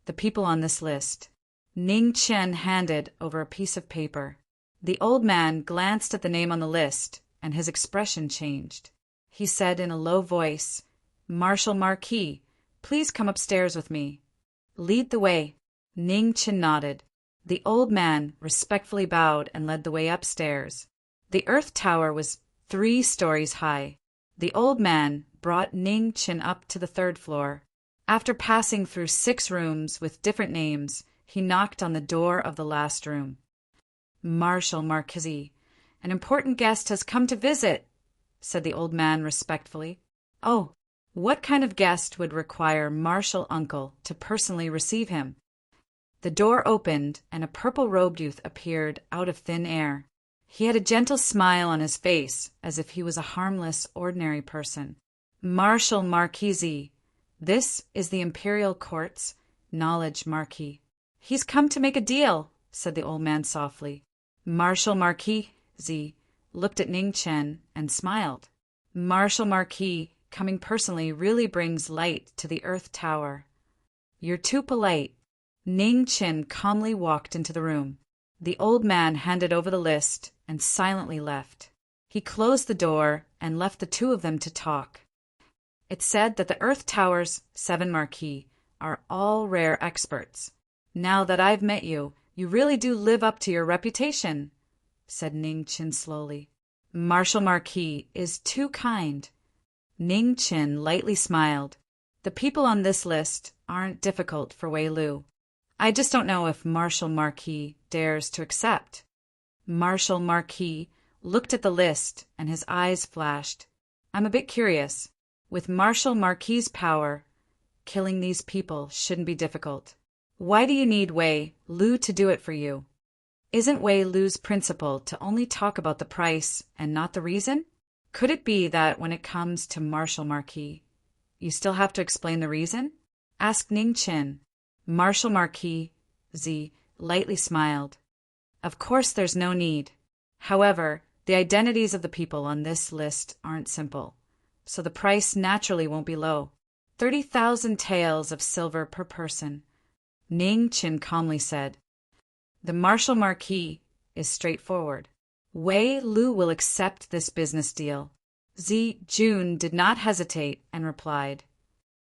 A: "The people on this list." Ning Chin handed over a piece of paper. The old man glanced at the name on the list, and his expression changed. He said in a low voice, "Marshal Marquis, please come upstairs with me." "Lead the way." Ning Chin nodded. The old man respectfully bowed and led the way upstairs. The Earth Tower was 3 stories high. The old man brought Ning Chin up to the 3rd floor. After passing through 6 rooms with different names, he knocked on the door of the last room. "Marshal Marquis, an important guest has come to visit," said the old man respectfully. "Oh, What kind of guest would require martial uncle to personally receive him? The door opened, and a purple-robed youth appeared out of thin air. He had a gentle smile on his face, as if he was a harmless, ordinary person. Marshal Marquis, this is the Imperial Court's knowledge Marquis. He's come to make a deal, said the old man softly. Marshal Marquis looked at Ning Chen and smiled. Marshal Marquis, coming personally, really brings light to the Earth Tower. You're too polite. Ning Chen calmly walked into the room. The old man handed over the list and silently left. He closed the door and left the two of them to talk. It said that the Earth Tower's 7 Marquis are all rare experts. Now that I've met you, you really do live up to your reputation, said Ning Chen slowly. Marshal Marquis is too kind. Ning Chen lightly smiled. The people on this list aren't difficult for Wei Lu. I just don't know if Marshal Marquis dares to accept. Marshal Marquis looked at the list and his eyes flashed. I'm a bit curious. With Marshal Marquis's power, killing these people shouldn't be difficult. Why do you need Wei Lu to do it for you? Isn't Wei Lu's principle to only talk about the price and not the reason? Could it be that when it comes to Marshal Marquis, you still have to explain the reason? Asked Ning Chen. Marshal Marquis lightly smiled. Of course there's no need. However, the identities of the people on this list aren't simple, so the price naturally won't be low. 30,000 taels of silver per person. Ning Chen calmly said. The Marshal Marquis is straightforward. Wei Lu will accept this business deal. Jun did not hesitate and replied.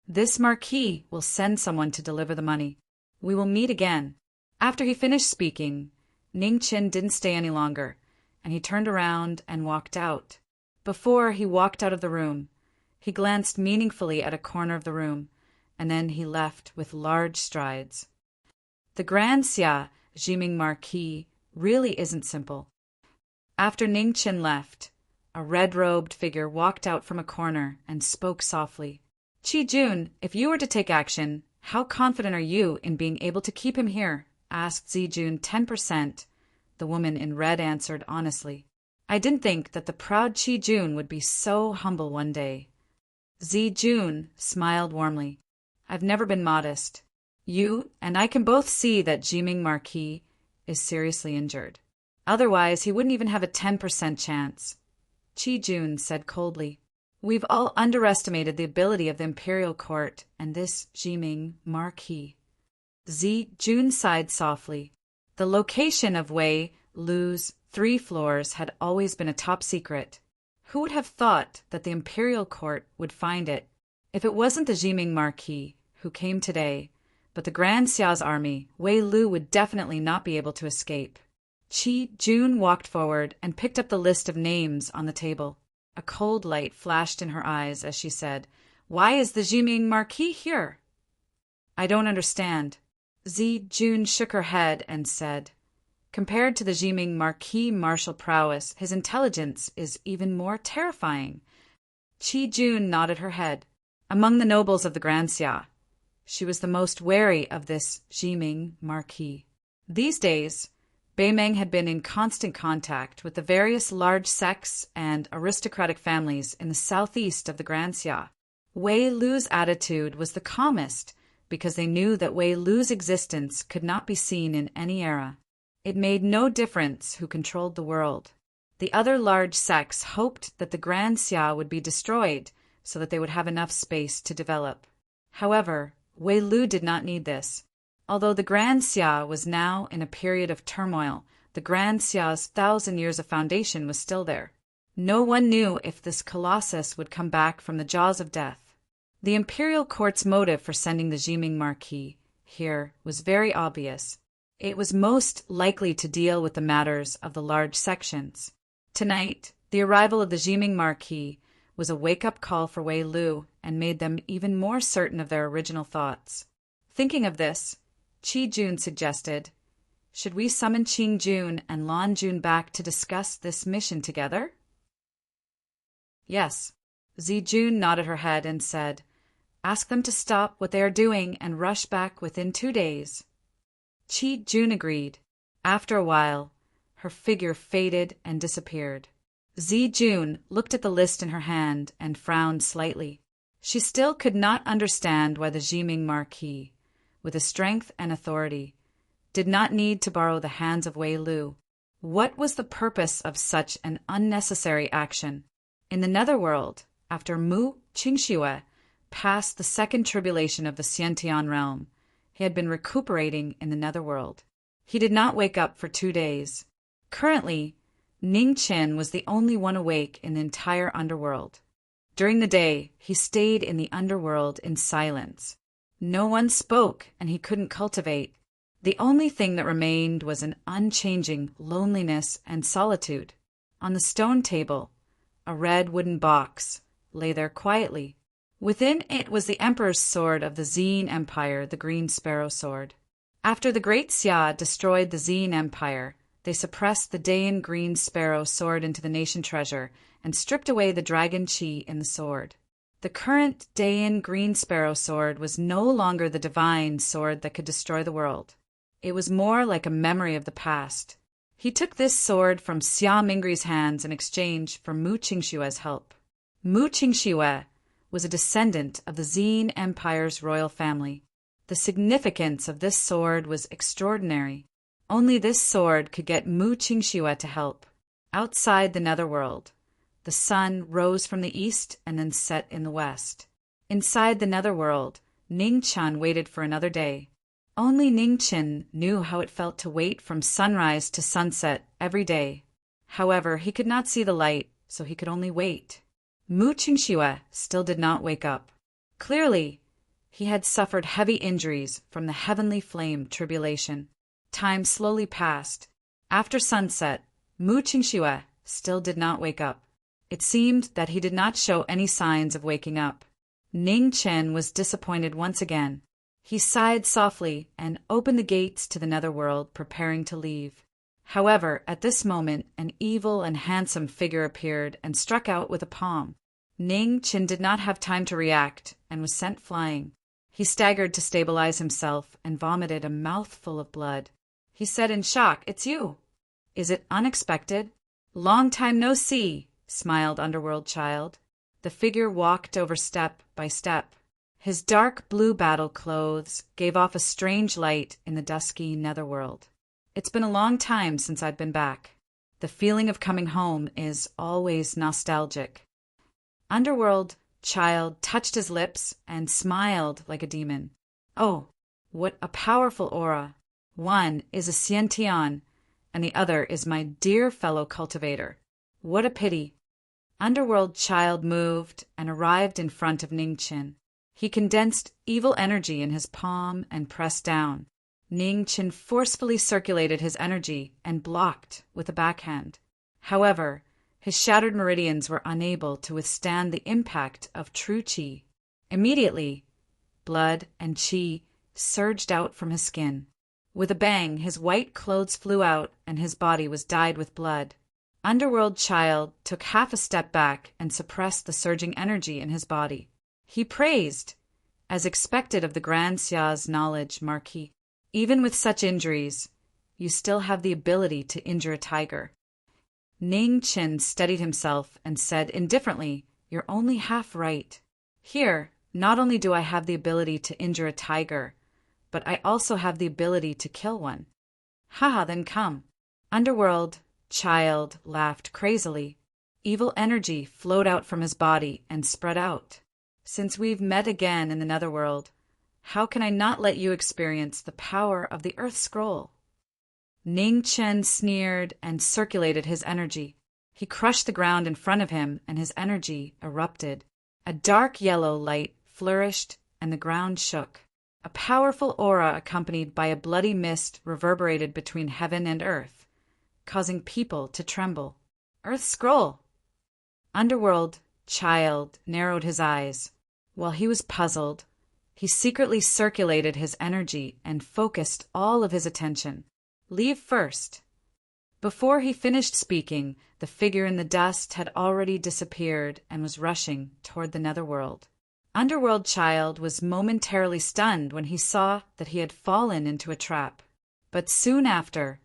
A: This Marquis will send someone to deliver the money. We will meet again. After he finished speaking, Ning Chen didn't stay any longer, and he turned around and walked out. Before he walked out of the room, he glanced meaningfully at a corner of the room, and then he left with large strides. The Grand Xia Jiming Marquis really isn't simple. After Ning Chen left, a red-robed figure walked out from a corner and spoke softly. Jun, if you were to take action, how confident are you in being able to keep him here? Asked Jun. 10%. The woman in red answered honestly. I didn't think that the proud Jun would be so humble one day. Jun smiled warmly. I've never been modest. You and I can both see that Jiming Marquis is seriously injured. Otherwise, he wouldn't even have a 10% chance. Jun said coldly. We've all underestimated the ability of the Imperial Court and this Jiming Marquis. Jun sighed softly. The location of Wei Lu's 3 floors had always been a top secret. Who would have thought that the Imperial Court would find it? If it wasn't the Jiming Marquis who came today, but the Grand Xia's army, Wei Lu would definitely not be able to escape. Jun walked forward and picked up the list of names on the table. A cold light flashed in her eyes as she said, Why is the Jiming Marquis here? I don't understand. Jun shook her head and said, Compared to the Jiming Marquis' martial prowess, his intelligence is even more terrifying. Jun nodded her head. Among the nobles of the Grand Xia, she was the most wary of this Jiming Marquis. These days, Bei Meng had been in constant contact with the various large sects and aristocratic families in the southeast of the Grand Xia. Wei Lu's attitude was the calmest because they knew that Wei Lu's existence could not be seen in any era. It made no difference who controlled the world. The other large sects hoped that the Grand Xia would be destroyed so that they would have enough space to develop. However, Wei Lu did not need this. Although the Grand Xia was now in a period of turmoil, the Grand Xia's 1,000 years of foundation was still there. No one knew if this colossus would come back from the jaws of death. The Imperial Court's motive for sending the Jiming Marquis here was very obvious. It was most likely to deal with the matters of the large sections. Tonight, the arrival of the Jiming Marquis was a wake-up call for Wei Lu and made them even more certain of their original thoughts. Thinking of this, Jun suggested, Should we summon Qing Jun and Lan Jun back to discuss this mission together? Yes. Zijun nodded her head and said, "Ask them to stop what they are doing and rush back within 2 days." Jun agreed. After a while, her figure faded and disappeared. Zijun looked at the list in her hand and frowned slightly. She still could not understand why the Jiming Marquis, with his strength and authority, did not need to borrow the hands of Wei Lu. What was the purpose of such an unnecessary action? In the netherworld, after Mu Qingxue passed the second tribulation of the Xiantian realm, he had been recuperating in the netherworld. He did not wake up for 2 days. Currently, Ning Qin was the only one awake in the entire underworld. During the day, he stayed in the underworld in silence. No one spoke, and he couldn't cultivate. The only thing that remained was an unchanging loneliness and solitude. On the stone table, a red wooden box lay there quietly. Within it was the Emperor's sword of the Zine Empire, the Green Sparrow Sword. After the Great Xia destroyed the Zine Empire, they suppressed the Dayan Green Sparrow Sword into the nation treasure and stripped away the dragon chi in the sword. The current Dayan Green Sparrow Sword was no longer the divine sword that could destroy the world. It was more like a memory of the past. He took this sword from Xia Mingri's hands in exchange for Mu Qingshue's help. Mu Qingxue was a descendant of the Zine Empire's royal family. The significance of this sword was extraordinary. Only this sword could get Mu Qingxue to help. Outside the netherworld, the sun rose from the east and then set in the west. Inside the netherworld, Ning Chen waited for another day. Only Ning Chen knew how it felt to wait from sunrise to sunset every day. However, he could not see the light, so he could only wait. Mu Qingxue still did not wake up. Clearly, he had suffered heavy injuries from the heavenly flame tribulation. Time slowly passed. After sunset, Mu Qingxue still did not wake up. It seemed that he did not show any signs of waking up. Ning Chen was disappointed once again. He sighed softly and opened the gates to the netherworld, preparing to leave. However, at this moment, an evil and handsome figure appeared and struck out with a palm. Ning Chen did not have time to react and was sent flying. He staggered to stabilize himself and vomited a mouthful of blood. He said in shock, "It's you. Is it unexpected?" "Long time no see," smiled Underworld Child. The figure walked over step by step. His dark blue battle clothes gave off a strange light in the dusky netherworld. "It's been a long time since I've been back. The feeling of coming home is always nostalgic." Underworld Child touched his lips and smiled like a demon. "Oh, what a powerful aura. One is a Xiantian, and the other is my dear fellow cultivator. What a pity." Underworld Child moved and arrived in front of Ning Qin. He condensed evil energy in his palm and pressed down. Ning Qin forcefully circulated his energy and blocked with a backhand. However, his shattered meridians were unable to withstand the impact of true qi. Immediately, blood and qi surged out from his skin. With a bang, his white clothes flew out and his body was dyed with blood. Underworld Child took half a step back and suppressed the surging energy in his body. He praised, as expected of the Grand Xia's knowledge, Marquis. "Even with such injuries, you still have the ability to injure a tiger." Ning Qin steadied himself and said indifferently, "You're only half right. Here, not only do I have the ability to injure a tiger, but I also have the ability to kill one." "Haha, then come." Underworld Child laughed crazily. Evil energy flowed out from his body and spread out. "Since we've met again in the netherworld, how can I not let you experience the power of the Earth Scroll?" Ning Chen sneered and circulated his energy. He crushed the ground in front of him and his energy erupted. A dark yellow light flourished and the ground shook. A powerful aura accompanied by a bloody mist reverberated between heaven and earth, causing people to tremble. "Earth Scroll!" Underworld Child narrowed his eyes. While he was puzzled, he secretly circulated his energy and focused all of his attention. "Leave first." Before he finished speaking, the figure in the dust had already disappeared and was rushing toward the netherworld. Underworld Child was momentarily stunned when he saw that he had fallen into a trap. But soon after,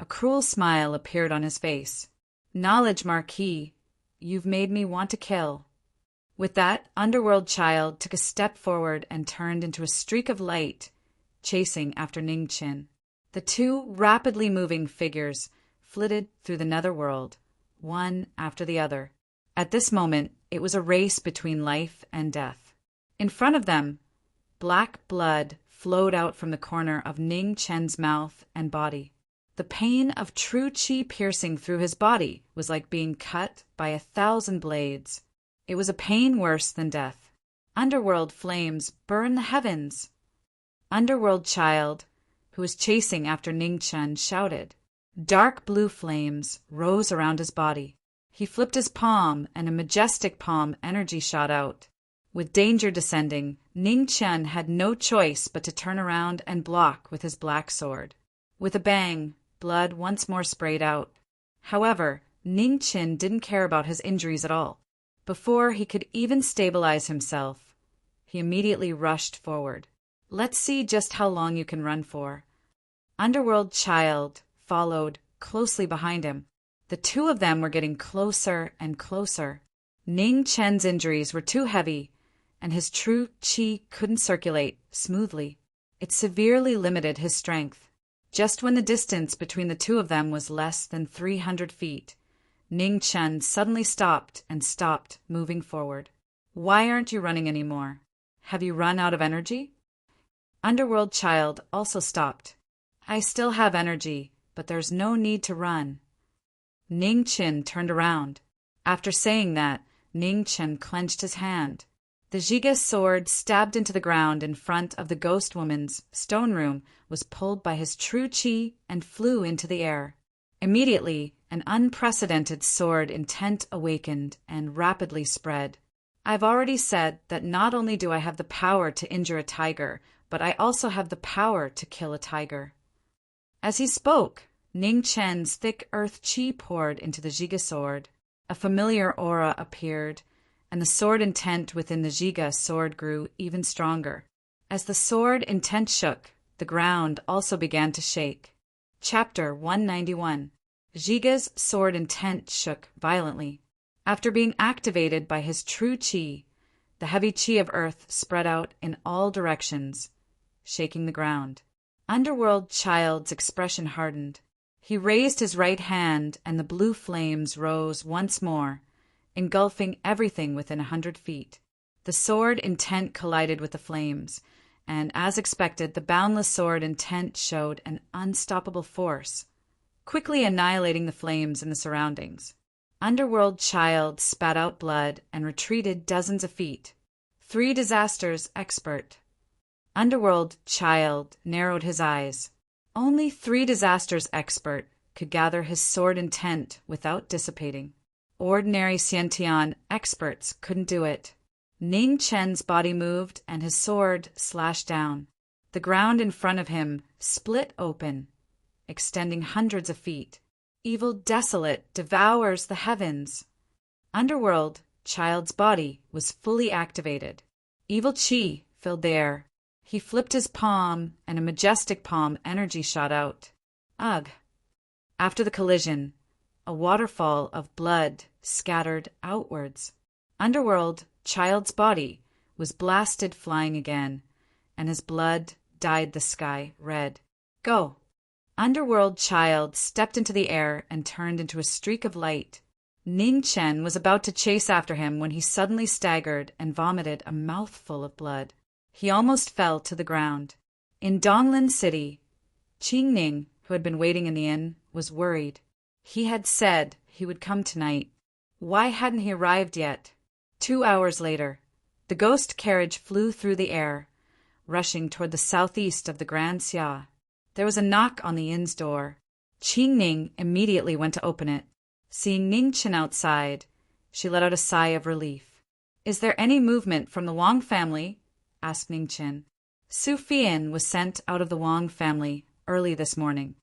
A: a cruel smile appeared on his face. "Knowledge, Marquis, you've made me want to kill." With that, Underworld Child took a step forward and turned into a streak of light, chasing after Ningchen. The two rapidly moving figures flitted through the netherworld, one after the other. At this moment, it was a race between life and death. In front of them, black blood flowed out from the corner of Ning Chen's mouth and body. The pain of true qi piercing through his body was like being cut by 1,000 blades. It was a pain worse than death. Underworld flames burn the heavens. Underworld Child, who was chasing after Ning Chen, shouted. Dark blue flames rose around his body. He flipped his palm, and a majestic palm energy shot out. With danger descending, Ning Chen had no choice but to turn around and block with his black sword. With a bang, blood once more sprayed out. However, Ning Chen didn't care about his injuries at all. Before he could even stabilize himself, he immediately rushed forward. Let's see just how long you can run for. Underworld Child followed closely behind him. The two of them were getting closer and closer. Ning Chen's injuries were too heavy, and his true qi couldn't circulate smoothly. It severely limited his strength. Just when the distance between the two of them was less than 300 feet, Ning Chen suddenly stopped moving forward. Why aren't you running anymore? Have you run out of energy? Underworld Child also stopped. I still have energy, but there's no need to run. Ning Chen turned around. After saying that, Ning Chen clenched his hand. The Jiga sword stabbed into the ground in front of the ghost woman's stone room was pulled by his true qi and flew into the air. Immediately, an unprecedented sword intent awakened and rapidly spread. I've already said that not only do I have the power to injure a tiger, but I also have the power to kill a tiger. As he spoke, Ning Chen's thick earth qi poured into the Jiga sword. A familiar aura appeared, and the sword intent within the Jiga sword grew even stronger. As the sword intent shook, the ground also began to shake. Chapter 191. Jiga's sword intent shook violently. After being activated by his true qi, the heavy qi of earth spread out in all directions, shaking the ground. Underworld Child's expression hardened. He raised his right hand, and the blue flames rose once more, engulfing everything within 100 feet. The sword intent collided with the flames, and as expected, the boundless sword intent showed an unstoppable force, quickly annihilating the flames in the surroundings. Underworld Child spat out blood and retreated dozens of feet. 3 disasters expert. Underworld Child narrowed his eyes. Only 3 disasters expert could gather his sword intent without dissipating. Ordinary Xiantian experts couldn't do it. Ning Chen's body moved and his sword slashed down. The ground in front of him split open, extending hundreds of feet. Evil desolate devours the heavens. Underworld Child's body was fully activated. Evil qi filled the air. He flipped his palm, and a majestic palm energy shot out. Ugh! After the collision, a waterfall of blood scattered outwards. Underworld Child's body was blasted flying again, and his blood dyed the sky red. Go! Underworld Child stepped into the air and turned into a streak of light. Ning Chen was about to chase after him when he suddenly staggered and vomited a mouthful of blood. He almost fell to the ground. In Donglin City, Qingning, who had been waiting in the inn, was worried. He had said he would come tonight. Why hadn't he arrived yet? 2 hours later, the ghost carriage flew through the air, rushing toward the southeast of the Grand Xia. There was a knock on the inn's door. Qingning immediately went to open it. Seeing Ning Chen outside, she let out a sigh of relief. Is there any movement from the Wang family? Asked Ning Chen. Su Fian was sent out of the Wang family early this morning.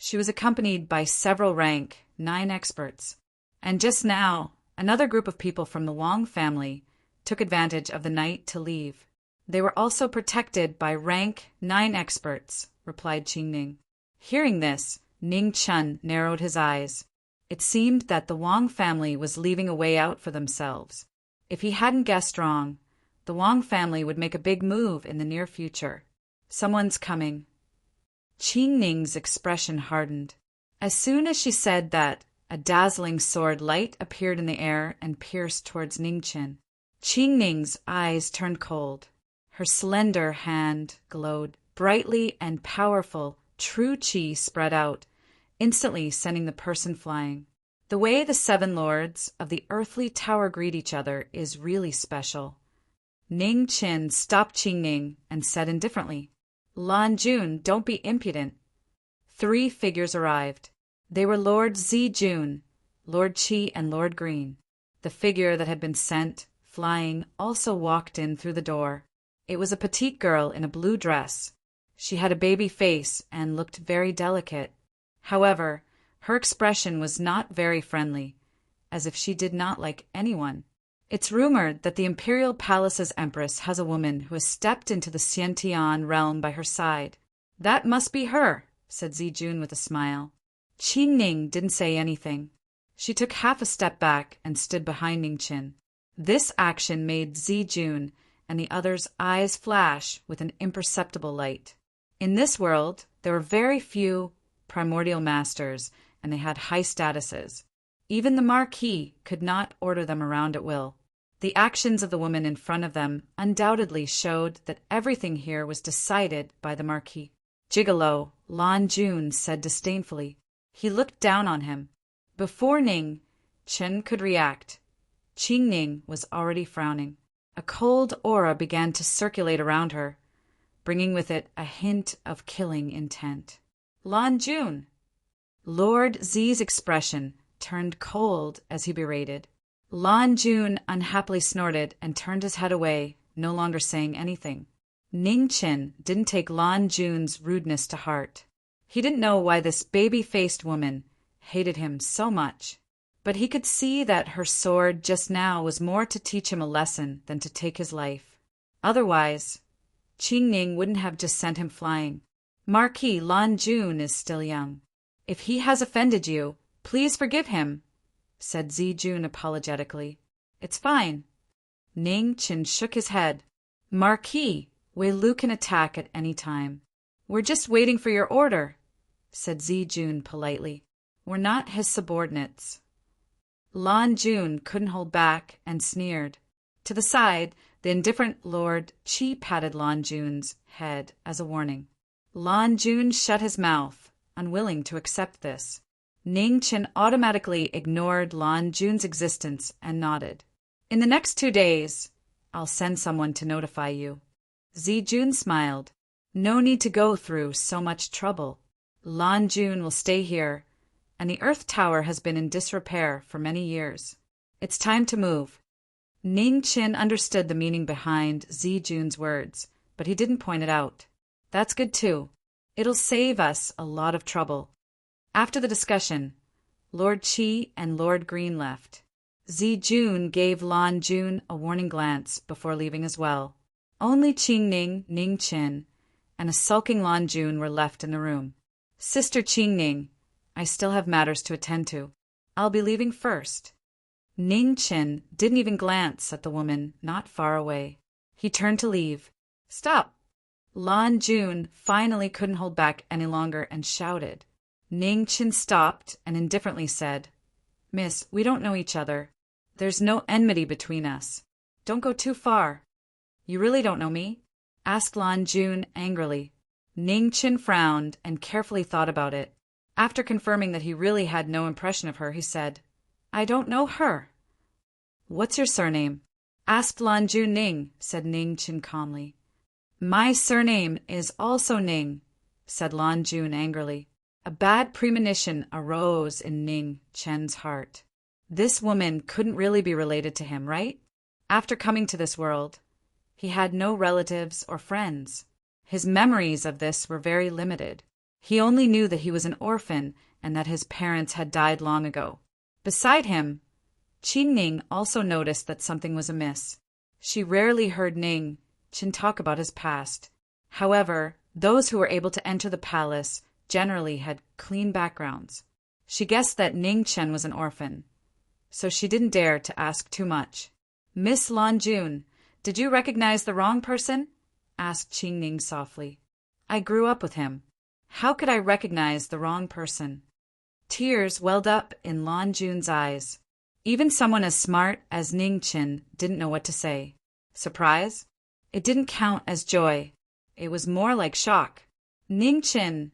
A: She was accompanied by several rank 9 experts. And just now, another group of people from the Wang family took advantage of the night to leave. They were also protected by rank 9 experts, replied Qingning. Hearing this, Ning Chen narrowed his eyes. It seemed that the Wang family was leaving a way out for themselves. If he hadn't guessed wrong, the Wang family would make a big move in the near future. Someone's coming. Qingning's expression hardened. As soon as she said that, a dazzling sword light appeared in the air and pierced towards Ningchen. Qingning's eyes turned cold. Her slender hand glowed. Brightly and powerful, true qi spread out, instantly sending the person flying. The way the 7 lords of the earthly tower greet each other is really special. Ning Qin stopped Qingning and said indifferently, "Lan Jun, don't be impudent." 3 figures arrived. They were Lord Zijun, Lord Qi, and Lord Green. The figure that had been sent, flying, also walked in through the door. It was a petite girl in a blue dress. She had a baby face and looked very delicate. However, her expression was not very friendly, as if she did not like anyone. It's rumored that the Imperial Palace's Empress has a woman who has stepped into the Xiantian realm by her side. "That must be her," said Zijun with a smile. Qingning didn't say anything. She took half a step back and stood behind Ningchen. This action made Zijun and the others' eyes flash with an imperceptible light. In this world, there were very few primordial masters, and they had high statuses. Even the Marquis could not order them around at will. The actions of the woman in front of them undoubtedly showed that everything here was decided by the Marquis. "Gigolo," Lan Jun said disdainfully. He looked down on him. Before Ning Chen could react, Qingning was already frowning. A cold aura began to circulate around her, bringing with it a hint of killing intent. "Lan Jun!" Lord Z's expression turned cold as he berated. Lan Jun unhappily snorted and turned his head away, no longer saying anything. Ningchen didn't take Lan Jun's rudeness to heart. He didn't know why this baby-faced woman hated him so much, but he could see that her sword just now was more to teach him a lesson than to take his life. Otherwise, Qingning wouldn't have just sent him flying. "Marquis, Lan Jun is still young. If he has offended you, please forgive him," said Zijun apologetically. "It's fine." Ning Chen shook his head. "Marquis, Wei Lu can attack at any time." "We're just waiting for your order," said Zijun politely. "We're not his subordinates." Lan Jun couldn't hold back and sneered. To the side, the indifferent Lord Qi patted Lan Jun's head as a warning. Lan Jun shut his mouth, unwilling to accept this. Ning Chen automatically ignored Lan Jun's existence and nodded. "In the next 2 days, I'll send someone to notify you." Zijun smiled. "No need to go through so much trouble. Lan Jun will stay here, and the Earth Tower has been in disrepair for many years. It's time to move." Ning Chen understood the meaning behind Zijun's words, but he didn't point it out. "That's good too. It'll save us a lot of trouble." After the discussion, Lord Qi and Lord Green left. Zijun gave Lan Jun a warning glance before leaving as well. Only Qingning, Ning Chen, and a sulking Lan Jun were left in the room. "Sister Qingning, I still have matters to attend to. I'll be leaving first." Ning Chen didn't even glance at the woman not far away. He turned to leave. "Stop!" Lan Jun finally couldn't hold back any longer and shouted. Ning Chen stopped and indifferently said, "Miss, we don't know each other. There's no enmity between us. Don't go too far." "You really don't know me?" asked Lan Jun angrily. Ning Chen frowned and carefully thought about it. After confirming that he really had no impression of her, he said, "I don't know her." "What's your surname?" asked Lan Jun. "Ning," said Ning Chen calmly. "My surname is also Ning," said Lan Jun angrily. A bad premonition arose in Ning Chen's heart. This woman couldn't really be related to him, right? After coming to this world, he had no relatives or friends. His memories of this were very limited. He only knew that he was an orphan and that his parents had died long ago. Beside him, Qingning also noticed that something was amiss. She rarely heard Ning-Chen talk about his past. However, those who were able to enter the palace generally had clean backgrounds. She guessed that Ning-Chen was an orphan, so she didn't dare to ask too much. "Miss Lanjun, did you recognize the wrong person?" asked Qingning softly. "I grew up with him. How could I recognize the wrong person?" Tears welled up in Lanjun's eyes. Even someone as smart as Ning-Chen didn't know what to say. Surprise? It didn't count as joy. It was more like shock. "Ning-Chen,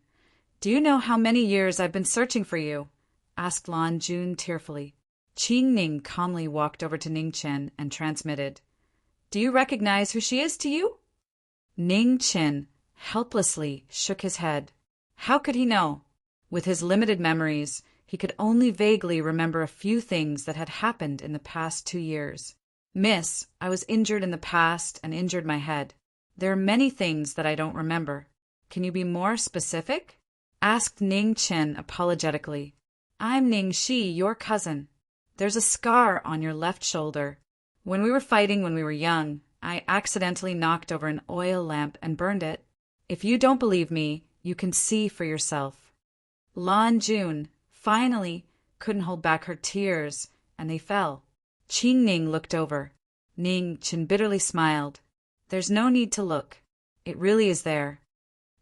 A: do you know how many years I've been searching for you?" asked Lanjun tearfully. Qingning calmly walked over to Ning-Chen and transmitted, "Do you recognize who she is to you?" Ning-Chen helplessly shook his head. How could he know? With his limited memories, he could only vaguely remember a few things that had happened in the past 2 years. "Miss, I was injured in the past and injured my head. There are many things that I don't remember. Can you be more specific?" asked Ning-Chen apologetically. "I'm Ning-Shi, your cousin. There's a scar on your left shoulder. When we were fighting when we were young, I accidentally knocked over an oil lamp and burned it. If you don't believe me, you can see for yourself." Lanjun finally couldn't hold back her tears, and they fell. Qingning looked over. Ning-Chen bitterly smiled. "There's no need to look. It really is there.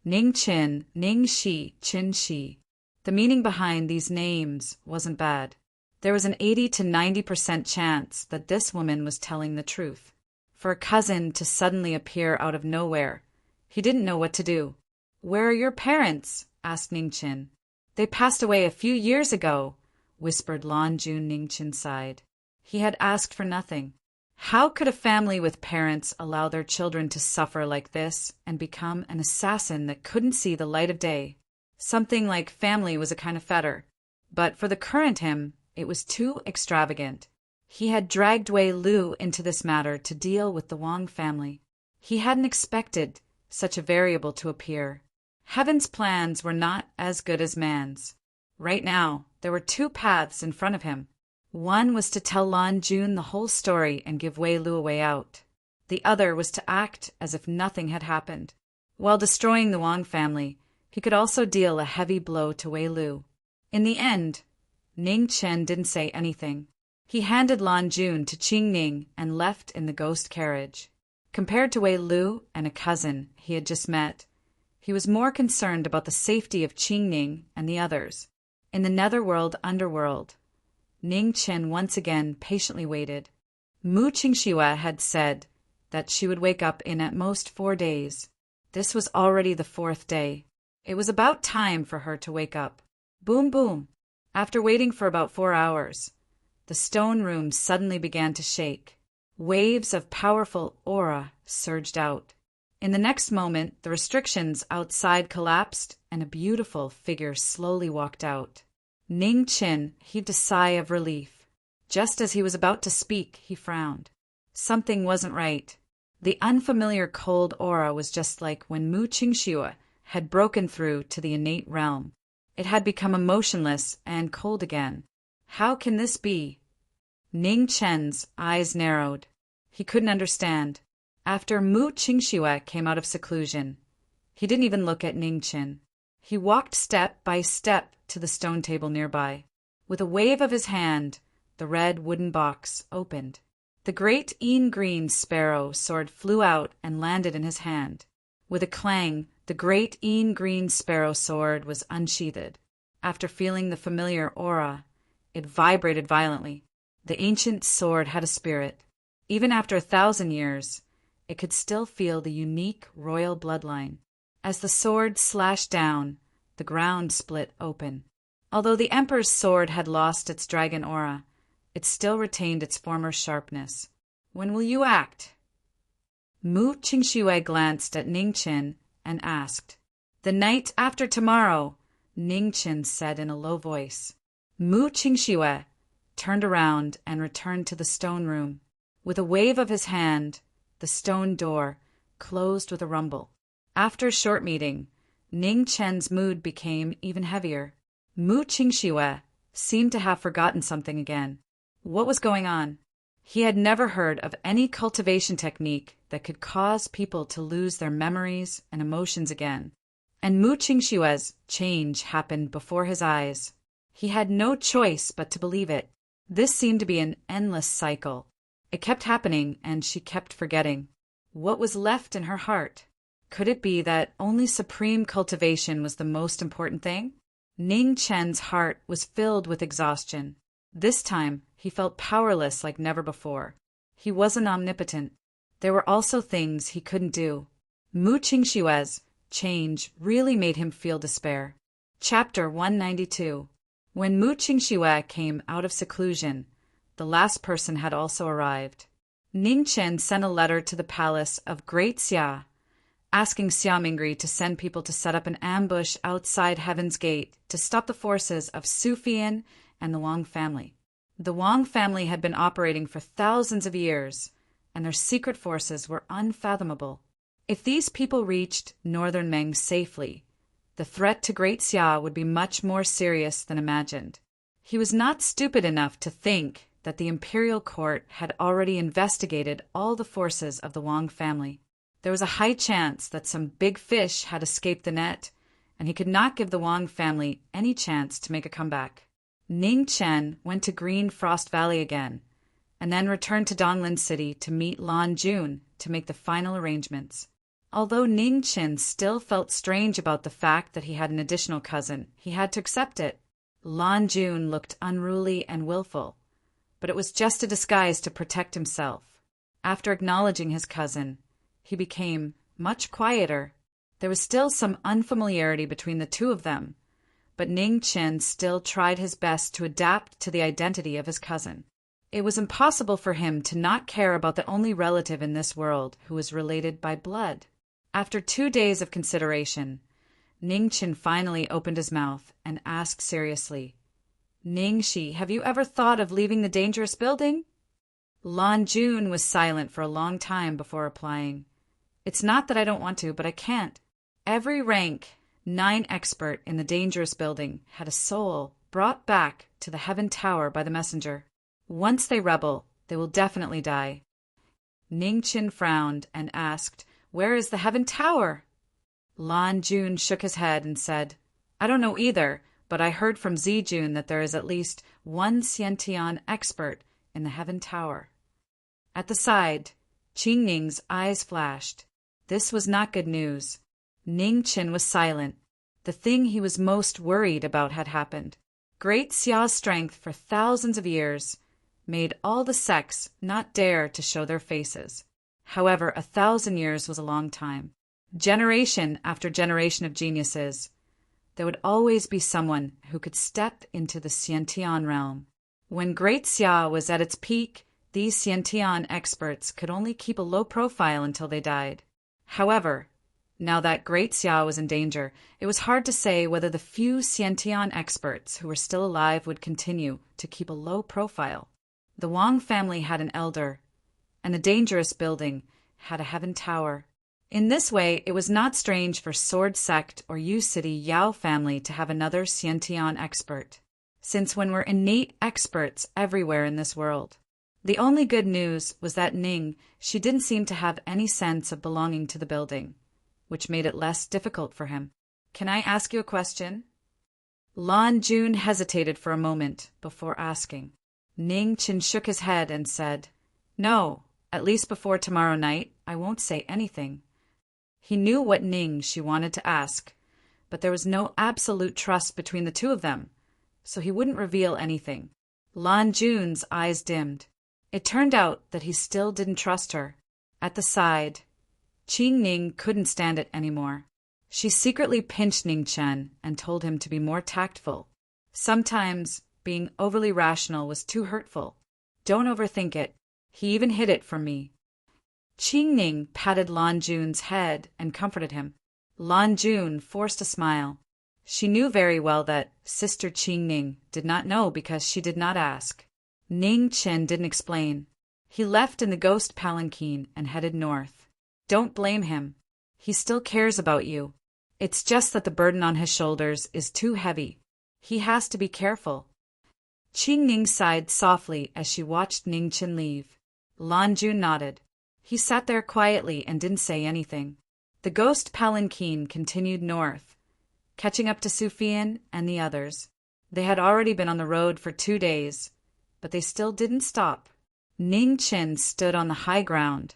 A: Ning-Chen, Ning-Shi, Qin-Shi." The meaning behind these names wasn't bad. There was an 80 to 90% chance that this woman was telling the truth. For a cousin to suddenly appear out of nowhere, he didn't know what to do. "Where are your parents?" asked Ning-Chen. "They passed away a few years ago," whispered Lanjun. Ning-Chen sighed. He had asked for nothing. How could a family with parents allow their children to suffer like this and become an assassin that couldn't see the light of day? Something like family was a kind of fetter. But for the current him, it was too extravagant. He had dragged Wei Lu into this matter to deal with the Wang family. He hadn't expected such a variable to appear. Heaven's plans were not as good as man's. Right now, there were 2 paths in front of him. One was to tell Lanjun the whole story and give Wei Lu a way out. The other was to act as if nothing had happened. While destroying the Wang family, he could also deal a heavy blow to Wei Lu. In the end, Ning-Chen didn't say anything. He handed Lanjun to Qingning and left in the ghost carriage. Compared to Wei Lu and a cousin he had just met, he was more concerned about the safety of Qingning and the others. In the netherworld underworld, Ning-Chen once again patiently waited. Mu Qingxue had said that she would wake up in at most 4 days. This was already the 4th day. It was about time for her to wake up. Boom, boom. After waiting for about 4 hours, the stone room suddenly began to shake. Waves of powerful aura surged out. In the next moment, the restrictions outside collapsed and a beautiful figure slowly walked out. Ning-Chen heaved a sigh of relief. Just as he was about to speak, he frowned. Something wasn't right. The unfamiliar cold aura was just like when Mu Qingxue had broken through to the innate realm. It had become emotionless and cold again. How can this be? Ning-Chen's eyes narrowed. He couldn't understand. After Mu Qingxue came out of seclusion, he didn't even look at Ning-Chen. He walked step by step to the stone table nearby. With a wave of his hand, the red wooden box opened. The great green sparrow sword flew out and landed in his hand. With a clang, the great green sparrow sword was unsheathed. After feeling the familiar aura, it vibrated violently. The ancient sword had a spirit. Even after 1,000 years, it could still feel the unique royal bloodline. As the sword slashed down, the ground split open. Although the Emperor's sword had lost its dragon aura, it still retained its former sharpness. "When will you act?" Mu Qingxue glanced at Ning-Chen and asked. "The night after tomorrow," Ning-Chen said in a low voice. Mu Qingxue turned around and returned to the stone room. With a wave of his hand, the stone door closed with a rumble. After a short meeting, Ning Chen's mood became even heavier. Mu Qingxue seemed to have forgotten something again. What was going on? He had never heard of any cultivation technique that could cause people to lose their memories and emotions again. And Mu Qingxue's change happened before his eyes. He had no choice but to believe it. This seemed to be an endless cycle. It kept happening, and she kept forgetting. What was left in her heart? Could it be that only supreme cultivation was the most important thing? Ning Chen's heart was filled with exhaustion. This time, he felt powerless like never before. He wasn't omnipotent. There were also things he couldn't do. Mu Qingxue's change really made him feel despair. Chapter 192. When Mu Qingxue came out of seclusion, the last person had also arrived. Ning Chen sent a letter to the palace of Great Xia, asking Xia Mingri to send people to set up an ambush outside Heaven's Gate to stop the forces of Su Fian and the Wang family. The Wang family had been operating for thousands of years, and their secret forces were unfathomable. If these people reached northern Meng safely, the threat to Great Xia would be much more serious than imagined. He was not stupid enough to think that the imperial court had already investigated all the forces of the Wang family. There was a high chance that some big fish had escaped the net, and he could not give the Wang family any chance to make a comeback. Ning Chen went to Green Frost Valley again, and then returned to Donglin City to meet Lan Jun to make the final arrangements. Although Ning Chen still felt strange about the fact that he had an additional cousin, he had to accept it. Lan Jun looked unruly and willful, but it was just a disguise to protect himself. After acknowledging his cousin, he became much quieter. There was still some unfamiliarity between the two of them, but Ning Chen still tried his best to adapt to the identity of his cousin. It was impossible for him to not care about the only relative in this world who was related by blood. After 2 days of consideration, Ning Chen finally opened his mouth and asked seriously, "Ning Shi, have you ever thought of leaving the dangerous building?" Lan Jun was silent for a long time before replying, "It's not that I don't want to, but I can't. Every rank 9 expert in the dangerous building had a soul brought back to the Heaven Tower by the messenger. Once they rebel, they will definitely die." Ning Chen frowned and asked, "Where is the Heaven Tower?" Lan Jun shook his head and said, "I don't know either, but I heard from Zijun that there is at least 1 Xiantian expert in the Heaven Tower." At the side, Qing Ning's eyes flashed. This was not good news. Ning Chen was silent. The thing he was most worried about had happened. Great Xia's strength for thousands of years made all the sects not dare to show their faces. However, 1,000 years was a long time. Generation after generation of geniuses, there would always be someone who could step into the Xiantian realm. When Great Xia was at its peak, these Xiantian experts could only keep a low profile until they died. However, now that Great Xia was in danger, it was hard to say whether the few Xiantian experts who were still alive would continue to keep a low profile. The Wang family had an elder, and the dangerous building had a Heaven Tower. In this way, it was not strange for Sword Sect or Yu City Yao family to have another Xiantian expert, since when we're innate experts everywhere in this world. The only good news was that Ning, she didn't seem to have any sense of belonging to the building, which made it less difficult for him. "Can I ask you a question?" Lan Jun hesitated for a moment before asking. Ning Chen shook his head and said, "No, at least before tomorrow night, I won't say anything." He knew what Ning she wanted to ask, but there was no absolute trust between the two of them, so he wouldn't reveal anything. Lan Jun's eyes dimmed. It turned out that he still didn't trust her. At the side, Qing Ning couldn't stand it anymore. She secretly pinched Ning Chen and told him to be more tactful. Sometimes being overly rational was too hurtful. Don't overthink it. He even hid it from me. Qing Ning patted Lan Jun's head and comforted him. Lan Jun forced a smile. She knew very well that Sister Qing Ning did not know because she did not ask. Ning Chen didn't explain. He left in the ghost palanquin and headed north. Don't blame him. He still cares about you. It's just that the burden on his shoulders is too heavy. He has to be careful. Qing Ning sighed softly as she watched Ning Qin leave. Lan Jun nodded. He sat there quietly and didn't say anything. The ghost palanquin continued north, catching up to Sufian and the others. They had already been on the road for 2 days, but they still didn't stop. Ning Qin stood on the high ground,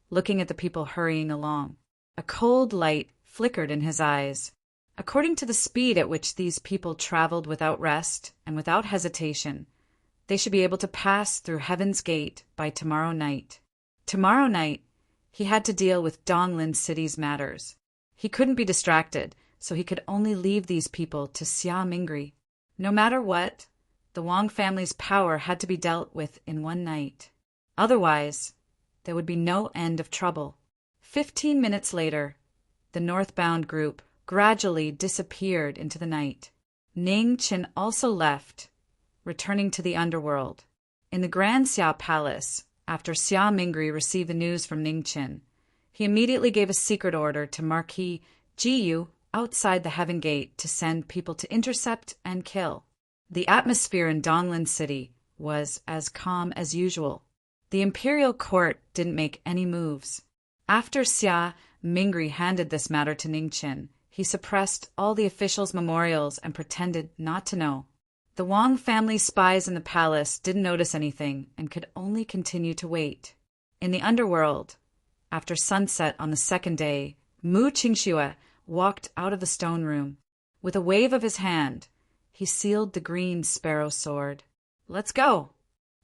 A: looking at the people hurrying along. A cold light flickered in his eyes. According to the speed at which these people traveled without rest and without hesitation, they should be able to pass through Heaven's Gate by tomorrow night. Tomorrow night, he had to deal with Donglin City's matters. He couldn't be distracted, so he could only leave these people to Xia Mingri. No matter what, the Wang family's power had to be dealt with in one night. Otherwise, there would be no end of trouble. 15 minutes later, the northbound group gradually disappeared into the night. Ning Qin also left, returning to the underworld. In the Grand Xia Palace, after Xia Mingri received the news from Ning Qin, he immediately gave a secret order to Marquis Jiyu outside the Heaven Gate to send people to intercept and kill. The atmosphere in Donglin City was as calm as usual. The imperial court didn't make any moves. After Xia Mingri handed this matter to Ning Qin, he suppressed all the officials' memorials and pretended not to know. The Wang family spies in the palace didn't notice anything and could only continue to wait. In the underworld, after sunset on the second day, Mu Qingxue walked out of the stone room. With a wave of his hand, he sealed the green sparrow sword. "Let's go."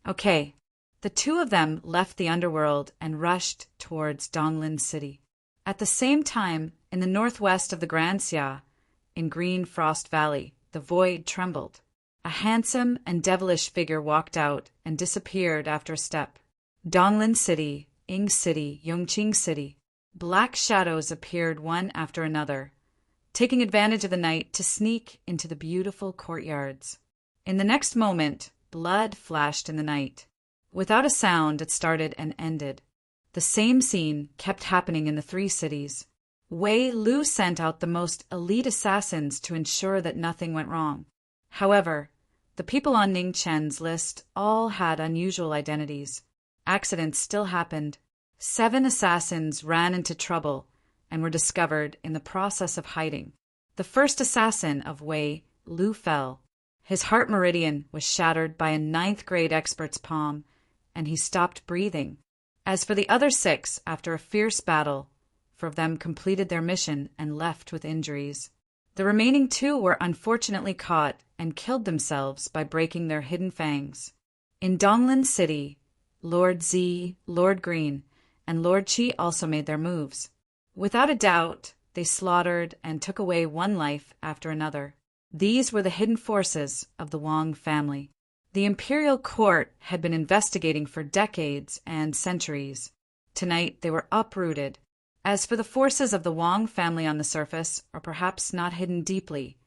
A: Okay. The two of them left the underworld and rushed towards Donglin City. At the same time, in the northwest of the Grand Xia, in Green Frost Valley, the void trembled. A handsome and devilish figure walked out and disappeared after a step. Donglin City, Ying City, Yongqing City. Black shadows appeared one after another, taking advantage of the night to sneak into the beautiful courtyards. In the next moment, blood flashed in the night. Without a sound, it started and ended. The same scene kept happening in the 3 cities. Wei Lu sent out the most elite assassins to ensure that nothing went wrong. However, the people on Ning Chen's list all had unusual identities. Accidents still happened. 7 assassins ran into trouble and were discovered in the process of hiding. The first assassin of Wei Lu fell. His heart meridian was shattered by a 9th-grade expert's palm, and he stopped breathing. As for the other 6, after a fierce battle, 4 of them completed their mission and left with injuries. The remaining 2 were unfortunately caught and killed themselves by breaking their hidden fangs. In Donglin City, Lord Zi, Lord Green, and Lord Qi also made their moves. Without a doubt, they slaughtered and took away one life after another. These were the hidden forces of the Wang family. The imperial court had been investigating for decades and centuries. Tonight they were uprooted. As for the forces of the Wang family on the surface, or perhaps not hidden deeply,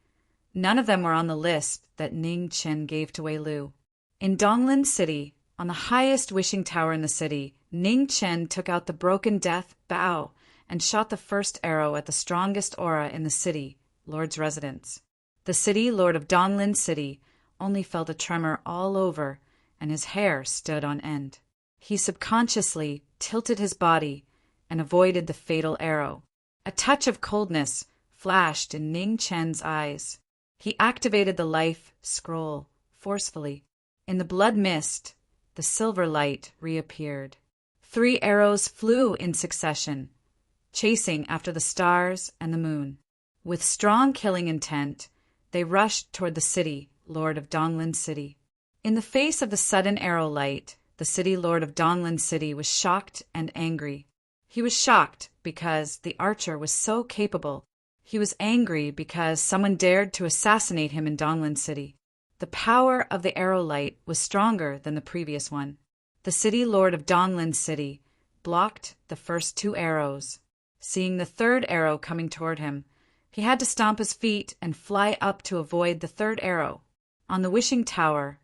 A: none of them were on the list that Ning Qin gave to Wei Lu. In Donglin City, on the highest wishing tower in the city, Ning Qin took out the broken death bow and shot the first arrow at the strongest aura in the city, Lord's residence. The city lord of Donglin City only felt a tremor all over, and his hair stood on end. He subconsciously tilted his body and avoided the fatal arrow. A touch of coldness flashed in Ning Chen's eyes. He activated the life scroll forcefully. In the blood mist, the silver light reappeared. 3 arrows flew in succession, chasing after the stars and the moon. With strong killing intent, they rushed toward the city lord of Donglin City. In the face of the sudden arrow light, the city lord of Donglin City was shocked and angry. He was shocked because the archer was so capable. He was angry because someone dared to assassinate him in Donglin City. The power of the arrow light was stronger than the previous one. The city lord of Donglin City blocked the first 2 arrows. Seeing the 3rd arrow coming toward him, he had to stomp his feet and fly up to avoid the 3rd arrow. On the wishing tower,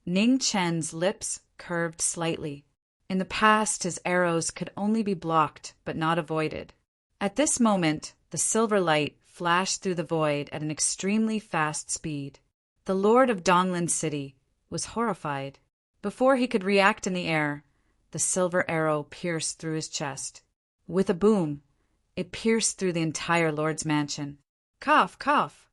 A: Ning Chen's lips curved slightly. In the past, his arrows could only be blocked but not avoided. At this moment, the silver light flashed through the void at an extremely fast speed. The lord of Donglan City was horrified. Before he could react in the air, the silver arrow pierced through his chest. With a boom, it pierced through the entire lord's mansion. Cough, cough!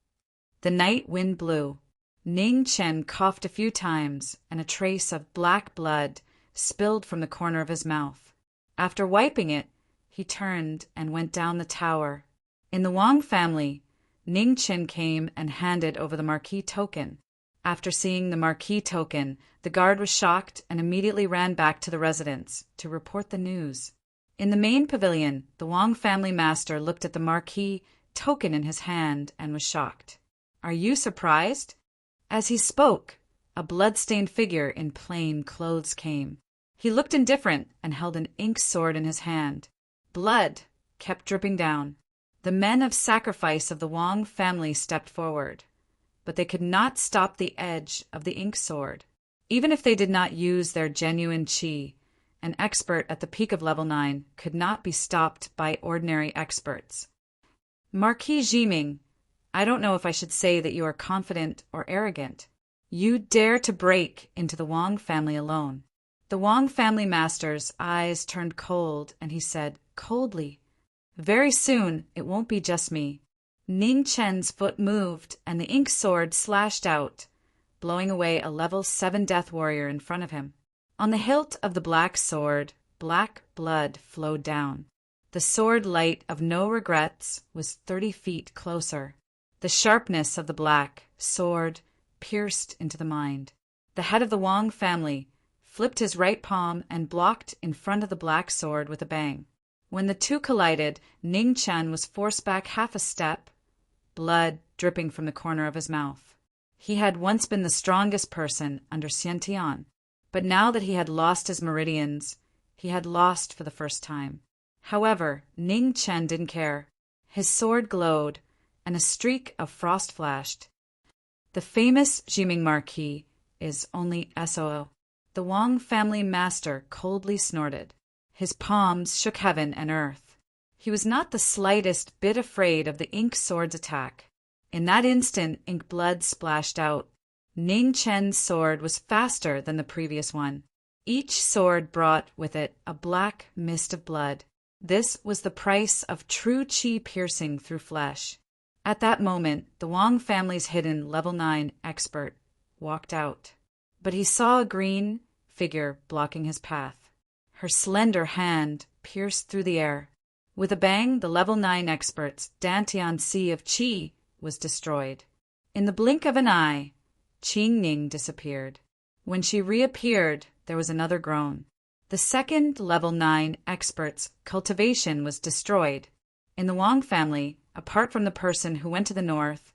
A: The night wind blew. Ning Chen coughed a few times, and a trace of black blood spilled from the corner of his mouth. After wiping it, he turned and went down the tower. In the Wang family, Ning Chen came and handed over the Marquis token. After seeing the Marquis token, the guard was shocked and immediately ran back to the residence to report the news. In the main pavilion, the Wang family master looked at the Marquis token in his hand and was shocked. "Are you surprised?" As he spoke, a blood-stained figure in plain clothes came. He looked indifferent and held an ink sword in his hand. Blood kept dripping down. The men of sacrifice of the Wang family stepped forward, but they could not stop the edge of the ink sword. Even if they did not use their genuine qi, an expert at the peak of level 9 could not be stopped by ordinary experts. Marquis Jiming, I don't know if I should say that you are confident or arrogant. You dare to break into the Wang family alone. The Wang family master's eyes turned cold, and he said, coldly, "Very soon it won't be just me." Ning Chen's foot moved, and the ink sword slashed out, blowing away a level 7 death warrior in front of him. On the hilt of the black sword, black blood flowed down. The sword light of no regrets was 30 feet closer. The sharpness of the black sword pierced into the mind. The head of the Wang family flipped his right palm and blocked in front of the black sword with a bang. When the two collided, Ning Chen was forced back half a step, blood dripping from the corner of his mouth. He had once been the strongest person under Xian Tian, but now that he had lost his meridians, he had lost for the first time. However, Ning Chen didn't care. His sword glowed, and a streak of frost flashed. The famous Jiming Marquis is only SOO. The Wang family master coldly snorted. His palms shook heaven and earth. He was not the slightest bit afraid of the ink sword's attack. In that instant, ink blood splashed out. Ning Chen's sword was faster than the previous one. Each sword brought with it a black mist of blood. This was the price of true qi piercing through flesh. At that moment, the Wang family's hidden level 9 expert walked out. But he saw a green figure blocking his path. Her slender hand pierced through the air. With a bang, the level 9 expert's Dantian Sea of Qi was destroyed. In the blink of an eye, Qing Ning disappeared. When she reappeared, there was another groan. The second level 9 expert's cultivation was destroyed. In the Wang family, apart from the person who went to the north,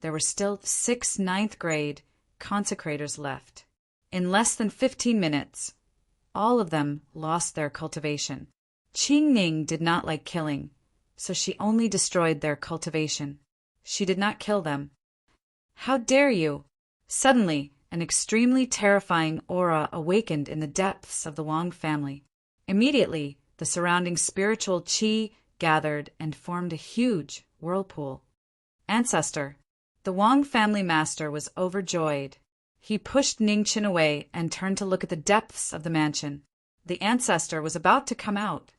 A: there were still 6 9th grade consecrators left. In less than 15 minutes, all of them lost their cultivation. Qing Ning did not like killing, so she only destroyed their cultivation. She did not kill them. "How dare you!" Suddenly, an extremely terrifying aura awakened in the depths of the Wang family. Immediately, the surrounding spiritual qi gathered and formed a huge whirlpool. Ancestor. The Wang family master was overjoyed. He pushed Ning Chen away and turned to look at the depths of the mansion. The ancestor was about to come out.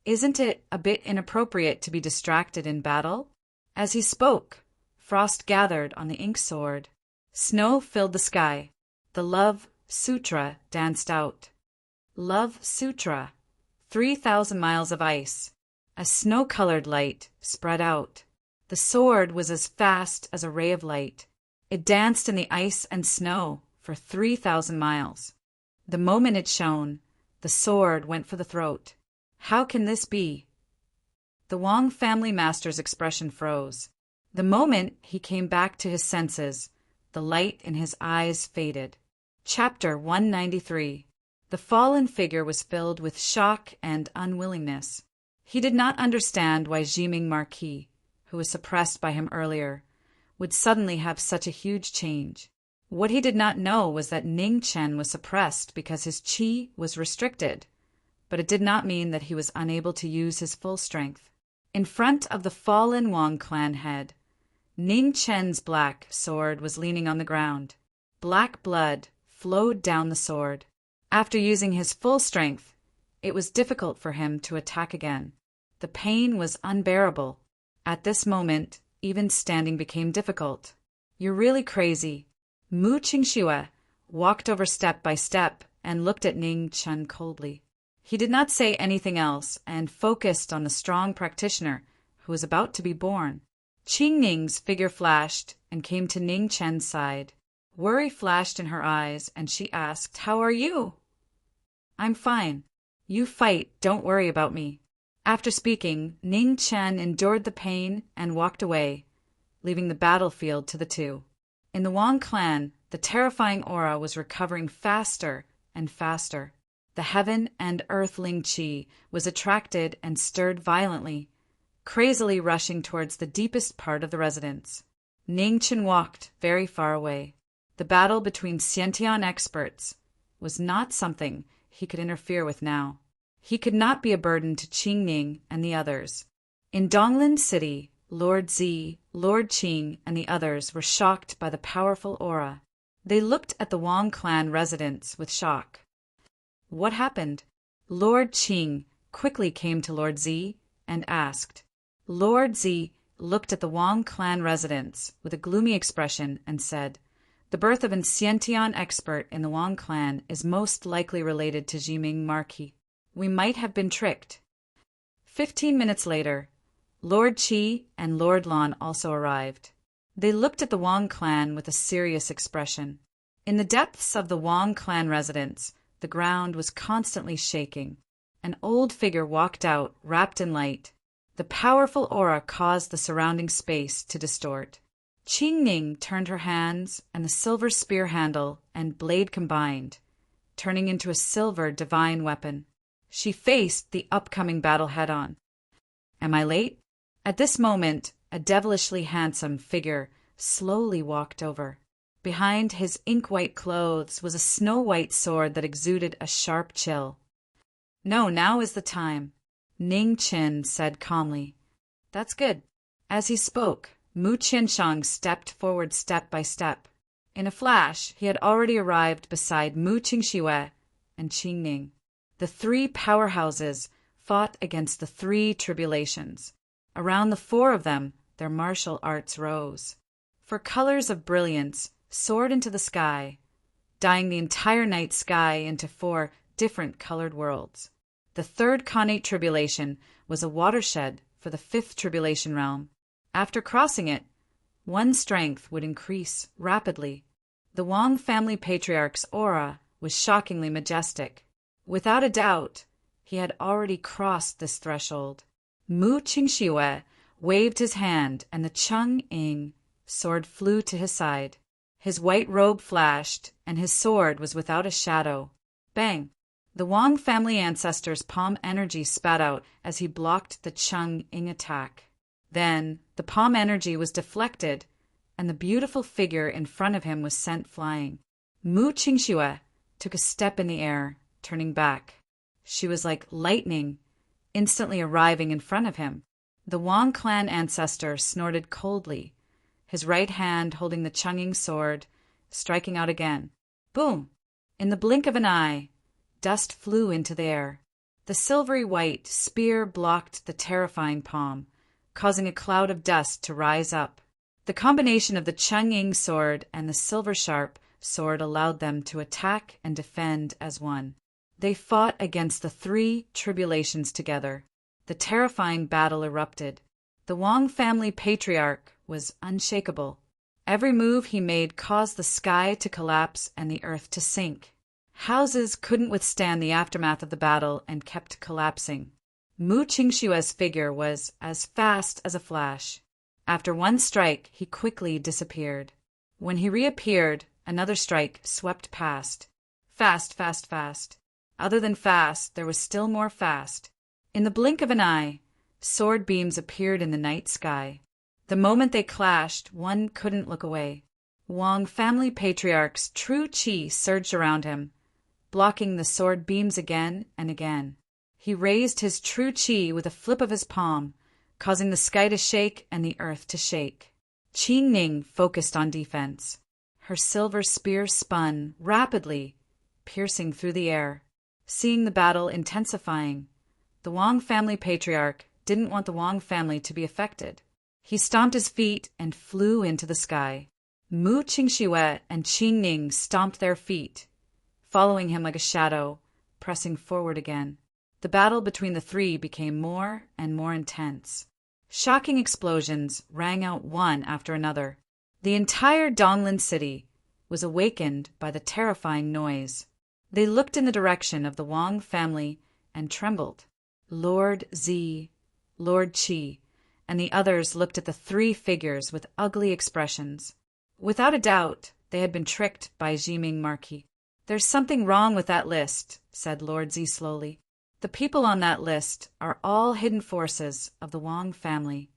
A: "Isn't it a bit inappropriate to be distracted in battle?" As he spoke, frost gathered on the ink sword. Snow filled the sky. The Love Sutra danced out. Love Sutra. 3,000 miles of ice. A snow-colored light spread out. The sword was as fast as a ray of light. It danced in the ice and snow for 3,000 miles. The moment it shone, the sword went for the throat. How can this be? The Wang family master's expression froze. The moment he came back to his senses, the light in his eyes faded. Chapter 193. The fallen figure was filled with shock and unwillingness. He did not understand why Jiming Marquis, who was suppressed by him earlier, would suddenly have such a huge change. What he did not know was that Ning Chen was suppressed because his qi was restricted, but it did not mean that he was unable to use his full strength. In front of the fallen Wang clan head, Ning Chen's black sword was leaning on the ground. Black blood flowed down the sword. After using his full strength, it was difficult for him to attack again. The pain was unbearable. At this moment, even standing became difficult. "You're really crazy." Mu Qingxue walked over step by step and looked at Ning Chen coldly. He did not say anything else and focused on the strong practitioner who was about to be born. Qing Ning's figure flashed and came to Ning Chen's side. Worry flashed in her eyes and she asked, "How are you?" "I'm fine. You fight, don't worry about me." After speaking, Ning Chen endured the pain and walked away, leaving the battlefield to the two. In the Wang clan, the terrifying aura was recovering faster and faster. The heaven and earth Ling Qi was attracted and stirred violently, crazily rushing towards the deepest part of the residence. Ning Chen walked very far away. The battle between Xiantian experts was not something he could interfere with now. He could not be a burden to Qing Ning and the others. In Donglin City, Lord Zi, Lord Qing, and the others were shocked by the powerful aura. They looked at the Wang clan residence with shock. What happened? Lord Qing quickly came to Lord Zi and asked. Lord Zi looked at the Wang clan residence with a gloomy expression and said, "The birth of an Xiantian expert in the Wang clan is most likely related to Jiming Marquis. We might have been tricked." 15 minutes later, Lord Qi and Lord Lan also arrived. They looked at the Wang clan with a serious expression. In the depths of the Wang clan residence, the ground was constantly shaking. An old figure walked out, wrapped in light. The powerful aura caused the surrounding space to distort. Qing Ning turned her hands, and the silver spear handle and blade combined, turning into a silver divine weapon. She faced the upcoming battle head-on. "Am I late?" At this moment, a devilishly handsome figure slowly walked over. Behind his ink-white clothes was a snow-white sword that exuded a sharp chill. "No, now is the time," Ning Chen said calmly. "That's good." As he spoke, Mu Qianshang stepped forward step by step. In a flash, he had already arrived beside Mu Qingxue and Qing Ning. The three powerhouses fought against the three tribulations. Around the four of them, their martial arts rose. For colors of brilliance soared into the sky, dyeing the entire night sky into four different colored worlds. The third Khanate tribulation was a watershed for the fifth tribulation realm. After crossing it, one's strength would increase rapidly. The Wang family patriarch's aura was shockingly majestic. Without a doubt, he had already crossed this threshold. Mu Qingxue waved his hand, and the Cheng Ying sword flew to his side. His white robe flashed, and his sword was without a shadow. Bang! The Wang family ancestor's palm energy spat out as he blocked the Cheng Ying attack. Then the palm energy was deflected, and the beautiful figure in front of him was sent flying. Mu Qingxue took a step in the air, turning back. She was like lightning, instantly arriving in front of him. The Wang clan ancestor snorted coldly, his right hand holding the Chenging sword, striking out again. Boom! In the blink of an eye, dust flew into the air. The silvery white spear blocked the terrifying palm, causing a cloud of dust to rise up. The combination of the Chenging sword and the silver-sharp sword allowed them to attack and defend as one. They fought against the three tribulations together. The terrifying battle erupted. The Wang family patriarch was unshakable. Every move he made caused the sky to collapse and the earth to sink. Houses couldn't withstand the aftermath of the battle and kept collapsing. Mu Qingxue's figure was as fast as a flash. After one strike, he quickly disappeared. When he reappeared, another strike swept past. Fast, fast, fast. Other than fast, there was still more fast. In the blink of an eye, sword beams appeared in the night sky. The moment they clashed, one couldn't look away. Wang family patriarch's true qi surged around him, blocking the sword beams again and again. He raised his true qi with a flip of his palm, causing the sky to shake and the earth to shake. Qi Ning focused on defense. Her silver spear spun rapidly, piercing through the air. Seeing the battle intensifying, the Wang family patriarch didn't want the Wang family to be affected. He stomped his feet and flew into the sky. Mu Qingxue and Qi Ning stomped their feet, following him like a shadow, pressing forward again. The battle between the three became more and more intense. Shocking explosions rang out one after another. The entire Donglin city was awakened by the terrifying noise. They looked in the direction of the Wang family and trembled. Lord Zi, Lord Qi, and the others looked at the three figures with ugly expressions. Without a doubt, they had been tricked by Jiming Marquis. "There's something wrong with that list," said Lord Zi slowly. "The people on that list are all hidden forces of the Wang family."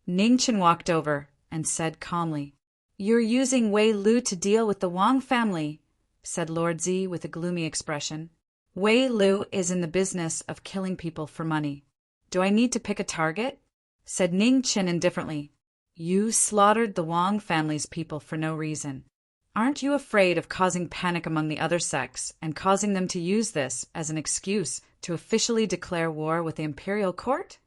A: Ningchen walked over and said calmly, "You're using Wei Lu to deal with the Wang family," said Lord Zi with a gloomy expression. "Wei Lu is in the business of killing people for money. Do I need to pick a target?" said Ningchen indifferently. "You slaughtered the Wang family's people for no reason. Aren't you afraid of causing panic among the other sects and causing them to use this as an excuse to officially declare war with the imperial court?"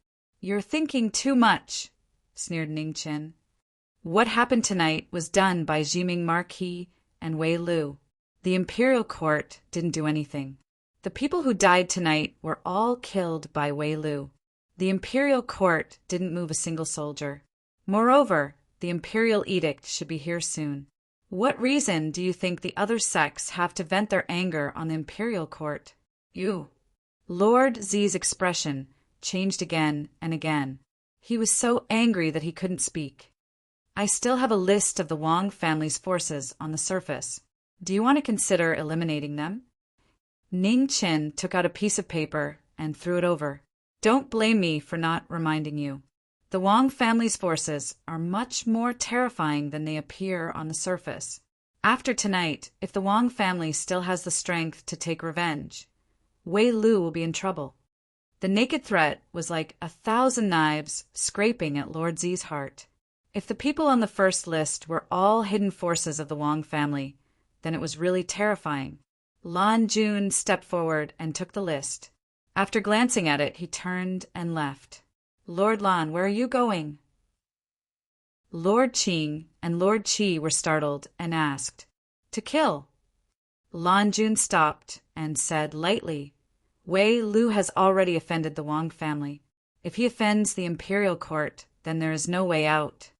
A: "You're thinking too much," sneered Ningchen. "What happened tonight was done by Jiming Marquis and Wei Lu. The imperial court didn't do anything. The people who died tonight were all killed by Wei Lu. The imperial court didn't move a single soldier. Moreover, the imperial edict should be here soon. What reason do you think the other sects have to vent their anger on the imperial court?" "You." Lord Zi's expression changed again and again. He was so angry that he couldn't speak. "I still have a list of the Wang family's forces on the surface. Do you want to consider eliminating them?" Ningchen took out a piece of paper and threw it over. "Don't blame me for not reminding you. The Wang family's forces are much more terrifying than they appear on the surface. After tonight, if the Wang family still has the strength to take revenge, Wei Lu will be in trouble." The naked threat was like 1,000 knives scraping at Lord Zi's heart. If the people on the first list were all hidden forces of the Wang family, then it was really terrifying. Lan Jun stepped forward and took the list. After glancing at it, he turned and left. "Lord Lan, where are you going?" Lord Qing and Lord Qi were startled and asked, "To kill." Lan Jun stopped and said lightly, "Wei Lu has already offended the Wang family. If he offends the imperial court, then there is no way out."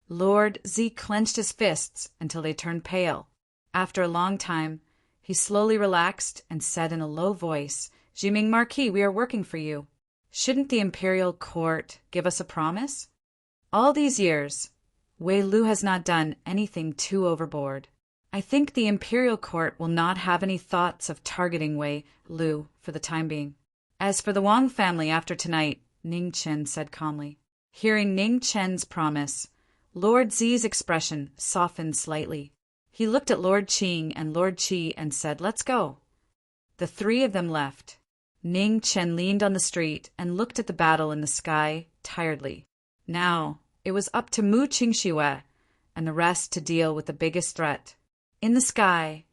A: Lord Zi clenched his fists until they turned pale. After a long time, he slowly relaxed and said in a low voice, "Jiming Marquis, we are working for you. Shouldn't the imperial court give us a promise? All these years, Wei Lu has not done anything too overboard. I think the imperial court will not have any thoughts of targeting Wei Lu for the time being. As for the Wang family after tonight," Ningchen said calmly. Hearing Ningchen's promise, Lord Zi's expression softened slightly. He looked at Lord Qing and Lord Qi and said, "Let's go." The three of them left. Ningchen leaned on the street and looked at the battle in the sky tiredly. Now, it was up to Mu Qingxue and the rest to deal with the biggest threat. In the sky,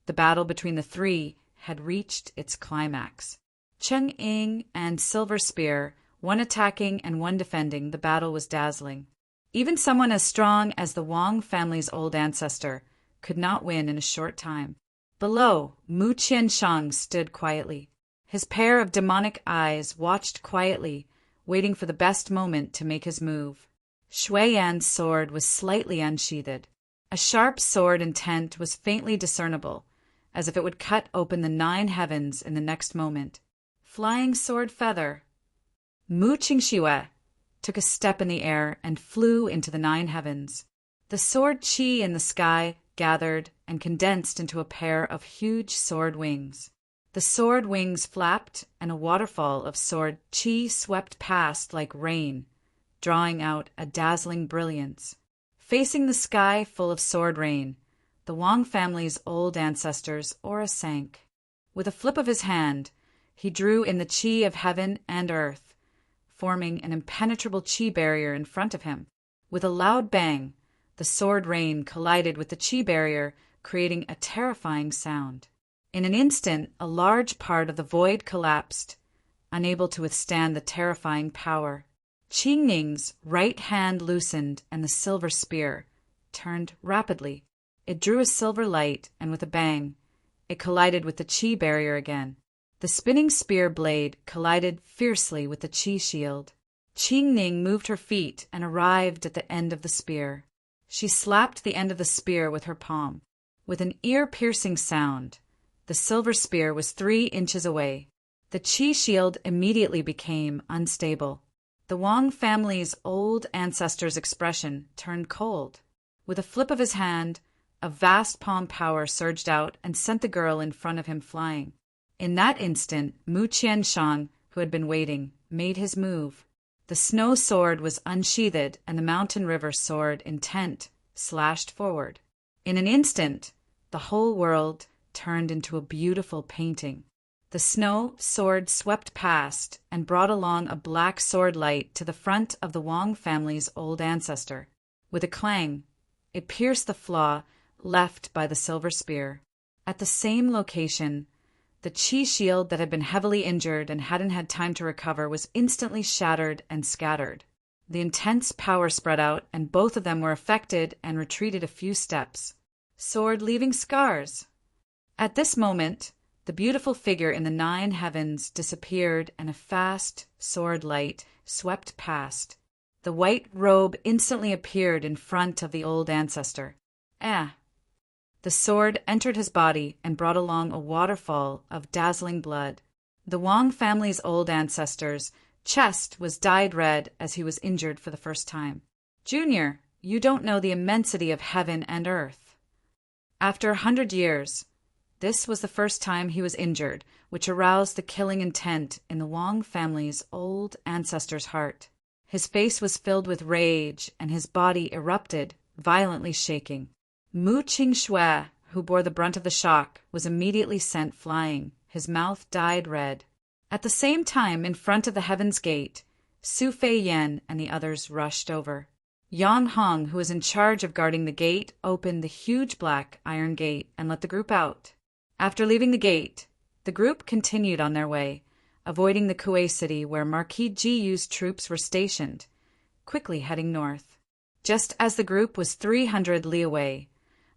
A: the battle between the three had reached its climax. Cheng Ying and Silver Spear, one attacking and one defending, the battle was dazzling. Even someone as strong as the Wang family's old ancestor could not win in a short time. Below, Mu Qianshang stood quietly. His pair of demonic eyes watched quietly, waiting for the best moment to make his move. Shui Yan's sword was slightly unsheathed. A sharp sword intent was faintly discernible, as if it would cut open the 9 heavens in the next moment. Flying sword feather. Mu Qingxue took a step in the air and flew into the 9 heavens. The sword Qi in the sky gathered and condensed into a pair of huge sword wings. The sword wings flapped, and a waterfall of sword Qi swept past like rain, drawing out a dazzling brilliance. Facing the sky full of sword rain, the Wang family's old ancestor's aura sank. With a flip of his hand, he drew in the Qi of heaven and earth, forming an impenetrable chi barrier in front of him. With a loud bang, the sword rain collided with the chi barrier, creating a terrifying sound. In an instant, a large part of the void collapsed, unable to withstand the terrifying power. Qing Ning's right hand loosened, and the silver spear turned rapidly. It drew a silver light, and with a bang, it collided with the chi barrier again. The spinning spear blade collided fiercely with the chi shield. Qing Ning moved her feet and arrived at the end of the spear. She slapped the end of the spear with her palm. With an ear-piercing sound, the silver spear was 3 inches away. The chi shield immediately became unstable. The Wang family's old ancestor's expression turned cold. With a flip of his hand, a vast palm power surged out and sent the girl in front of him flying. In that instant, Mu Qianshang, who had been waiting, made his move. The snow sword was unsheathed, and the mountain river sword, intent, slashed forward. In an instant, the whole world turned into a beautiful painting. The snow sword swept past and brought along a black sword light to the front of the Wang family's old ancestor. With a clang, it pierced the flaw left by the silver spear. At the same location, the chi shield that had been heavily injured and hadn't had time to recover was instantly shattered and scattered. The intense power spread out, and both of them were affected and retreated a few steps, sword leaving scars. At this moment, the beautiful figure in the 9 heavens disappeared, and a fast sword light swept past. The white robe instantly appeared in front of the old ancestor. The sword entered his body and brought along a waterfall of dazzling blood. The Wang family's old ancestor's chest was dyed red as he was injured for the first time. "Junior, you don't know the immensity of heaven and earth." After 100 years, this was the first time he was injured, which aroused the killing intent in the Wang family's old ancestor's heart. His face was filled with rage, and his body erupted, violently shaking. Mu Qingshui, who bore the brunt of the shock, was immediately sent flying, his mouth dyed red. At the same time, in front of the Heaven's Gate, Su Feiyan and the others rushed over. Yang Hong, who was in charge of guarding the gate, opened the huge black iron gate and let the group out. After leaving the gate, the group continued on their way, avoiding the Kuei city where Marquis Jiyu's troops were stationed, quickly heading north. Just as the group was 300 li away,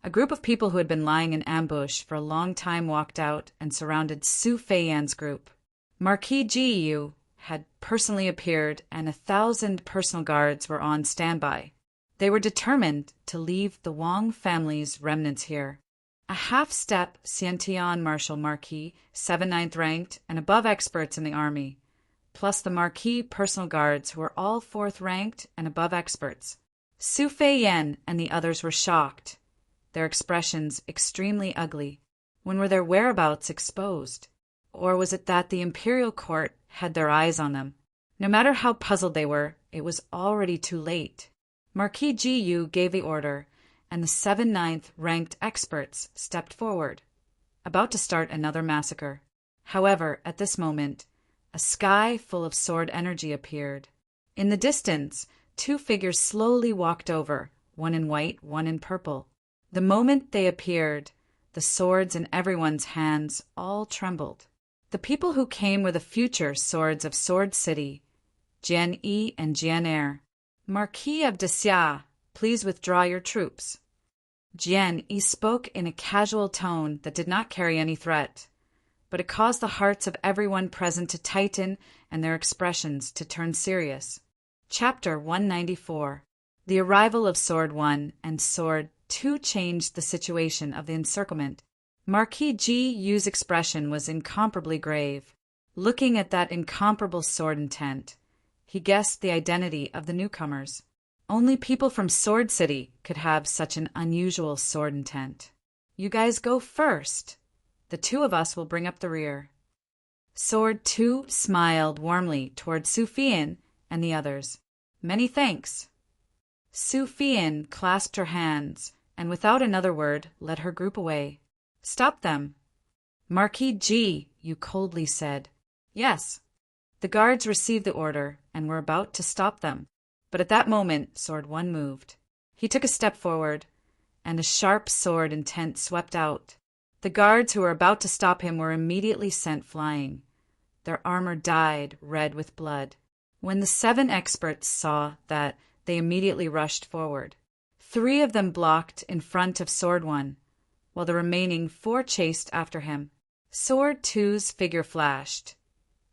A: a group of people who had been lying in ambush for a long time walked out and surrounded Su Feiyan's group. Marquis Jiyu had personally appeared, and 1,000 personal guards were on standby. They were determined to leave the Wang family's remnants here. A half-step Xiantian Marshal Marquis, 7/9 ranked and above experts in the army, plus the Marquis personal guards who were all 4th ranked and above experts. Su Feiyan and the others were shocked, their expressions extremely ugly. When were their whereabouts exposed? Or was it that the imperial court had their eyes on them? No matter how puzzled they were, it was already too late. Marquis Jiyu gave the order, and the 7/9 ranked experts stepped forward, about to start another massacre. However, at this moment, a sky full of sword energy appeared. In the distance, 2 figures slowly walked over, one in white, one in purple. The moment they appeared, the swords in everyone's hands all trembled. The people who came were the future swords of Sword City, Jian Yi and Jian Er. "Marquis of Xia, please withdraw your troops." Jian Yi spoke in a casual tone that did not carry any threat, but it caused the hearts of everyone present to tighten and their expressions to turn serious. Chapter 194. The arrival of Sword 1 and Sword 2 changed the situation of the encirclement. Marquis Jiyu's expression was incomparably grave. Looking at that incomparable sword intent, he guessed the identity of the newcomers. Only people from Sword City could have such an unusual sword intent. "You guys go first. The 2 of us will bring up the rear." Sword 2 smiled warmly toward Su Feiyan and the others. "Many thanks." Su Feiyan clasped her hands and without another word led her group away. "Stop them." "Marquis Ji," you coldly said. "Yes." The guards received the order and were about to stop them. But at that moment, Sword 1 moved. He took a step forward, and a sharp sword intent swept out. The guards who were about to stop him were immediately sent flying. Their armor dyed red with blood. When the 7 experts saw that, they immediately rushed forward. 3 of them blocked in front of Sword 1, while the remaining 4 chased after him. Sword 2's figure flashed,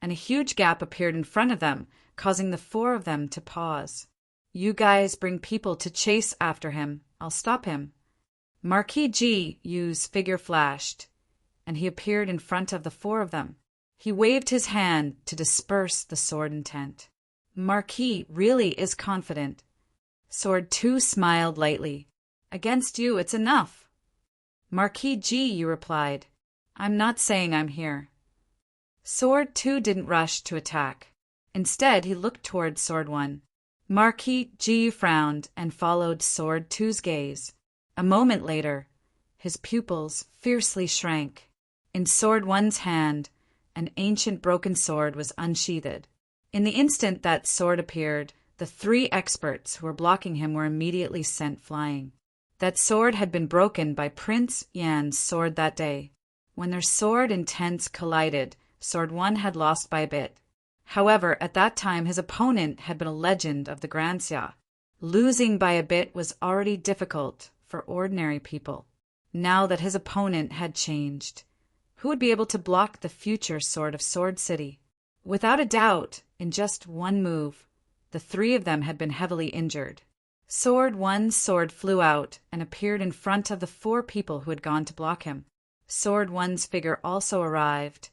A: and a huge gap appeared in front of them, causing the 4 of them to pause. "You guys bring people to chase after him. I'll stop him." Marquis Yu's figure flashed, and he appeared in front of the 4 of them. He waved his hand to disperse the sword intent. Marquis really is confident. Sword 2 smiled lightly. "Against you, it's enough." "Marquis Yu replied, "I'm not saying I'm here." Sword 2 didn't rush to attack. Instead, he looked toward Sword 1. Marquis Yu frowned and followed Sword 2's gaze. A moment later, his pupils fiercely shrank. In Sword 1's hand, an ancient broken sword was unsheathed. In the instant that sword appeared, the 3 experts who were blocking him were immediately sent flying. That sword had been broken by Prince Yan's sword that day. When their sword intents collided, Sword 1 had lost by a bit. However, at that time his opponent had been a legend of the Grand Xia. Losing by a bit was already difficult for ordinary people. Now that his opponent had changed, who would be able to block the future sword of Sword City? Without a doubt, in just one move, the 3 of them had been heavily injured. Sword 1's sword flew out and appeared in front of the 4 people who had gone to block him. Sword 1's figure also arrived,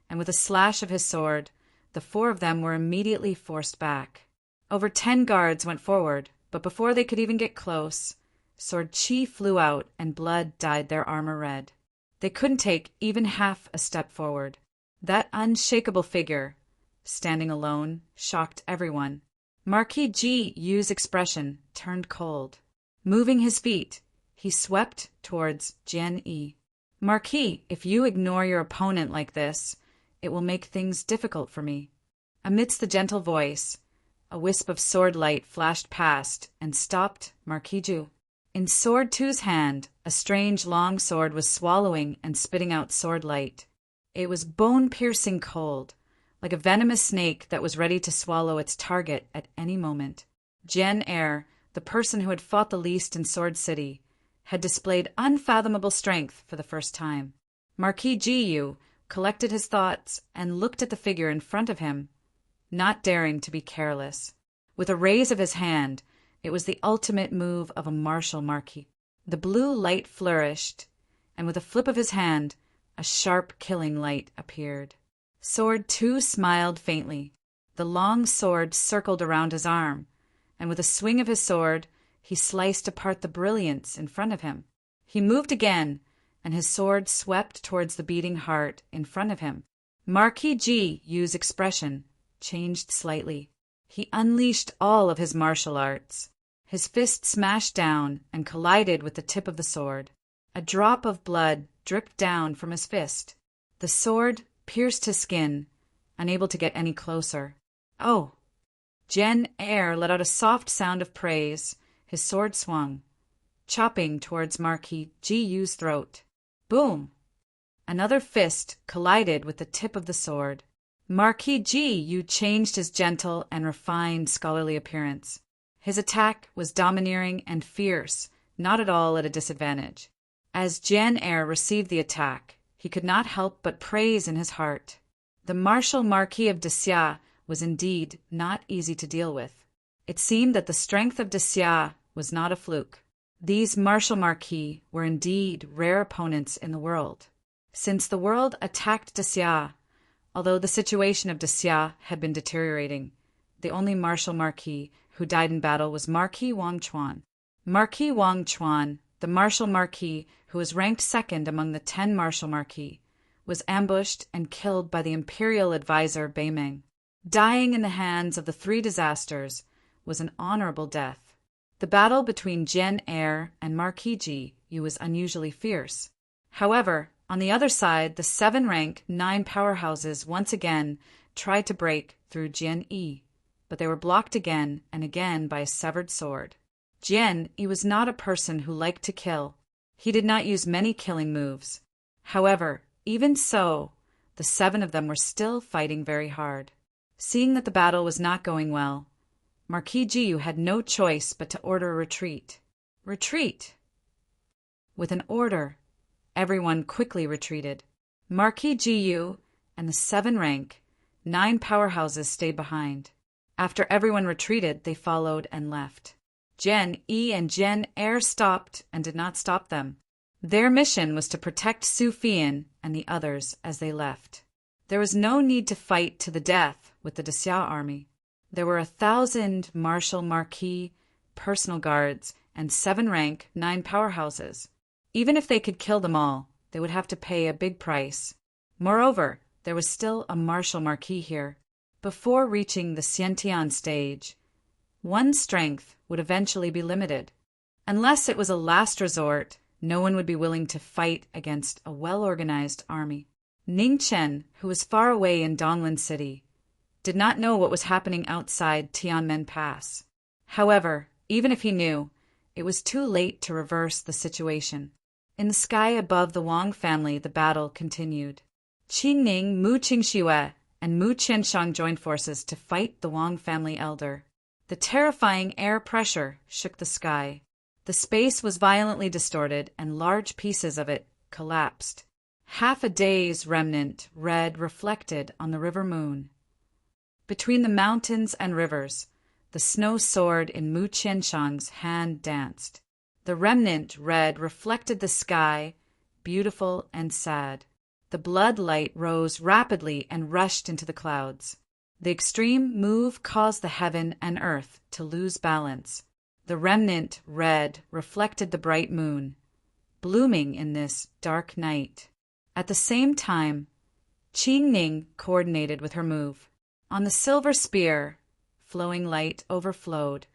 A: and with a slash of his sword, the 4 of them were immediately forced back. Over 10 guards went forward, but before they could even get close, Sword Chi flew out and blood dyed their armor red. They couldn't take even half a step forward. That unshakable figure, standing alone, shocked everyone. Marquis Yu's expression turned cold. Moving his feet, he swept towards Jian Yi. "Marquis, if you ignore your opponent like this, it will make things difficult for me." Amidst the gentle voice, a wisp of sword light flashed past and stopped Marquis Ju. In Sword 2's hand, a strange long sword was swallowing and spitting out sword light. It was bone-piercing cold, like a venomous snake that was ready to swallow its target at any moment. Jian Er, the person who had fought the least in Sword City, had displayed unfathomable strength for the first time. Marquis Yu collected his thoughts and looked at the figure in front of him, not daring to be careless. With a raise of his hand, it was the ultimate move of a martial marquis. The blue light flourished, and with a flip of his hand, a sharp killing light appeared. Sword 2 smiled faintly. The long sword circled around his arm, and with a swing of his sword, he sliced apart the brilliance in front of him. He moved again, and his sword swept towards the beating heart in front of him. Marquis Yu's expression changed slightly. He unleashed all of his martial arts. His fist smashed down and collided with the tip of the sword. A drop of blood dripped down from his fist. The sword pierced his skin, unable to get any closer. "Oh!" Jian Er let out a soft sound of praise. His sword swung, chopping towards Marquis Yu's throat. Boom! Another fist collided with the tip of the sword. Marquis Yu changed his gentle and refined scholarly appearance. His attack was domineering and fierce, not at all at a disadvantage. As Jian Er received the attack, he could not help but praise in his heart. The martial Marquis of de Xia was indeed not easy to deal with. It seemed that the strength of de Xia was not a fluke. These martial marquis were indeed rare opponents in the world. Since the world attacked de Xia, although the situation of de Xia had been deteriorating, the only martial marquis who died in battle was Marquis Wang Chuan. Marquis Wang Chuan, the martial marquis who was ranked second among the 10 martial marquis, was ambushed and killed by the imperial advisor Bei Meng. Dying in the hands of the 3 disasters was an honorable death. The battle between Jian Er and Marquis Yu was unusually fierce. However, on the other side, the 7-rank 9 powerhouses once again tried to break through Jian Yi, but they were blocked again and again by a severed sword. Jian Yi was not a person who liked to kill. He did not use many killing moves. However, even so, the 7 of them were still fighting very hard. Seeing that the battle was not going well, Marquis Jiyu had no choice but to order a retreat. Retreat! With an order, everyone quickly retreated. Marquis Jiyu and the 7 rank, 9 powerhouses stayed behind. After everyone retreated, they followed and left. Jian Yi and Jian Er stopped and did not stop them. Their mission was to protect Su Fian and the others as they left. There was no need to fight to the death with the Dexia army. There were 1,000 martial Marquis, personal guards, and 7 rank, 9 powerhouses. Even if they could kill them all, they would have to pay a big price. Moreover, there was still a martial Marquis here. Before reaching the Xiantian stage, one's strength would eventually be limited. Unless it was a last resort, no one would be willing to fight against a well-organized army. Ning Chen, who was far away in Donglan City, did not know what was happening outside Tianmen Pass. However, even if he knew, it was too late to reverse the situation. In the sky above the Wang family, the battle continued. Qin Ning, Mu Qingxue, and Mu Qianshang joined forces to fight the Wang family elder. The terrifying air pressure shook the sky. The space was violently distorted, and large pieces of it collapsed. Half a day's remnant, red, reflected on the river moon. Between the mountains and rivers, the snow sword in Mu Qianshang's hand danced. The remnant, red, reflected the sky, beautiful and sad. The blood light rose rapidly and rushed into the clouds. The extreme move caused the heaven and earth to lose balance. The remnant, red, reflected the bright moon, blooming in this dark night. At the same time, Qin Ning coordinated with her move. On the silver spear, flowing light overflowed,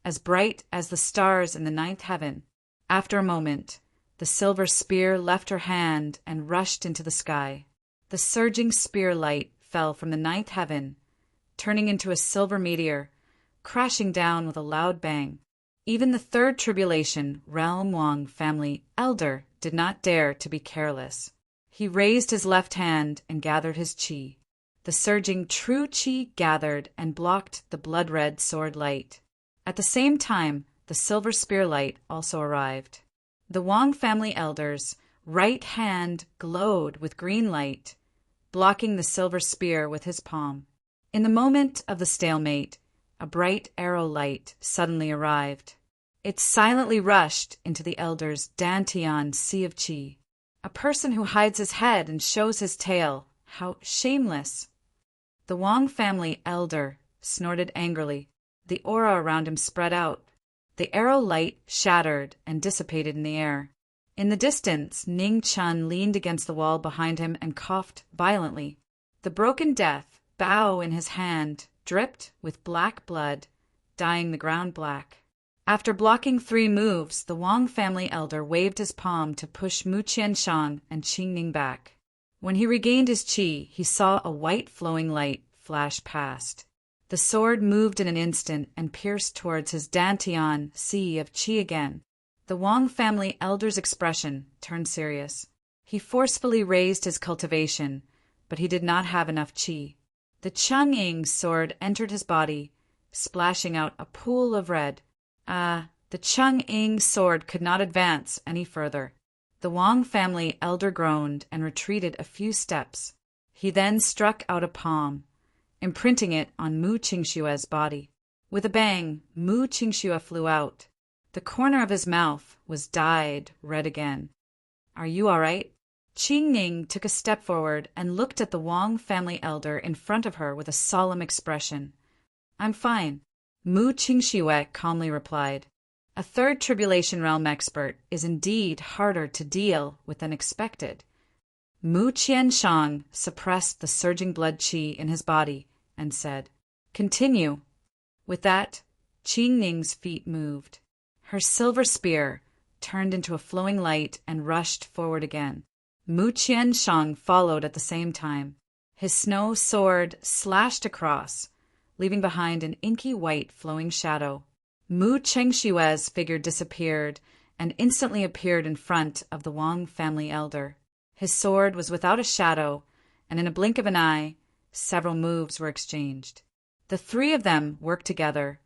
A: as bright as the stars in the 9th heaven. After a moment, the silver spear left her hand and rushed into the sky. The surging spear light fell from the 9th heaven, turning into a silver meteor, crashing down with a loud bang. Even the 3rd tribulation realm Wang family elder did not dare to be careless. He raised his left hand and gathered his qi. The surging true qi gathered and blocked the blood-red sword light. At the same time, the silver spear light also arrived. The Wang family elder's right hand glowed with green light, blocking the silver spear with his palm. In the moment of the stalemate, a bright arrow light suddenly arrived. It silently rushed into the elder's Dantian sea of qi. A person who hides his head and shows his tail, how shameless! The Wang family elder snorted angrily. The aura around him spread out. The arrow light shattered and dissipated in the air. In the distance, Ning Chun leaned against the wall behind him and coughed violently. The broken death, bow in his hand, dripped with black blood, dyeing the ground black. After blocking 3 moves, the Wang family elder waved his palm to push Mu Qianshang and Qin Ning back. When he regained his qi, he saw a white flowing light flash past. The sword moved in an instant and pierced towards his Dantian sea of qi again. The Wang family elder's expression turned serious. He forcefully raised his cultivation, but he did not have enough qi. The Chang'ing sword entered his body, splashing out a pool of red. The Chang'ing sword could not advance any further. The Wang family elder groaned and retreated a few steps. He then struck out a palm, imprinting it on Mu Qingshue's body. With a bang, Mu Qingxue flew out. The corner of his mouth was dyed red again. "Are you all right?" Qin Ning took a step forward and looked at the Wang family elder in front of her with a solemn expression. "I'm fine," Mu Qingxue calmly replied. A 3rd tribulation realm expert is indeed harder to deal with than expected. Mu Qianshang suppressed the surging blood qi in his body and said, "Continue." With that, Qin Ning's feet moved. Her silver spear turned into a flowing light and rushed forward again. Mu Qianshang followed at the same time. His snow sword slashed across, leaving behind an inky white flowing shadow. Mu Chengshue's figure disappeared and instantly appeared in front of the Wang family elder. His sword was without a shadow, and in a blink of an eye, several moves were exchanged. The three of them worked together,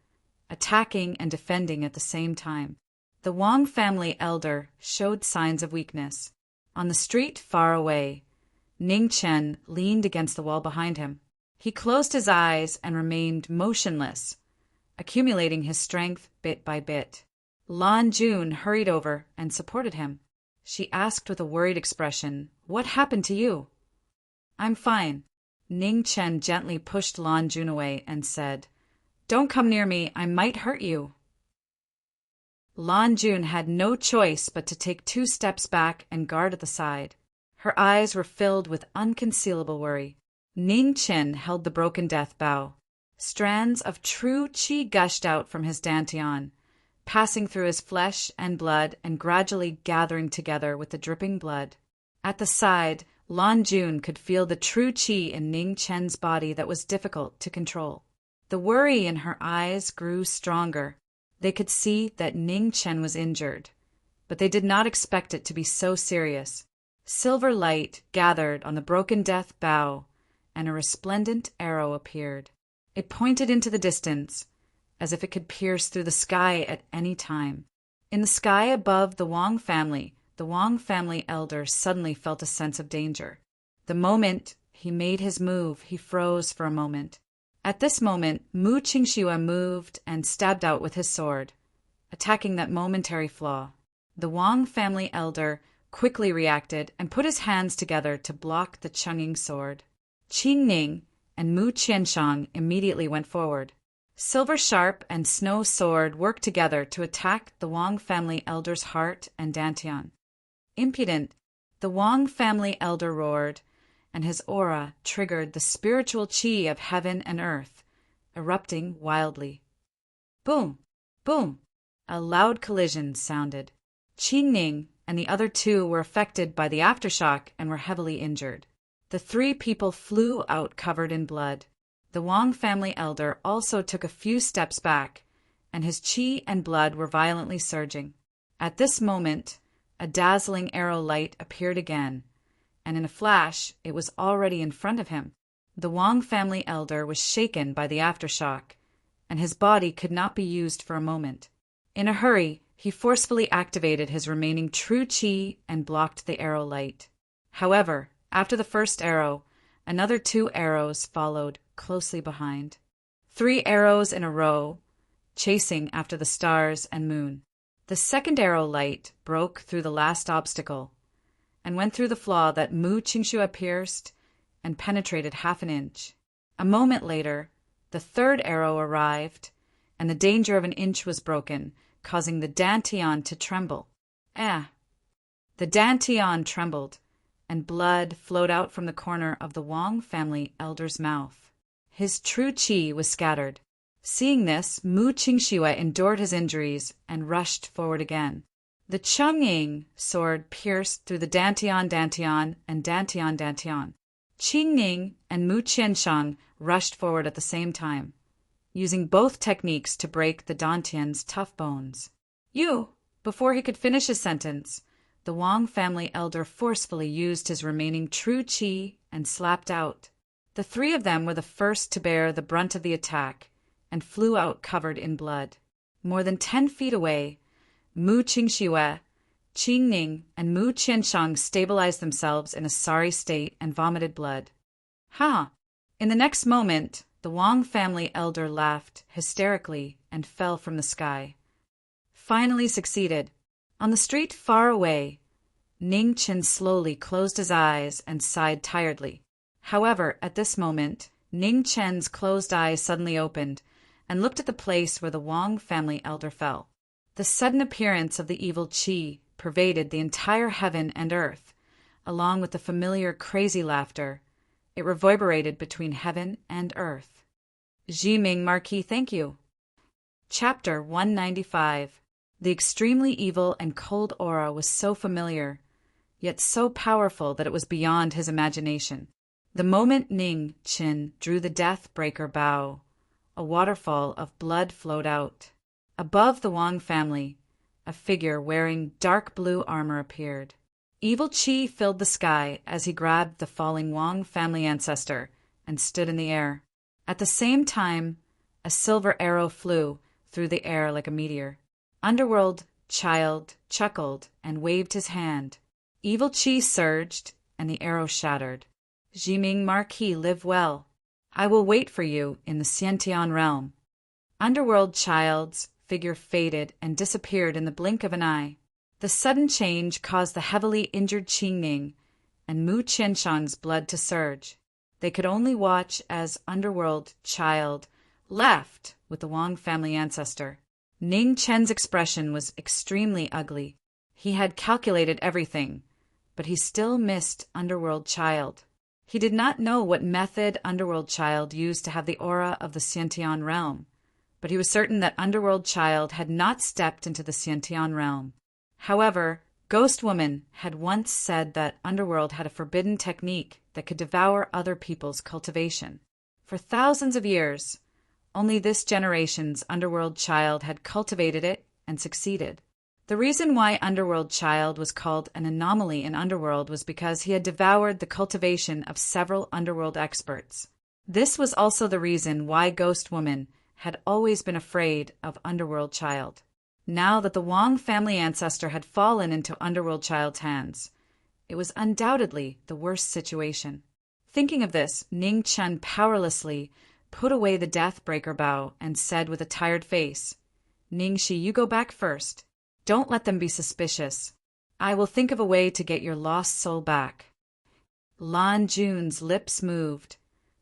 A: attacking and defending at the same time. The Wang family elder showed signs of weakness. On the street far away, Ning Chen leaned against the wall behind him. He closed his eyes and remained motionless, accumulating his strength bit by bit. Lan Jun hurried over and supported him. She asked with a worried expression, "What happened to you?" "I'm fine." Ning Chen gently pushed Lan Jun away and said, "Don't come near me, I might hurt you." Lan Jun had no choice but to take 2 steps back and guard at the side. Her eyes were filled with unconcealable worry. Ning Chen held the broken death bow. Strands of true qi gushed out from his dantian, passing through his flesh and blood and gradually gathering together with the dripping blood. At the side, Lan Jun could feel the true qi in Ning Chen's body that was difficult to control. The worry in her eyes grew stronger. They could see that Ning Chen was injured, but they did not expect it to be so serious. Silver light gathered on the broken death bow, and a resplendent arrow appeared. It pointed into the distance, as if it could pierce through the sky at any time. In the sky above the Wang family elder suddenly felt a sense of danger. The moment he made his move, he froze for a moment. At this moment, Mu Qingxue moved and stabbed out with his sword, attacking that momentary flaw. The Wang family elder quickly reacted and put his hands together to block the Chengning sword. Qing Ning and Mu Qianshang immediately went forward. Silver Sharp and Snow Sword worked together to attack the Wang family elder's heart and dantian. Impudent, the Wang family elder roared, and his aura triggered the spiritual qi of heaven and earth, erupting wildly. Boom! Boom! A loud collision sounded. Qing Ning and the other 2 were affected by the aftershock and were heavily injured. The 3 people flew out covered in blood. The Wang family elder also took a few steps back, and his qi and blood were violently surging. At this moment, a dazzling arrow light appeared again, and in a flash it was already in front of him. The Wang family elder was shaken by the aftershock, and his body could not be used for a moment. In a hurry, he forcefully activated his remaining true qi and blocked the arrow light. However, after the first arrow, another 2 arrows followed closely behind. 3 arrows in a row, chasing after the stars and moon. The second arrow light broke through the last obstacle and went through the flaw that Mu Qingxue pierced and penetrated half an inch. A moment later, the 3rd arrow arrived, and the danger of an inch was broken, causing the dantian to tremble. The dantian trembled, and blood flowed out from the corner of the Wang family elder's mouth. His true qi was scattered. Seeing this, Mu Qingxue endured his injuries and rushed forward again. The Chengning sword pierced through the dantian and dantian. Qing Ning and Mu Qianshang rushed forward at the same time, using both techniques to break the dantian's tough bones. Before he could finish his sentence, the Wang family elder forcefully used his remaining true qi and slapped out. The 3 of them were the first to bear the brunt of the attack and flew out covered in blood. More than 10 feet away, Mu Qingxue, Qing Ning, and Mu Qianshang stabilized themselves in a sorry state and vomited blood. In the next moment, the Wang family elder laughed hysterically and fell from the sky. Finally succeeded. On the street far away, Ning Chen slowly closed his eyes and sighed tiredly. However, at this moment, Ning Chen's closed eyes suddenly opened and looked at the place where the Wang family elder fell. The sudden appearance of the evil qi pervaded the entire heaven and earth, along with the familiar crazy laughter. It reverberated between heaven and earth. Jiming Marquis, thank you. Chapter 195. The extremely evil and cold aura was so familiar, yet so powerful that it was beyond his imagination. The moment Ning Qin drew the death-breaker bow, a waterfall of blood flowed out. Above the Wang family, a figure wearing dark blue armor appeared. Evil Qi filled the sky as he grabbed the falling Wang family ancestor and stood in the air. At the same time, a silver arrow flew through the air like a meteor. Underworld Child chuckled and waved his hand. Evil Qi surged, and the arrow shattered. Jiming Marquis, live well. I will wait for you in the Xiantian realm. Underworld Child's figure faded and disappeared in the blink of an eye. The sudden change caused the heavily injured Qingning and Mu Qianshang's blood to surge. They could only watch as Underworld Child left with the Wang family ancestor. Ning Chen's expression was extremely ugly. He had calculated everything, but he still missed Underworld Child. He did not know what method Underworld Child used to have the aura of the Xiantian realm, but he was certain that Underworld Child had not stepped into the Xiantian realm. However, Ghost Woman had once said that Underworld had a forbidden technique that could devour other people's cultivation. For thousands of years, only this generation's Underworld Child had cultivated it and succeeded. The reason why Underworld Child was called an anomaly in Underworld was because he had devoured the cultivation of several Underworld experts. This was also the reason why Ghost Woman had always been afraid of Underworld Child. Now that the Wang family ancestor had fallen into Underworld Child's hands, it was undoubtedly the worst situation. Thinking of this, Ning Chen powerlessly put away the death-breaker bow and said with a tired face, Ningxi, you go back first. Don't let them be suspicious. I will think of a way to get your lost soul back. Lan Jun's lips moved,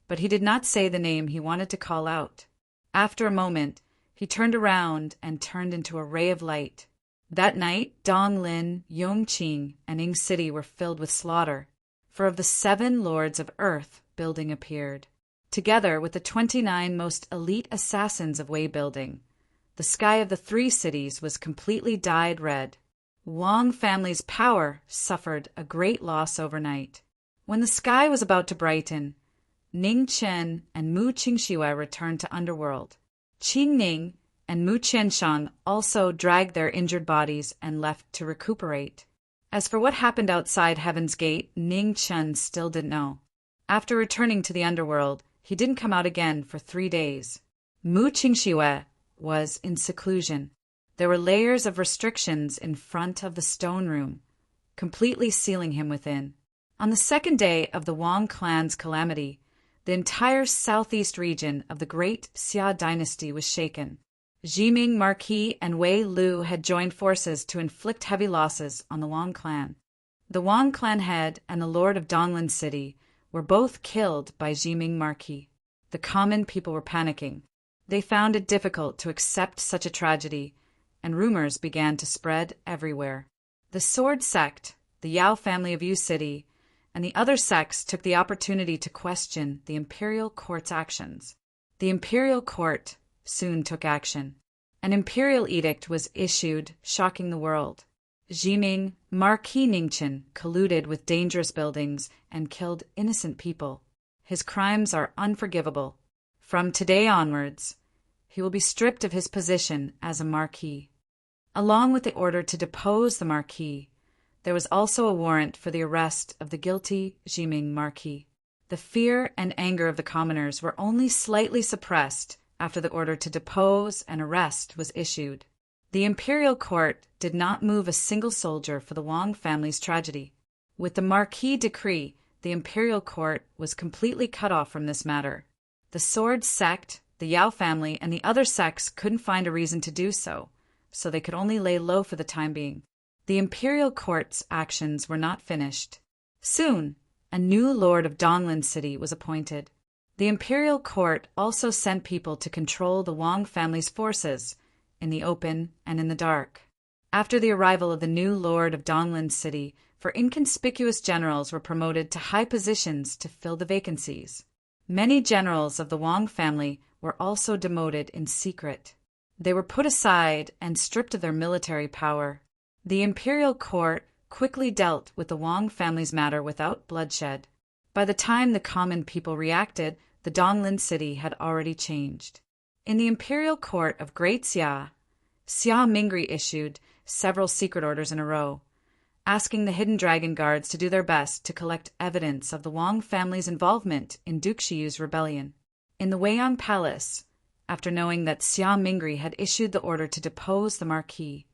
A: but he did not say the name he wanted to call out. After a moment, he turned around and turned into a ray of light. That night, Donglin, Yongqing, and Ing City were filled with slaughter, for of the 7 lords of earth, building appeared. Together with the 29 most elite assassins of Wei building, the sky of the 3 cities was completely dyed red. Wang family's power suffered a great loss overnight. When the sky was about to brighten, Ning Chen and Mu Qingxue returned to Underworld. Qingning and Mu Qianshang also dragged their injured bodies and left to recuperate. As for what happened outside Heaven's Gate, Ning Chen still didn't know. After returning to the Underworld, he didn't come out again for 3 days. Mu Qingxue was in seclusion. There were layers of restrictions in front of the stone room, completely sealing him within. On the 2nd day of the Wang clan's calamity, the entire southeast region of the great Xia dynasty was shaken. Jiming Marquis and Wei Lu had joined forces to inflict heavy losses on the Wang clan. The Wang clan head and the lord of Donglin City were both killed by Jiming Marquis. The common people were panicking. They found it difficult to accept such a tragedy, and rumors began to spread everywhere. The Sword Sect, the Yao family of Yu City, and the other sects took the opportunity to question the imperial court's actions. The imperial court soon took action. An imperial edict was issued, shocking the world. Jiming Marquis Ningchen colluded with dangerous buildings and killed innocent people. His crimes are unforgivable. From today onwards, he will be stripped of his position as a marquis. Along with the order to depose the marquis, there was also a warrant for the arrest of the guilty Jiming Marquis. The fear and anger of the commoners were only slightly suppressed after the order to depose and arrest was issued. The imperial court did not move a single soldier for the Wang family's tragedy. With the Marquis decree, the imperial court was completely cut off from this matter. The Sword Sect, the Yao family, and the other sects couldn't find a reason to do so, so they could only lay low for the time being. The imperial court's actions were not finished. Soon, a new lord of Donglin City was appointed. The imperial court also sent people to control the Wang family's forces, in the open and in the dark. After the arrival of the new lord of Donglin City, for inconspicuous generals were promoted to high positions to fill the vacancies. Many generals of the Wang family were also demoted in secret. They were put aside and stripped of their military power. The imperial court quickly dealt with the Wang family's matter without bloodshed. By the time the common people reacted, the Donglin city had already changed. In the imperial court of Great Xia, Xia Mingri issued several secret orders in a row, asking the hidden dragon guards to do their best to collect evidence of the Wang family's involvement in Duke Shiyu's rebellion. In the Weiyang Palace, after knowing that Xia Mingri had issued the order to depose the Marquis,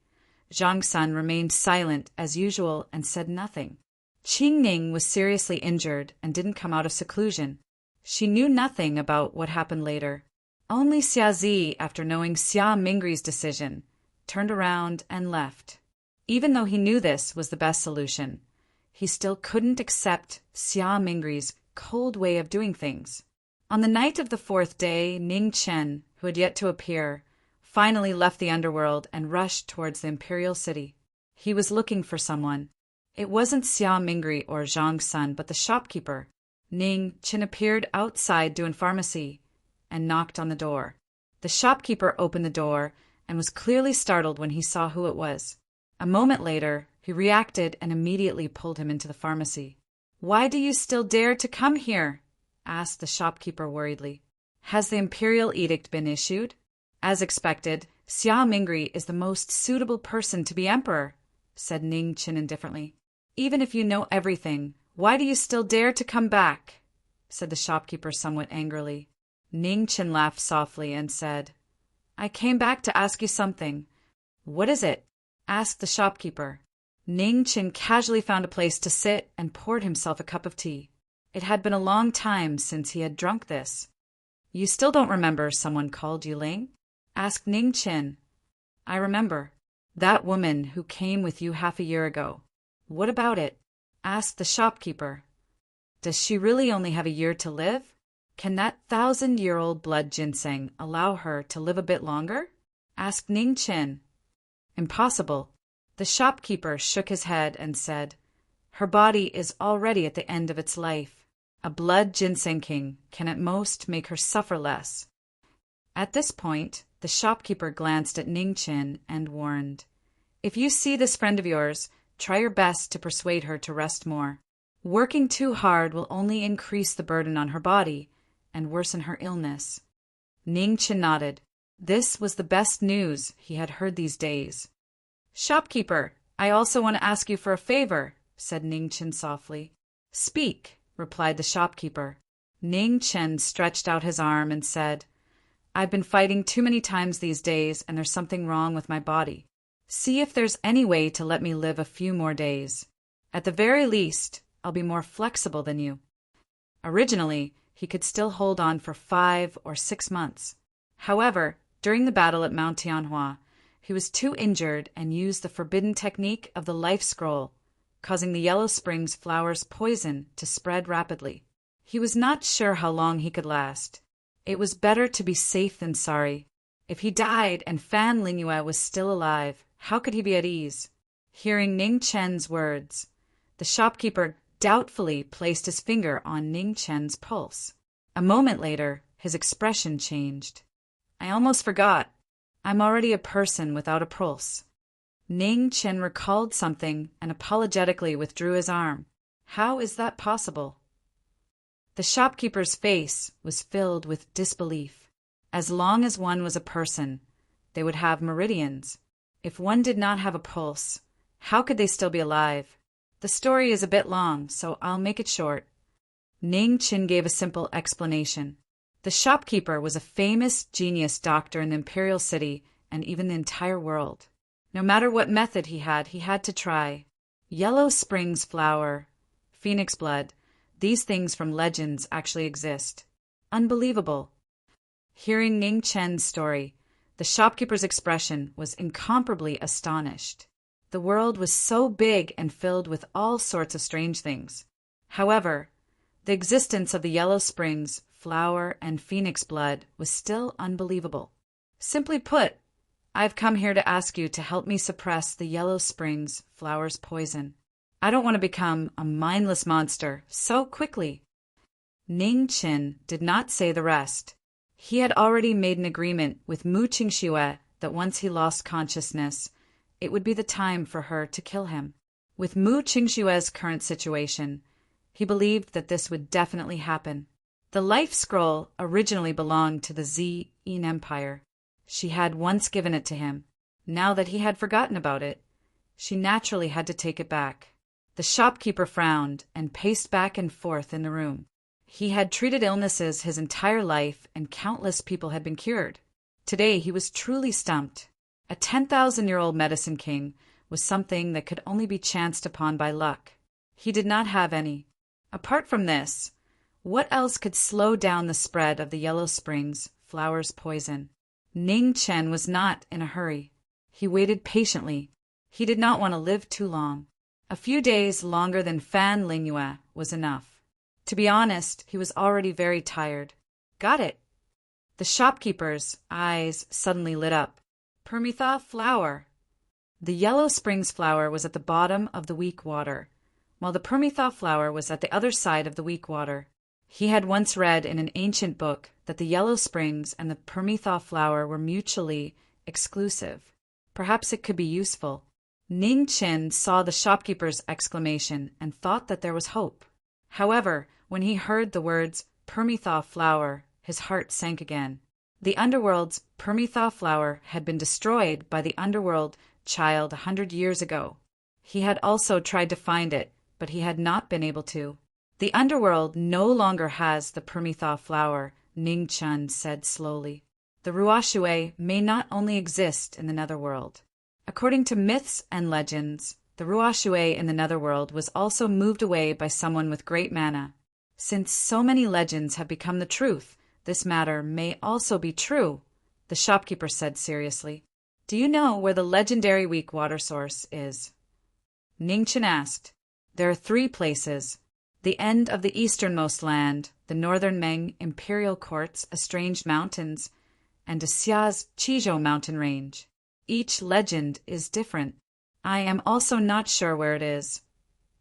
A: Zhang Sun remained silent as usual and said nothing. Qing Ning was seriously injured and didn't come out of seclusion. She knew nothing about what happened later. Only Xia Zi, after knowing Xia Mingri's decision, turned around and left. Even though he knew this was the best solution, he still couldn't accept Xia Mingri's cold way of doing things. On the night of the fourth day, Ning Chen, who had yet to appear, finally left the underworld and rushed towards the imperial city. He was looking for someone. It wasn't Xia Mingri or Zhang Sun, but the shopkeeper. Ning Chen appeared outside Duan Pharmacy and knocked on the door. The shopkeeper opened the door and was clearly startled when he saw who it was. A moment later, he reacted and immediately pulled him into the pharmacy. "Why do you still dare to come here?" asked the shopkeeper worriedly. "Has the imperial edict been issued?" "As expected, Xia Mingri is the most suitable person to be emperor," said Ning Chen indifferently. "Even if you know everything, why do you still dare to come back?" said the shopkeeper somewhat angrily. Ning Chen laughed softly and said, "I came back to ask you something." "What is it?" asked the shopkeeper. Ning Chen casually found a place to sit and poured himself a cup of tea. It had been a long time since he had drunk this. "You still don't remember someone called you Ling?" asked Ning Chen. "I remember. That woman who came with you half a year ago." "What about it?" asked the shopkeeper. "Does she really only have a year to live? Can that 1,000-year-old blood ginseng allow her to live a bit longer?" asked Ning Chen. "Impossible." The shopkeeper shook his head and said, "Her body is already at the end of its life. A blood ginseng king can at most make her suffer less." At this point, the shopkeeper glanced at Ning Chen and warned, "If you see this friend of yours, try your best to persuade her to rest more. Working too hard will only increase the burden on her body and worsen her illness." Ning Chen nodded. This was the best news he had heard these days. "Shopkeeper, I also want to ask you for a favor," said Ning Chen softly. "Speak," replied the shopkeeper. Ning Chen stretched out his arm and said, "I've been fighting too many times these days and there's something wrong with my body. See if there's any way to let me live a few more days. At the very least, I'll be more flexible than you." Originally, he could still hold on for 5 or 6 months. However, during the battle at Mount Tianhua, he was too injured and used the forbidden technique of the life scroll, causing the Yellow Springs flower's poison to spread rapidly. He was not sure how long he could last. It was better to be safe than sorry. If he died and Fan Lingyue was still alive, how could he be at ease? Hearing Ning Chen's words, the shopkeeper doubtfully placed his finger on Ning Chen's pulse. A moment later, his expression changed. "I almost forgot. I'm already a person without a pulse." Ning Chen recalled something and apologetically withdrew his arm. "How is that possible?" The shopkeeper's face was filled with disbelief. As long as one was a person, they would have meridians. If one did not have a pulse, how could they still be alive? The story is a bit long, so I'll make it short. Ning Chen gave a simple explanation. The shopkeeper was a famous genius doctor in the imperial city and even the entire world. No matter what method he had to try. Yellow Springs flower, phoenix blood, these things from legends actually exist. Unbelievable. Hearing Ning Chen's story, the shopkeeper's expression was incomparably astonished. The world was so big and filled with all sorts of strange things. However, the existence of the Yellow Springs flower and phoenix blood was still unbelievable. Simply put, I've come here to ask you to help me suppress the Yellow Springs flower's poison. I don't want to become a mindless monster so quickly. Ning Chen did not say the rest. He had already made an agreement with Mu Qingxue that once he lost consciousness, it would be the time for her to kill him. With Mu Qingxue's current situation, He believed that this would definitely happen. The life scroll originally belonged to the Zin Empire. She had once given it to him. Now that he had forgotten about it, she naturally had to take it back. The shopkeeper frowned and paced back and forth in the room. He had treated illnesses his entire life, and countless people had been cured. Today he was truly stumped. A 10,000-year-old medicine king was something that could only be chanced upon by luck. He did not have any. Apart from this, what else could slow down the spread of the Yellow Springs flower's poison? Ning Chen was not in a hurry. He waited patiently. He did not want to live too long. A few days longer than Fan Lingyue was enough. To be honest, he was already very tired. Got it. The shopkeeper's eyes suddenly lit up. Permitha flower. The Yellow Springs flower was at the bottom of the weak water, while the Permitha flower was at the other side of the weak water. He had once read in an ancient book that the Yellow Springs and the Permitha flower were mutually exclusive. Perhaps it could be useful. Ning Chen saw the shopkeeper's exclamation and thought that there was hope. However, when he heard the words Permitha flower, his heart sank again. The underworld's Permitha flower had been destroyed by the underworld child 100 years ago. He had also tried to find it, but he had not been able to. The underworld no longer has the Permitha flower, Ning Chen said slowly. The Ruoxue may not only exist in the netherworld. According to myths and legends, the Ruoxue in the netherworld was also moved away by someone with great mana. Since so many legends have become the truth, this matter may also be true, the shopkeeper said seriously. Do you know where the legendary weak water source is? Ning Chen asked. There are 3 places. The end of the easternmost land, the northern Meng imperial courts, estranged mountains, and Xia's Chizhou mountain range. Each legend is different. I am also not sure where it is,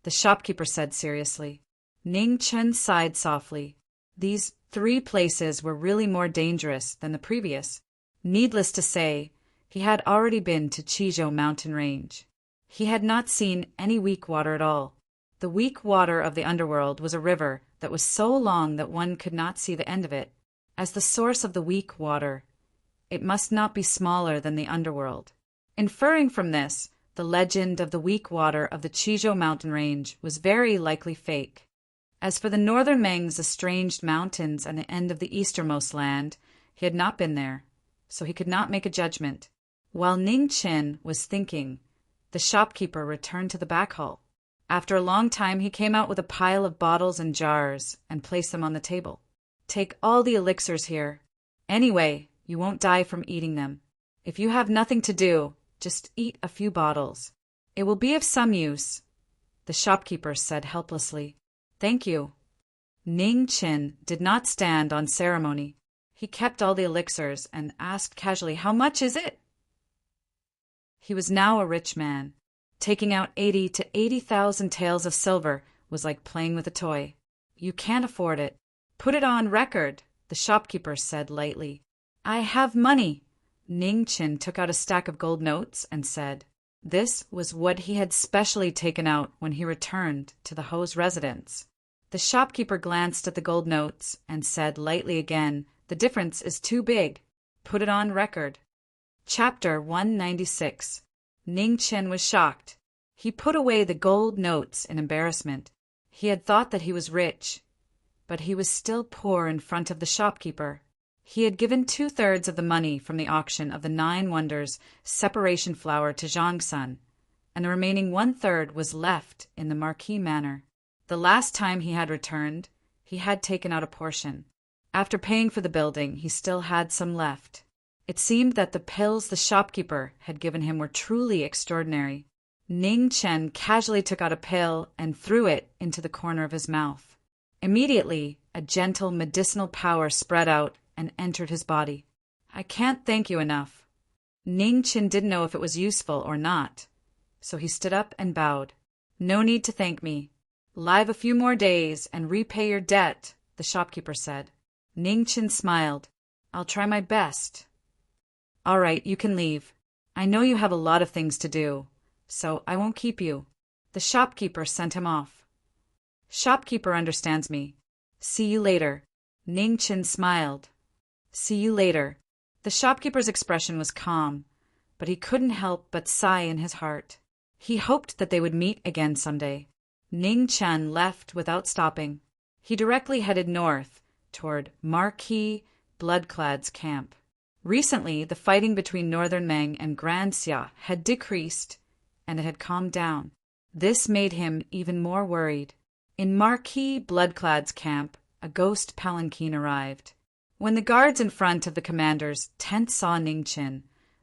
A: the shopkeeper said seriously. Ning Chen sighed softly. These 3 places were really more dangerous than the previous. Needless to say, he had already been to Chizhou mountain range. He had not seen any weak water at all. The weak water of the underworld was a river that was so long that one could not see the end of it. As the source of the weak water, it must not be smaller than the underworld. Inferring from this, the legend of the weak water of the Chizhou mountain range was very likely fake. As for the northern Meng's estranged mountains and the end of the easternmost land, he had not been there, so he could not make a judgment. While Ning Chen was thinking, the shopkeeper returned to the back hall. After a long time, he came out with a pile of bottles and jars and placed them on the table. Take all the elixirs here. Anyway, you won't die from eating them. If you have nothing to do, just eat a few bottles. It will be of some use, the shopkeeper said helplessly. Thank you. Ning Chen did not stand on ceremony. He kept all the elixirs and asked casually, how much is it? He was now a rich man. Taking out 80 to 80,000 taels of silver was like playing with a toy. You can't afford it. Put it on record, the shopkeeper said lightly. I have money. Ning Chen took out a stack of gold notes and said. This was what he had specially taken out when he returned to the Ho's residence. The shopkeeper glanced at the gold notes and said lightly again, the difference is too big. Put it on record. Chapter 196. Ning Chen was shocked. He put away the gold notes in embarrassment. He had thought that he was rich, but he was still poor in front of the shopkeeper. He had given 2/3 of the money from the auction of the 9 Wonders separation flower to Zhangsun, and the remaining 1/3 was left in the Marquis manor. The last time he had returned, he had taken out a portion. After paying for the building, he still had some left. It seemed that the pills the shopkeeper had given him were truly extraordinary. Ning Chen casually took out a pill and threw it into the corner of his mouth. Immediately, a gentle medicinal power spread out and entered his body. I can't thank you enough. Ning Chen didn't know if it was useful or not, so he stood up and bowed. No need to thank me. Live a few more days and repay your debt, the shopkeeper said. Ning Chen smiled. I'll try my best. All right, you can leave. I know you have a lot of things to do, so I won't keep you. The shopkeeper sent him off. Shopkeeper understands me. See you later. Ning Qin smiled. See you later. The shopkeeper's expression was calm, but he couldn't help but sigh in his heart. He hoped that they would meet again someday. Ning Chen left without stopping. He directly headed north, toward Marquis Bloodclad's camp. Recently, the fighting between Northern Meng and Grand Xia had decreased, and it had calmed down. This made him even more worried. In Marquis Bloodclad's camp, a ghost palanquin arrived. When the guards in front of the commander's tent saw Ning Qin,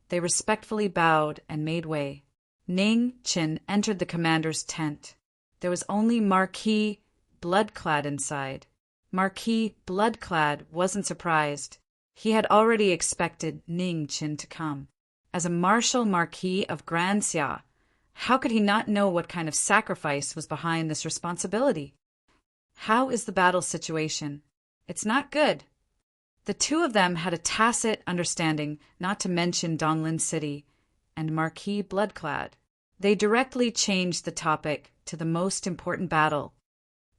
A: they respectfully bowed and made way. Ning Qin entered the commander's tent. There was only Marquis Bloodclad inside. Marquis Bloodclad wasn't surprised. He had already expected Ning Qin to come. As a martial Marquis of Grand Xia, how could he not know what kind of sacrifice was behind this responsibility? How is the battle situation? It's not good. The two of them had a tacit understanding not to mention Donglin City and Marquis Bloodclad. They directly changed the topic to the most important battle.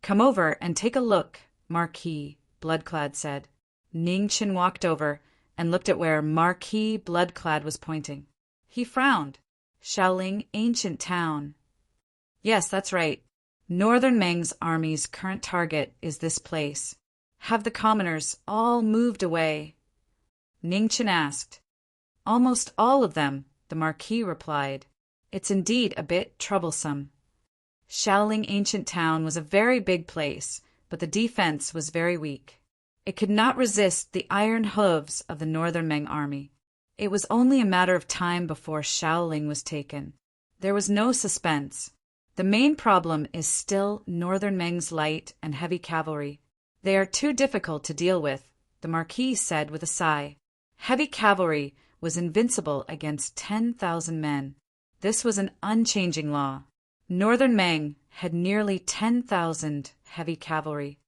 A: Come over and take a look, Marquis Bloodclad said. Ning Qin walked over and looked at where Marquis Bloodclad was pointing. He frowned. Shaoling ancient town. Yes, that's right. Northern Meng's army's current target is this place. Have the commoners all moved away? Ning Qin asked. Almost all of them, the Marquis replied. It's indeed a bit troublesome. Shaoling ancient town was a very big place, but the defense was very weak. It could not resist the iron hooves of the Northern Meng army. It was only a matter of time before Shaoling was taken. There was no suspense. The main problem is still Northern Meng's light and heavy cavalry. They are too difficult to deal with, the Marquis said with a sigh. Heavy cavalry was invincible against 10,000 men. This was an unchanging law. Northern Meng had nearly 10,000 heavy cavalry,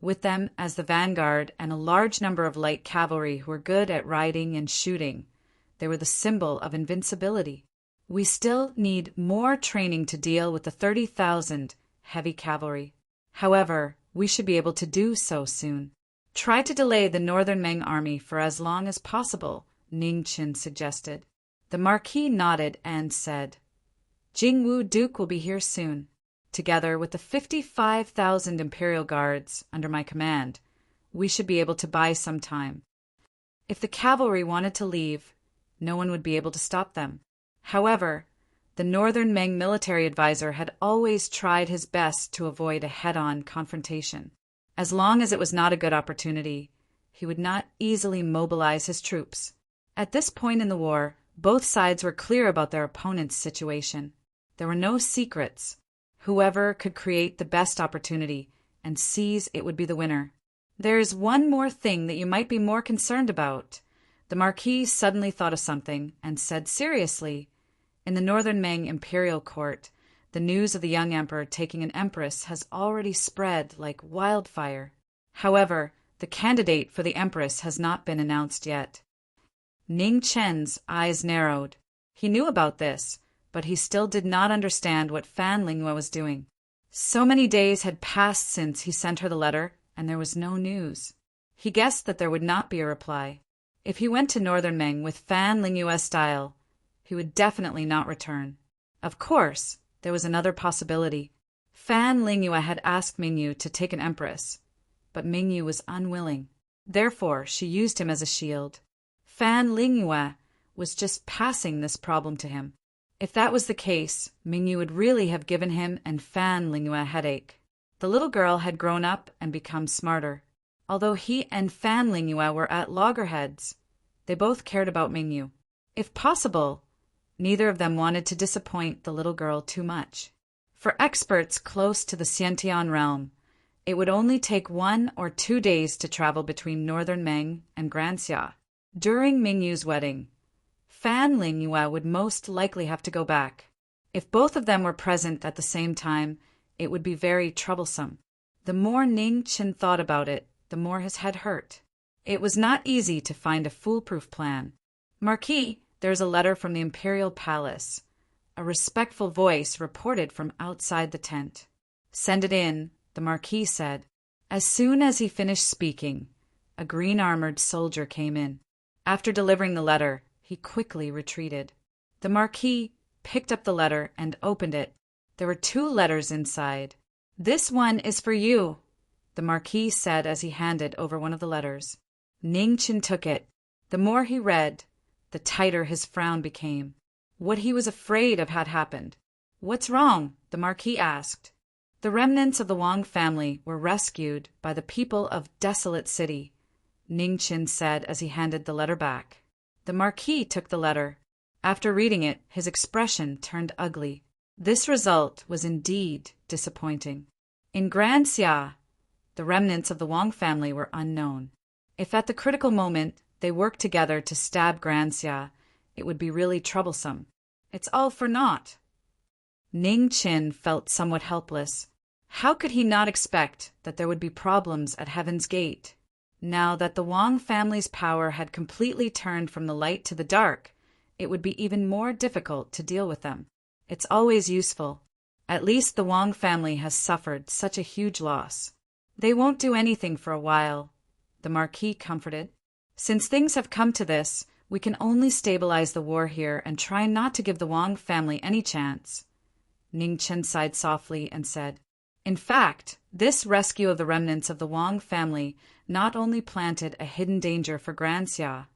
A: with them as the vanguard and a large number of light cavalry who were good at riding and shooting. They were the symbol of invincibility. We still need more training to deal with the 30,000 heavy cavalry. However, we should be able to do so soon. Try to delay the Northern Meng army for as long as possible, Ning Qin suggested. The Marquis nodded and said, Jingwu Duke will be here soon. Together with the 55,000 Imperial Guards under my command, we should be able to buy some time. If the cavalry wanted to leave, no one would be able to stop them. However, the Northern Meng military advisor had always tried his best to avoid a head-on confrontation. As long as it was not a good opportunity, he would not easily mobilize his troops. At this point in the war, both sides were clear about their opponent's situation. There were no secrets. Whoever could create the best opportunity and seize it would be the winner. There is one more thing that you might be more concerned about. The Marquis suddenly thought of something and said seriously, in the Northern Meng imperial court, the news of the young emperor taking an empress has already spread like wildfire. However, the candidate for the empress has not been announced yet. Ning Chen's eyes narrowed. He knew about this, but he still did not understand what Fan Lingyue was doing. So many days had passed since he sent her the letter, and there was no news. He guessed that there would not be a reply. If he went to Northern Meng with Fan Lingyue's style, he would definitely not return. Of course, there was another possibility. Fan Lingyue had asked Mingyu to take an empress, but Mingyu was unwilling. Therefore, she used him as a shield. Fan Lingyue was just passing this problem to him. If that was the case, Mingyu would really have given him and Fan Lingyue a headache. The little girl had grown up and become smarter. Although he and Fan Lingyue were at loggerheads, they both cared about Mingyu. If possible, neither of them wanted to disappoint the little girl too much. For experts close to the Xiantian realm, it would only take 1 or 2 days to travel between Northern Meng and Grand Xia. During Mingyu's wedding, Fan Lingyue would most likely have to go back. If both of them were present at the same time, it would be very troublesome. The more Ning Qin thought about it, the more his head hurt. It was not easy to find a foolproof plan. Marquis, there's a letter from the Imperial Palace. A respectful voice reported from outside the tent. Send it in, the Marquis said. As soon as he finished speaking, a green-armored soldier came in. After delivering the letter, he quickly retreated. The Marquis picked up the letter and opened it. There were 2 letters inside. "This one is for you," the Marquis said as he handed over one of the letters. Ning Chen took it. The more he read, the tighter his frown became. What he was afraid of had happened. "What's wrong?" the Marquis asked. The remnants of the Wang family were rescued by the people of Desolate City, Ning Chen said as he handed the letter back. The Marquis took the letter. After reading it, his expression turned ugly. This result was indeed disappointing. In Grand Xia, the remnants of the Wang family were unknown. If at the critical moment they worked together to stab Grand Xia, it would be really troublesome. It's all for naught. Ning Chen felt somewhat helpless. How could he not expect that there would be problems at Heaven's Gate? Now that the Wang family's power had completely turned from the light to the dark, it would be even more difficult to deal with them. It's always useful. At least the Wang family has suffered such a huge loss. They won't do anything for a while, the Marquis comforted. Since things have come to this, we can only stabilize the war here and try not to give the Wang family any chance. Ning Chen sighed softly and said, "In fact, this rescue of the remnants of the Wang family not only planted a hidden danger for Grand Xia,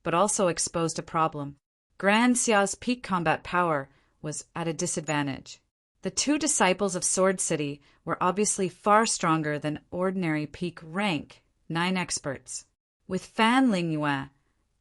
A: but also exposed a problem. Grand Xia's peak combat power was at a disadvantage. The 2 disciples of Sword City were obviously far stronger than ordinary peak rank 9 experts. With Fan Lingyue,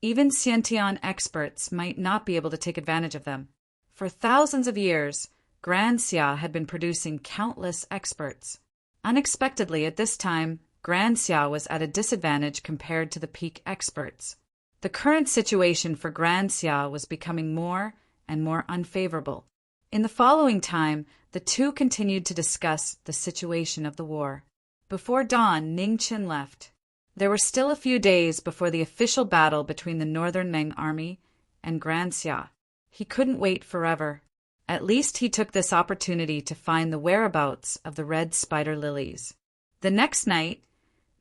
A: even Xiantian experts might not be able to take advantage of them. For thousands of years, Grand Xia had been producing countless experts. Unexpectedly, at this time, Grand Xia was at a disadvantage compared to the peak experts. The current situation for Grand Xia was becoming more and more unfavorable. In the following time, the 2 continued to discuss the situation of the war. Before dawn, Ning Chen left. There were still a few days before the official battle between the Northern Meng army and Grand Xia. He couldn't wait forever. At least he took this opportunity to find the whereabouts of the red spider lilies. The next night,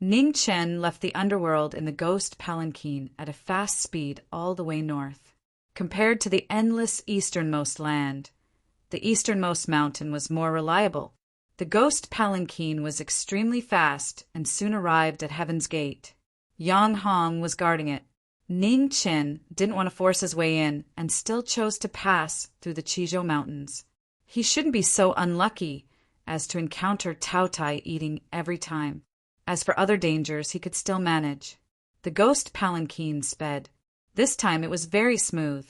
A: Ning Chen left the underworld in the ghost palanquin at a fast speed all the way north. Compared to the endless easternmost land, the easternmost mountain was more reliable. The ghost palanquin was extremely fast and soon arrived at Heaven's Gate. Yang Hong was guarding it. Ning Chen didn't want to force his way in and still chose to pass through the Qizhou Mountains. He shouldn't be so unlucky as to encounter Tao Tai eating every time. As for other dangers, he could still manage. The ghost palanquin sped. This time it was very smooth.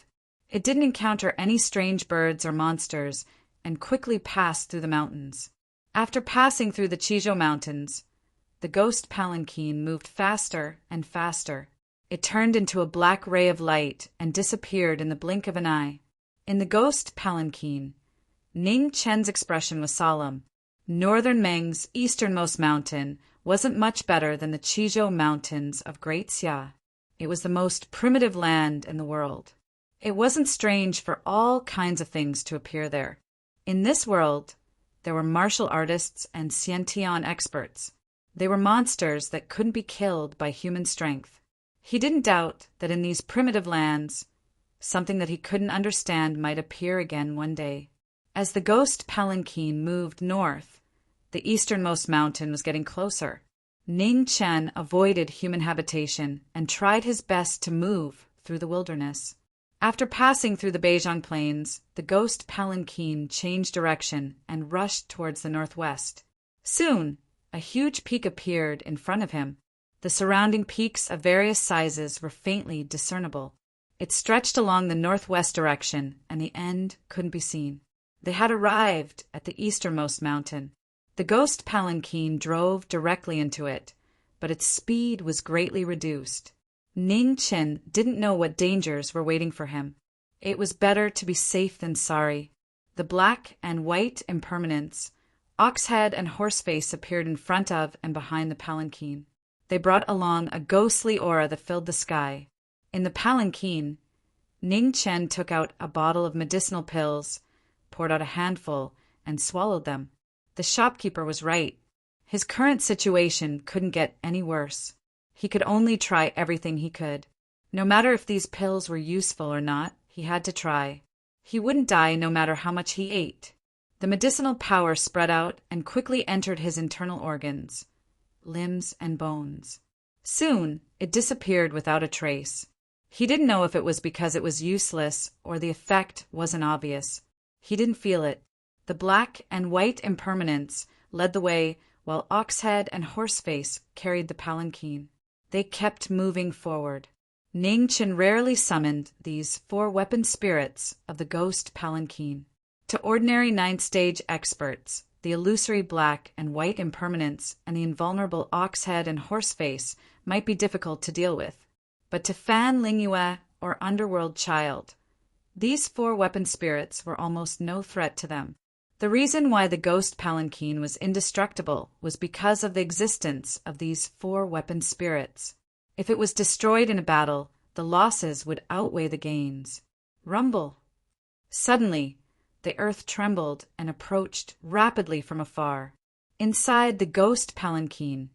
A: It didn't encounter any strange birds or monsters and quickly passed through the mountains. After passing through the Qizhou Mountains, the ghost palanquin moved faster and faster. It turned into a black ray of light and disappeared in the blink of an eye. In the ghost palanquin, Ning Chen's expression was solemn. Northern Meng's easternmost mountain wasn't much better than the Qizhou Mountains of Great Xia. It was the most primitive land in the world. It wasn't strange for all kinds of things to appear there. In this world, there were martial artists and Xiantian experts. They were monsters that couldn't be killed by human strength. He didn't doubt that in these primitive lands, something that he couldn't understand might appear again one day. As the ghost palanquin moved north, the easternmost mountain was getting closer. Ning Chen avoided human habitation and tried his best to move through the wilderness. After passing through the Beijiang Plains, the ghost palanquin changed direction and rushed towards the northwest. Soon, a huge peak appeared in front of him. The surrounding peaks of various sizes were faintly discernible. It stretched along the northwest direction, and the end couldn't be seen. They had arrived at the easternmost mountain. The ghost palanquin drove directly into it, but its speed was greatly reduced. Ning Chen didn't know what dangers were waiting for him. It was better to be safe than sorry. The black and white impermanents, Oxhead and Horseface, appeared in front of and behind the palanquin. They brought along a ghostly aura that filled the sky. In the palanquin, Ning Chen took out a bottle of medicinal pills, poured out a handful, and swallowed them. The shopkeeper was right. His current situation couldn't get any worse. He could only try everything he could. No matter if these pills were useful or not, he had to try. He wouldn't die no matter how much he ate. The medicinal power spread out and quickly entered his internal organs, limbs and bones. Soon, it disappeared without a trace. He didn't know if it was because it was useless or the effect wasn't obvious. He didn't feel it. The black and white impermanence led the way while Oxhead and Horseface carried the palanquin. They kept moving forward. Ning Chen rarely summoned these four-weapon spirits of the ghost palanquin. To ordinary ninth-stage experts, the illusory black and white impermanence and the invulnerable Oxhead and Horseface might be difficult to deal with. But to Fan Lingyue or Underworld Child, these four-weapon spirits were almost no threat to them. The reason why the ghost palanquin was indestructible was because of the existence of these four-weapon spirits. If it was destroyed in a battle, the losses would outweigh the gains. Rumble. Suddenly, the earth trembled and approached rapidly from afar. Inside the ghost palanquin,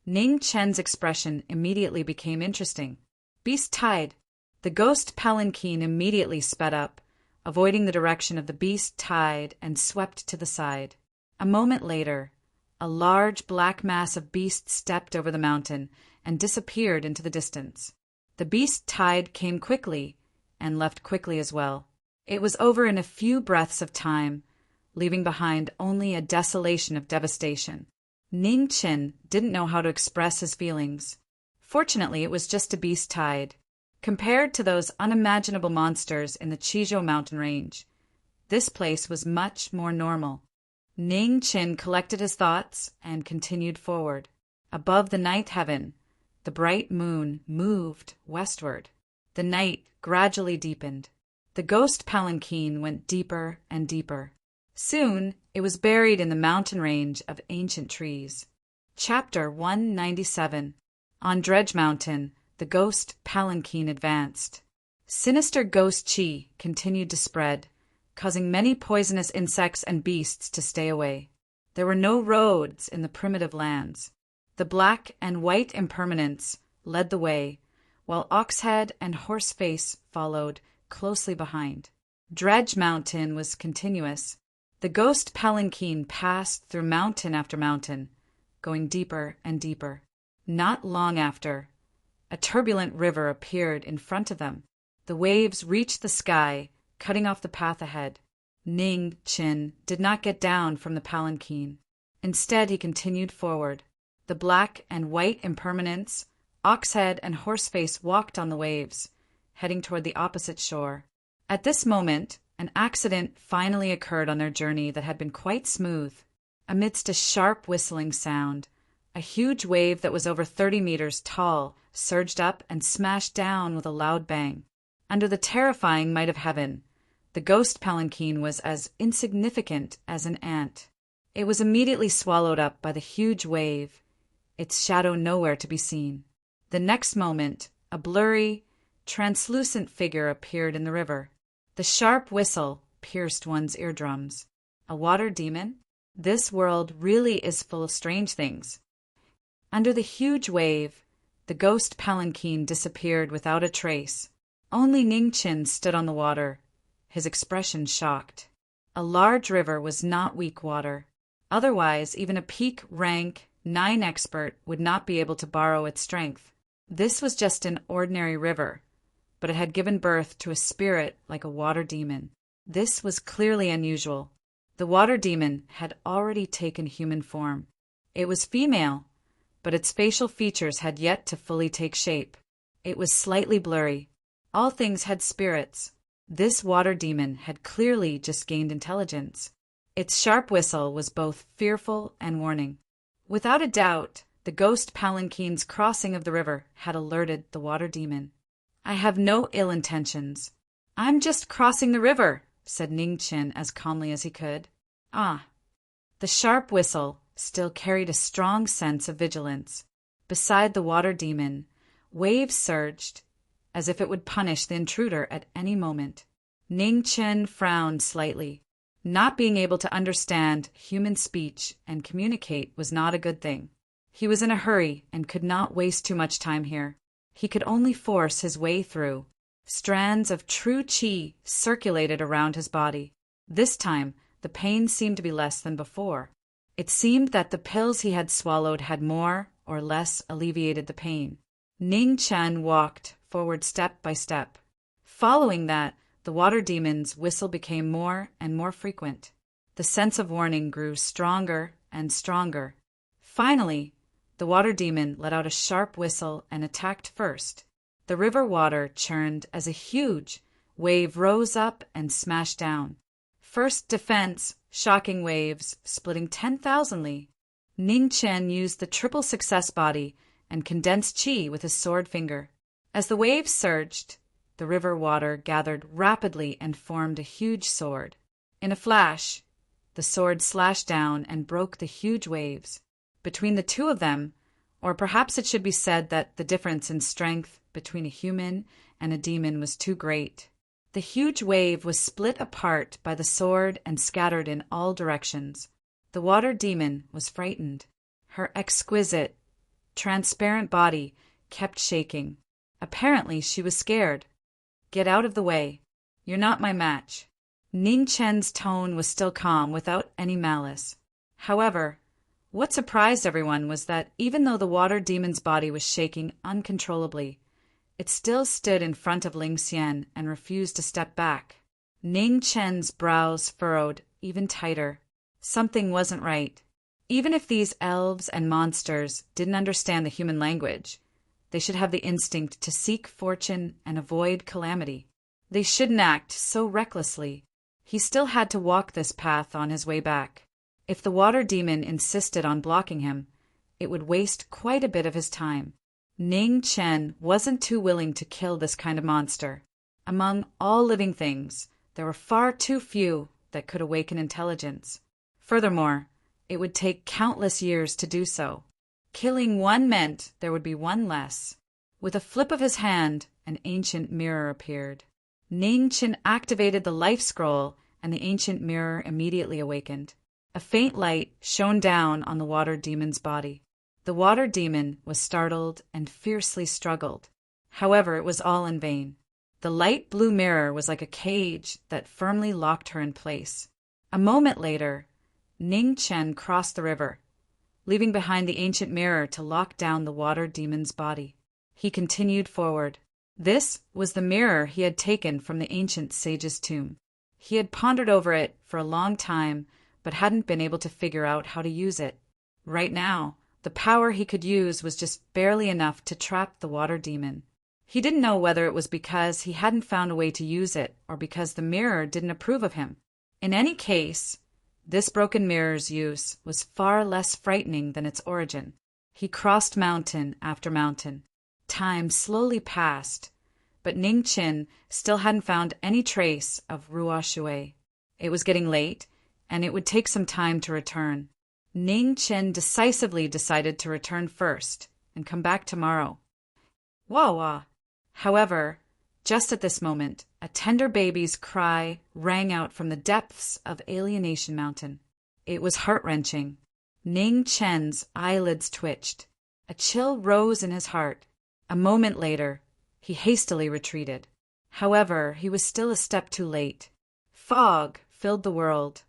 A: Ning Chen's expression immediately became interesting. Beast tide. The ghost palanquin immediately sped up, avoiding the direction of the beast tide, and swept to the side. A moment later, a large black mass of beasts stepped over the mountain and disappeared into the distance. The beast tide came quickly and left quickly as well. It was over in a few breaths of time, leaving behind only a desolation of devastation. Ning Chen didn't know how to express his feelings. Fortunately, it was just a beast tide. Compared to those unimaginable monsters in the Chizhou mountain range, this place was much more normal. Ning Chen collected his thoughts and continued forward. Above the ninth heaven, the bright moon moved westward. The night gradually deepened. The ghost palanquin went deeper and deeper. Soon, it was buried in the mountain range of ancient trees. Chapter 197. On Dredge Mountain, the ghost palanquin advanced. Sinister ghost qi continued to spread, causing many poisonous insects and beasts to stay away. There were no roads in the primitive lands. The black and white impermanence led the way, while Oxhead and Horseface followed closely behind. Dredge Mountain was continuous. The ghost palanquin passed through mountain after mountain, going deeper and deeper. Not long after, a turbulent river appeared in front of them. The waves reached the sky, cutting off the path ahead. Ning Chen did not get down from the palanquin. Instead, he continued forward. The black and white impermanence, Oxhead and Horseface walked on the waves, heading toward the opposite shore. At this moment, an accident finally occurred on their journey that had been quite smooth. Amidst a sharp whistling sound, a huge wave that was over 30 meters tall surged up and smashed down with a loud bang. Under the terrifying might of heaven, the ghost palanquin was as insignificant as an ant. It was immediately swallowed up by the huge wave, its shadow nowhere to be seen. The next moment, a blurry, translucent figure appeared in the river. The sharp whistle pierced one's eardrums. A water demon? This world really is full of strange things. Under the huge wave, the ghost palanquin disappeared without a trace. Only Ning Chen stood on the water, his expression shocked. A large river was not weak water. Otherwise, even a peak rank 9 expert would not be able to borrow its strength. This was just an ordinary river, but it had given birth to a spirit like a water demon. This was clearly unusual. The water demon had already taken human form. It was female, but its facial features had yet to fully take shape. It was slightly blurry. All things had spirits. This water demon had clearly just gained intelligence. Its sharp whistle was both fearful and warning. Without a doubt, the ghost palanquin's crossing of the river had alerted the water demon. "I have no ill intentions. I'm just crossing the river," said Ning Chen as calmly as he could. Ah. The sharp whistle still carried a strong sense of vigilance. Beside the water demon, waves surged, as if it would punish the intruder at any moment. Ning Chen frowned slightly. Not being able to understand human speech and communicate was not a good thing. He was in a hurry and could not waste too much time here. He could only force his way through. Strands of true qi circulated around his body. This time, the pain seemed to be less than before. It seemed that the pills he had swallowed had more or less alleviated the pain. Ning Chen walked forward step by step. Following that, the water demon's whistle became more and more frequent. The sense of warning grew stronger and stronger. Finally, the water demon let out a sharp whistle and attacked first. The river water churned as a huge wave rose up and smashed down. First defense, shocking waves, splitting 10,000 li. Ning Chen used the triple success body and condensed qi with his sword finger. As the waves surged, the river water gathered rapidly and formed a huge sword. In a flash, the sword slashed down and broke the huge waves. Between the two of them, or perhaps it should be said that the difference in strength between a human and a demon was too great. The huge wave was split apart by the sword and scattered in all directions. The water demon was frightened. Her exquisite, transparent body kept shaking. Apparently she was scared. "Get out of the way. You're not my match." Ning Chen's tone was still calm, without any malice. However, what surprised everyone was that even though the water demon's body was shaking uncontrollably, it still stood in front of Ling Xian and refused to step back. Ning Chen's brows furrowed even tighter. Something wasn't right. Even if these elves and monsters didn't understand the human language, they should have the instinct to seek fortune and avoid calamity. They shouldn't act so recklessly. He still had to walk this path on his way back. If the water demon insisted on blocking him, it would waste quite a bit of his time. Ning Chen wasn't too willing to kill this kind of monster. Among all living things, there were far too few that could awaken intelligence. Furthermore, it would take countless years to do so. Killing one meant there would be one less. With a flip of his hand, an ancient mirror appeared. Ning Chen activated the life scroll, and the ancient mirror immediately awakened. A faint light shone down on the water demon's body. The water demon was startled and fiercely struggled. However, it was all in vain. The light blue mirror was like a cage that firmly locked her in place. A moment later, Ning Chen crossed the river, leaving behind the ancient mirror to lock down the water demon's body. He continued forward. This was the mirror he had taken from the ancient sage's tomb. He had pondered over it for a long time, but hadn't been able to figure out how to use it. Right now, the power he could use was just barely enough to trap the water demon. He didn't know whether it was because he hadn't found a way to use it or because the mirror didn't approve of him. In any case, this broken mirror's use was far less frightening than its origin. He crossed mountain after mountain. Time slowly passed, but Ning Chen still hadn't found any trace of Ruo Shui. It was getting late, and it would take some time to return. Ning Chen decisively decided to return first and come back tomorrow. Wah wah! However, just at this moment, a tender baby's cry rang out from the depths of Alienation Mountain. It was heart-wrenching. Ning Chen's eyelids twitched. A chill rose in his heart. A moment later, he hastily retreated. However, he was still a step too late. Fog filled the world,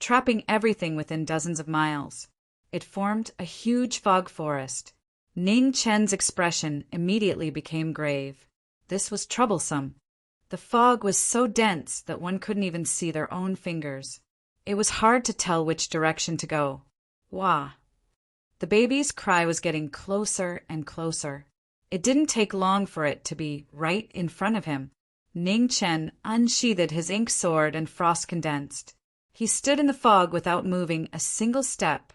A: trapping everything within dozens of miles. It formed a huge fog forest. Ning Chen's expression immediately became grave. This was troublesome. The fog was so dense that one couldn't even see their own fingers. It was hard to tell which direction to go. Wah! The baby's cry was getting closer and closer. It didn't take long for it to be right in front of him. Ning Chen unsheathed his ink sword and frost condensed. He stood in the fog without moving a single step,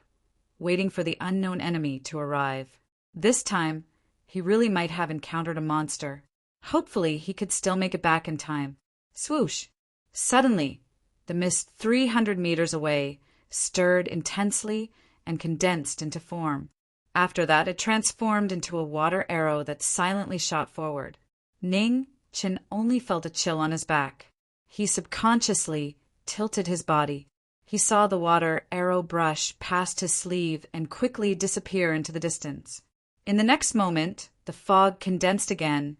A: waiting for the unknown enemy to arrive. This time, he really might have encountered a monster. Hopefully, he could still make it back in time. Swoosh! Suddenly, the mist 300 meters away stirred intensely and condensed into form. After that, it transformed into a water arrow that silently shot forward. Ning Chen only felt a chill on his back. He subconsciously tilted his body. He saw the water arrow brush past his sleeve and quickly disappear into the distance. In the next moment, the fog condensed again,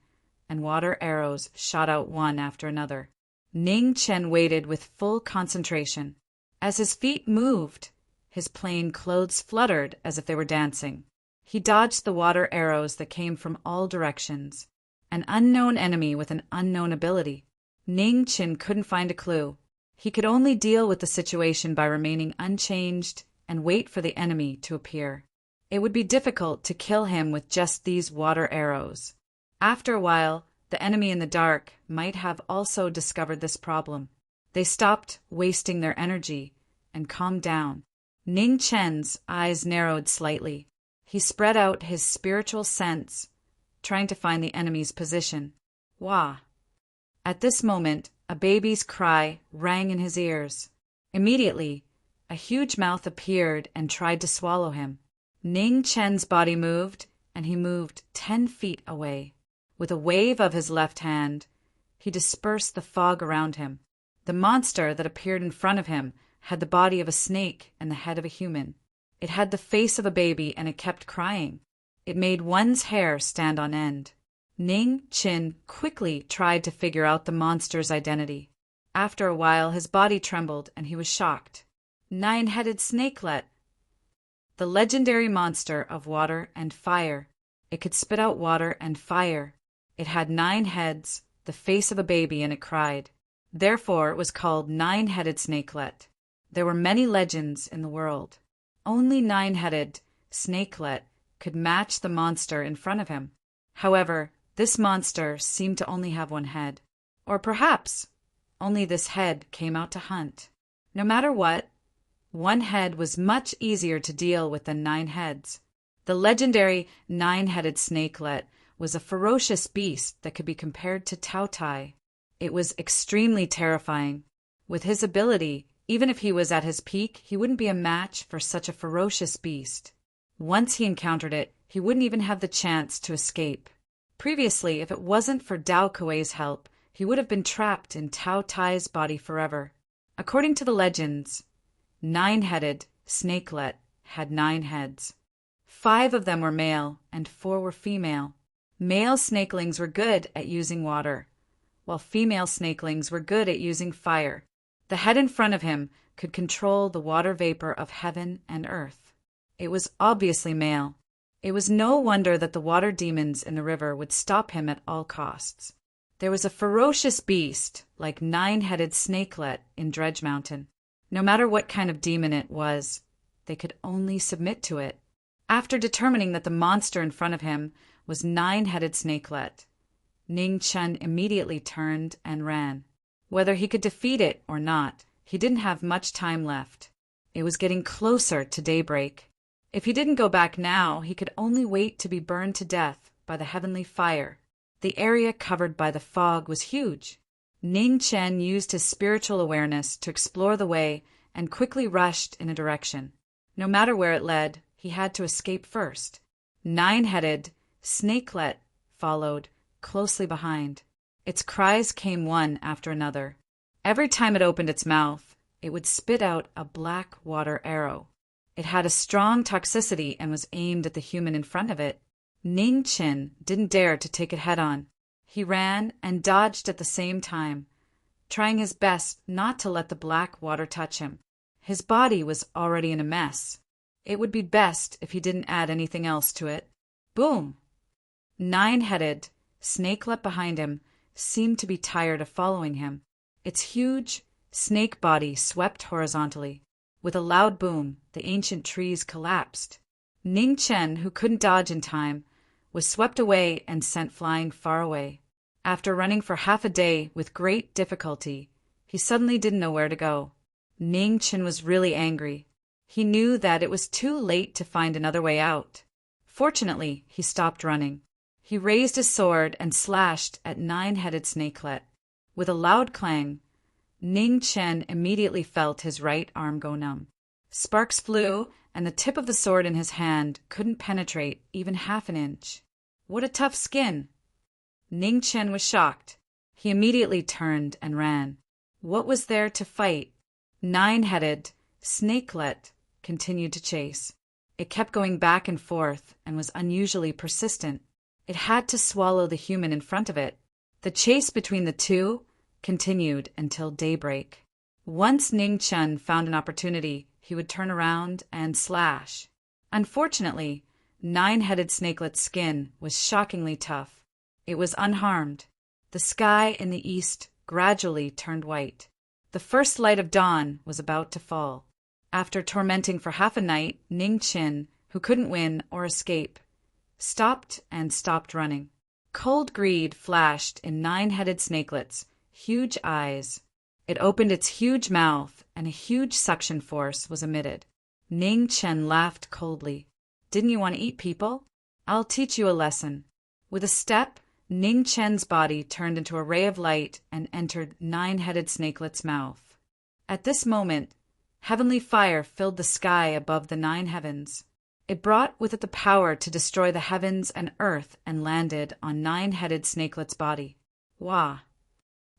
A: and water arrows shot out one after another. Ning Chen waited with full concentration. As his feet moved, his plain clothes fluttered as if they were dancing. He dodged the water arrows that came from all directions. An unknown enemy with an unknown ability. Ning Chen couldn't find a clue. He could only deal with the situation by remaining unchanged and wait for the enemy to appear. It would be difficult to kill him with just these water arrows. After a while, the enemy in the dark might have also discovered this problem. They stopped wasting their energy and calmed down. Ning Chen's eyes narrowed slightly. He spread out his spiritual sense, trying to find the enemy's position. Wah! At this moment, a baby's cry rang in his ears. Immediately, a huge mouth appeared and tried to swallow him. Ning Chen's body moved, and he moved 10 feet away. With a wave of his left hand, he dispersed the fog around him. The monster that appeared in front of him had the body of a snake and the head of a human. It had the face of a baby, and it kept crying. It made one's hair stand on end. Ning Chen quickly tried to figure out the monster's identity. After a while, his body trembled, and he was shocked. 9-headed snakelet. The legendary monster of water and fire. It could spit out water and fire. It had 9 heads, the face of a baby, and it cried. Therefore, it was called 9-headed snakelet. There were many legends in the world. Only 9-headed snakelet could match the monster in front of him. However, this monster seemed to only have 1 head. Or perhaps only this head came out to hunt. No matter what, 1 head was much easier to deal with than 9 heads. The legendary 9-headed snakelet was a ferocious beast that could be compared to Tao Tai. It was extremely terrifying. With his ability, even if he was at his peak, he wouldn't be a match for such a ferocious beast. Once he encountered it, he wouldn't even have the chance to escape. Previously, if it wasn't for Dao Kuei's help, he would have been trapped in Tao Tai's body forever. According to the legends, 9-headed snakelet had 9 heads. 5 of them were male and 4 were female. Male snakelings were good at using water, while female snakelings were good at using fire. The head in front of him could control the water vapor of heaven and earth. It was obviously male. It was no wonder that the water demons in the river would stop him at all costs. There was a ferocious beast, like 9-headed snakelet, in Dredge Mountain. No matter what kind of demon it was, they could only submit to it. After determining that the monster in front of him was 9-headed snakelet, Ning Chen immediately turned and ran. Whether he could defeat it or not, he didn't have much time left. It was getting closer to daybreak. If he didn't go back now, he could only wait to be burned to death by the heavenly fire. The area covered by the fog was huge. Ning Chen used his spiritual awareness to explore the way and quickly rushed in a direction. No matter where it led, he had to escape first. 9-headed snakelet followed closely behind. Its cries came one after another. Every time it opened its mouth, it would spit out a black water arrow. It had a strong toxicity and was aimed at the human in front of it. Ning Chen didn't dare to take it head-on. He ran and dodged at the same time, trying his best not to let the black water touch him. His body was already in a mess. It would be best if he didn't add anything else to it. Boom! 9-headed snakelet behind him seemed to be tired of following him. Its huge snake body swept horizontally. With a loud boom, the ancient trees collapsed. Ning Chen, who couldn't dodge in time, was swept away and sent flying far away. After running for half a day with great difficulty, he suddenly didn't know where to go. Ning Chen was really angry. He knew that it was too late to find another way out. Fortunately, he stopped running. He raised his sword and slashed at 9-headed snakelet. With a loud clang, Ning Chen immediately felt his right arm go numb. Sparks flew, and the tip of the sword in his hand couldn't penetrate even half an inch. What a tough skin! Ning Chen was shocked. He immediately turned and ran. What was there to fight Nine-headed snakelet continued to chase. It kept going back and forth and was unusually persistent. It had to swallow the human in front of it. The chase between the two continued until daybreak. Once Ning Chen found an opportunity, he would turn around and slash. Unfortunately, nine-headed snakelet's skin was shockingly tough. It was unharmed. The sky in the east gradually turned white. The first light of dawn was about to fall. After tormenting for half a night, Ning Chen, who couldn't win or escape, stopped running. Cold greed flashed in nine-headed snakelet's huge eyes. It opened its huge mouth, and a huge suction force was emitted. Ning Chen laughed coldly. "Didn't you want to eat people? I'll teach you a lesson." With a step, Ning Chen's body turned into a ray of light and entered nine-headed snakelet's mouth. At this moment, heavenly fire filled the sky above the nine heavens. It brought with it the power to destroy the heavens and earth and landed on nine-headed snakelet's body. Wah!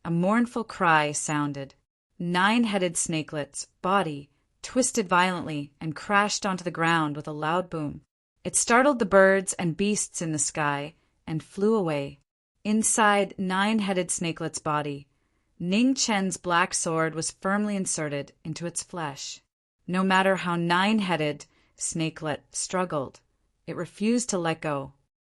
A: A mournful cry sounded. Nine-headed snakelet's body twisted violently and crashed onto the ground with a loud boom. It startled the birds and beasts in the sky and flew away. Inside nine-headed snakelet's body, Ning Chen's black sword was firmly inserted into its flesh. No matter how nine-headed snakelet struggled, it refused to let go.